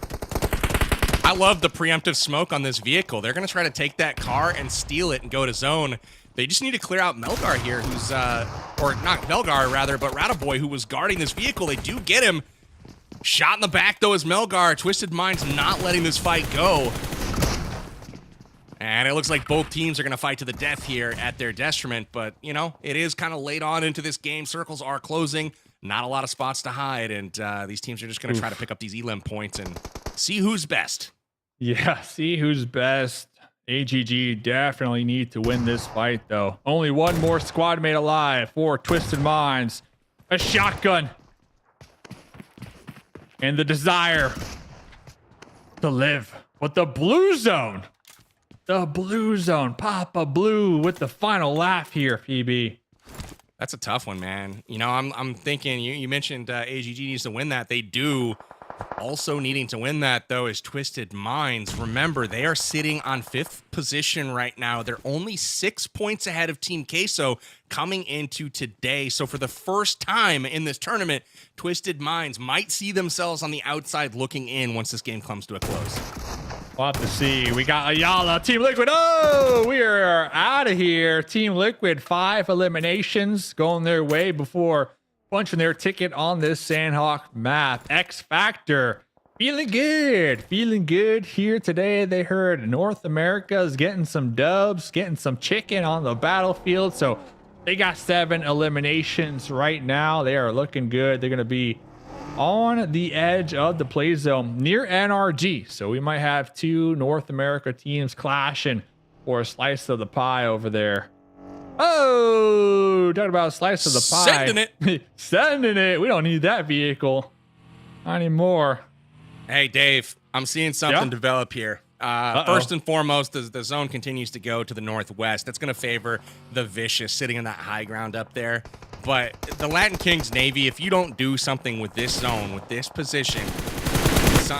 I love the preemptive smoke on this vehicle. They're going to try to take that car and steal it and go to zone. They just need to clear out Melgar here, who's, or not Melgar rather, but Rataboy, who was guarding this vehicle. They do get him. Shot in the back though is Melgar. Twisted Minds not letting this fight go. And it looks like both teams are going to fight to the death here at their detriment. But, you know, it is kind of late on into this game. Circles are closing. Not a lot of spots to hide. And these teams are just going to try to pick up these elim points and see who's best. Yeah, see who's best. AGG definitely need to win this fight, though. Only one more squad mate alive for Twisted Minds. A shotgun. And the desire to live with the blue zone. The blue zone. Papa Blue with the final laugh here, PB. That's a tough one, man. You know, I'm thinking, you mentioned AGG needs to win that. They do. Also needing to win that, though, is Twisted Minds. Remember, they are sitting on 5th position right now. They're only 6 points ahead of Team Queso coming into today. So for the first time in this tournament, Twisted Minds might see themselves on the outside looking in once this game comes to a close. We'll have to see. We got Ayala, Team Liquid. Oh, we are out of here. Team Liquid, 5 eliminations going their way before punching their ticket on this Sandhawk map. X Factor, feeling good here today. They heard North America is getting some dubs, getting some chicken on the battlefield. So they got 7 eliminations right now. They are looking good. They're going to be on the edge of the play zone near NRG. So we might have 2 North America teams clashing for a slice of the pie over there. Oh, talking about a slice of the pie. Sending it. Sending it. We don't need that vehicle. Not anymore. Hey, Dave, I'm seeing something develop here. First and foremost, the zone continues to go to the northwest. That's going to favor the Vicious sitting on that high ground up there. But the Latin Kings Navy, if you don't do something with this zone, with this position,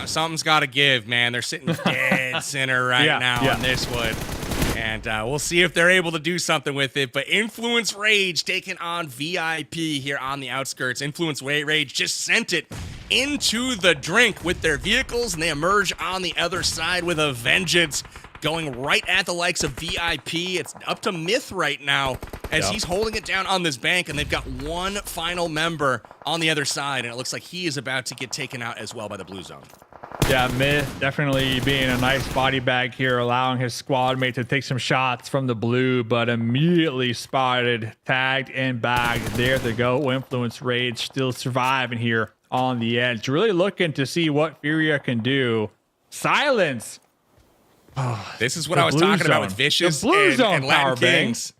something's got to give, man. They're sitting dead center right now on this one. And we'll see if they're able to do something with it. But Influence Rage taking on VIP here on the outskirts. Influence Rage just sent it into the drink with their vehicles, and they emerge on the other side with a vengeance, going right at the likes of VIP. It's up to Myth right now as he's holding it down on this bank, and they've got one final member on the other side, and it looks like he is about to get taken out as well by the blue zone. Yeah, Myth definitely being a nice body bag here, allowing his squad mate to take some shots from the blue, but immediately spotted, tagged, and bagged. There they go. Influence Rage still surviving here on the edge. Really looking to see what Furia can do. Silence. Oh, this is what I was talking about with Vicious and Latin Kings.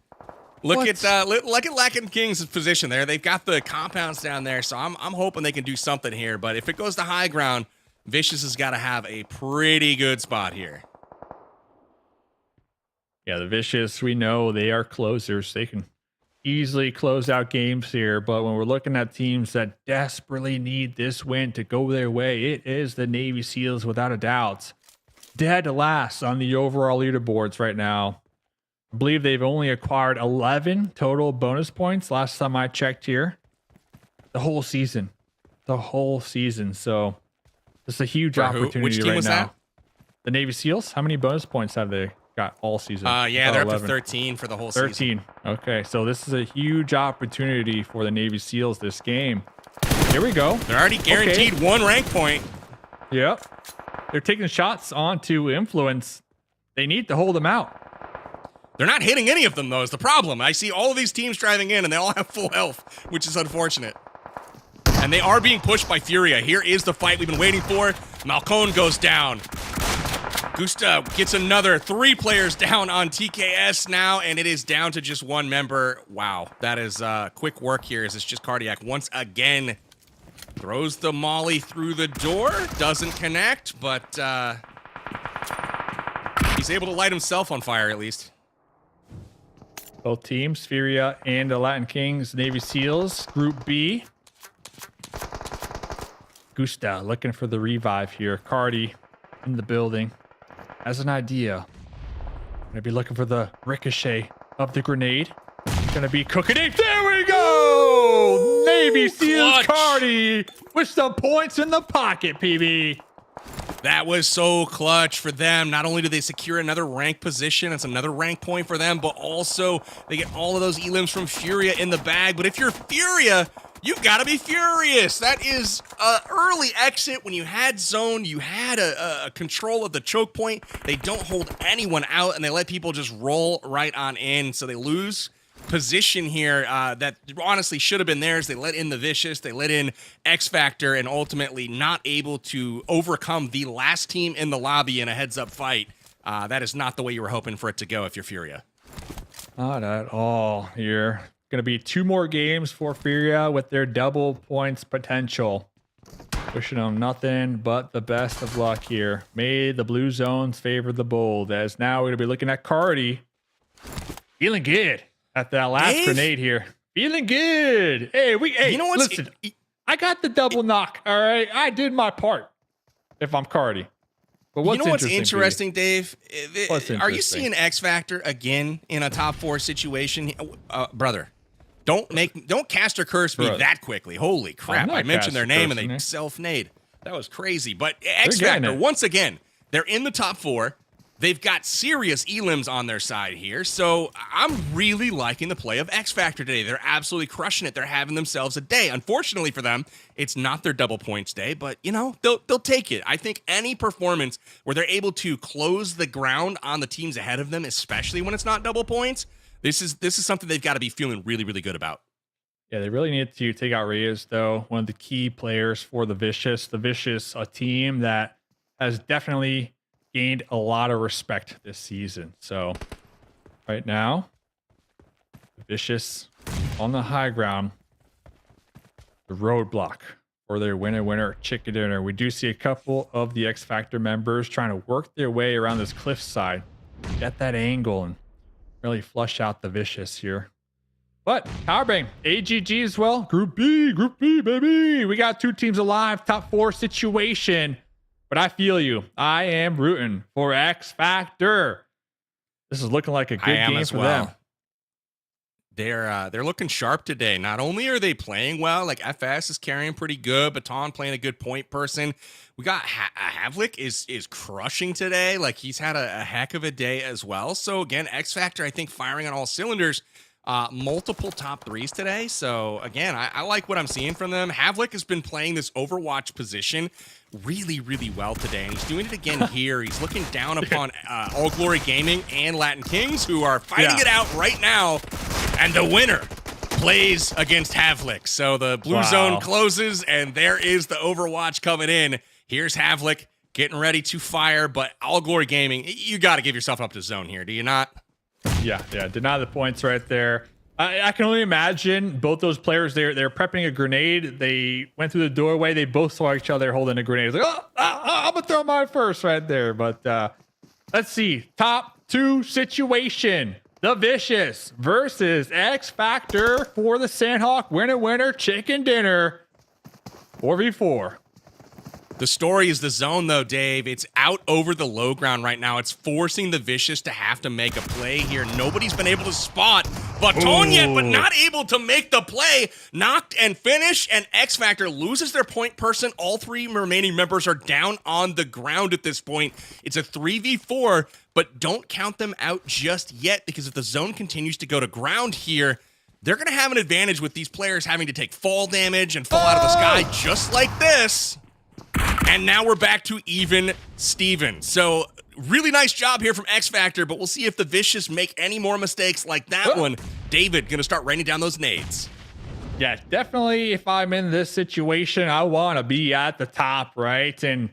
Look at Latin Kings' position there. They've got the compounds down there, so I'm hoping they can do something here. But if it goes to high ground, Vicious has got to have a pretty good spot here. Yeah, the Vicious, we know they are closers. They can easily close out games here. But when we're looking at teams that desperately need this win to go their way, it is the Navy SEALs without a doubt. Dead last on the overall leaderboards right now. I believe they've only acquired 11 total bonus points last time I checked here. The whole season. So it's a huge opportunity which team right was now. That? The Navy SEALs. How many bonus points have they got all season? Yeah, they're 11. Up to 13 for the whole 13. season. Okay, so this is a huge opportunity for the Navy SEALs this game. Here we go. They're already guaranteed one rank point. Yep. They're taking shots onto Influence. They need to hold them out. They're not hitting any of them, though, is the problem. I see all of these teams driving in, and they all have full health, which is unfortunate. And they are being pushed by Furia. Here is the fight we've been waiting for. Malcone goes down. Gusta gets another 3 players down on TKS now, and it is down to just one member. Wow, that is quick work here as it's just Cardiac once again. Throws the molly through the door. Doesn't connect, but he's able to light himself on fire at least. Both teams, Furia and the Latin Kings, Navy SEALs, Group B. Gusta looking for the revive here. Cardi in the building. Has an idea. Gonna be looking for the ricochet of the grenade. Gonna be cooking it. There we go! Navy SEALs Cardi with some points in the pocket, PB. That was so clutch for them. Not only do they secure another rank position, it's another rank point for them, but also they get all of those elims from Furia in the bag. But if you're Furia, You've got to be furious. That is early exit when you had zone. You had a control of the choke point. They don't hold anyone out, and they let people just roll right on in. So they lose position here that honestly should have been theirs. They let in the Vicious. They let in X Factor, and ultimately not able to overcome the last team in the lobby in a heads-up fight. That is not the way you were hoping for it to go if you're Furia. Not at all here. Going to be 2 more games for Furia with their double points potential. Wishing them nothing but the best of luck here. May the blue zones favor the bold, as now we're going to be looking at Cardi. Feeling good at that last grenade here. Feeling good. Hey, you know what? Listen, I got the double knock, all right? I did my part if I'm Cardi. But you know what's interesting, Dave? Are you interesting? seeing X Factor again in a top 4 situation? Brother, don't cast or curse me that quickly. Holy crap. I mentioned their name and they self-nade. That was crazy. But X Factor, once again, they're in the top 4. They've got serious elims on their side here, so I'm really liking the play of X Factor today. They're absolutely crushing it. They're having themselves a day. Unfortunately for them, it's not their double points day, but, you know, they'll take it. I think any performance where they're able to close the ground on the teams ahead of them, especially when it's not double points, this is something they've got to be feeling really, really good about. Yeah, they really need to take out Reyes, though, one of the key players for the Vicious. The Vicious, a team that has definitely gained a lot of respect this season. So right now, Vicious on the high ground, the roadblock for their winner chicken dinner. We do see a couple of the X Factor members trying to work their way around this cliff side, get that angle, and really flush out the Vicious here. But Powerbang, AGG as well. Group B, baby. We got 2 teams alive, top 4 situation. But I feel you. I am rooting for X Factor. This is looking like a good game for them. They're looking sharp today. Not only are they playing well, like FS is carrying pretty good, Baton playing a good point person. We got Havlik is crushing today. Like he's had a heck of a day as well. So again, X Factor, I think firing on all cylinders. Multiple top 3s today. So again, I like what I'm seeing from them. Havlik has been playing this Overwatch position really, really well today, and he's doing it again here. He's looking down upon All Glory Gaming and Latin Kings, who are fighting it out right now, and the winner plays against Havlik. So the blue zone closes, and there is the Overwatch coming in. Here's Havlik getting ready to fire, but All Glory Gaming, you got to give yourself up to zone here, do you not? Yeah, deny the points right there. I can only imagine both those players, they're prepping a grenade. They went through the doorway. They both saw each other holding a grenade. It's like, I'm going to throw mine first right there. But let's see. Top 2 situation. The Vicious versus X Factor for the Sandhawk. Winner, chicken dinner. 4v4. The story is the zone, though, Dave. It's out over the low ground right now. It's forcing the Vicious to have to make a play here. Nobody's been able to spot Baton yet, but not able to make the play. Knocked and finish, and X Factor loses their point person. All 3 remaining members are down on the ground at this point. It's a 3v4, but don't count them out just yet, because if the zone continues to go to ground here, they're going to have an advantage with these players having to take fall damage and fall out of the sky just like this. And now we're back to even Steven. So really nice job here from X Factor, but we'll see if the Vicious make any more mistakes like that one. David going to start raining down those nades. Yeah, definitely if I'm in this situation, I want to be at the top, right? And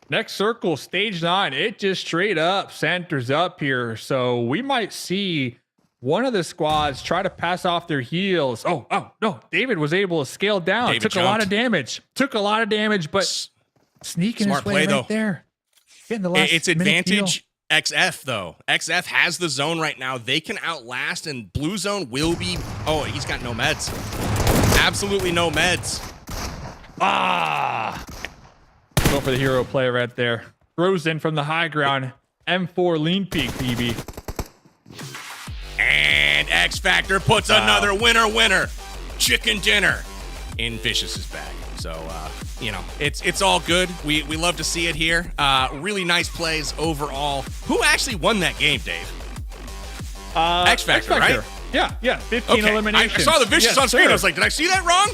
next circle, stage 9, it just straight up centers up here. So we might see one of the squads try to pass off their heals. Oh, no. David was able to scale down. Took a lot of damage, but sneaking his way right there. Getting the last it's advantage XF, though. XF has the zone right now. They can outlast, and blue zone will be... Oh, he's got no meds. Absolutely no meds. Go for the hero play right there. Throws in from the high ground. M4 lean peek, BB. And X Factor puts another winner. Chicken dinner in Vicious's bag. So, you know, it's all good. We love to see it here. Really nice plays overall. Who actually won that game, Dave? X Factor, right? Yeah, 15 eliminations. I saw the Vicious Yes, on screen. sir. I was like, did I see that wrong?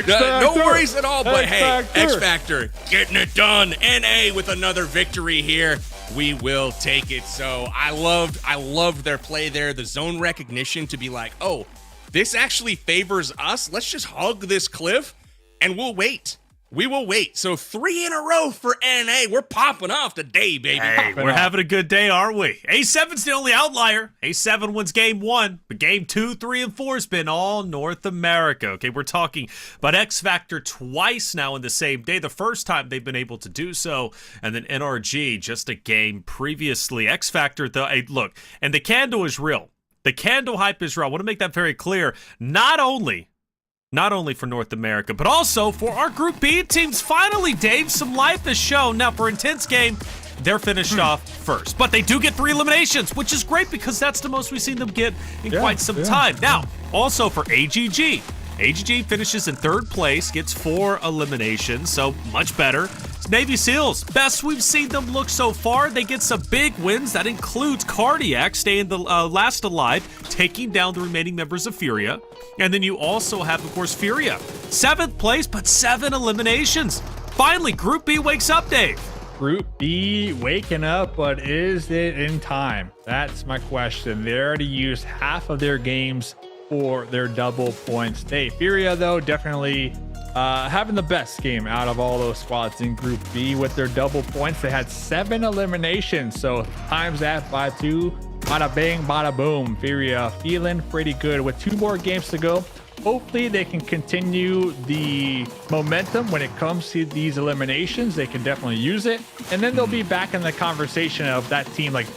No worries at all. But hey, X Factor getting it done. NA with another victory here. We will take it. So I loved their play there. The zone recognition to be like, oh, this actually favors us. Let's just hug this cliff and we'll wait. We will wait. So 3 in a row for NA. We're popping off today, baby. Hey, we're having a good day, aren't we? A7's the only outlier. A7 wins game 1, but game 2, 3, and 4 has been all North America. Okay, we're talking about X Factor twice now in the same day. The first time they've been able to do so, and then NRG just a game previously. X Factor, though, hey, look, and the candle is real. The candle hype is real. I want to make that very clear. Not only for North America, but also for our Group B teams. Finally, Dave, some life is shown. Now, for Intense Game, they're finished off first. But they do get 3 eliminations, which is great because that's the most we've seen them get in quite some time. Now, also for AGG. AGG finishes in 3rd place, gets 4 eliminations, so much better. Navy SEALs, best we've seen them look so far. They get some big wins. That includes Cardiac staying the last alive, taking down the remaining members of Furia. And then you also have, of course, Furia. 7th place, but 7 eliminations. Finally, Group B wakes up, Dave. Group B waking up, but is it in time? That's my question. They already used half of their games for their double points. Hey, Furia, though, definitely having the best game out of all those squads in Group B with their double points. They had 7 eliminations, so times that by 2. Bada bang, bada boom. Furia feeling pretty good with 2 more games to go. Hopefully they can continue the momentum when it comes to these eliminations. They can definitely use it, and then they'll be back in the conversation of that team like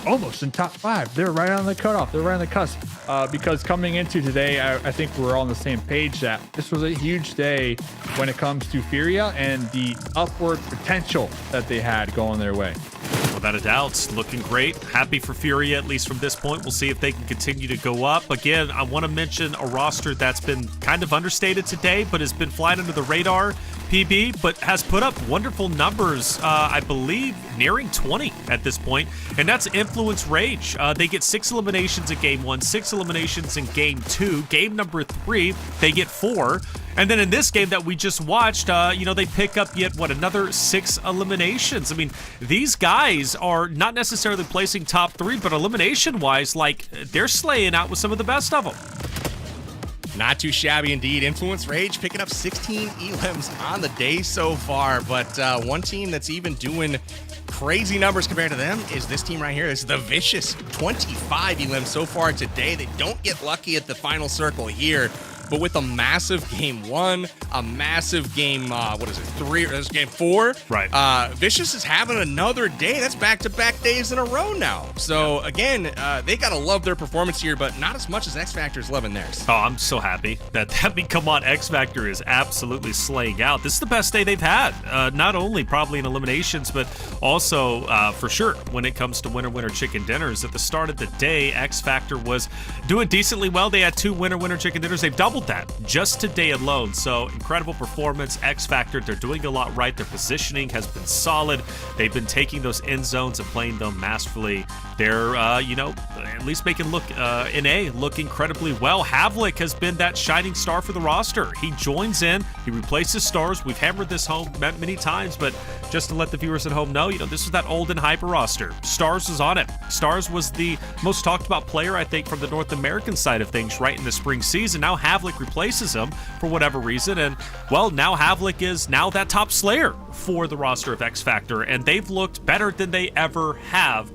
almost in top 5. They're right on the cutoff. They're right on the cusp. Because coming into today, I think we're all on the same page that this was a huge day when it comes to Furia and the upward potential that they had going their way. Without a doubt, looking great. Happy for Furia, at least from this point. We'll see if they can continue to go up. Again, I want to mention a roster that's been kind of understated today, but has been flying under the radar, PB, but has put up wonderful numbers, I believe, nearing 20 at this point, and that's Influence Rage. They get 6 eliminations in game 1, 6 eliminations in game 2. Game number 3, they get 4. And then in this game that we just watched, they pick up yet, another 6 eliminations. I mean, these guys are not necessarily placing top 3, but elimination-wise, like, they're slaying out with some of the best of them. Not too shabby indeed. Influence Rage picking up 16 elims on the day so far, but one team that's even doing crazy numbers compared to them is this team right here. This is the Vicious. 25 elims so far today. They don't get lucky at the final circle here, but with a massive game 1, a massive game, 3, or this game 4. Right. Vicious is having another day. That's back-to-back days in a row now. So, again, they got to love their performance here, but not as much as X Factor's loving theirs. Oh, I'm so happy that, come on, X Factor is absolutely slaying out. This is the best day they've had, not only probably in eliminations, but also, for sure, when it comes to winner chicken dinners. At the start of the day, X Factor was doing decently well. They had 2 winner chicken dinners. They've doubled that just today alone. So incredible performance. X Factor, they're doing a lot right. Their positioning has been solid. They've been taking those end zones and playing them masterfully. They're at least making NA look incredibly well. Havlik has been that shining star for the roster. He joins in, he replaces Stars. We've hammered this home many times, but just to let the viewers at home know, this was that old and hyper roster. Stars was on it. Stars was the most talked about player, I think, from the North American side of things right in the spring season. Now Havlik replaces him for whatever reason, and well, now Havlik is now that top slayer for the roster of X Factor, and they've looked better than they ever have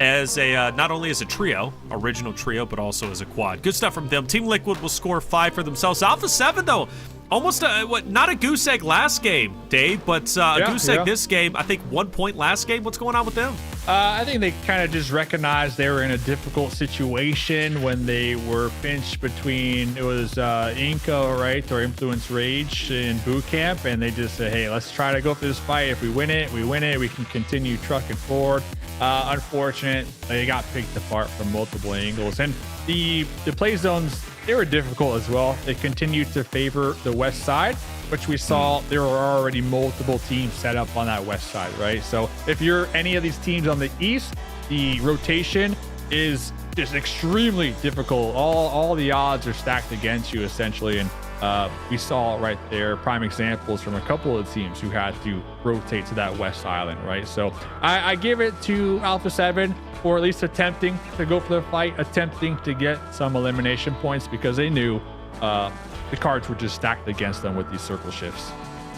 as a not only as a trio, original trio, but also as a quad. Good stuff from them. Team Liquid will score 5 for themselves. Alpha7 though, almost not a goose egg last game, Dave, but a goose egg this game. I think 1 point last game. What's going on with them? I think they kind of just recognized they were in a difficult situation when they were pinched between, it was Inco, right, or Influence Rage in boot camp, and they just said, hey, let's try to go for this fight. If we win it, we win it. We can continue trucking forward. Unfortunate, they got picked apart from multiple angles, and the play zones, they were difficult as well. They continued to favor the west side, which we saw there were already multiple teams set up on that west side, right? So if you're any of these teams on the east, the rotation is just extremely difficult. All the odds are stacked against you essentially, and we saw right there prime examples from a couple of teams who had to rotate to that west island, right? So I give it to Alpha7 for at least attempting to go for the fight, attempting to get some elimination points, because they knew the cards were just stacked against them with these circle shifts.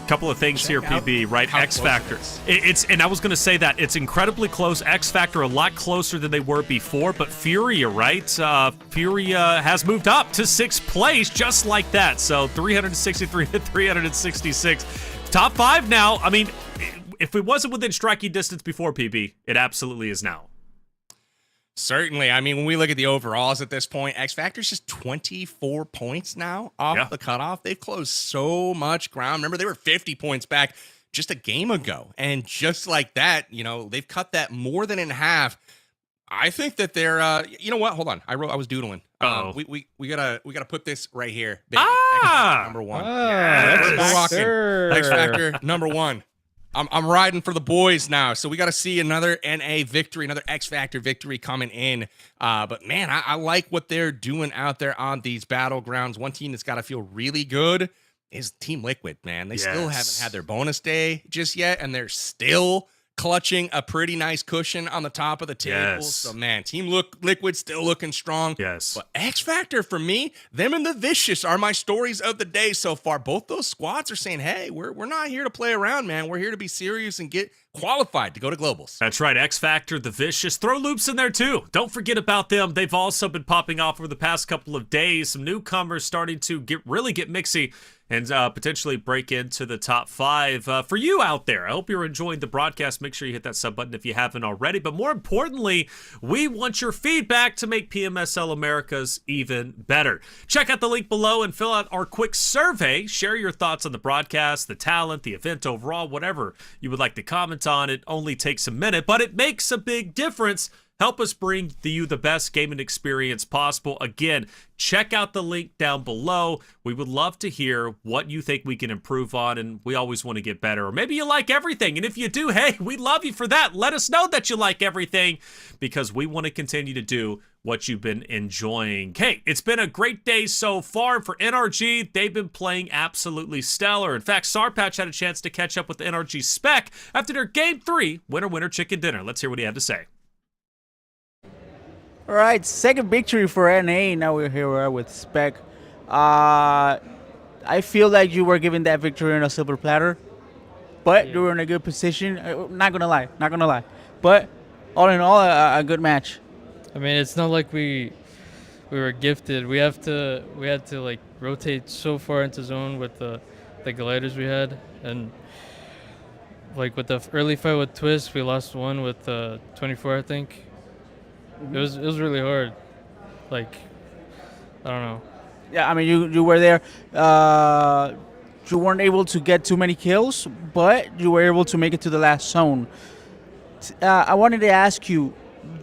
Couple of things here, PB, right? X Factor. It's and I was going to say that it's incredibly close. X Factor a lot closer than they were before, but Furia, right? Furia has moved up to 6th place just like that. So 363 to 366. Top 5 now. I mean, if it wasn't within striking distance before, PB, it absolutely is now. Certainly. I mean, when we look at the overalls at this point, X Factor's just 24 points now off the cutoff. They've closed so much ground. Remember, they were 50 points back just a game ago. And just like that, you know, they've cut that more than in half. I think that they're, you know what? Hold on. I was doodling. We gotta put this right here. Baby. X Factor number 1. X Factor number 1. I'm riding for the boys now, so we got to see another NA victory, another X Factor victory coming in. But man, I like what they're doing out there on these battlegrounds. One team that's got to feel really good is Team Liquid, man. They still haven't had their bonus day just yet, and they're still clutching a pretty nice cushion on the top of the table. So man, Team Liquid still looking strong. But X Factor for me, them and the Vicious are my stories of the day so far. Both those squads are saying, hey, we're not here to play around, man. We're here to be serious and get qualified to go to globals. That's right. X Factor, the Vicious, throw loops in there too. Don't forget about them. They've also been popping off over the past couple of days. Some newcomers starting to really get mixy and potentially break into the top 5. For you out there, I hope you're enjoying the broadcast. Make sure you hit that sub button if you haven't already. But more importantly, we want your feedback to make PMSL Americas even better. Check out the link below and fill out our quick survey. Share your thoughts on the broadcast, the talent, the event overall, whatever you would like to comment on. It only takes a minute, but it makes a big difference. Help us bring you the best gaming experience possible. Again, check out the link down below. We would love to hear what you think we can improve on, and we always want to get better. Or maybe you like everything, and if you do, hey, we love you for that. Let us know that you like everything, because we want to continue to do what you've been enjoying. Hey, it's been a great day so far. For NRG, they've been playing absolutely stellar. In fact, Sarpatch had a chance to catch up with the NRG Spec after their Game 3 winner chicken dinner. Let's hear what he had to say. All right, second victory for NA. Now we're here with Spec. I feel like you were given that victory on a silver platter, but you were in a good position. Not gonna lie. But all in all, a good match. I mean, it's not like we were gifted. We had to like rotate so far into zone with the gliders we had, and like with the early fight with Twist, we lost one with 24, I think. It was really hard. Like, I don't know. Yeah, I mean, you were there. You weren't able to get too many kills, but you were able to make it to the last zone. I wanted to ask you,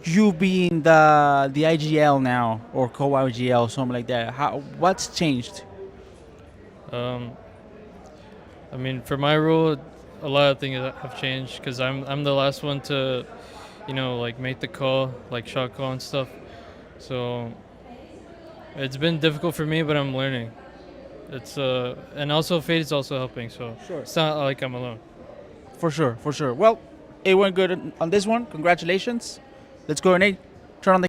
you being the IGL now, or co-IGL, something like that, what's changed? I mean, for my role, a lot of things have changed, because I'm the last one to, you know, like make the call, like shot call and stuff. So it's been difficult for me, but I'm learning. It's and also Fade is also helping, so it's not like I'm alone. For sure. Well, it went good on this one. Congratulations. Let's go, Nate. Turn on the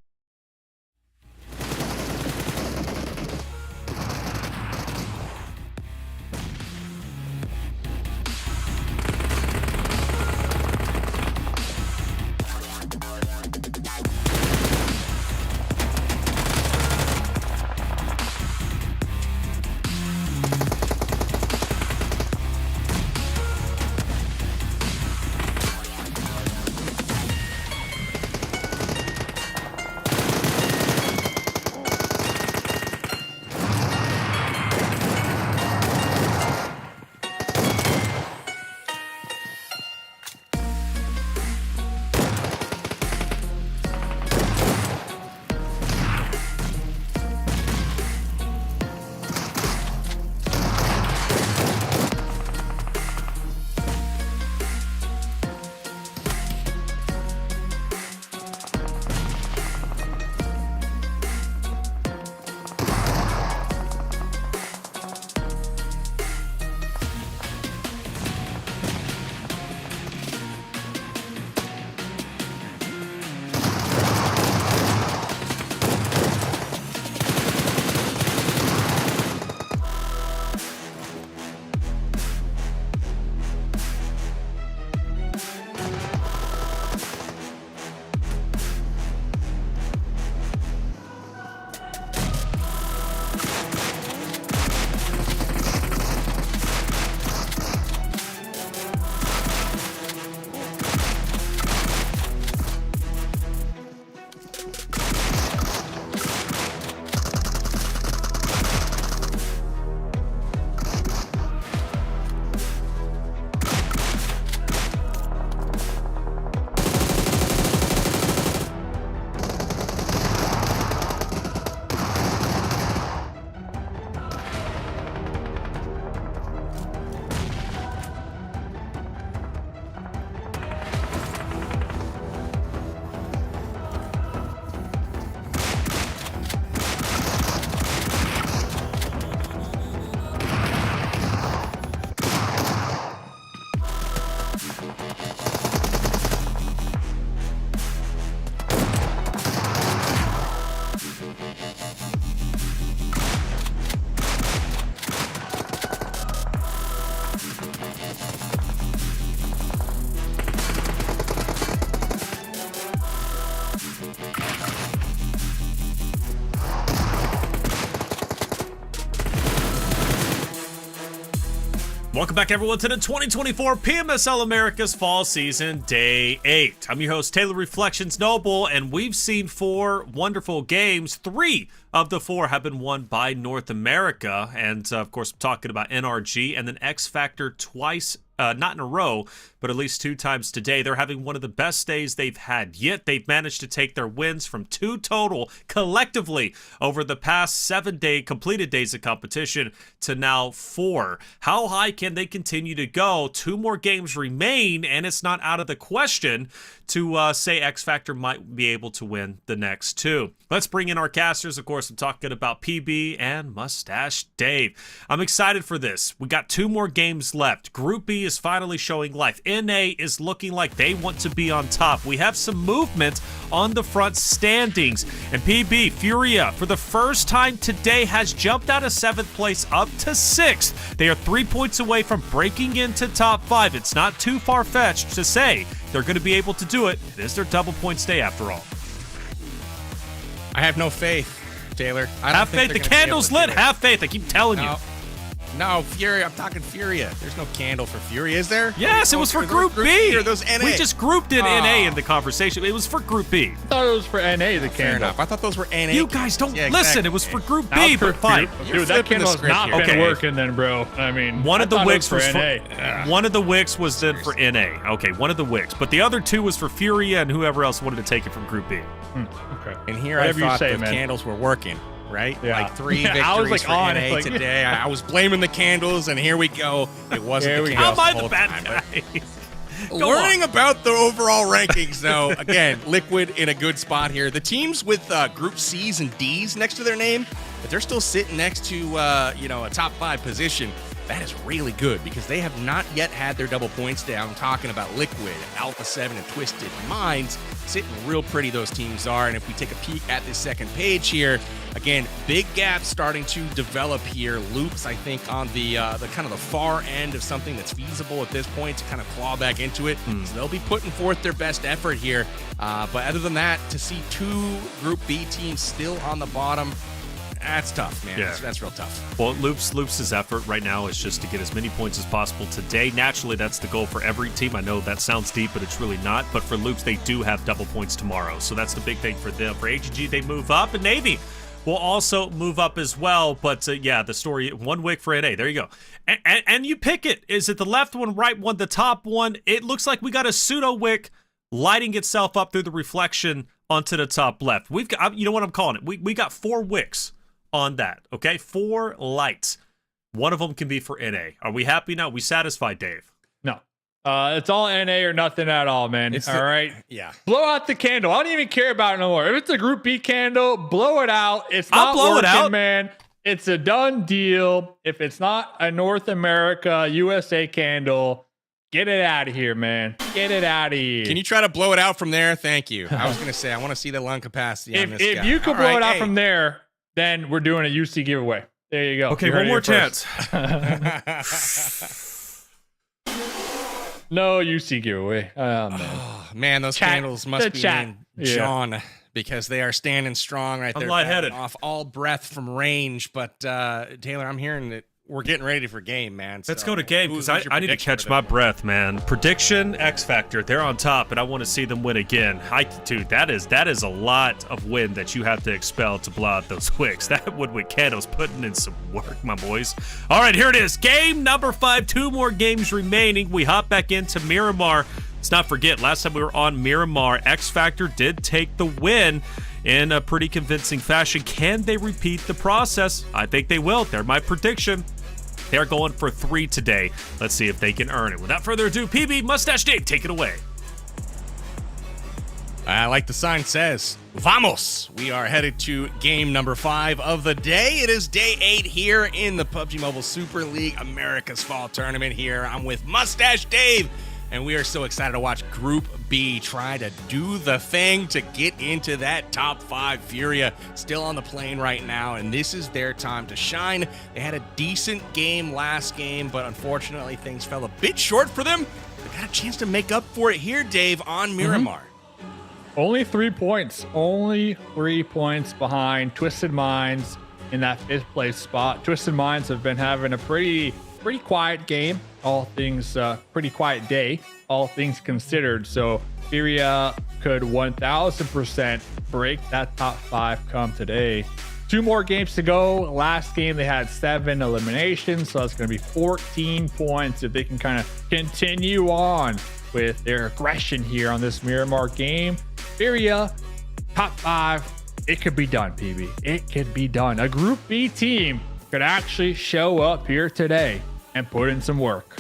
Welcome back, everyone, to the 2024 PMSL Americas Fall Season Day 8. I'm your host, Taylor Reflections Noble, and we've seen 4 wonderful games. 3 of the 4 have been won by North America, and of course, I'm talking about NRG and then X Factor twice, not in a row, but at least 2 times today. They're having one of the best days they've had yet. They've managed to take their wins from 2 total collectively over the past 7 completed days of competition to now 4. How high can they continue to go? 2 more games remain, and it's not out of the question to say X Factor might be able to win the next 2. Let's bring in our casters. Of course, I'm talking about PB and Mustache Dave. I'm excited for this. We got 2 more games left. Group B is finally showing life. NA is looking like they want to be on top. We have some movement on the front standings. And PB, Furia, for the first time today, has jumped out of 7th place up to 6th. They are 3 points away from breaking into top 5. It's not too far-fetched to say they're going to be able to do it. It is their double points day after all. I have no faith, Taylor. Have faith. The candle's lit. Have faith. I keep telling you. No, Furia. I'm talking Furia. There's no candle for Furia, is there? Yes, it was for Group B. Or those NA? We just grouped in NA in the conversation. It was for Group B. I thought it was for NA, the Fair candle. enough. I thought those were NA. You guys don't listen. exactly. It was for Group B, but fine. Dude, that candle's not been working then, bro. I mean, one of the wicks was for NA. One of the wicks was then for NA. Okay, one of the wicks. But the other 2 was for Furia and whoever else wanted to take it from Group B. Okay. And here Whatever I thought you say, the candles were working. Right? Yeah. Like 3 Yeah, victories I was like for on NA it, like, today. I was blaming the candles, and here we go. It wasn't Here the we candles How am I the the whole bad time, guy? but learning about the overall rankings, though, again, Liquid in a good spot here. The teams with Group C's and D's next to their name, but they're still sitting next to a top 5 position. That is really good because they have not yet had their double points down. I'm talking about Liquid, Alpha7, and Twisted Minds. Sitting real pretty, those teams are. And if we take a peek at this second page here, again, big gaps starting to develop here. Loops, I think, on the kind of the far end of something that's feasible at this point to kind of claw back into it. So they'll be putting forth their best effort here. But other than that, to see 2 Group B teams still on the bottom, that's tough, man. Yeah. That's real tough. Well, Loops' effort right now is just to get as many points as possible today. Naturally, that's the goal for every team. I know that sounds deep, but it's really not. But for Loops, they do have double points tomorrow. So that's the big thing for them. For AGG, they move up, and Navy will also move up as well. But yeah, the story, 1 wick for NA. There you go. And you pick it. Is it the left one, right one, the top one? It looks like we got a pseudo wick lighting itself up through the reflection onto the top left. We've got, you know what I'm calling it? We got 4 wicks on that, okay? 4 lights. One of them can be for NA. Are we happy now? We satisfied, Dave? No. It's all NA or nothing at all, man. All right? Yeah. Blow out the candle. I don't even care about it no more. If it's a Group B candle, blow it out. It's not working, man. It's a done deal. If it's not a North America, USA candle, get it out of here, man. Get it out of here. Can you try to blow it out from there? Thank you. I was going to say, I want to see the lung capacity on this guy. If you could blow it out from there, then we're doing a UC giveaway. There you go. Okay, one more chance. No UC giveaway. Oh, man. Oh, man, those candles must be in John because they are standing strong right there. I'm lightheaded. Off all breath from range. But, Taylor, I'm hearing that we're getting ready for game, man. Let's go to game because I need to catch my breath, man. Prediction, X Factor, they're on top, and I want to see them win again. Dude, that is a lot of wind that you have to expel to blow out those wicks. That Woodwick candle's putting in some work, my boys. All right, here it is. Game number 5. 2 more games remaining. We hop back into Miramar. Let's not forget, last time we were on Miramar, X Factor did take the win in a pretty convincing fashion. Can they repeat the process? I think they will. They're my prediction. They're going for 3 today. Let's see if they can earn it. Without further ado, PB, Mustache Dave, take it away. Like the sign says, vamos! We are headed to game number 5 of the day. It is day 8 here in the PUBG Mobile Super League America's Fall Tournament here. I'm with Mustache Dave, and we are so excited to watch Group B try to do the thing to get into that top 5. Furia still on the plane right now, and this is their time to shine. They had a decent game last game, but unfortunately things fell a bit short for them. They got a chance to make up for it here, Dave, on Miramar. Only 3 points. Only 3 points behind Twisted Minds in that 5th place spot. Twisted Minds have been having a pretty pretty quiet game, all things, pretty quiet day, all things considered. So Furia could 1000% break that top 5 come today. 2 more games to go. Last game, they had 7 eliminations, so that's going to be 14 points if they can kind of continue on with their aggression here on this Miramar game. Furia, top 5, it could be done, PB. It could be done. A Group B team could actually show up here today and put in some work.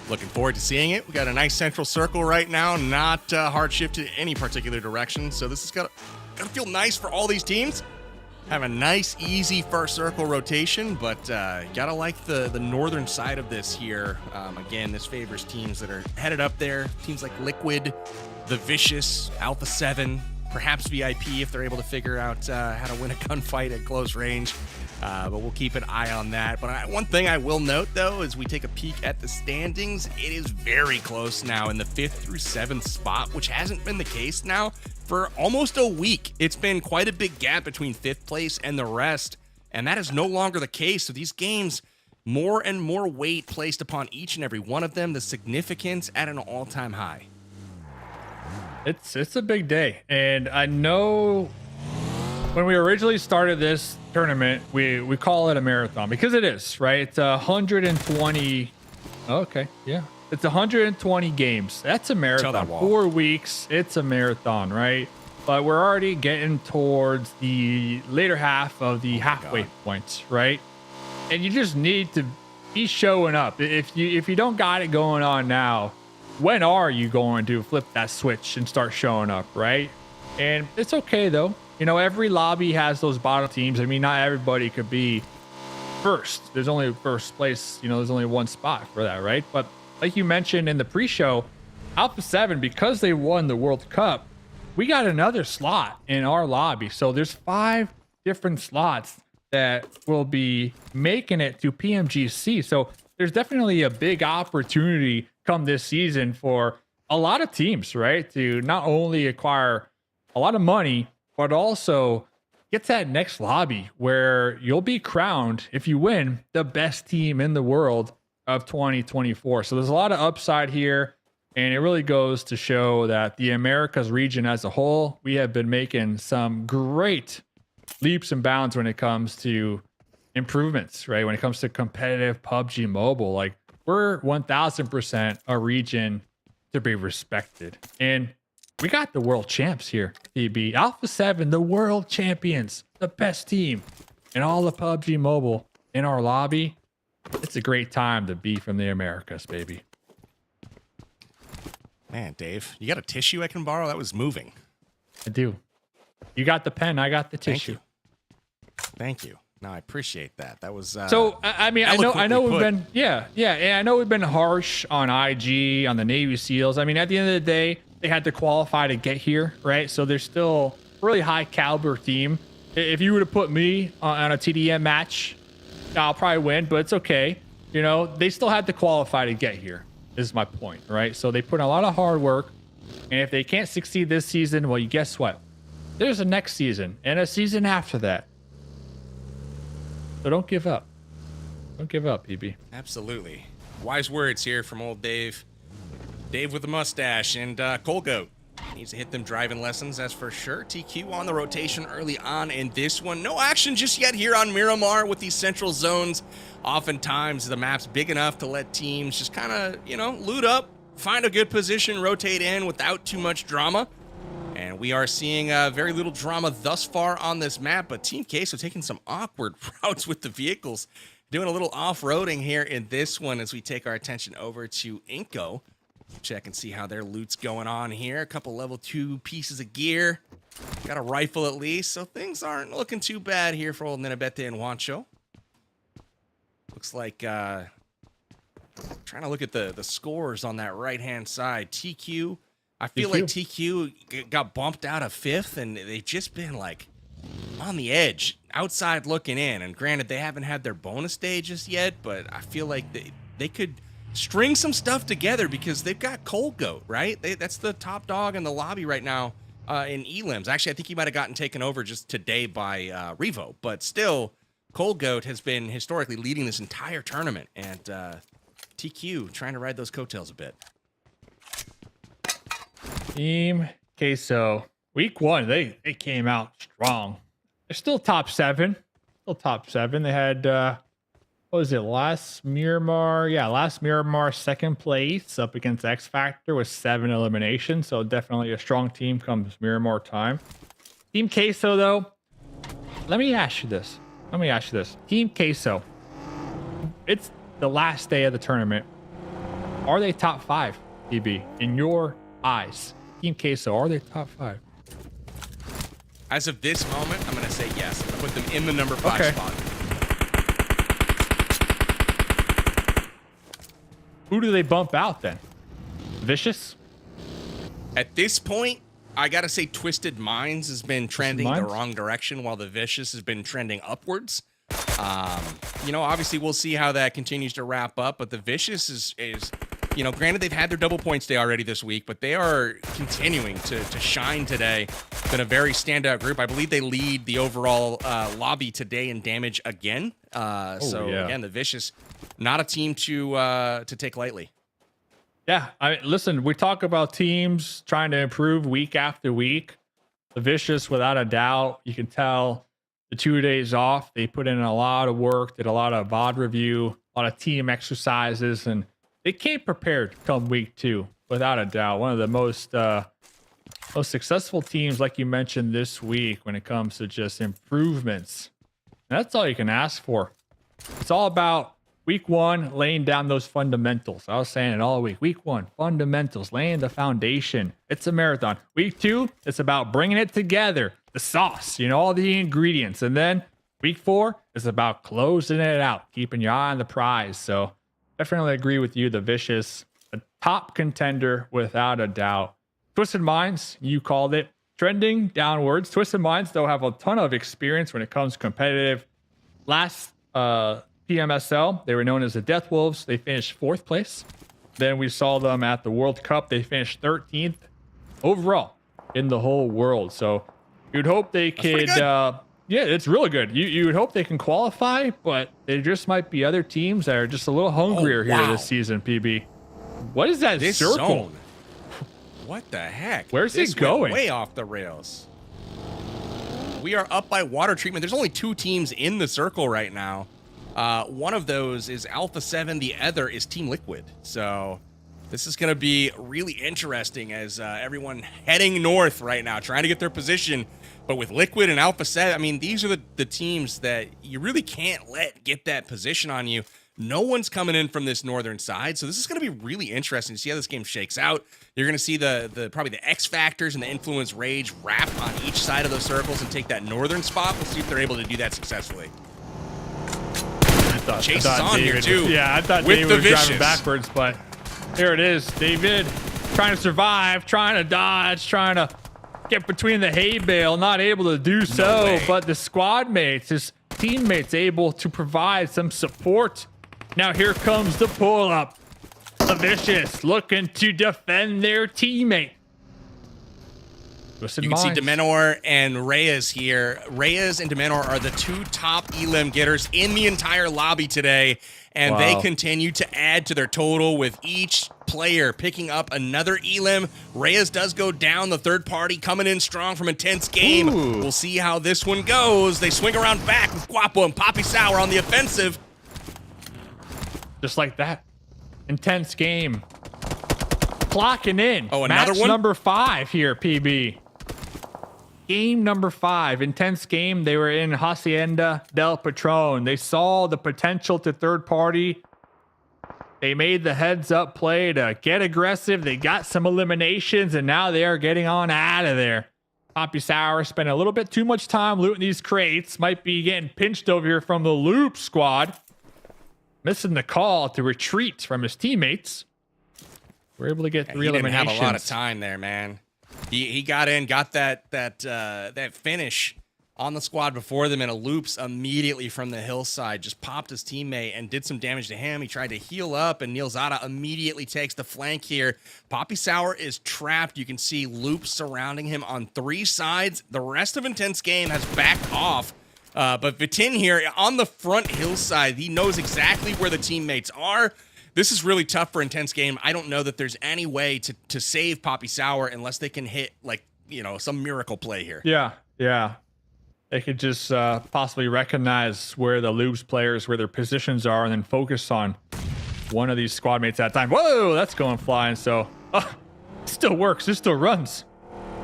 Looking forward to seeing it. We got a nice central circle right now, not hard shifted in any particular direction. So this is gotta feel nice for all these teams. Have a nice, easy first circle rotation, but gotta like the northern side of this here. Again, this favors teams that are headed up there. Teams like Liquid, The Vicious, Alpha7, perhaps VIP if they're able to figure out how to win a gunfight at close range. But we'll keep an eye on that. But one thing I will note, though, as we take a peek at the standings, it is very close now in the 5th through 7th spot, which hasn't been the case now for almost a week. It's been quite a big gap between 5th place and the rest, and that is no longer the case. So these games, more and more weight placed upon each and every one of them, the significance at an all-time high. It's a big day, and I know when we originally started this tournament, we call it a marathon because it is, right? It's 120. Okay, yeah, it's 120 games. That's a marathon. 4 weeks. It's a marathon, right? But we're already getting towards the later half of the halfway points, right? And you just need to be showing up. If you don't got it going on now, when are you going to flip that switch and start showing up, right? And it's okay though. You know, every lobby has those bottom teams. I mean, not everybody could be first. There's only first place. You know, there's only one spot for that, right? But like you mentioned in the pre-show, Alpha7, because they won the World Cup, we got another slot in our lobby. So there's 5 different slots that will be making it to PMGC. So there's definitely a big opportunity come this season for a lot of teams, right? To not only acquire a lot of money, but also get that next lobby where you'll be crowned, if you win, the best team in the world of 2024. So there's a lot of upside here, and it really goes to show that the Americas region as a whole, we have been making some great leaps and bounds when it comes to improvements, right? When it comes to competitive PUBG Mobile, like we're 1000% a region to be respected. And we got the world champs here, PB. Alpha7, the world champions, the best team in all of PUBG Mobile in our lobby. It's a great time to be from the Americas, baby. Man, Dave, you got a tissue I can borrow? That was moving. I do. You got the pen, I got the tissue. Thank you. No, I appreciate that. That was so. I mean, I know we've been, and I know we've been harsh on IG, on the Navy SEALs. I mean, at the end of the day, they had to qualify to get here, right? So they're still a really high caliber team. If you were to put me on a TDM match, I'll probably win, but it's okay. You know, they still had to qualify to get here. Is my point, right? So they put in a lot of hard work, and if they can't succeed this season, well, you guess what? There's a next season and a season after that. So don't give up. Don't give up, PB. Absolutely. Wise words here from old Dave. Dave with the mustache and Colgoat. Needs to hit them driving lessons, that's for sure. TQ on the rotation early on in this one. No action just yet here on Miramar with these central zones. Oftentimes, the map's big enough to let teams just kind of, you know, loot up, find a good position, rotate in without too much drama. And we are seeing very little drama thus far on this map, but Team Queso taking some awkward routes with the vehicles. Doing a little off-roading here in this one as we take our attention over to Inco. Check and see how their loot's going on here. A couple level 2 pieces of gear. Got a rifle at least, so things aren't looking too bad here for old Ninabete and Juancho. Looks like, trying to look at the scores on that right-hand side. TQ, I feel like TQ got bumped out of 5th, and they've just been, like, on the edge, outside looking in. And granted, they haven't had their bonus day just yet, but I feel like they could string some stuff together because they've got Colgoat, right? That's the top dog in the lobby right now in Elims. Actually, I think he might have gotten taken over just today by Revo, but still, Cold Goat has been historically leading this entire tournament, and TQ trying to ride those coattails a bit. Team Queso, week 1, they came out strong. They're still top 7. Still top 7. They had what was it, last Miramar? Yeah, last Miramar, second place up against X Factor with 7 eliminations. So definitely a strong team comes Miramar time. Team Queso, though, let me ask you this. Team Queso, it's the last day of the tournament. Are they top 5, PB, in your eyes? Team Queso, are they top 5? As of this moment, I'm going to say yes. I'm going to put them in the number 5 spot. Who do they bump out then? Vicious? At this point, I got to say Twisted Minds has been trending the wrong direction while the Vicious has been trending upwards. You know, obviously we'll see how that continues to wrap up, but the Vicious is you know, granted they've had their double points day already this week, but they are continuing to shine today. Been a very standout group. I believe they lead the overall lobby today in damage again. Again, the Vicious, not a team to take lightly. Yeah, listen, we talk about teams trying to improve week after week. The Vicious, without a doubt, you can tell the 2 days off, they put in a lot of work, did a lot of VOD review, a lot of team exercises, and they came prepared come week 2, without a doubt. One of the most successful teams, like you mentioned, this week when it comes to just improvements. And that's all you can ask for. It's all about week 1, laying down those fundamentals. I was saying it all week. Week 1, fundamentals, laying the foundation. It's a marathon. Week 2, it's about bringing it together. The sauce, you know, all the ingredients. And then week 4 is about closing it out, keeping your eye on the prize. So definitely agree with you. The Vicious, a top contender without a doubt. Twisted Minds, you called it, trending downwards. Twisted Minds, though, have a ton of experience when it comes to competitive. Last PMSL, they were known as the Death Wolves. They finished 4th place. Then we saw them at the World Cup. They finished 13th overall in the whole world. So you'd hope they could... yeah, it's really good. You would hope they can qualify, but there just might be other teams that are just a little hungrier here this season, PB. What is that circle? Zone. What the heck? Where's it going? Way off the rails. We are up by water treatment. There's only 2 teams in the circle right now. One of those is Alpha7. The other is Team Liquid. So this is going to be really interesting as everyone heading north right now, trying to get their position. But with Liquid and Alpha7, I mean, these are the teams that you really can't let get that position on you. No one's coming in from this northern side, so this is going to be really interesting to see how this game shakes out. You're going to see probably the X Factors and the Influence Rage wrap on each side of those circles and take that northern spot. We'll see if they're able to do that successfully. Chase is on David here too. Yeah, I thought David was driving backwards, but here it is. David trying to survive, trying to dodge, trying to get between the hay bale, not able to do so, but the squad mates, his teammates, able to provide some support. Now here comes the pull-up. The Vicious looking to defend their teammate. You can see Demenor and Reyes here. Reyes and Demenor are the 2 top elim getters in the entire lobby today, and they continue to add to their total with each player picking up another elim. Reyes does go down. The third party coming in strong from Intense Game. Ooh. We'll see how this one goes. They swing around back with Guapo and Poppy Sour on the offensive. Just like that. Intense Game. Clocking in. Oh, another Match one? number 5 here, PB. Game number 5, Intense Game. They were in Hacienda del Patron. They saw the potential to third party. They made the heads up play to get aggressive. They got some eliminations, and now they are getting on out of there. Poppy Sour spent a little bit too much time looting these crates. Might be getting pinched over here from the Loop squad. Missing the call to retreat from his teammates. We're able to get 3 eliminations. He didn't have a lot of time there, man. He got in, got that finish on the squad before them, and a Loops immediately from the hillside just popped his teammate and did some damage to him. He tried to heal up, and Neilzada immediately takes the flank here. Poppy Sour is trapped. You can see Loops surrounding him on 3 sides. The rest of Intense Game has backed off. But Vitin here on the front hillside, he knows exactly where the teammates are. This is really tough for Intense Game. I don't know that there's any way to save Poppy Sour unless they can hit, like, you know, some miracle play here. Yeah, yeah. They could just possibly recognize where the Loops players, where their positions are, and then focus on one of these squad mates at a time. Whoa, that's going flying. So, it still works. It still runs.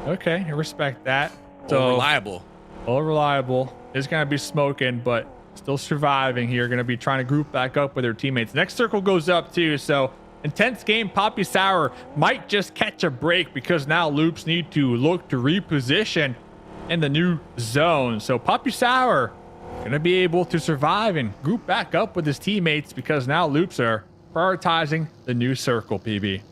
Okay, I respect that. So reliable. All reliable. Is going to be smoking, but still surviving here. Going to be trying to group back up with their teammates. Next circle goes up too. So Intense Game, Poppy Sour might just catch a break because now Loops need to look to reposition in the new zone. So Poppy Sour going to be able to survive and group back up with his teammates because now Loops are prioritizing the new circle, PB.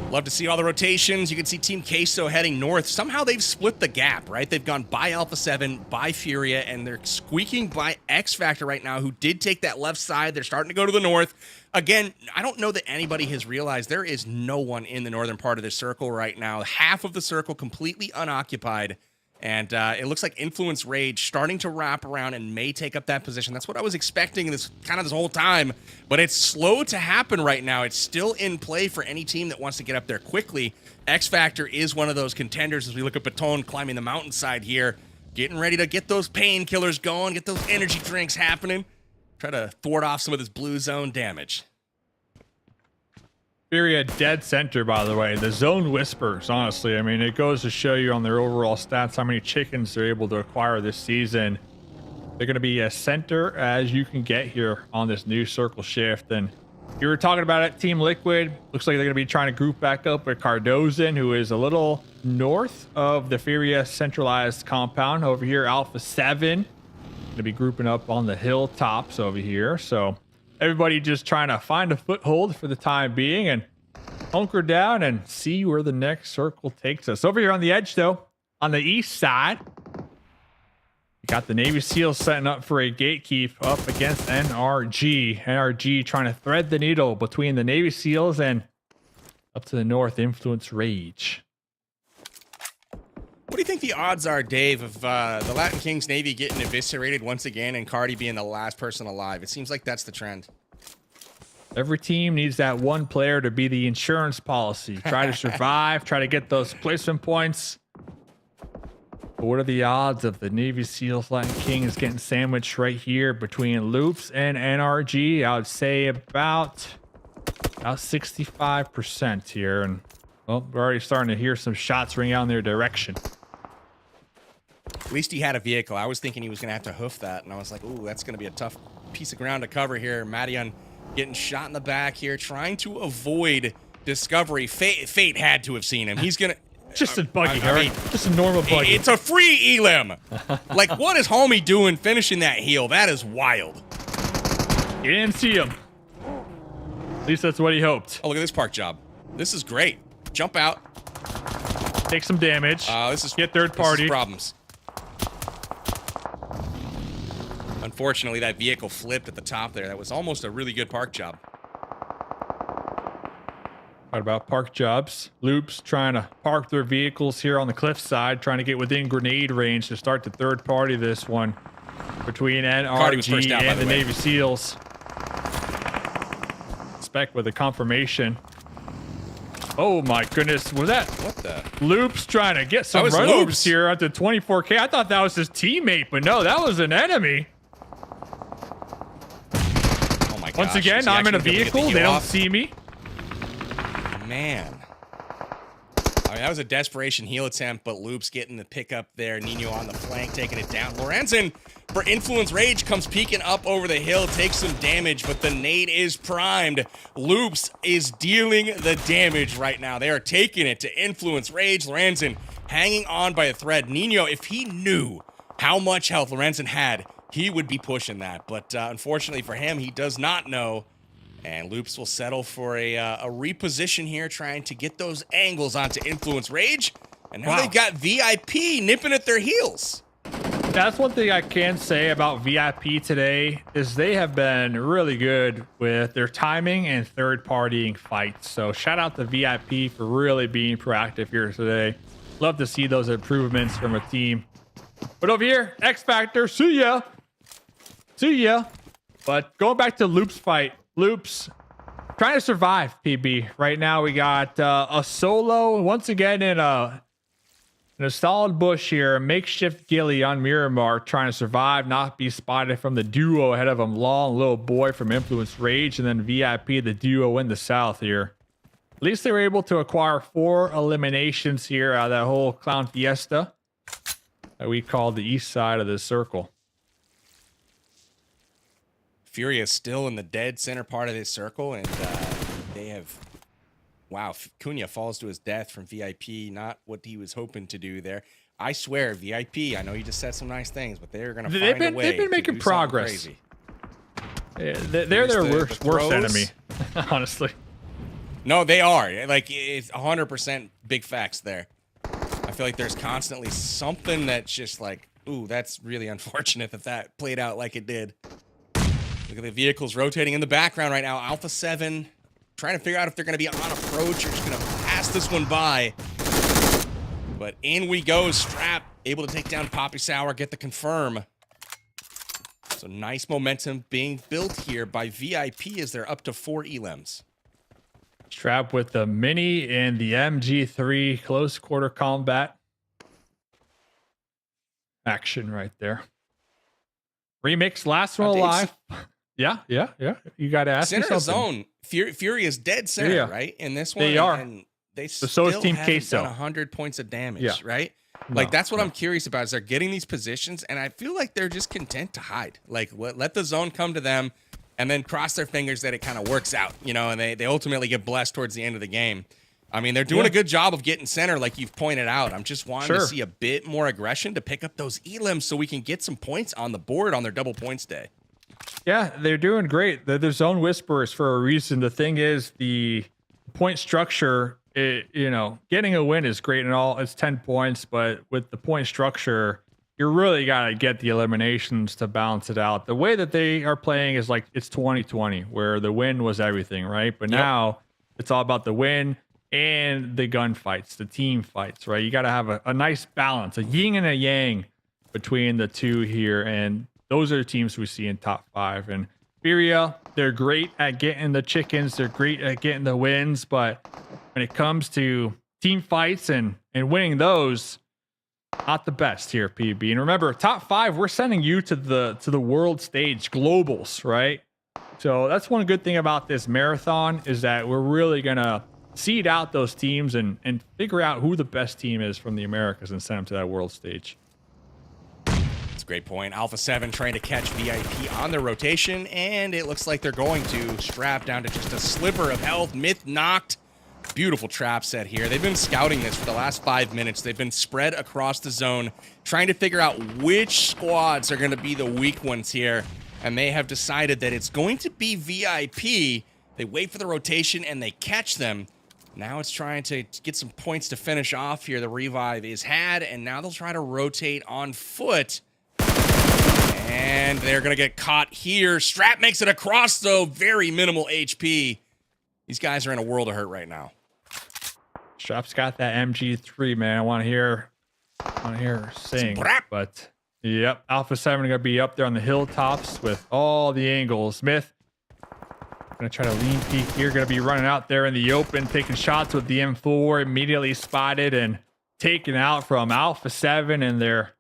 Love to see all the rotations. You can see Team Queso heading north. Somehow they've split the gap, right? They've gone by Alpha7, by Furia, and they're squeaking by X Factor right now, who did take that left side. They're starting to go to the north. Again, I don't know that anybody has realized there is no one in the northern part of the circle right now. Half of the circle completely unoccupied. And it looks like Influence Rage starting to wrap around and may take up that position. That's what I was expecting this whole time. But it's slow to happen right now. It's still in play for any team that wants to get up there quickly. X Factor is one of those contenders as we look at Baton climbing the mountainside here. Getting ready to get those painkillers going, get those energy drinks happening. Try to thwart off some of this blue zone damage. Furia dead center, by the way. The zone whispers, honestly. I mean, it goes to show you on their overall stats how many chickens they're able to acquire this season. They're going to be as center as you can get here on this new circle shift. And you were talking about it, Team Liquid. Looks like they're going to be trying to group back up with Cardozan, who is a little north of the Furia centralized compound. Over here, Alpha7. Going to be grouping up on the hilltops over here. So everybody just trying to find a foothold for the time being and hunker down and see where the next circle takes us. Over here on the edge, though, on the east side, you got the Navy SEALs setting up for a gatekeep up against NRG. NRG trying to thread the needle between the Navy SEALs and up to the north, Influence Rage. What do you think the odds are, Dave, of the Latin Kings Navy getting eviscerated once again and Cardi being the last person alive? It seems like that's the trend. Every team needs that one player to be the insurance policy. Try to survive, try to get those placement points. But what are the odds of the Navy SEALs Latin Kings getting sandwiched right here between Loops and NRG? I would say about 65% here. And well, we're already starting to hear some shots ring out in their direction. At least he had a vehicle. I was thinking he was going to have to hoof that, and I was like, ooh, that's going to be a tough piece of ground to cover here. Madian getting shot in the back here, trying to avoid discovery. Fate had to have seen him. He's going to... Just a buggy, right? Just a normal buggy. It's a free elim. Like, what is homie doing finishing that heal? That is wild. You didn't see him. At least that's what he hoped. Oh, look at this park job. This is great. Jump out. Take some damage. This is get third party. This is problems. Unfortunately, that vehicle flipped at the top there. That was almost a really good park job. What about park jobs? Loops trying to park their vehicles here on the cliffside, trying to get within grenade range to start the third party this one between NRG and the Navy SEALs. Spec with a confirmation. Oh my goodness, was that what the Loops trying to get some run-ups here at the 24K? I thought that was his teammate, but no, that was an enemy. Oh my gosh. Once again, I'm in a vehicle. They don't see me. Man. I mean, that was a desperation heal attempt, but Loops getting the pickup there. Nino on the flank, taking it down. Lorenzen, for Influence Rage, comes peeking up over the hill, takes some damage, but the nade is primed. Loops is dealing the damage right now. They are taking it to Influence Rage. Lorenzen hanging on by a thread. Nino, if he knew how much health Lorenzen had, he would be pushing that. But unfortunately for him, he does not know. And Loops will settle for a reposition here, trying to get those angles onto Influence Rage. And now they've got VIP nipping at their heels. That's one thing I can say about VIP today is they have been really good with their timing and third-partying fights. So shout out to VIP for really being proactive here today. Love to see those improvements from a team But over here, X Factor, see ya. See ya. But going back to Loop's fight, Loop's trying to survive, PB. Right now we got a solo once again in a solid bush here. Makeshift Gilly on Miramar trying to survive, not be spotted from the duo ahead of him. Long Little Boy from Influence Rage, and then VIP, the duo in the south here. At least they were able to acquire 4 eliminations here out of that whole Clown Fiesta that we call the east side of the circle. Furia is still in the dead center part of this circle, and they have... Wow, Cunha falls to his death from VIP. Not what he was hoping to do there. I swear, VIP, I know you just said some nice things, but they're going to find a way. They've been making progress. Yeah, they're their worst enemy, honestly. No, they are. Like, it's 100% big facts there. I feel like there's constantly something that's just like, ooh, that's really unfortunate that played out like it did. Look at the vehicles rotating in the background right now. Alpha7 trying to figure out if they're going to be on approach or just going to pass this one by. But in we go. Strap able to take down Poppy Sour, get the confirm. So nice momentum being built here by VIP as they're up to 4 elims. Strap with the Mini and the MG3 close quarter combat action right there. Remix, last one alive. Yeah. You got to ask me center something. zone. Fury is dead center, right? In this one, they are. And they So still is Team haven't Queso. done 100 points of damage, Yeah. right? Like that's what I'm curious about. Is they're getting these positions, and I feel like they're just content to hide. Like let the zone come to them, and then cross their fingers that it kind of works out, you know. And they ultimately get blessed towards the end of the game. I mean, they're doing a good job of getting center, like you've pointed out. I'm just wanting to see a bit more aggression to pick up those elims so we can get some points on the board on their double points day. Yeah, they're doing great. They're the zone whisperers for a reason. The thing is, the point structure, getting a win is great and all. It's 10 points, but with the point structure, you really got to get the eliminations to balance it out. The way that they are playing is like it's 2020, where the win was everything, right? But now it's all about the win and the gunfights, the team fights, right? You got to have a nice balance, a yin and a yang between the two here. And those are the teams we see in top 5. And Furia, they're great at getting the chickens. They're great at getting the wins. But when it comes to team fights and winning those, not the best here, PB. And remember, top 5, we're sending you to the world stage, globals, right? So that's one good thing about this marathon is that we're really going to seed out those teams and figure out who the best team is from the Americas and send them to that world stage. That's a great point. Alpha7 trying to catch VIP on their rotation, and it looks like they're going to. Strap down to just a sliver of health. Myth knocked. Beautiful trap set here. They've been scouting this for the last 5 minutes. They've been spread across the zone, trying to figure out which squads are going to be the weak ones here. And they have decided that it's going to be VIP. They wait for the rotation, and they catch them. Now it's trying to get some points to finish off here. The revive is had, and now they'll try to rotate on foot. And they're going to get caught here. Strap makes it across, though. Very minimal HP. These guys are in a world of hurt right now. Strap's got that MG3, man. I want to hear her sing. But, yep, Alpha7 going to be up there on the hilltops with all the angles. Smith going to try to lean peek here. Going to be running out there in the open, taking shots with the M4. Immediately spotted and taken out from Alpha7 and their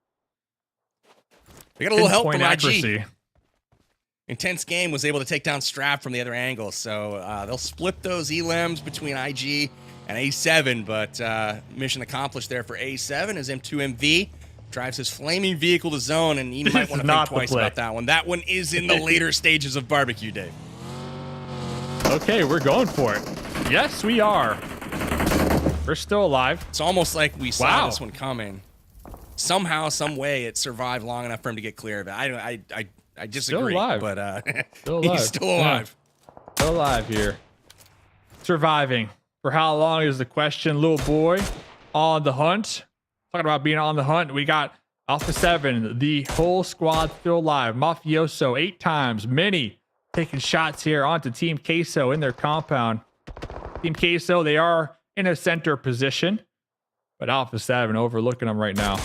we got a little help from accuracy. IG. Intense Game was able to take down Strap from the other angle, so they'll split those elims between IG and A7, but mission accomplished there for A7 as M2MV drives his flaming vehicle to zone, and he might want to think twice about that one. That one is in the later stages of barbecue, Dave. Okay, we're going for it. Yes, we are. We're still alive. It's almost like we saw this one coming. Somehow, some way, it survived long enough for him to get clear of it. I disagree, still alive. But still alive. He's still alive. Yeah. Still alive here. Surviving. For how long is the question, little boy? On the hunt. Talking about being on the hunt. We got Alpha7, the whole squad still alive. Mafioso 8 times. Many taking shots here onto Team Queso in their compound. Team Queso, they are in a center position. But Alpha7 overlooking them right now.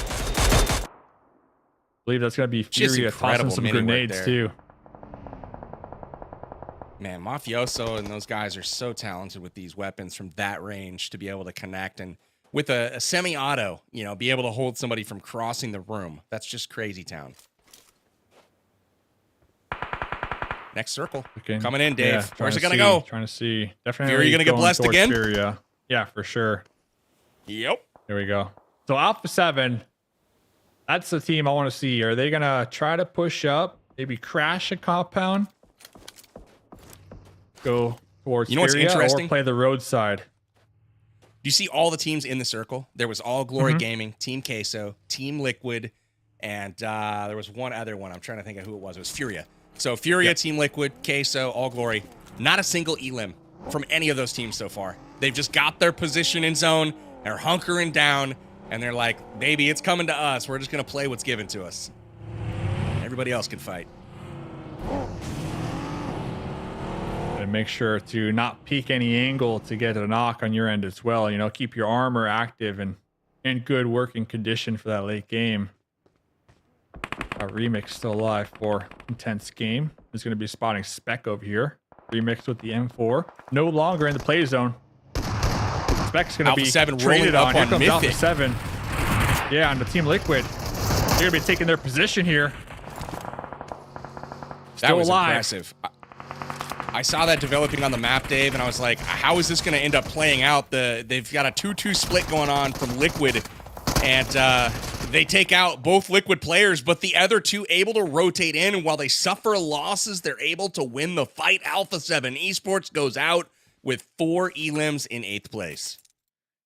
believe that's going to be Just Furia tossing incredible some mini work grenades there. too. Man, Mafioso and those guys are so talented with these weapons from that range to be able to connect, and with a semi-auto, you know, be able to hold somebody from crossing the room. That's just crazy town. Next circle. Coming in, Dave. Yeah, Where's it going to go? Trying to see. Definitely Fury going to get blessed towards again? Furia. Yeah, for sure. Yep. There we go. So Alpha7, that's the team I want to see. Are they going to try to push up? Maybe crash a compound? Go towards You know what's Furia, interesting? or play the roadside? Do you see all the teams in the circle? There was All Glory Mhm. Gaming, Team Queso, Team Liquid, and there was one other one. I'm trying to think of who it was. It was Furia. So Furia, Team Liquid, Queso, All Glory. Not a single elim from any of those teams so far. They've just got their position in zone. They're hunkering down, and they're like, baby, it's coming to us. We're just going to play what's given to us. Everybody else can fight. And make sure to not peek any angle to get a knock on your end as well. You know, keep your armor active and in good working condition for that late game. Remix still alive for intense game. Is going to be spotting Spec over here. Remix with the M4. No longer in the play zone. Spec's going to be Alpha7 traded rolling up on. Here on comes Mythic. Alpha7. Yeah, on the Team Liquid. They're going to be taking their position here. That Still was alive. impressive. I saw that developing on the map, Dave, and I was like, how is this going to end up playing out? They've got a 2-2 split going on from Liquid, and they take out both Liquid players, but the other two able to rotate in, and while they suffer losses, they're able to win the fight. Alpha7 Esports goes out with 4 elims in 8th place.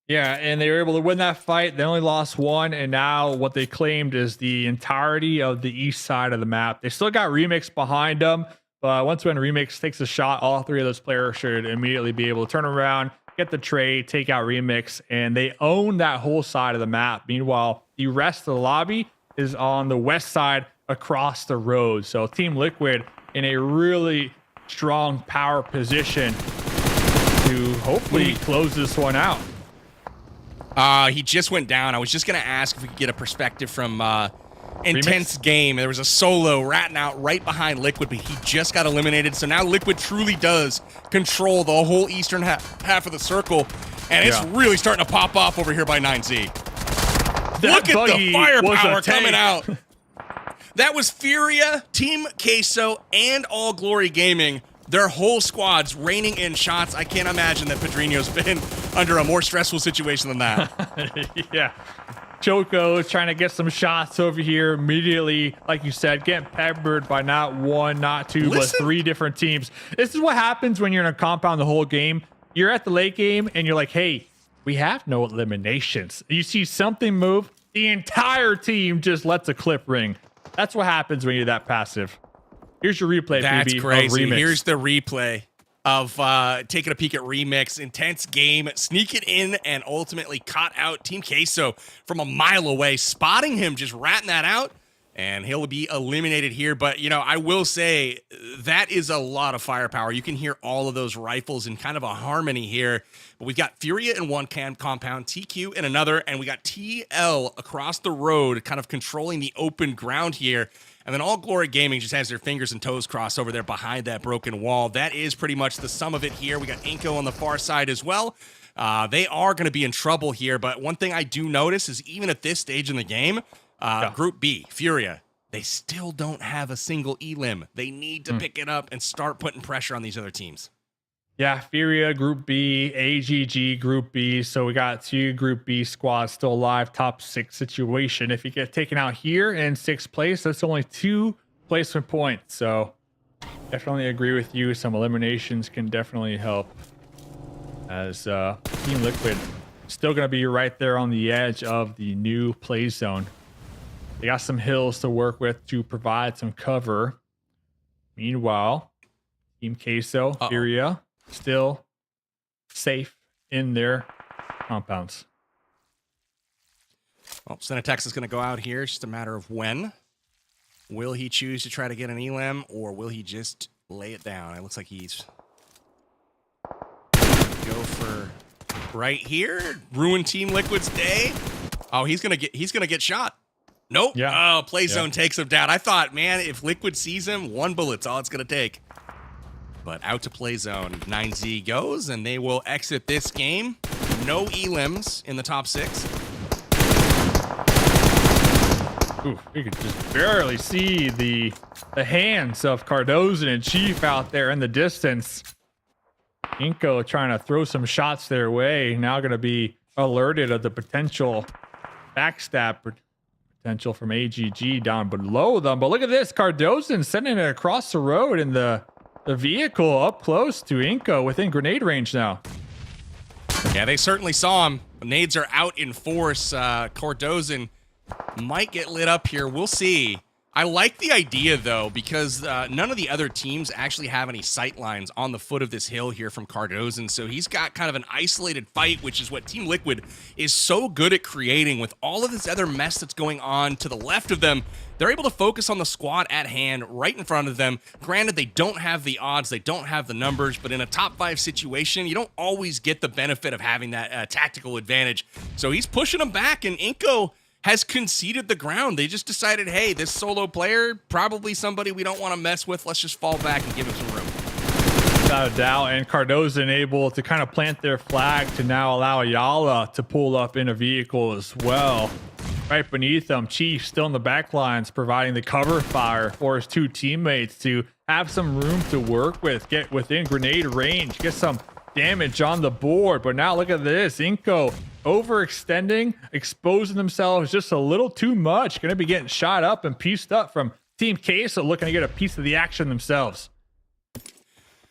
Yeah, and they were able to win that fight. They only lost one, and now what they claimed is the entirety of the east side of the map. They still got Remix behind them, but once when Remix takes a shot, all 3 of those players should immediately be able to turn around, get the trade, take out Remix, and they own that whole side of the map. Meanwhile, the rest of the lobby is on the west side across the road. So Team Liquid in a really strong power position to hopefully close this one out. He just went down. I was just going to ask if we could get a perspective from Intense Game. There was a solo ratting out right behind Liquid, but he just got eliminated. So now Liquid truly does control the whole eastern half of the circle, and it's really starting to pop off over here by 9Z. Look at the firepower coming out. That was Furia, Team Queso, and All Glory Gaming. Their whole squad's raining in shots. I can't imagine that Pedrinho's been under a more stressful situation than that. Yeah. Choco is trying to get some shots over here immediately. Like you said, getting peppered by not 1, not 2, but 3 different teams. This is what happens when you're in a compound the whole game. You're at the late game and you're like, hey, we have no eliminations. You see something move, the entire team just lets a clip ring. That's what happens when you're that passive. Here's your replay, That's BB, crazy. of Remix. Here's the replay of taking a peek at Remix. Intense Game, sneaking in and ultimately caught out Team Queso from a mile away, spotting him, just ratting that out, and he'll be eliminated here. But, you know, I will say that is a lot of firepower. You can hear all of those rifles in kind of a harmony here. But we've got Furia in one compound, TQ in another, and we got TL across the road kind of controlling the open ground here. And then All Glory Gaming just has their fingers and toes crossed over there behind that broken wall. That is pretty much the sum of it here. We got Inco on the far side as well. They are going to be in trouble here, but one thing I do notice is even at this stage in the game, Group B, Furia, they still don't have a single elim. They need to pick it up and start putting pressure on these other teams. Yeah, Furia, Group B, AGG, Group B. So we got 2 Group B squads still alive, top 6 situation. If you get taken out here in 6th place, that's only 2 placement points. So definitely agree with you. Some eliminations can definitely help. As Team Liquid still going to be right there on the edge of the new play zone. They got some hills to work with to provide some cover. Meanwhile, Team Queso, Furia, still safe in their compounds. Well, Cinetex is going to go out here. It's just a matter of when. Will he choose to try to get an elim, or will he just lay it down? It looks like he's go for right here. Ruin Team Liquid's day. Oh, he's gonna get shot. Nope. Yeah. Oh, play zone takes him down. I thought, man, if Liquid sees him, 1 bullet's all it's going to take. But out to play zone. 9Z goes, and they will exit this game. No elims in the top 6. Ooh, you could just barely see the hands of Cardozo and Chief out there in the distance. Inco trying to throw some shots their way. Now going to be alerted of the potential backstab potential from AGG down below them. But look at this. Cardozo sending it across the road in the vehicle up close to Inco within grenade range now. Yeah, they certainly saw him. Nades are out in force. Cardozo might get lit up here. We'll see. I like the idea, though, because none of the other teams actually have any sight lines on the foot of this hill here from Cardozo. So he's got kind of an isolated fight, which is what Team Liquid is so good at creating. With all of this other mess that's going on to the left of them, they're able to focus on the squad at hand right in front of them. Granted, they don't have the odds, they don't have the numbers, but in a top 5 situation, you don't always get the benefit of having that tactical advantage. So he's pushing them back, and Inco has conceded the ground. They just decided, hey, this solo player, probably somebody we don't want to mess with. Let's just fall back and give him some room. Without a doubt, and Cardozo able to kind of plant their flag to now allow Ayala to pull up in a vehicle as well. Right beneath them, Chief still in the back lines, providing the cover fire for his 2 teammates to have some room to work with, get within grenade range, get some damage on the board. But now look at this, Inco overextending, exposing themselves just a little too much. Going to be getting shot up and pieced up from Team Queso, looking to get a piece of the action themselves.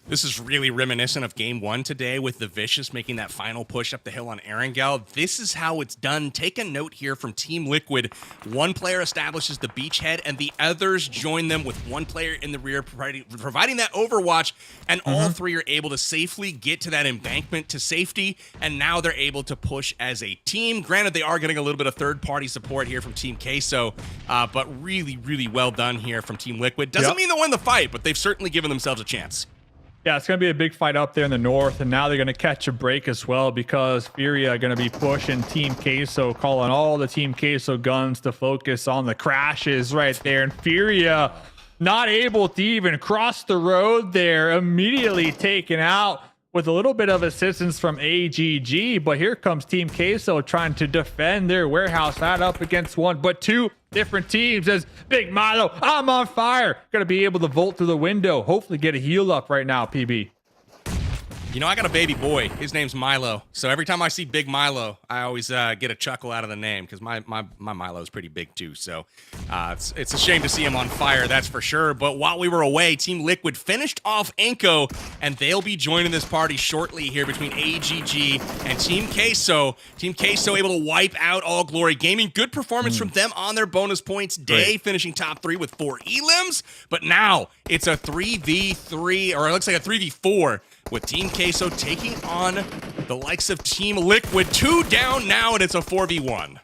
This is really reminiscent of Game 1 today with the Vicious making that final push up the hill on Erangel. This is how it's done. Take a note here from Team Liquid. 1 player establishes the beachhead, and the others join them with 1 player in the rear, providing that overwatch, and all 3 are able to safely get to that embankment to safety, and now they're able to push as a team. Granted, they are getting a little bit of third-party support here from Team Queso, but really, really well done here from Team Liquid. Doesn't mean they'll win the fight, but they've certainly given themselves a chance. Yeah, it's going to be a big fight up there in the north, and now they're going to catch a break as well because Furia are going to be pushing Team Queso, calling all the Team Queso guns to focus on the crashes right there. And Furia not able to even cross the road there, immediately taken out with a little bit of assistance from AGG. But here comes Team Queso trying to defend their warehouse, not up against 1, but 2 different teams as Big Milo, I'm on fire. Gonna be able to vault through the window, hopefully get a heal up right now, PB. You know, I got a baby boy. His name's Milo. So every time I see Big Milo, I always get a chuckle out of the name because my Milo is pretty big too. So it's a shame to see him on fire, that's for sure. But while we were away, Team Liquid finished off Inco, and they'll be joining this party shortly here between AGG and Team Queso. Team Queso able to wipe out All Glory Gaming. Good performance from them on their bonus points day, finishing top 3 with 4 elims. But now it's a 3v3, or it looks like a 3v4. With Team Queso taking on the likes of Team Liquid. 2 down now, and it's a 4v1.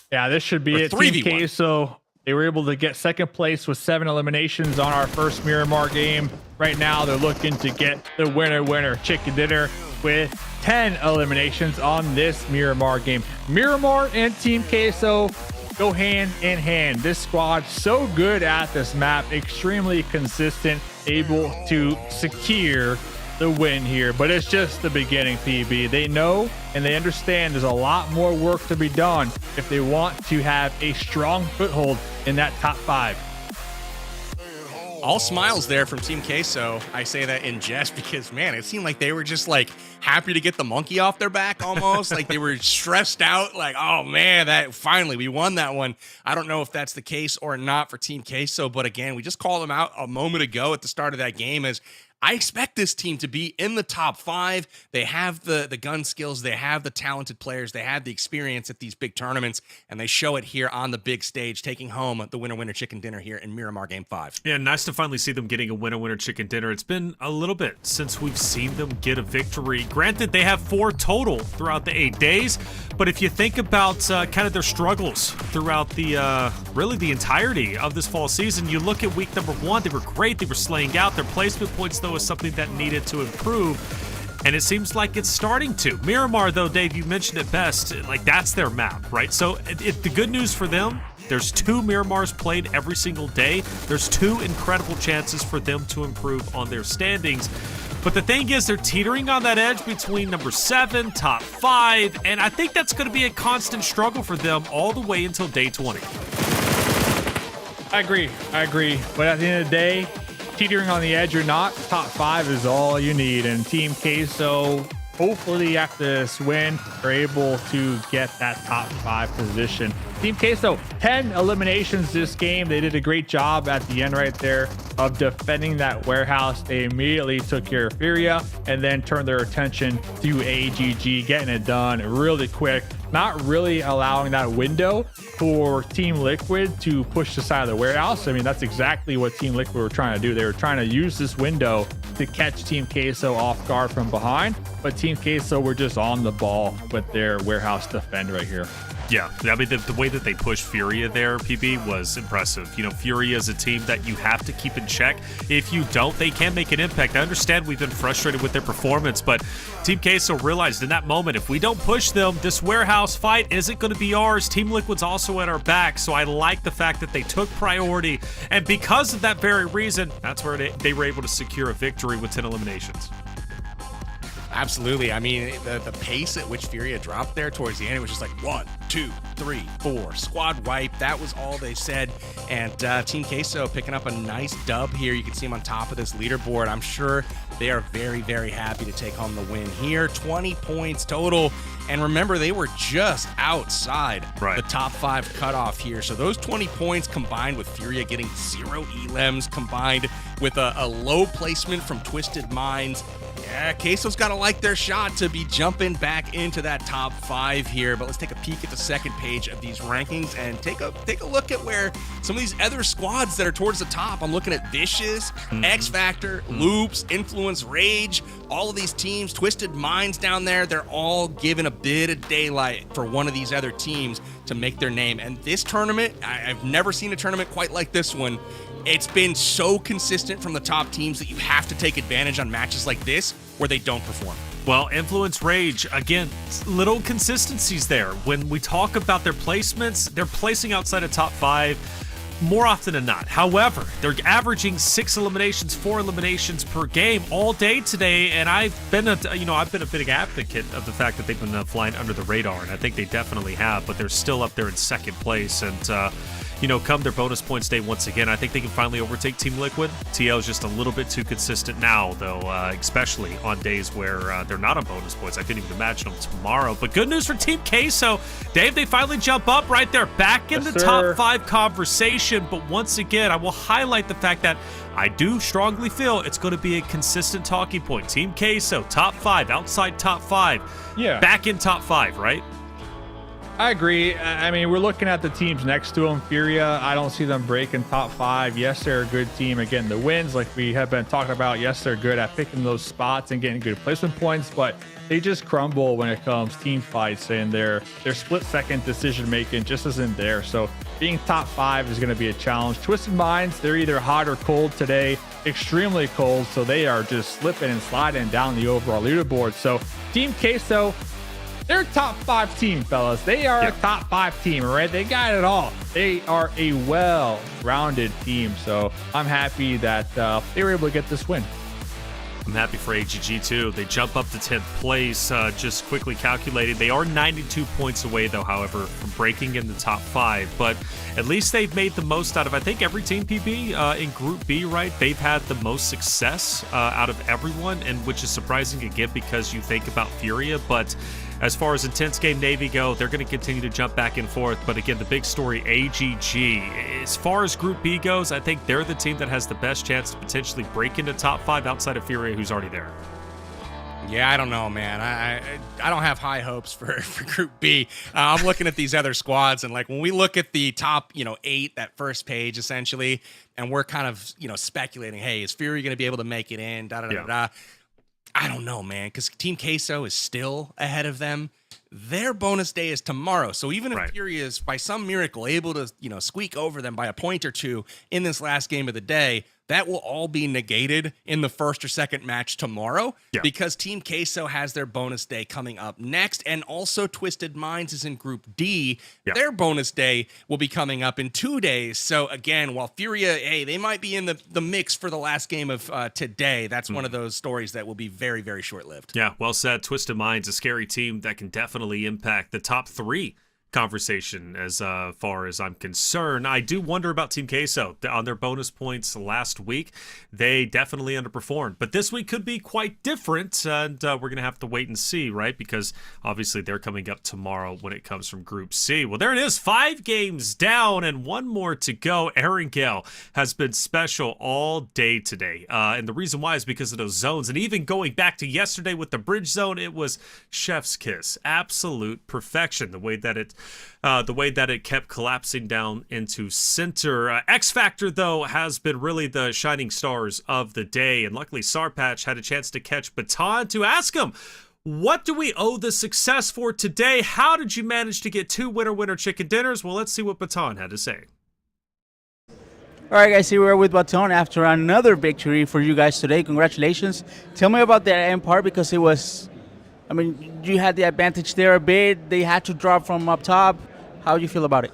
Yeah, this should be it. Team Queso, they were able to get second place with 7 eliminations on our first Miramar game. Right now, they're looking to get the winner chicken dinner with 10 eliminations on this Miramar game. Miramar and Team Queso go hand in hand. This squad so good at this map, extremely consistent, able to secure the win here, but it's just the beginning, PB. They know and they understand there's a lot more work to be done if they want to have a strong foothold in that top 5. All smiles there from Team Queso. I say that in jest because, man, it seemed like they were just like happy to get the monkey off their back almost. Like they were stressed out, like, oh man, that finally we won that one. I don't know if that's the case or not for Team Queso, but again, we just called them out a moment ago at the start of that game as I expect this team to be in the top 5. They have the gun skills. They have the talented players. They have the experience at these big tournaments, and they show it here on the big stage, taking home the winner chicken dinner here in Miramar Game 5. Yeah, nice to finally see them getting a winner chicken dinner. It's been a little bit since we've seen them get a victory. Granted, they have 4 total throughout the 8 days, but if you think about kind of their struggles throughout the really the entirety of this fall season, you look at week number 1, they were great. They were slaying out. Their placement points, though, is something that needed to improve, and it seems like it's starting to. Miramar, though, Dave, you mentioned it best, like that's their map, right? So the good news for them There's 2 Miramars played every single day. There's 2 incredible chances for them to improve on their standings. But the thing is, they're teetering on that edge between number 7, top 5, and I think that's going to be a constant struggle for them all the way until day 20. I agree. But at the end of the day, teetering on the edge or not, top 5 is all you need. And Team Queso, hopefully after this win, are able to get that top 5 position. Team Queso, 10 eliminations this game. They did a great job at the end right there of defending that warehouse. They immediately took care of Furia and then turned their attention to AGG, getting it done really quick, not really allowing that window for Team Liquid to push the side of the warehouse. I mean, that's exactly what Team Liquid were trying to do. They were trying to use this window to catch Team Queso off guard from behind, but Team Queso were just on the ball with their warehouse defend right here. Yeah, I mean, the way that they pushed Furia there, PB, was impressive. You know, Furia is a team that you have to keep in check. If you don't, they can make an impact. I understand we've been frustrated with their performance, but Team Queso realized in that moment, if we don't push them, this warehouse fight isn't going to be ours. Team Liquid's also at our back, so I like the fact that they took priority, and because of that very reason, that's where they were able to secure a victory with 10 eliminations. Absolutely. I mean, the pace at which Furia dropped there towards the end, it was just like 1, 2, 3, 4, squad wipe. That was all they said. And Team Queso picking up a nice dub here. You can see them on top of this leaderboard. I'm sure they are very, very happy to take home the win here. 20 points total. And remember, they were just outside the top 5 cutoff here. So those 20 points combined with Furia getting 0 elims, combined with a low placement from Twisted Minds. Yeah, Queso's got to like their shot to be jumping back into that top 5 here. But let's take a peek at the second page of these rankings and take a look at where some of these other squads that are towards the top. I'm looking at Vicious, X Factor, Loops, Influence, Rage, all of these teams, Twisted Minds down there. They're all given a bit of daylight for one of these other teams to make their name. And this tournament, I've never seen a tournament quite like this one. It's been so consistent from the top teams that you have to take advantage on matches like this where they don't perform. Well, Influence, Rage, again, little consistencies there. When we talk about their placements, they're placing outside of top 5 more often than not. However, they're averaging 6 eliminations, 4 eliminations per game all day today, and I've been a big advocate of the fact that they've been flying under the radar, and I think they definitely have, but they're still up there in second place, and come their bonus points day once again, I think they can finally overtake Team Liquid. TL is just a little bit too consistent now, though, especially on days where they're not on bonus points. I couldn't even imagine them tomorrow. But good news for Team Queso. Dave, they finally jump up right there, back in the top 5 conversation. But once again, I will highlight the fact that I do strongly feel it's going to be a consistent talking point. Team Queso, top 5, outside top 5. Yeah. Back in top 5, right? I agree. I mean, we're looking at the teams next to them. Furia, I don't see them breaking top 5. Yes, they're a good team. Again, the wins, like we have been talking about, yes, they're good at picking those spots and getting good placement points, but they just crumble when it comes team fights, and their split-second decision-making just isn't there. So being top 5 is going to be a challenge. Twisted Minds, they're either hot or cold today, extremely cold, so they are just slipping and sliding down the overall leaderboard. So Team Queso, they're a top 5 team, fellas. They are a top 5 team, right? They got it all. They are a well-rounded team. So I'm happy that they were able to get this win. I'm happy for AGG too. They jump up to 10th place, just quickly calculated. They are 92 points away, though, however, from breaking in the top 5. But at least they've made the most out of, I think, every team, PB, in Group B, right? They've had the most success out of everyone, and which is surprising, again, because you think about Furia. But as far as Intense Game Navy go, they're going to continue to jump back and forth. But again, the big story, AGG. As far as Group B goes, I think they're the team that has the best chance to potentially break into top 5 outside of Furia, who's already there. Yeah, I don't know, man. I don't have high hopes for Group B. I'm looking at these other squads, and like when we look at the top, 8, that first page essentially, and we're kind of, speculating, hey, is Fury going to be able to make it in? I don't know, man, because Team Queso is still ahead of them. Their bonus day is tomorrow. So even if Fury is, by some miracle, able to, squeak over them by a point or two in this last game of the day, that will all be negated in the first or second match tomorrow because Team Queso has their bonus day coming up next, and also Twisted Minds is in Group D. Their bonus day will be coming up in 2 days. So again, while Furia, hey, they might be in the mix for the last game of today, that's one of those stories that will be very, very short-lived. Yeah, well said. Twisted Minds, a scary team that can definitely impact the top 3 conversation as far as I'm concerned. I do wonder about Team Queso. On their bonus points last week, they definitely underperformed. But this week could be quite different, and we're going to have to wait and see, right? Because obviously they're coming up tomorrow when it comes from Group C. Well, there it is. 5 games down and 1 more to go. Aaron Gale has been special all day today. And the reason why is because of those zones. And even going back to yesterday with the bridge zone, it was chef's kiss. Absolute perfection. The way that it kept collapsing down into center. X Factor, though, has been really the shining stars of the day. And luckily, Sarpatch had a chance to catch Baton to ask him, what do we owe the success for today? How did you manage to get 2 winner-winner chicken dinners? Well, let's see what Baton had to say. All right, guys, here we are with Baton after another victory for you guys today. Congratulations. Tell me about that end part, because it was... I mean, you had the advantage there a bit. They had to drop from up top. How do you feel about it?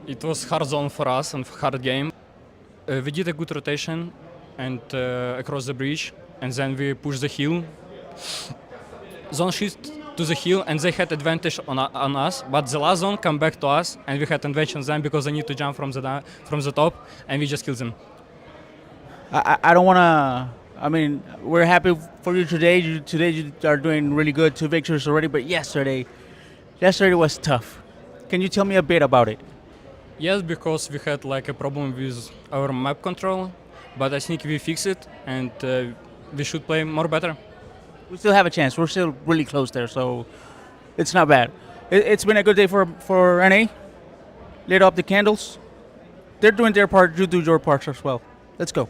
It was hard zone for us and hard game. We did a good rotation and across the bridge, and then we pushed the hill. Zone shift to the hill, and they had advantage on us. But the last zone come back to us, and we had advantage on them because they need to jump from the top, and we just killed them. I don't want to... I mean, we're happy for you today. Today you are doing really good. 2 victories already, but yesterday was tough. Can you tell me a bit about it? Yes, because we had like a problem with our map control, but I think we fixed it, and we should play more better. We still have a chance. We're still really close there, so it's not bad. It's been a good day for NA. Lit up the candles. They're doing their part. You do your part as well. Let's go.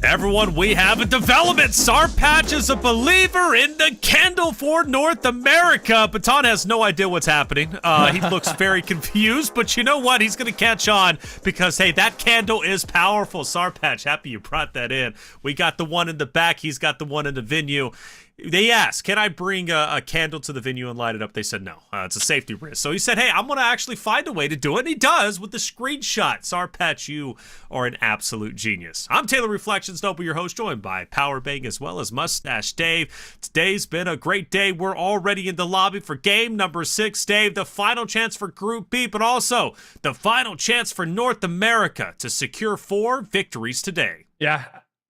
Everyone, we have a development. Sarpatch is a believer in the candle for North America. Baton has no idea what's happening. He looks very confused, but you know what? He's going to catch on because, hey, that candle is powerful. Sarpatch, happy you brought that in. We got the one in the back. He's got the one in the venue. They asked, can I bring a candle to the venue and light it up? They said no. It's a safety risk. So he said, hey, I'm going to actually find a way to do it. And he does with the screenshot. Sarpatch, you are an absolute genius. I'm Taylor Reflections, Noble, your host, joined by Powerbang as well as Mustache Dave. Today's been a great day. We're already in the lobby for game number 6, Dave. The final chance for Group B, but also the final chance for North America to secure 4 victories today.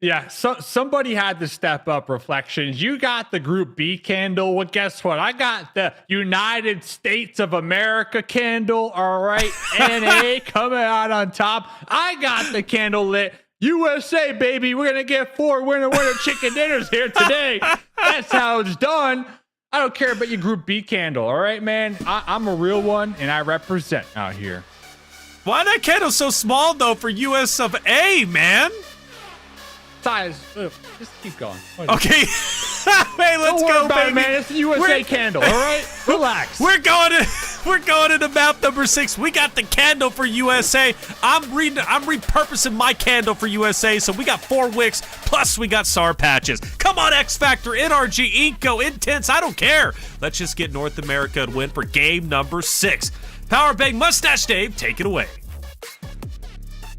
Yeah, so somebody had to step up, Reflections. You got the Group B candle. Well, guess what? I got the United States of America candle, all right? NA coming out on top. I got the candle lit. USA, baby. We're going to get 4 winner chicken dinners here today. That's how it's done. I don't care about your Group B candle, all right, man? I'm a real one, and I represent out here. Why that candle so small, though, for US of A, man? Size. Just keep going. Okay. Hey, let's go, baby. Man, it's the USA candle. All right, relax. We're going to map number 6. We got the candle for USA. I'm repurposing my candle for USA. So we got 4 wicks plus we got SAR patches. Come on, X Factor, NRG, Inco, Intense. I don't care. Let's just get North America and win for game number 6. Powerbang, Mustache Dave, take it away.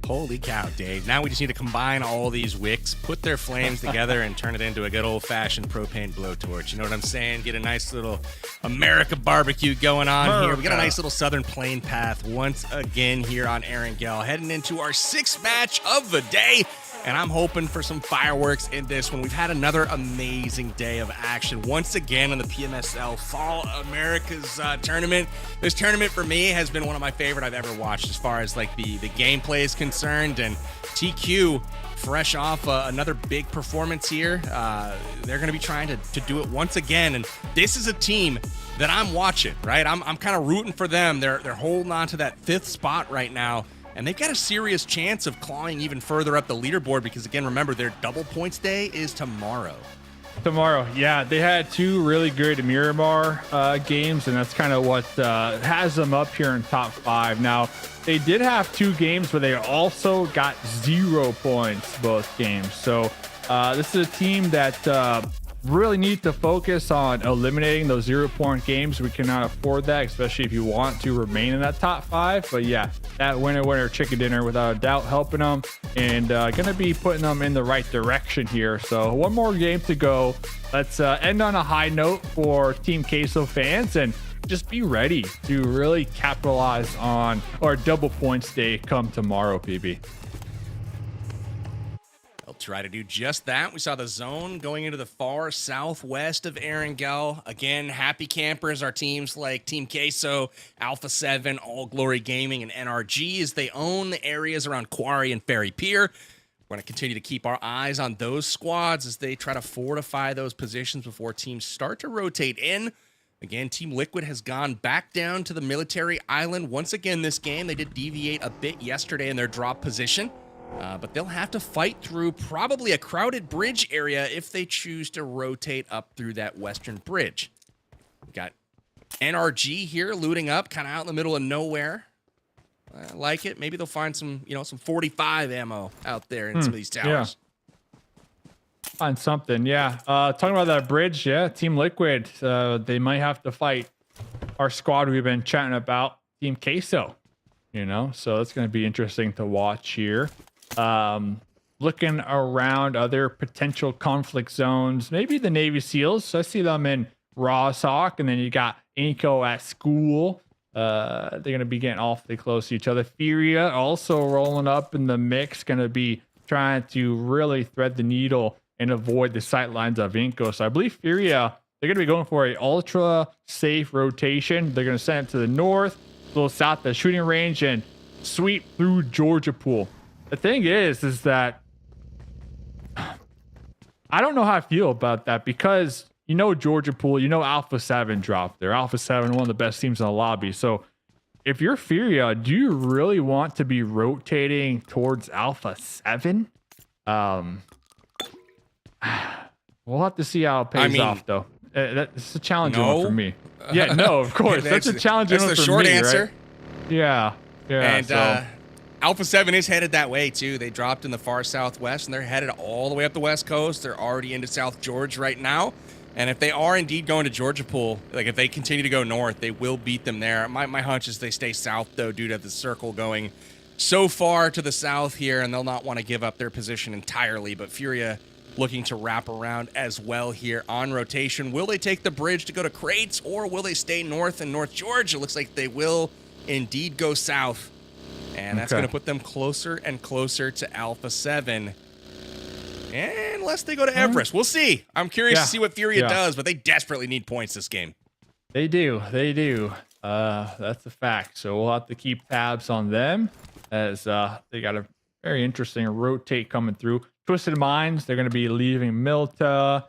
Holy cow, Dave. Now we just need to combine all these wicks, put their flames together, and turn it into a good old-fashioned propane blowtorch. You know what I'm saying? Get a nice little America barbecue going on here. We got a nice little southern plain path once again here on Erangel, heading into our 6th match of the day. And I'm hoping for some fireworks in this one. We've had another amazing day of action once again in the PMSL Fall Americas tournament. This tournament for me has been one of my favorite I've ever watched as far as like the gameplay is concerned. And TQ, fresh off another big performance here, they're going to be trying to do it once again. And this is a team that I'm watching, right? I'm kind of rooting for them. They're holding on to that 5th spot right now. And they've got a serious chance of clawing even further up the leaderboard because, again, remember, their double points day is tomorrow. Yeah. They had 2 really good Miramar games, and that's kind of what has them up here in top 5. Now, they did have 2 games where they also got 0 points both games. So this is a team that really need to focus on eliminating those 0-point games. We cannot afford that, especially if you want to remain in that top 5. But yeah, that winner chicken dinner without a doubt helping them and gonna be putting them in the right direction here. So 1 more game to go. Let's end on a high note for Team Queso fans and just be ready to really capitalize on our double points day come tomorrow, PB. Try to do just that. We saw the zone going into the far southwest of Erangel. Again, happy campers are teams like Team Queso, Alpha7, All Glory Gaming, and NRG as they own the areas around Quarry and Ferry Pier. We're going to continue to keep our eyes on those squads as they try to fortify those positions before teams start to rotate in. Again, Team Liquid has gone back down to the military island once again this game. They did deviate a bit yesterday in their drop position. But they'll have to fight through probably a crowded bridge area if they choose to rotate up through that western bridge. We've got NRG here looting up, kind of out in the middle of nowhere. I like it. Maybe they'll find some 45 ammo out there in some of these towers. Yeah. Find something, yeah. Talking about that bridge, yeah. Team Liquid, they might have to fight our squad we've been chatting about, Team Queso. So that's going to be interesting to watch here. Looking around other potential conflict zones, maybe the Navy SEALs. I see them in Rawshawk, and then you got Inco at school. They're going to be getting awfully close to each other. Furia also rolling up in the mix, going to be trying to really thread the needle and avoid the sight lines of Inco. So I believe Furia, they're going to be going for a ultra safe rotation. They're going to send it to the north, a little south the shooting range, and sweep through Georgia Pool. The thing is that I don't know how I feel about that because Georgia Pool, Alpha7 dropped there. Alpha7, one of the best teams in the lobby. So if you're Furia, do you really want to be rotating towards Alpha7? We'll have to see how it pays off, though. That's a challenging one for me. Yeah, no, of course. That's a challenging one for me. That's the short answer. Right? Yeah. And so. Alpha7 is headed that way, too. They dropped in the far southwest, and they're headed all the way up the west coast. They're already into South Georgia right now. And if they are indeed going to Georgia Pool, like if they continue to go north, they will beat them there. My hunch is they stay south, though, due to the circle going so far to the south here, and they'll not want to give up their position entirely. But Furia looking to wrap around as well here on rotation. Will they take the bridge to go to Crates, or will they stay north in North Georgia? Looks like they will indeed go south. And that's going to put them closer and closer to Alpha7. Unless they go to Everest. We'll see. I'm curious to see what Furia does, but they desperately need points this game. They do. They do. That's a fact. So we'll have to keep tabs on them as they got a very interesting rotate coming through. Twisted Minds, they're going to be leaving Milta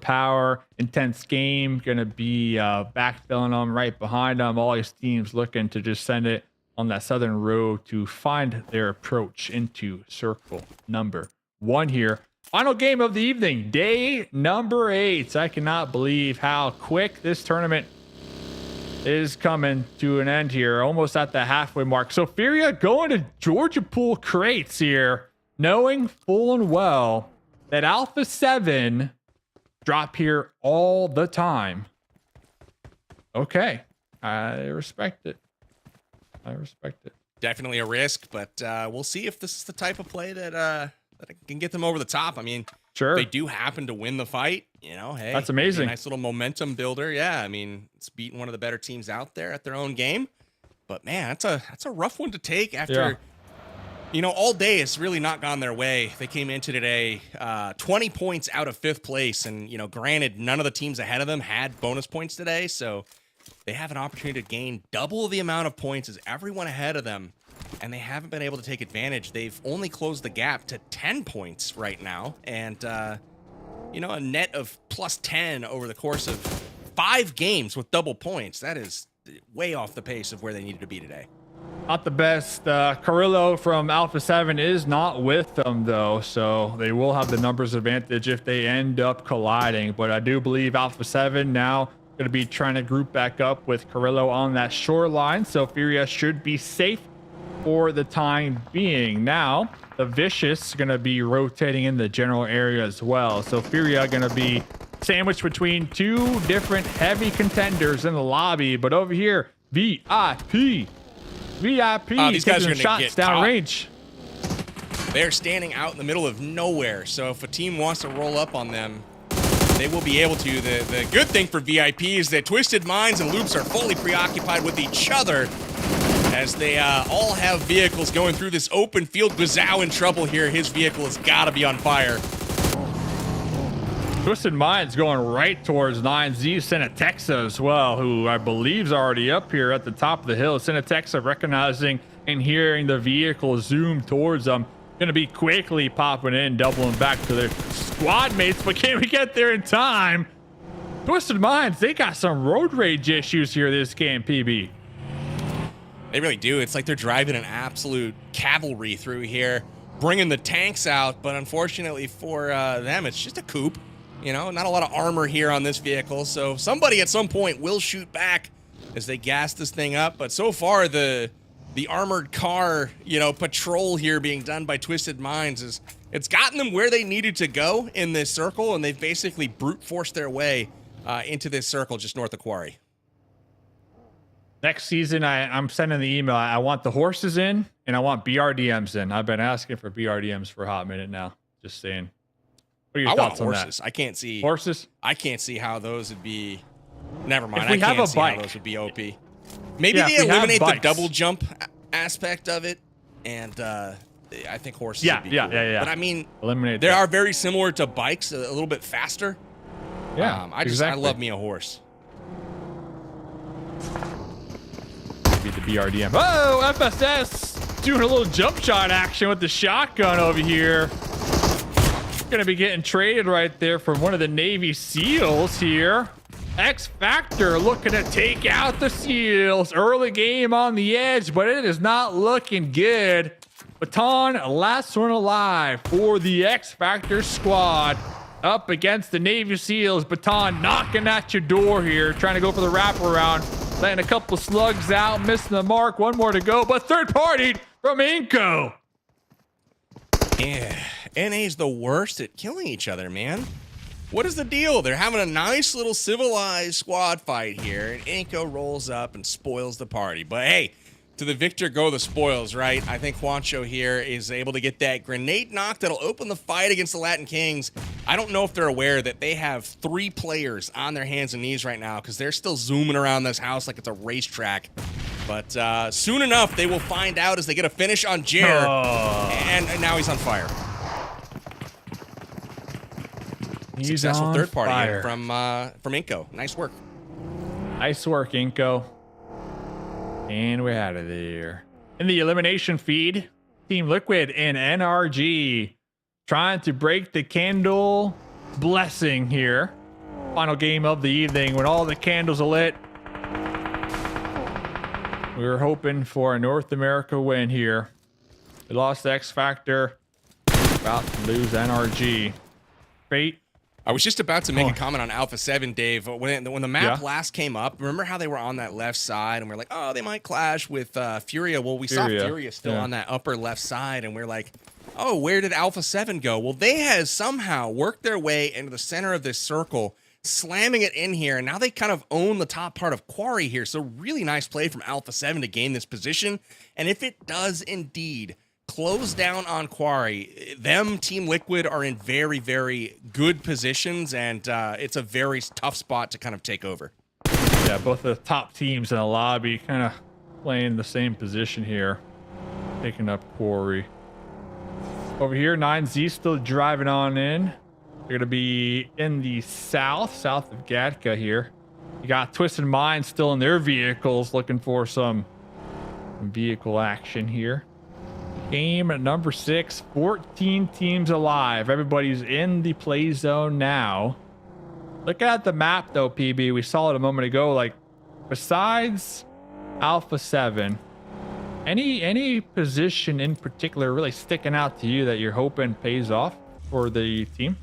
Power. Intense Game, going to be backfilling them right behind them. All these teams looking to just send it on that southern road to find their approach into circle number 1 here. Final game of the evening, day number 8. I cannot believe how quick this tournament is coming to an end here, almost at the halfway mark. So Furia going to Georgia Pool Crates here, knowing full and well that Alpha7 drop here all the time. Okay, I respect it. Definitely a risk, but we'll see if this is the type of play that can get them over the top. I mean, sure, they do happen to win the fight. You know, hey, that's amazing. Nice little momentum builder. Yeah, I mean, it's beating one of the better teams out there at their own game. But man, that's a rough one to take after. You know, all day it's really not gone their way. They came into today 20 points out of 5th place, and you know, granted, none of the teams ahead of them had bonus points today, so they have an opportunity to gain double the amount of points as everyone ahead of them, and they haven't been able to take advantage. They've only closed the gap to 10 points right now, and, you know, a net of plus 10 over the course of 5 games with double points. That is way off the pace of where they needed to be today. Not the best. Carrillo from Alpha7 is not with them, though, so they will have the numbers advantage if they end up colliding. But I do believe Alpha7 now going to be trying to group back up with Carrillo on that shoreline, so Furia should be safe for the time being. Now, the Vicious going to be rotating in the general area as well, so Furia going to be sandwiched between 2 different heavy contenders in the lobby. But over here, VIP these guys are going to shots get downrange. They're standing out in the middle of nowhere, so if a team wants to roll up on them, they will be able to. The good thing for VIP is that Twisted Minds and Loops are fully preoccupied with each other as they all have vehicles going through this open field. Guzao in trouble here. His vehicle has got to be on fire. Twisted Minds going right towards 9Z. Cinetexa as well, who I believe is already up here at the top of the hill. Cinetexa recognizing and hearing the vehicle zoom towards them. Going to be quickly popping in, doubling back to their squad mates, but can we get there in time? Twisted Minds, they got some road rage issues here this game, PB. They really do. It's like they're driving an absolute cavalry through here, bringing the tanks out, but unfortunately for them, it's just a coupe. You know, not a lot of armor here on this vehicle, so somebody at some point will shoot back as they gas this thing up, but so far the armored car, you know, patrol here being done by Twisted Minds is it's gotten them where they needed to go in this circle, and they've basically brute forced their way into this circle just north of Quarry. Next season, I'm sending the email. I want the horses in, and I want BRDMs in. I've been asking for BRDMs for a hot minute now. Just saying. What are your thoughts on horses. that? I can't see horses. I can't see how those would be. Never mind. If we I have can't a see bike, how those would be OP. Maybe they eliminate the double jump aspect of it, and I think horses would be cool. But I mean, eliminate they are very similar to bikes, a little bit faster. Yeah, I love me a horse. Be the BRDM. Oh, FSS doing a little jump shot action with the shotgun over here. Gonna be getting traded right there from one of the Navy SEALs here. X Factor looking to take out the SEALs. Early game on the edge, but it is not looking good. Baton, last one alive for the X Factor squad. up against the Navy SEALs. Baton knocking at your door here, trying to go for the wraparound. Letting a couple slugs out, missing the mark. One more to go, but third party from Inco. Yeah, NA's the worst at killing each other, man. What is the deal? They're having a nice little civilized squad fight here, and Inco rolls up and spoils the party. But hey, to the victor go the spoils, right? I think Juancho here is able to get that grenade knock that'll open the fight against the Latin Kings. I don't know if they're aware that they have 3 players on their hands and knees right now because they're still zooming around this house like it's a racetrack. But soon enough, they will find out as they get a finish on Jer. And now he's on fire. He's Successful on third party fire. from Inco. Nice work. Nice work, Inco. And we're out of there. In the elimination feed, Team Liquid and NRG trying to break the candle blessing here. Final game of the evening when all the candles are lit. We were hoping for a North America win here. We lost the X Factor. About to lose NRG. Fate. I was just about to make a comment on Alpha7, Dave. When the map Yeah. last came up, remember how they were on that left side, and we're like, oh, they might clash with Furia. Well, we saw Furia still on that upper left side, and we're like, oh, where did Alpha7 go? Well, they have somehow worked their way into the center of this circle, slamming it in here, and now they kind of own the top part of Quarry here. So really nice play from Alpha7 to gain this position, and if it does indeed close down on Quarry, Team Liquid are in very, very good positions, and it's a very tough spot to kind of take over. Yeah, both the top teams in the lobby kind of playing the same position here. Taking up Quarry. Over here, 9Z still driving on in. They're going to be in the south of Gatka here. You got Twisted Minds still in their vehicles looking for some vehicle action here. Game number 6, 14 teams alive. Everybody's in the play zone now. Looking at the map though, PB, we saw it a moment ago, like besides Alpha7, any position in particular really sticking out to you that you're hoping pays off for the team?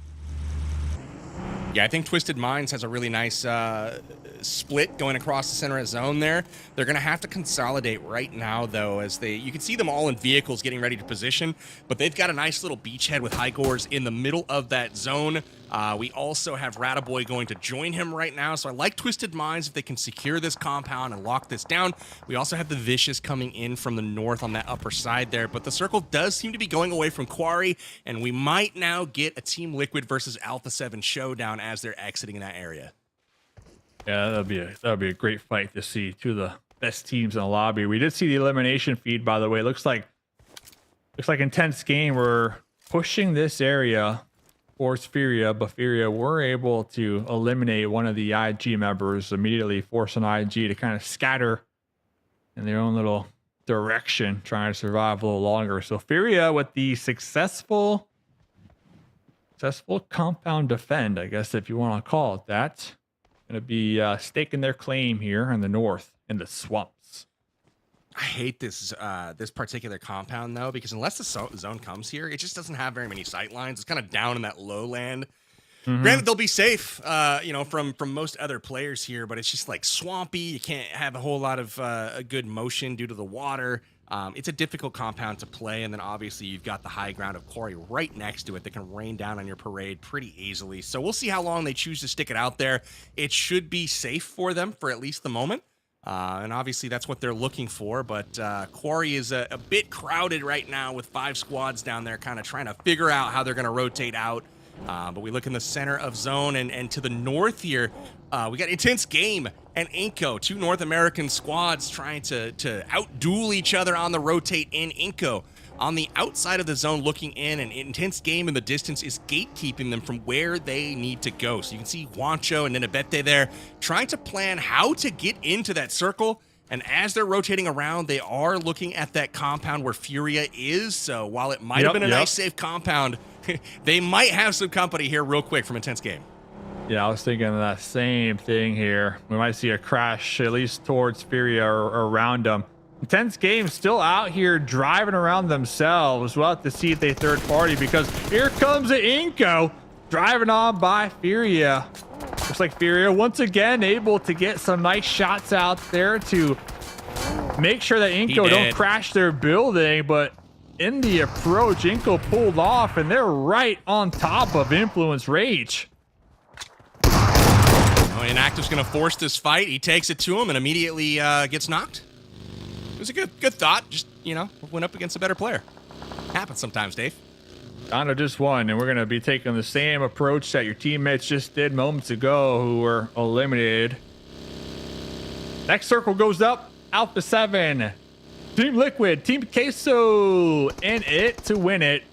Yeah, I think Twisted Minds has a really nice split going across the center of zone there. They're going to have to consolidate right now, though, as you can see them all in vehicles getting ready to position, but they've got a nice little beachhead with high gores in the middle of that zone. We also have Rataboy going to join him right now, so I like Twisted Minds if they can secure this compound and lock this down. We also have the Vicious coming in from the north on that upper side there, but the circle does seem to be going away from Quarry, and we might now get a Team Liquid versus Alpha7 showdown as they're exiting that area. Yeah, that'll be a great fight to see. Two of the best teams in the lobby. We did see the elimination feed, by the way. Looks like intense game. We're pushing this area towards Furia, but Furia were able to eliminate one of the IG members immediately, forcing IG to kind of scatter in their own little direction, trying to survive a little longer. So Furia with the successful compound defend, I guess, if you want to call it that. Going to be staking their claim here in the north in the swamps. I hate this particular compound though, because unless the zone comes here, it just doesn't have very many sight lines. It's kind of down in that lowland. Granted, they'll be safe, from most other players here, but it's just like swampy. You can't have a whole lot of a good motion due to the water. It's a difficult compound to play, and then obviously you've got the high ground of Quarry right next to it that can rain down on your parade pretty easily. So we'll see how long they choose to stick it out there. It should be safe for them for at least the moment. And obviously that's what they're looking for, but Quarry is a bit crowded right now with 5 squads down there kind of trying to figure out how they're going to rotate out. But we look in the center of zone, and to the north here, we got Intense Game and Inco, 2 North American squads trying to outduel each other on the rotate in. Inco on the outside of the zone looking in, and Intense Game in the distance is gatekeeping them from where they need to go. So you can see Juancho and Ninabete there trying to plan how to get into that circle. And as they're rotating around, they are looking at that compound where Furia is. So while it might have been a nice, safe compound, they might have some company here real quick from Intense Game. Yeah, I was thinking of that same thing here. We might see a crash, at least towards Furia or around them. Intense Game still out here driving around themselves. We'll have to see if they third party, because here comes the Inco driving on by Furia. Looks like Furia once again able to get some nice shots out there to make sure that Inco don't crash their building, but in the approach, Inco pulled off, and they're right on top of Influence Rage. Oh, Inactive's going to force this fight. He takes it to him and immediately gets knocked. It was a good thought. Just, you know, went up against a better player. Happens sometimes, Dave. Down to just one, and we're going to be taking the same approach that your teammates just did moments ago who were eliminated. Next circle goes up. Alpha7, Team Liquid, Team Queso in it to win it.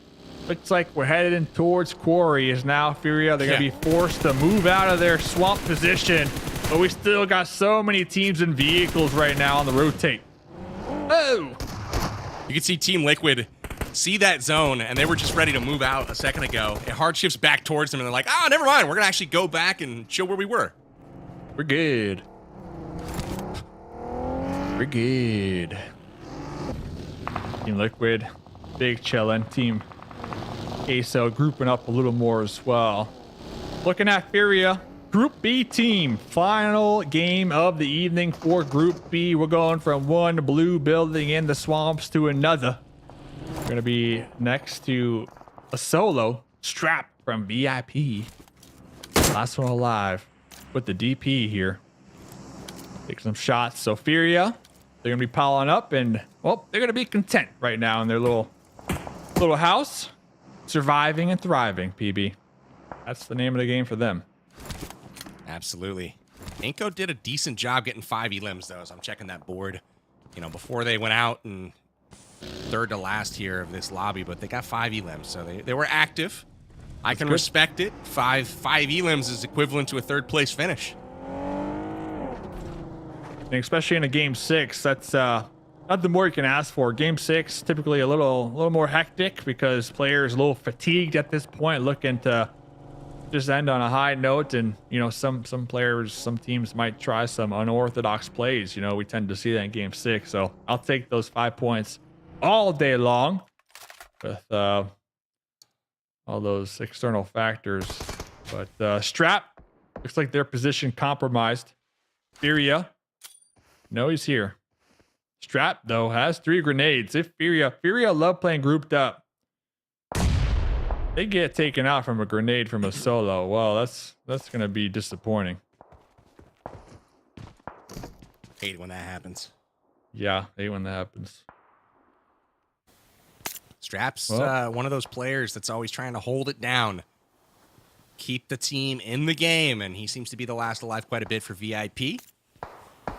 Looks like we're headed in towards Quarry is now Furia. They're going to be forced to move out of their swamp position, but we still got so many teams and vehicles right now on the rotate. Oh! You can see Team Liquid see that zone, and they were just ready to move out a second ago. It hard shifts back towards them, and they're like, oh, never mind. We're going to actually go back and show where we were. We're good. We're good. Team Liquid, big chillin'. Team Queso grouping up a little more as well. Looking at Furia, Group B team. Final game of the evening for Group B. We're going from one blue building in the swamps to another. We're going to be next to a solo Strap from VIP. Last one alive with the DP here. Take some shots. So Furia, they're going to be piling up and, well, they're going to be content right now in their little house. Surviving and thriving, PB. That's the name of the game for them. Absolutely. Inco did a decent job getting 5 elims, though, as I'm checking that board. You know, before they went out and third to last here of this lobby, but they got 5 elims, so they were active. I can respect it. 5 elims is equivalent to a 3rd place finish. And especially in a game 6, that's nothing more you can ask for. Game 6 typically a little more hectic because players a little fatigued at this point, looking to just end on a high note. And you know, some players, some teams might try some unorthodox plays. You know, we tend to see that in game 6. So I'll take those 5 points all day long with all those external factors. But Strap looks like their position compromised. Furia, no, he's here. Strap though has 3 grenades. If Furia love playing grouped up. They get taken out from a grenade from a solo. Well, that's gonna be disappointing. Hate when that happens. Yeah, hate when that happens. Strap's one of those players that's always trying to hold it down, keep the team in the game, and he seems to be the last alive quite a bit for VIP.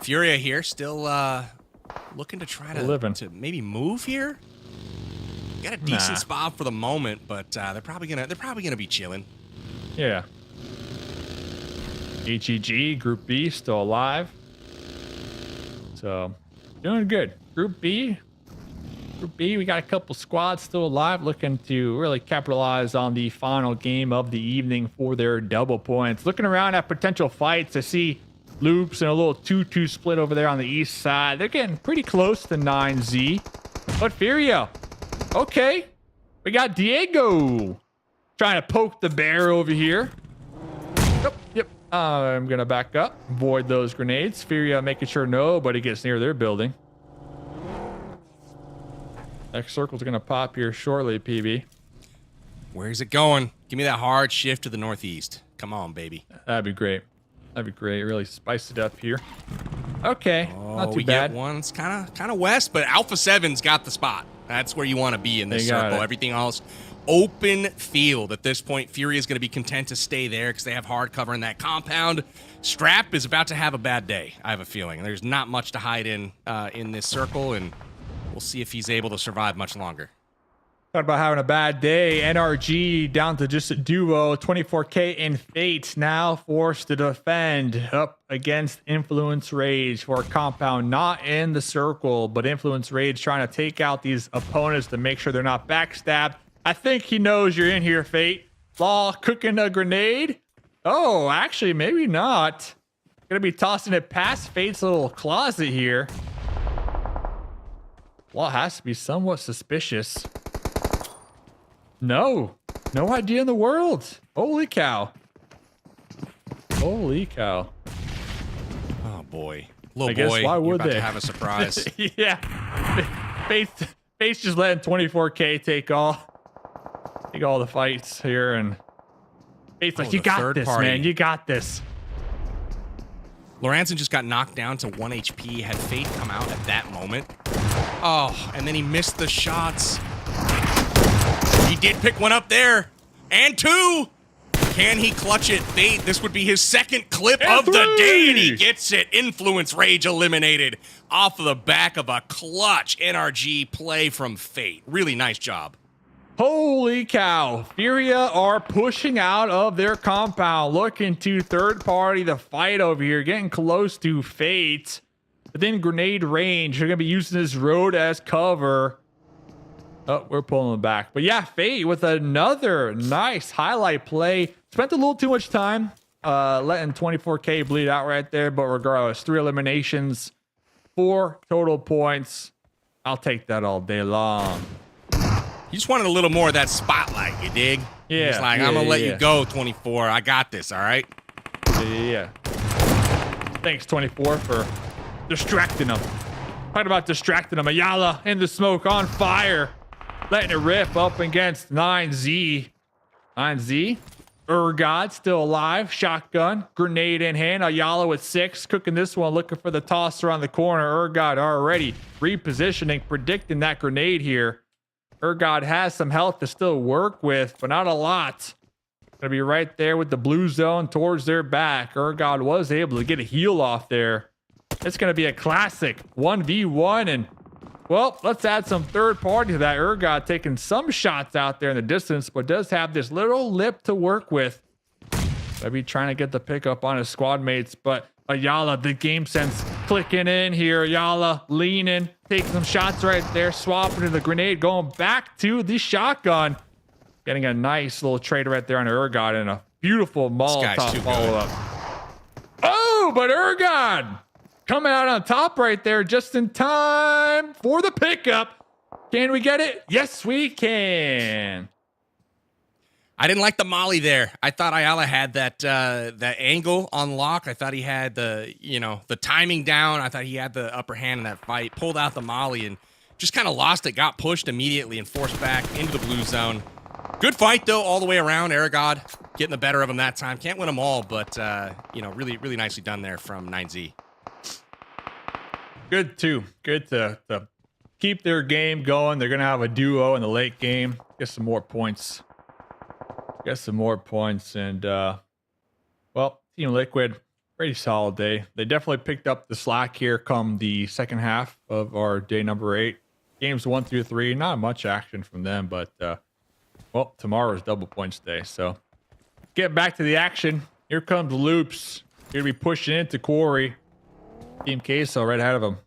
Furia here, still looking to try to maybe move here. Got a decent spot for the moment, but they're probably gonna be chilling. Yeah. HEG Group B still alive, so doing good. Group B, we got a couple squads still alive, looking to really capitalize on the final game of the evening for their double points. Looking around at potential fights, I see Loops and a little 2-2 split over there on the east side. They're getting pretty close to 9Z. But Furia, okay, we got Diego trying to poke the bear over here. Yep. I'm gonna back up, avoid those grenades. Furia making sure nobody gets near their building. Next circle's gonna pop here shortly, PB. Where's it going? Give me that hard shift to the northeast. Come on, baby. That'd be great. That'd be great. Really spice it up here. Okay, not too we bad. Get one. It's kind of west, but Alpha7's got the spot. That's where you want to be in this circle. Everything else, open field. At this point, Fury is going to be content to stay there because they have hard cover in that compound. Strap is about to have a bad day, I have a feeling. There's not much to hide in this circle, and we'll see if he's able to survive much longer. Talk about having a bad day. NRG down to just a duo. 24K in Fate now forced to defend up against Influence Rage for a compound not in the circle, but Influence Rage trying to take out these opponents to make sure they're not backstabbed. I think he knows you're in here, Fate. Law cooking a grenade. Oh, actually, maybe not. Gonna be tossing it past Fate's little closet here. Law has to be somewhat suspicious. No idea in the world. Holy cow. Holy cow. Oh boy. I Little guess boy, why you're would about they to have a surprise. yeah. Face just letting 24K take all the fights here, and Face like, you got this, man. You got this. Lorenzen just got knocked down to 1 HP. Had Fate come out at that moment. Oh, and then he missed the shots. He did pick one up there. And 2. Can he clutch it? Fate, this would be his second clip of the day, and he gets it. Influence Rage eliminated off of the back of a clutch NRG play from Fate. Really nice job. Holy cow. Furia are pushing out of their compound, looking to third party the fight over here, getting close to Fate. Within grenade range, they're going to be using this road as cover. Oh, we're pulling them back. But yeah, Fate with another nice highlight play. Spent a little too much time letting 24K bleed out right there. But regardless, 3 eliminations, 4 total points. I'll take that all day long. You just wanted a little more of that spotlight, you dig? Yeah. It's like, I'm going to let you go, 24. I got this, all right? Yeah. Thanks, 24, for distracting them. Talking about distracting them. Ayala in the smoke, on fire. Letting it rip up against 9Z. 9Z. Urgod still alive. Shotgun. Grenade in hand. Ayala with 6. Cooking this one. Looking for the toss around the corner. Urgod already repositioning. Predicting that grenade here. Urgod has some health to still work with, but not a lot. Gonna be right there with the blue zone towards their back. Urgod was able to get a heal off there. It's gonna be a classic 1v1, and well, let's add some third party to that. Urgod taking some shots out there in the distance, but does have this little lip to work with. Maybe trying to get the pickup on his squad mates, but Ayala, the game sense clicking in here. Ayala leaning, taking some shots right there, swapping to the grenade, going back to the shotgun. Getting a nice little trade right there on Urgod and a beautiful Molotov follow-up. Oh, but Urgod coming out on top right there just in time for the pickup. Can we get it? Yes, we can. I didn't like the molly there. I thought Ayala had that angle on lock. I thought he had the timing down. I thought he had the upper hand in that fight. Pulled out the molly and just kind of lost it. Got pushed immediately and forced back into the blue zone. Good fight though, all the way around. Aragod getting the better of him that time. Can't win them all, but really, really nicely done there from 9Z. Good too. Good to keep their game going. They're gonna have a duo in the late game. Get some more points. And well, Team Liquid, pretty solid day. They definitely picked up the slack here come the second half of our day number 8. Games 1 through 3, not much action from them, but well, tomorrow's double points day. So get back to the action. Here comes Loops. Gonna be pushing into Quarry. Team Queso right ahead of him.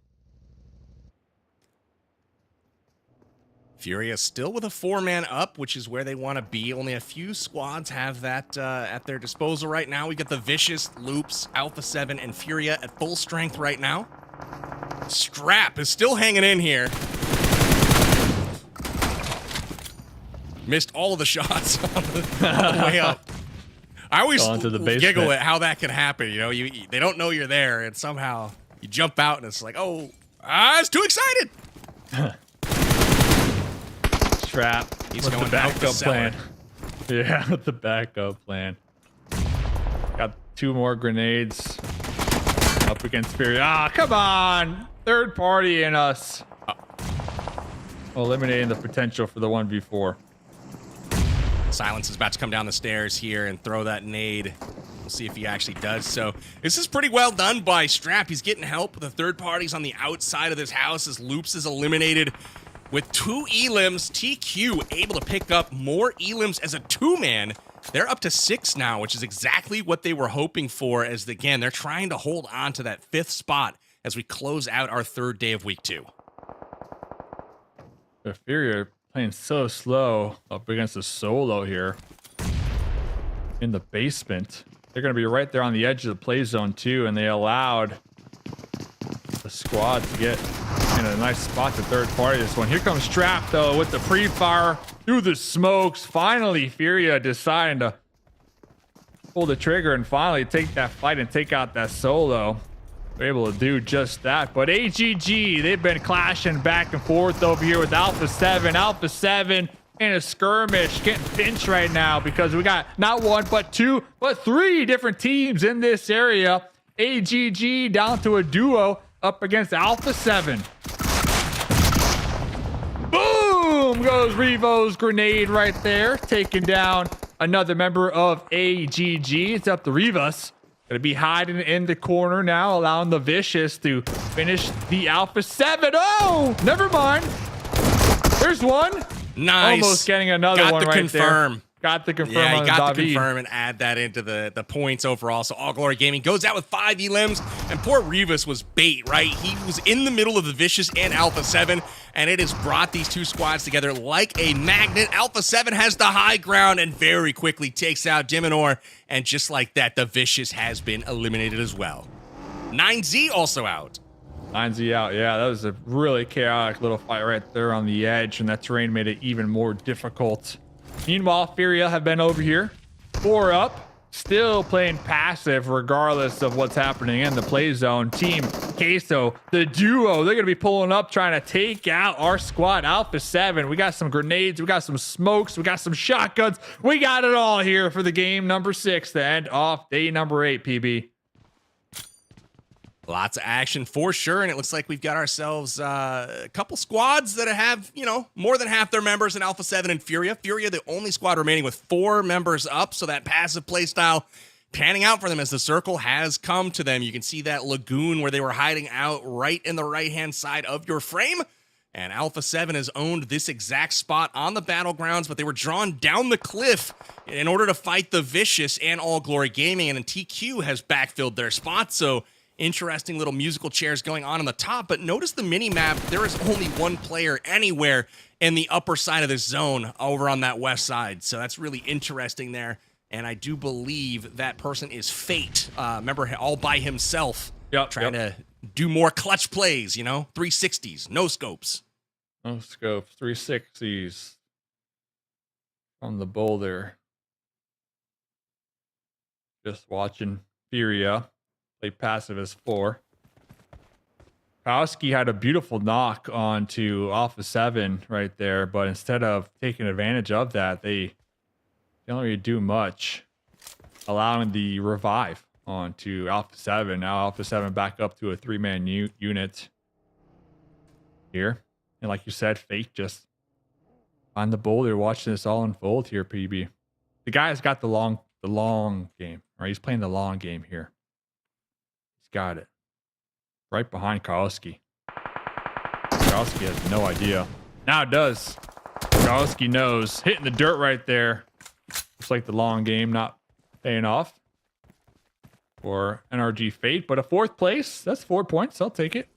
Furia still with a 4-man up, which is where they want to be. Only a few squads have that at their disposal right now. We got the Vicious, Loops, Alpha7, and Furia at full strength right now. Strap is still hanging in here. Missed all of the shots on the way up. I always giggle at how that can happen. You know, they don't know you're there, and somehow you jump out, and it's like, oh, I was too excited. Trap. He's with going the backup cellar. plan. Yeah, with the backup plan. Got 2 more grenades up against Fury. Ah, come on! Third party in us. Eliminating the potential for the 1v4. Silence is about to come down the stairs here and throw that nade. We'll see if he actually does so. This is pretty well done by Strap. He's getting help. The third party's on the outside of this house as Loops is eliminated. With 2 elims, TQ able to pick up more elims as a 2-man. They're up to 6 now, which is exactly what they were hoping for, as again, they're trying to hold on to that 5th spot as we close out our 3rd day of week 2. The Fury playing so slow up against a solo here in the basement. They're going to be right there on the edge of the play zone too, and they allowed the squad to get in a nice spot to third party this one. Here comes Trap though with the pre-fire through the smokes. Finally, Furia deciding to pull the trigger and finally take that fight and take out that solo. We're able to do just that. But AGG, they've been clashing back and forth over here with Alpha7. Alpha7 in a skirmish, getting pinched right now because we got not one, but two, but three different teams in this area. AGG down to a duo up against Alpha7. Boom goes Revo's grenade right there, taking down another member of AGG. It's up to Rivas. Gonna be hiding in the corner now, allowing the Vicious to finish the Alpha7. Oh, never mind. There's one. Nice. Almost getting another one right confirm. there. Got the confirm. Yeah, on he got David. the confirm and add that into the points overall. So All Glory Gaming goes out with 5 elims, and poor Rivas was bait, right? He was in the middle of the Vicious and Alpha7, and it has brought these two squads together like a magnet. Alpha7 has the high ground and very quickly takes out Diminor, and just like that, the Vicious has been eliminated as well. 9Z also out. 9Z out. Yeah, that was a really chaotic little fight right there on the edge, and that terrain made it even more difficult. Meanwhile, Furia have been over here, 4 up, still playing passive regardless of what's happening in the play zone. Team Queso, the duo, they're going to be pulling up, trying to take out our squad, Alpha7. We got some grenades, we got some smokes, we got some shotguns. We got it all here for the game number 6 to end off day number 8, PB. Lots of action for sure, and it looks like we've got ourselves a couple squads that have, you know, more than half their members in Alpha7 and Furia. Furia, the only squad remaining with 4 members up, so that passive playstyle panning out for them as the circle has come to them. You can see that lagoon where they were hiding out right in the right-hand side of your frame, and Alpha7 has owned this exact spot on the battlegrounds, but they were drawn down the cliff in order to fight the Vicious and All Glory Gaming, and TQ has backfilled their spot, so interesting little musical chairs going on the top, but notice the mini-map. There is only one player anywhere in the upper side of this zone over on that west side, so that's really interesting there, and I do believe that person is Fate. Remember, all by himself, trying to do more clutch plays, you know? 360s, no scopes. No scopes, 360s on the boulder. Just watching Furia play passive as 4. Kowski had a beautiful knock onto Alpha7 right there, but instead of taking advantage of that, they don't really do much, allowing the revive onto Alpha7. Now Alpha7 back up to a 3-man unit here. And like you said, Fate just on the boulder watching this all unfold here, PB. The guy's got the long game, right? He's playing the long game here. Got it. Right behind Kowski. Kowski has no idea. Now it does. Kowski knows. Hitting the dirt right there. Looks like the long game not paying off for NRG Fate, but a 4th place. That's 4 points. I'll take it.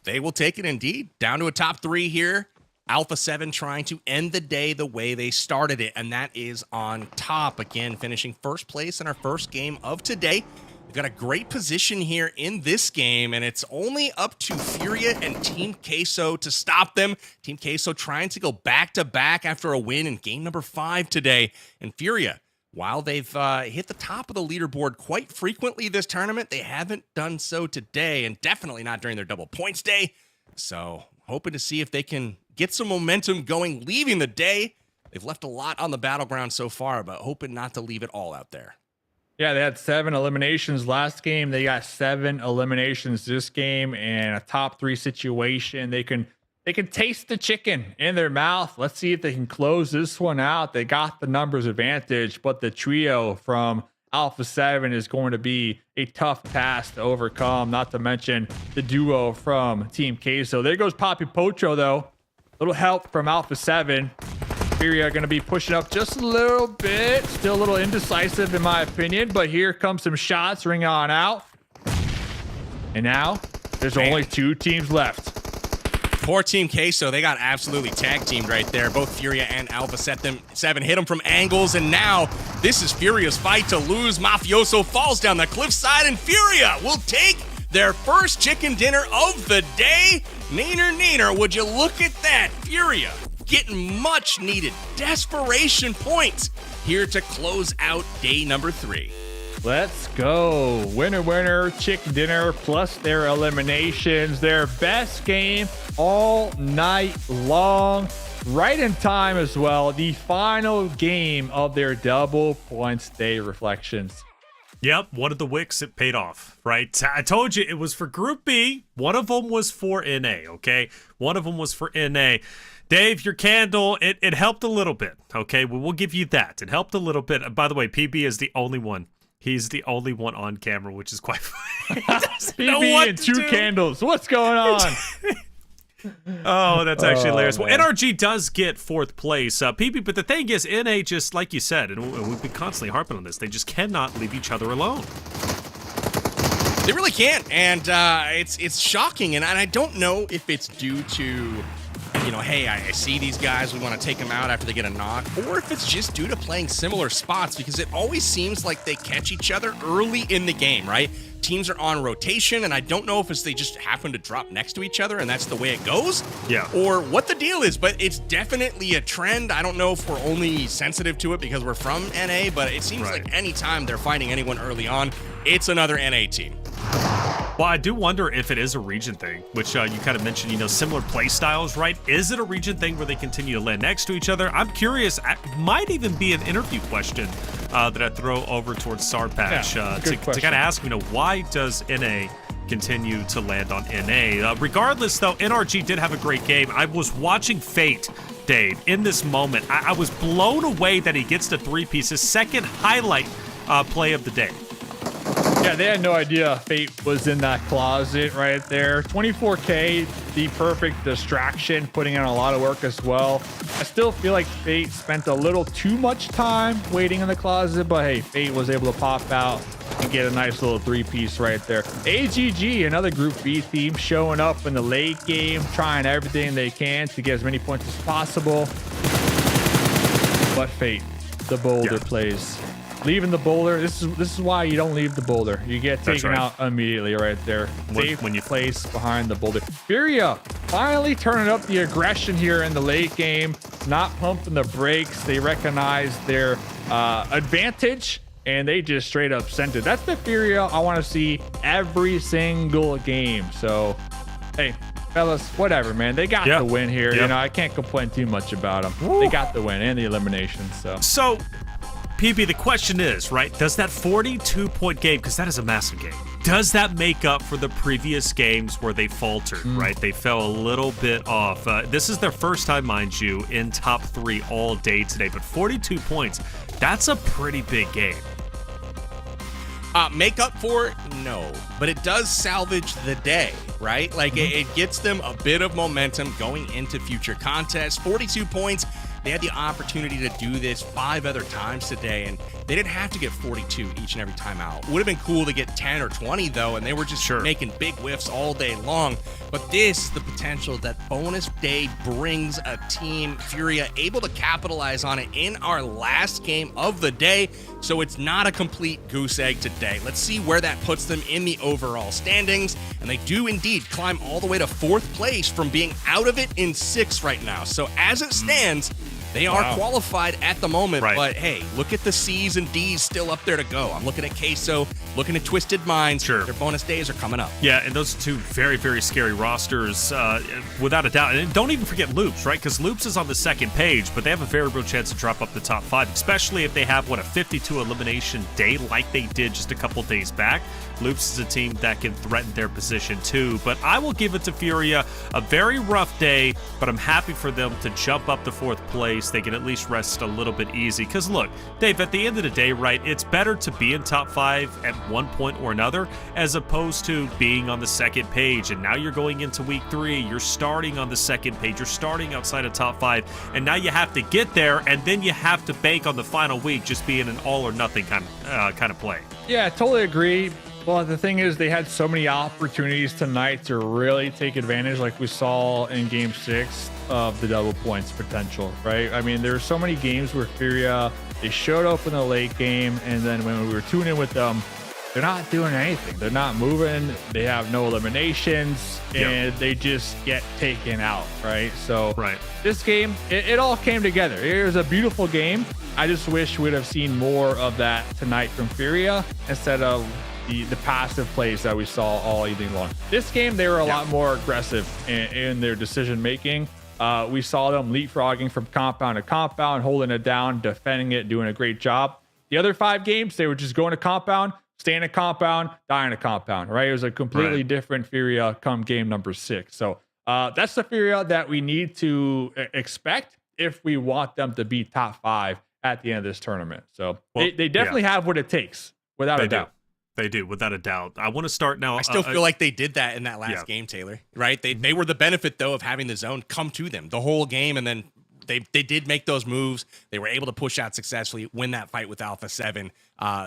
They will take it indeed. Down to a top 3 here. Alpha7 trying to end the day the way they started it, and that is on top. Again, finishing 1st place in our first game of today. We've got a great position here in this game, and it's only up to Furia and Team Queso to stop them. Team Queso trying to go back-to-back after a win in game number 5 today. And Furia, while they've hit the top of the leaderboard quite frequently this tournament, they haven't done so today, and definitely not during their double points day. So hoping to see if they can get some momentum going, leaving the day. They've left a lot on the battleground so far, but hoping not to leave it all out there. Yeah, they had 7 eliminations last game. They got 7 eliminations this game, and a top 3 situation. They can taste the chicken in their mouth. Let's see if they can close this one out. They got the numbers advantage, but the trio from Alpha7 is going to be a tough task to overcome, not to mention the duo from Team Queso. There goes Papi Pocho, though. Little help from Alpha7. Furia going to be pushing up just a little bit. Still a little indecisive in my opinion, but here comes some shots. Ring on out. And now there's only 2 teams left. Poor Team Queso, they got absolutely tag teamed right there. Both Furia and Alpha7 hit them from angles, and now this is Furia's fight to lose. Mafioso falls down the cliffside, and Furia will take their first chicken dinner of the day. Neener, would you look at that? Furia getting much needed desperation points here to close out day number 3. Let's go. Winner, winner, chicken dinner, plus their eliminations. Their best game all night long. Right in time as well. The final game of their double points day reflections. Yep, one of the wicks, it paid off, right? I told you it was for Group B. One of them was for NA, okay? One of them was for NA. Dave, your candle, it helped a little bit, okay? Well, we'll give you that. It helped a little bit. By the way, PB is the only one. He's the only one on camera, which is quite funny. PB and 2 candles. What's going on? Oh, that's actually hilarious. Well, NRG does get 4th place, PB, but the thing is, NA just, like you said, and we've been constantly harping on this, they just cannot leave each other alone. They really can't, and it's shocking, and I don't know if it's due to, you know, hey, I see these guys, we want to take them out after they get a knock, or if it's just due to playing similar spots, because it always seems like they catch each other early in the game, right? Teams are on rotation, and I don't know if it's they just happen to drop next to each other, and that's the way it goes, or what the deal is, but it's definitely a trend. I don't know if we're only sensitive to it because we're from NA, but it seems like anytime they're fighting anyone early on, it's another NA team. Well, I do wonder if it is a region thing, which you kind of mentioned, you know, similar play styles, right? Is it a region thing where they continue to land next to each other? I'm curious. It might even be an interview question that I throw over towards Sarpatch to kind of ask, you know, why does NA continue to land on NA? Regardless, though, NRG did have a great game. I was watching Fate, Dave, in this moment. I was blown away that he gets the 3-piece, second highlight play of the day. Yeah, they had no idea Fate was in that closet right there. 24K, the perfect distraction, putting in a lot of work as well. I still feel like Fate spent a little too much time waiting in the closet, but hey, Fate was able to pop out and get a nice little 3-piece right there. AGG, another Group B team, showing up in the late game, trying everything they can to get as many points as possible. But Fate, the boulder plays. Leaving the boulder, this is why you don't leave the boulder. You get taken out immediately right there. Safe when you place behind the boulder. Furia finally turning up the aggression here in the late game, not pumping the brakes. They recognize their advantage, and they just straight up sent it. That's the Furia I want to see every single game. So, hey, fellas, whatever, man. They got the win here. You know, I can't complain too much about them. They got the win and the elimination. So PB, the question is, right, does that 42-point game, because that is a massive game, does that make up for the previous games where they faltered, right? They fell a little bit off. This is their first time, mind you, in top 3 all day today, but 42 points, that's a pretty big game. Make up for it? No. But it does salvage the day, right? Like, it gets them a bit of momentum going into future contests. 42 points. They had the opportunity to do this 5 other times today, and they didn't have to get 42 each and every time out. Would have been cool to get 10 or 20, though, and they were just making big whiffs all day long. But this is the potential that bonus day brings a team. Furia able to capitalize on it in our last game of the day, so it's not a complete goose egg today. Let's see where that puts them in the overall standings, and they do indeed climb all the way to 4th place from being out of it in 6th right now. So as it stands, they are qualified at the moment, but hey, look at the C's and D's still up there to go. I'm looking at Queso, looking at Twisted Minds. Their bonus days are coming up. Yeah, and those are 2 very, very scary rosters, without a doubt. And don't even forget Loops, right? Because Loops is on the 2nd page, but they have a very real chance to drop up the top 5, especially if they have, a 52 elimination day like they did just a couple days back. Loops is a team that can threaten their position too, but I will give it to Furia. A very rough day, but I'm happy for them to jump up to 4th place. They can at least rest a little bit easy, because look, Dave, at the end of the day, right, it's better to be in top 5 at one point or another as opposed to being on the 2nd page. And now you're going into week 3, you're starting on the 2nd page, you're starting outside of top 5, and now you have to get there, and then you have to bank on the final week just being an all or nothing kind of play. Yeah, I totally agree. Well, the thing is, they had so many opportunities tonight to really take advantage, like we saw in Game 6 of the double points potential, right? I mean, there were so many games where Furia, they showed up in the late game, and then when we were tuning in with them, they're not doing anything. They're not moving. They have no eliminations, and they just get taken out, right? So this game, it all came together. It was a beautiful game. I just wish we'd have seen more of that tonight from Furia instead of the passive plays that we saw all evening long. This game, they were a lot more aggressive in their decision making. We saw them leapfrogging from compound to compound, holding it down, defending it, doing a great job. The other 5 games, they were just going to compound, staying in compound, dying in compound, right? It was a completely different Furia come game number 6. So that's the Furia that we need to expect if we want them to be top 5 at the end of this tournament. So they definitely have what it takes, without a doubt. They do, without a doubt. I want to start now. I still feel like they did that in that last game, Taylor, right? They were the benefit, though, of having the zone come to them the whole game, and then they did make those moves. They were able to push out successfully, win that fight with Alpha7.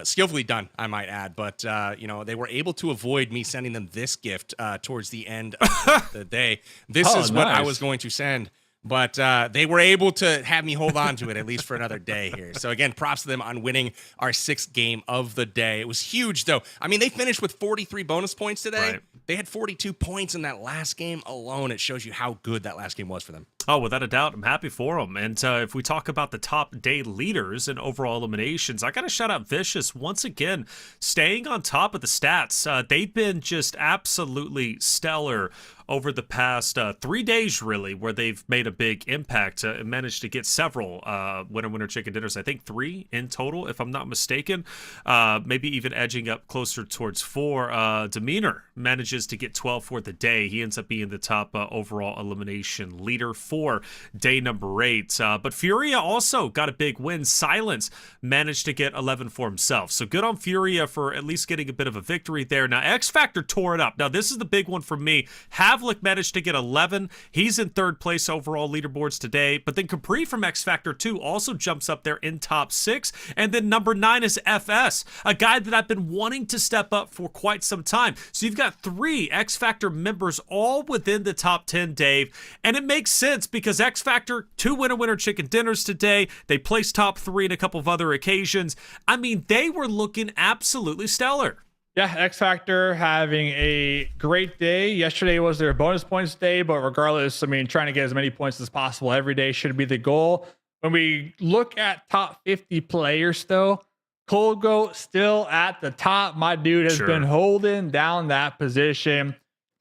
Skillfully done, I might add. But, you know, they were able to avoid me sending them this gift towards the end of the day. This is what I was going to send. But they were able to have me hold on to it at least for another day here. So, again, props to them on winning our 6th game of the day. It was huge, though. I mean, they finished with 43 bonus points today. They had 42 points in that last game alone. It shows you how good that last game was for them. Oh, without a doubt, I'm happy for them. And if we talk about the top day leaders in overall eliminations, I got to shout out Vicious once again, staying on top of the stats. They've been just absolutely stellar over the past 3 days, really, where they've made a big impact and managed to get several winner chicken dinners. I think 3 in total, if I'm not mistaken. Maybe even edging up closer towards 4. Demeanor manages to get 12 for the day. He ends up being the top overall elimination leader for day number 8. But Furia also got a big win. Silence managed to get 11 for himself. So good on Furia for at least getting a bit of a victory there. Now, X Factor tore it up. Now, this is the big one for me. Havlik managed to get 11. He's in 3rd place overall leaderboards today. But then Capri from X Factor 2 also jumps up there in top 6. And then number 9 is FS, a guy that I've been wanting to step up for quite some time. So you've got 3 X Factor members all within the top 10, Dave. And it makes sense because X Factor, 2 winner chicken dinners today. They placed top 3 in a couple of other occasions. I mean, they were looking absolutely stellar. Yeah, X Factor having a great day. Yesterday was their bonus points day, but regardless, I mean, trying to get as many points as possible every day should be the goal. When we look at top 50 players, though, Colgo still at the top. My dude has been holding down that position.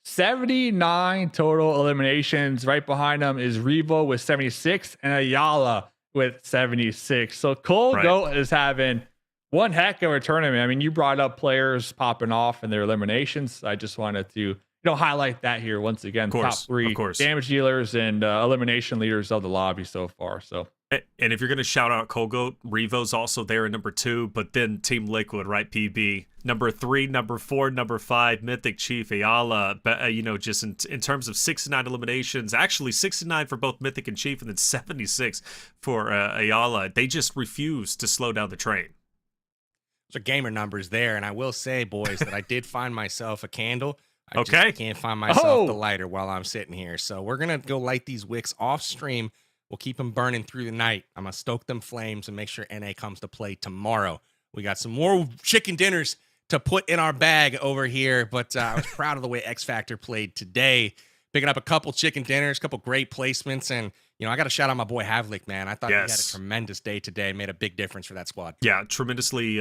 79 total eliminations. Right behind him is Revo with 76 and Ayala with 76. So Colgo is having one heck of a tournament. I mean, you brought up players popping off in their eliminations. I just wanted to, highlight that here once again. Top 3 damage dealers and elimination leaders of the lobby so far. So, and if you're going to shout out Colgo, Revo's also there in number 2, but then Team Liquid, right? PB number 3, number 4, number 5, Mythic Chief, Ayala. But just in terms of 69 eliminations, actually 69 for both Mythic and Chief, and then 76 for Ayala. They just refuse to slow down the train. Those are gamer numbers there, and I will say, boys, that I did find myself a candle. I just can't find myself the lighter while I'm sitting here. So we're going to go light these wicks off stream. We'll keep them burning through the night. I'm going to stoke them flames and make sure NA comes to play tomorrow. We got some more chicken dinners to put in our bag over here, but I was proud of the way X Factor played today. Picking up a couple chicken dinners, a couple great placements, and I got to shout out my boy Havlik, man. I thought he had a tremendous day today, made a big difference for that squad. Yeah, tremendously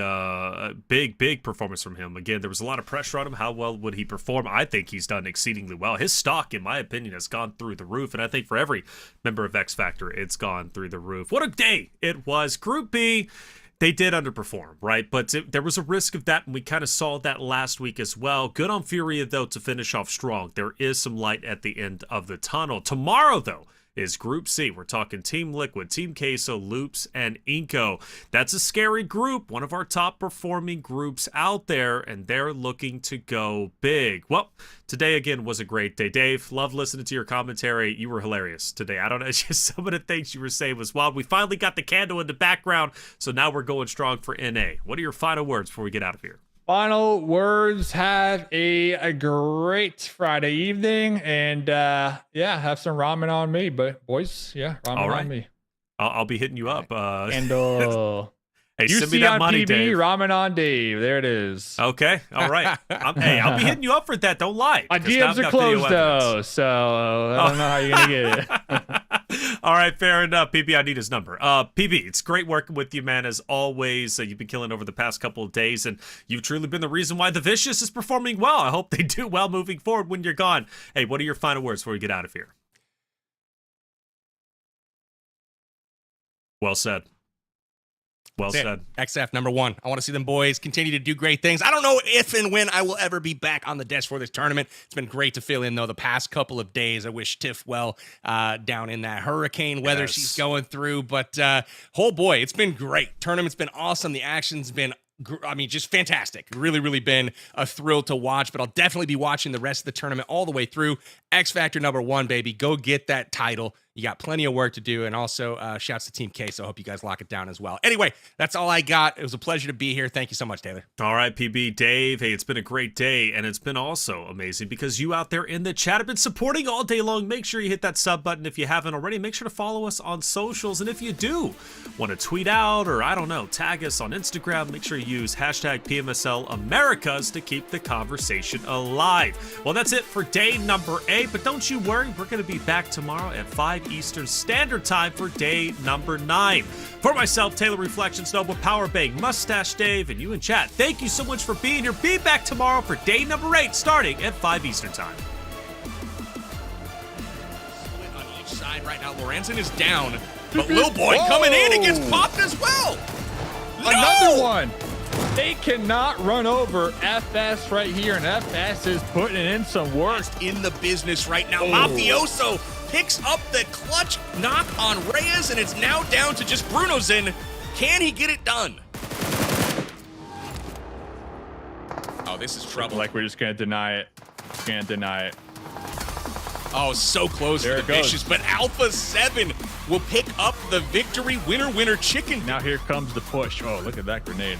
big performance from him. Again, there was a lot of pressure on him. How well would he perform? I think he's done exceedingly well. His stock, in my opinion, has gone through the roof, and I think for every member of X Factor, it's gone through the roof. What a day it was. Group B, they did underperform, right? But there was a risk of that, and we kind of saw that last week as well. Good on Furia, though, to finish off strong. There is some light at the end of the tunnel. Tomorrow, though, is Group C. We're talking Team Liquid, Team Queso, Loops, and Inco. That's a scary group, one of our top performing groups out there, and they're looking to go big. Well, today again was a great day. Dave, love listening to your commentary. You were hilarious today. I don't know, it's just some of the things you were saying was wild. We finally got the candle in the background, so now we're going strong for NA. What are your final words before we get out of here? Final words. Have a great Friday evening, and have some ramen on me, but boys, ramen on me. I'll be hitting you up. And hey, send me that money, PB, Dave. Ramen on Dave. There it is. Okay, all right. I'll be hitting you up for that. Don't lie. My DMs are closed though, so I don't know how you're gonna get it. All right, fair enough. PB, I need his number. PB, it's great working with you, man, as always. You've been killing over the past couple of days, and you've truly been the reason why the Vicious is performing well. I hope they do well moving forward when you're gone. Hey, what are your final words before we get out of here? Well said. Well said. XF #1. I want to see them boys continue to do great things. I don't know if and when I will ever be back on the desk for this tournament. It's been great to fill in, though, the past couple of days. I wish Tiff well down in that hurricane weather she's going through. But, oh boy, it's been great. Tournament's been awesome. The action's been, I mean, just fantastic. Really, really been a thrill to watch. But I'll definitely be watching the rest of the tournament all the way through. X Factor #1, baby. Go get that title. You got plenty of work to do, and also shouts to Team K, so I hope you guys lock it down as well. Anyway, that's all I got. It was a pleasure to be here. Thank you so much, Taylor. All right, PB, Dave. Hey, it's been a great day, and it's been also amazing because you out there in the chat have been supporting all day long. Make sure you hit that sub button if you haven't already. Make sure to follow us on socials, and if you do want to tweet out or, I don't know, tag us on Instagram, make sure you use hashtag PMSL Americas to keep the conversation alive. Well, that's it for day number 8, but don't you worry. We're going to be back tomorrow at 5 Eastern Standard Time for day number 9. For myself, Taylor Reflections, Noble Power Bank, Mustache Dave, and you in chat, thank you so much for being here. Be back tomorrow for day number 8, starting at 5 Eastern Time. On each side right now, Lorenzen is down, but Lil Boy coming in and gets popped as well. Another one. They cannot run over FS right here, and FS is putting in some work. In the business right now. Mafioso picks up the clutch knock on Reyes, and it's now down to just Bruno's in. Can he get it done? Oh, this is trouble. Like we're just going to deny it. Can't deny it. Oh, so close there for the Vicious, but Alpha7 will pick up the victory. Winner, chicken. Now here comes the push. Oh, look at that grenade.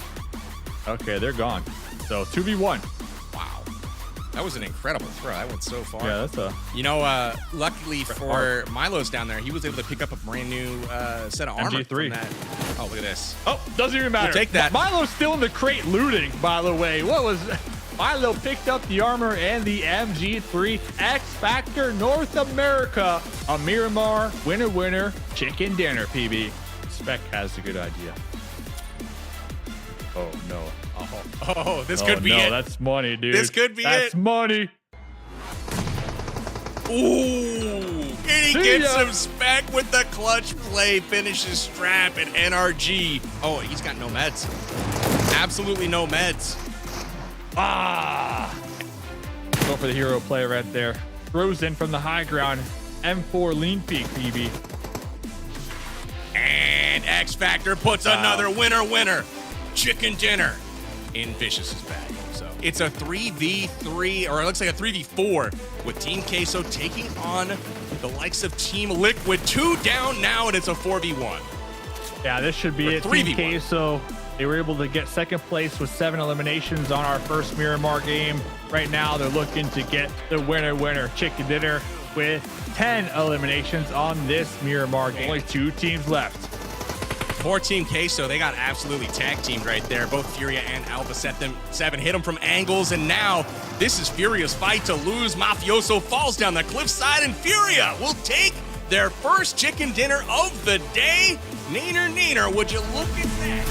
Okay, they're gone. So 2v1. Wow. That was an incredible throw. I went so far. Yeah, that's a... You know, luckily for Milo's down there, he was able to pick up a brand new set of armor from that. Oh, look at this. Oh, doesn't even matter. We'll take that. Milo's still in the crate looting, by the way. What was... Milo picked up the armor and the MG3 X Factor North America. A Miramar winner, chicken dinner, PB. Spec has a good idea. Oh, no. Oh, this could be it. That's money, dude. This could be That's money. Ooh. And he gets some spec with the clutch play. Finishes Strap and NRG. Oh, he's got no meds. Absolutely no meds. Go for the hero play right there. Throws in from the high ground. M4 lean peak, PB. And X Factor puts another winner. Chicken dinner in Vicious's bag. So it's a 3v3, or it looks like a 3v4 with Team Queso taking on the likes of Team Liquid. 2 down now, and it's a 4v1. Yeah, this should be it. Team Queso, they were able to get second place with 7 eliminations on our first Miramar game. Right now, they're looking to get the winner, chicken dinner with 10 eliminations on this Miramar game. Only 2 teams left. For Team Queso, they got absolutely tag teamed right there. Both Furia and Alpha7 hit them from angles, and now this is Furia's fight to lose. Mafioso falls down the cliffside, and Furia will take their first chicken dinner of the day. Neener, would you look at that?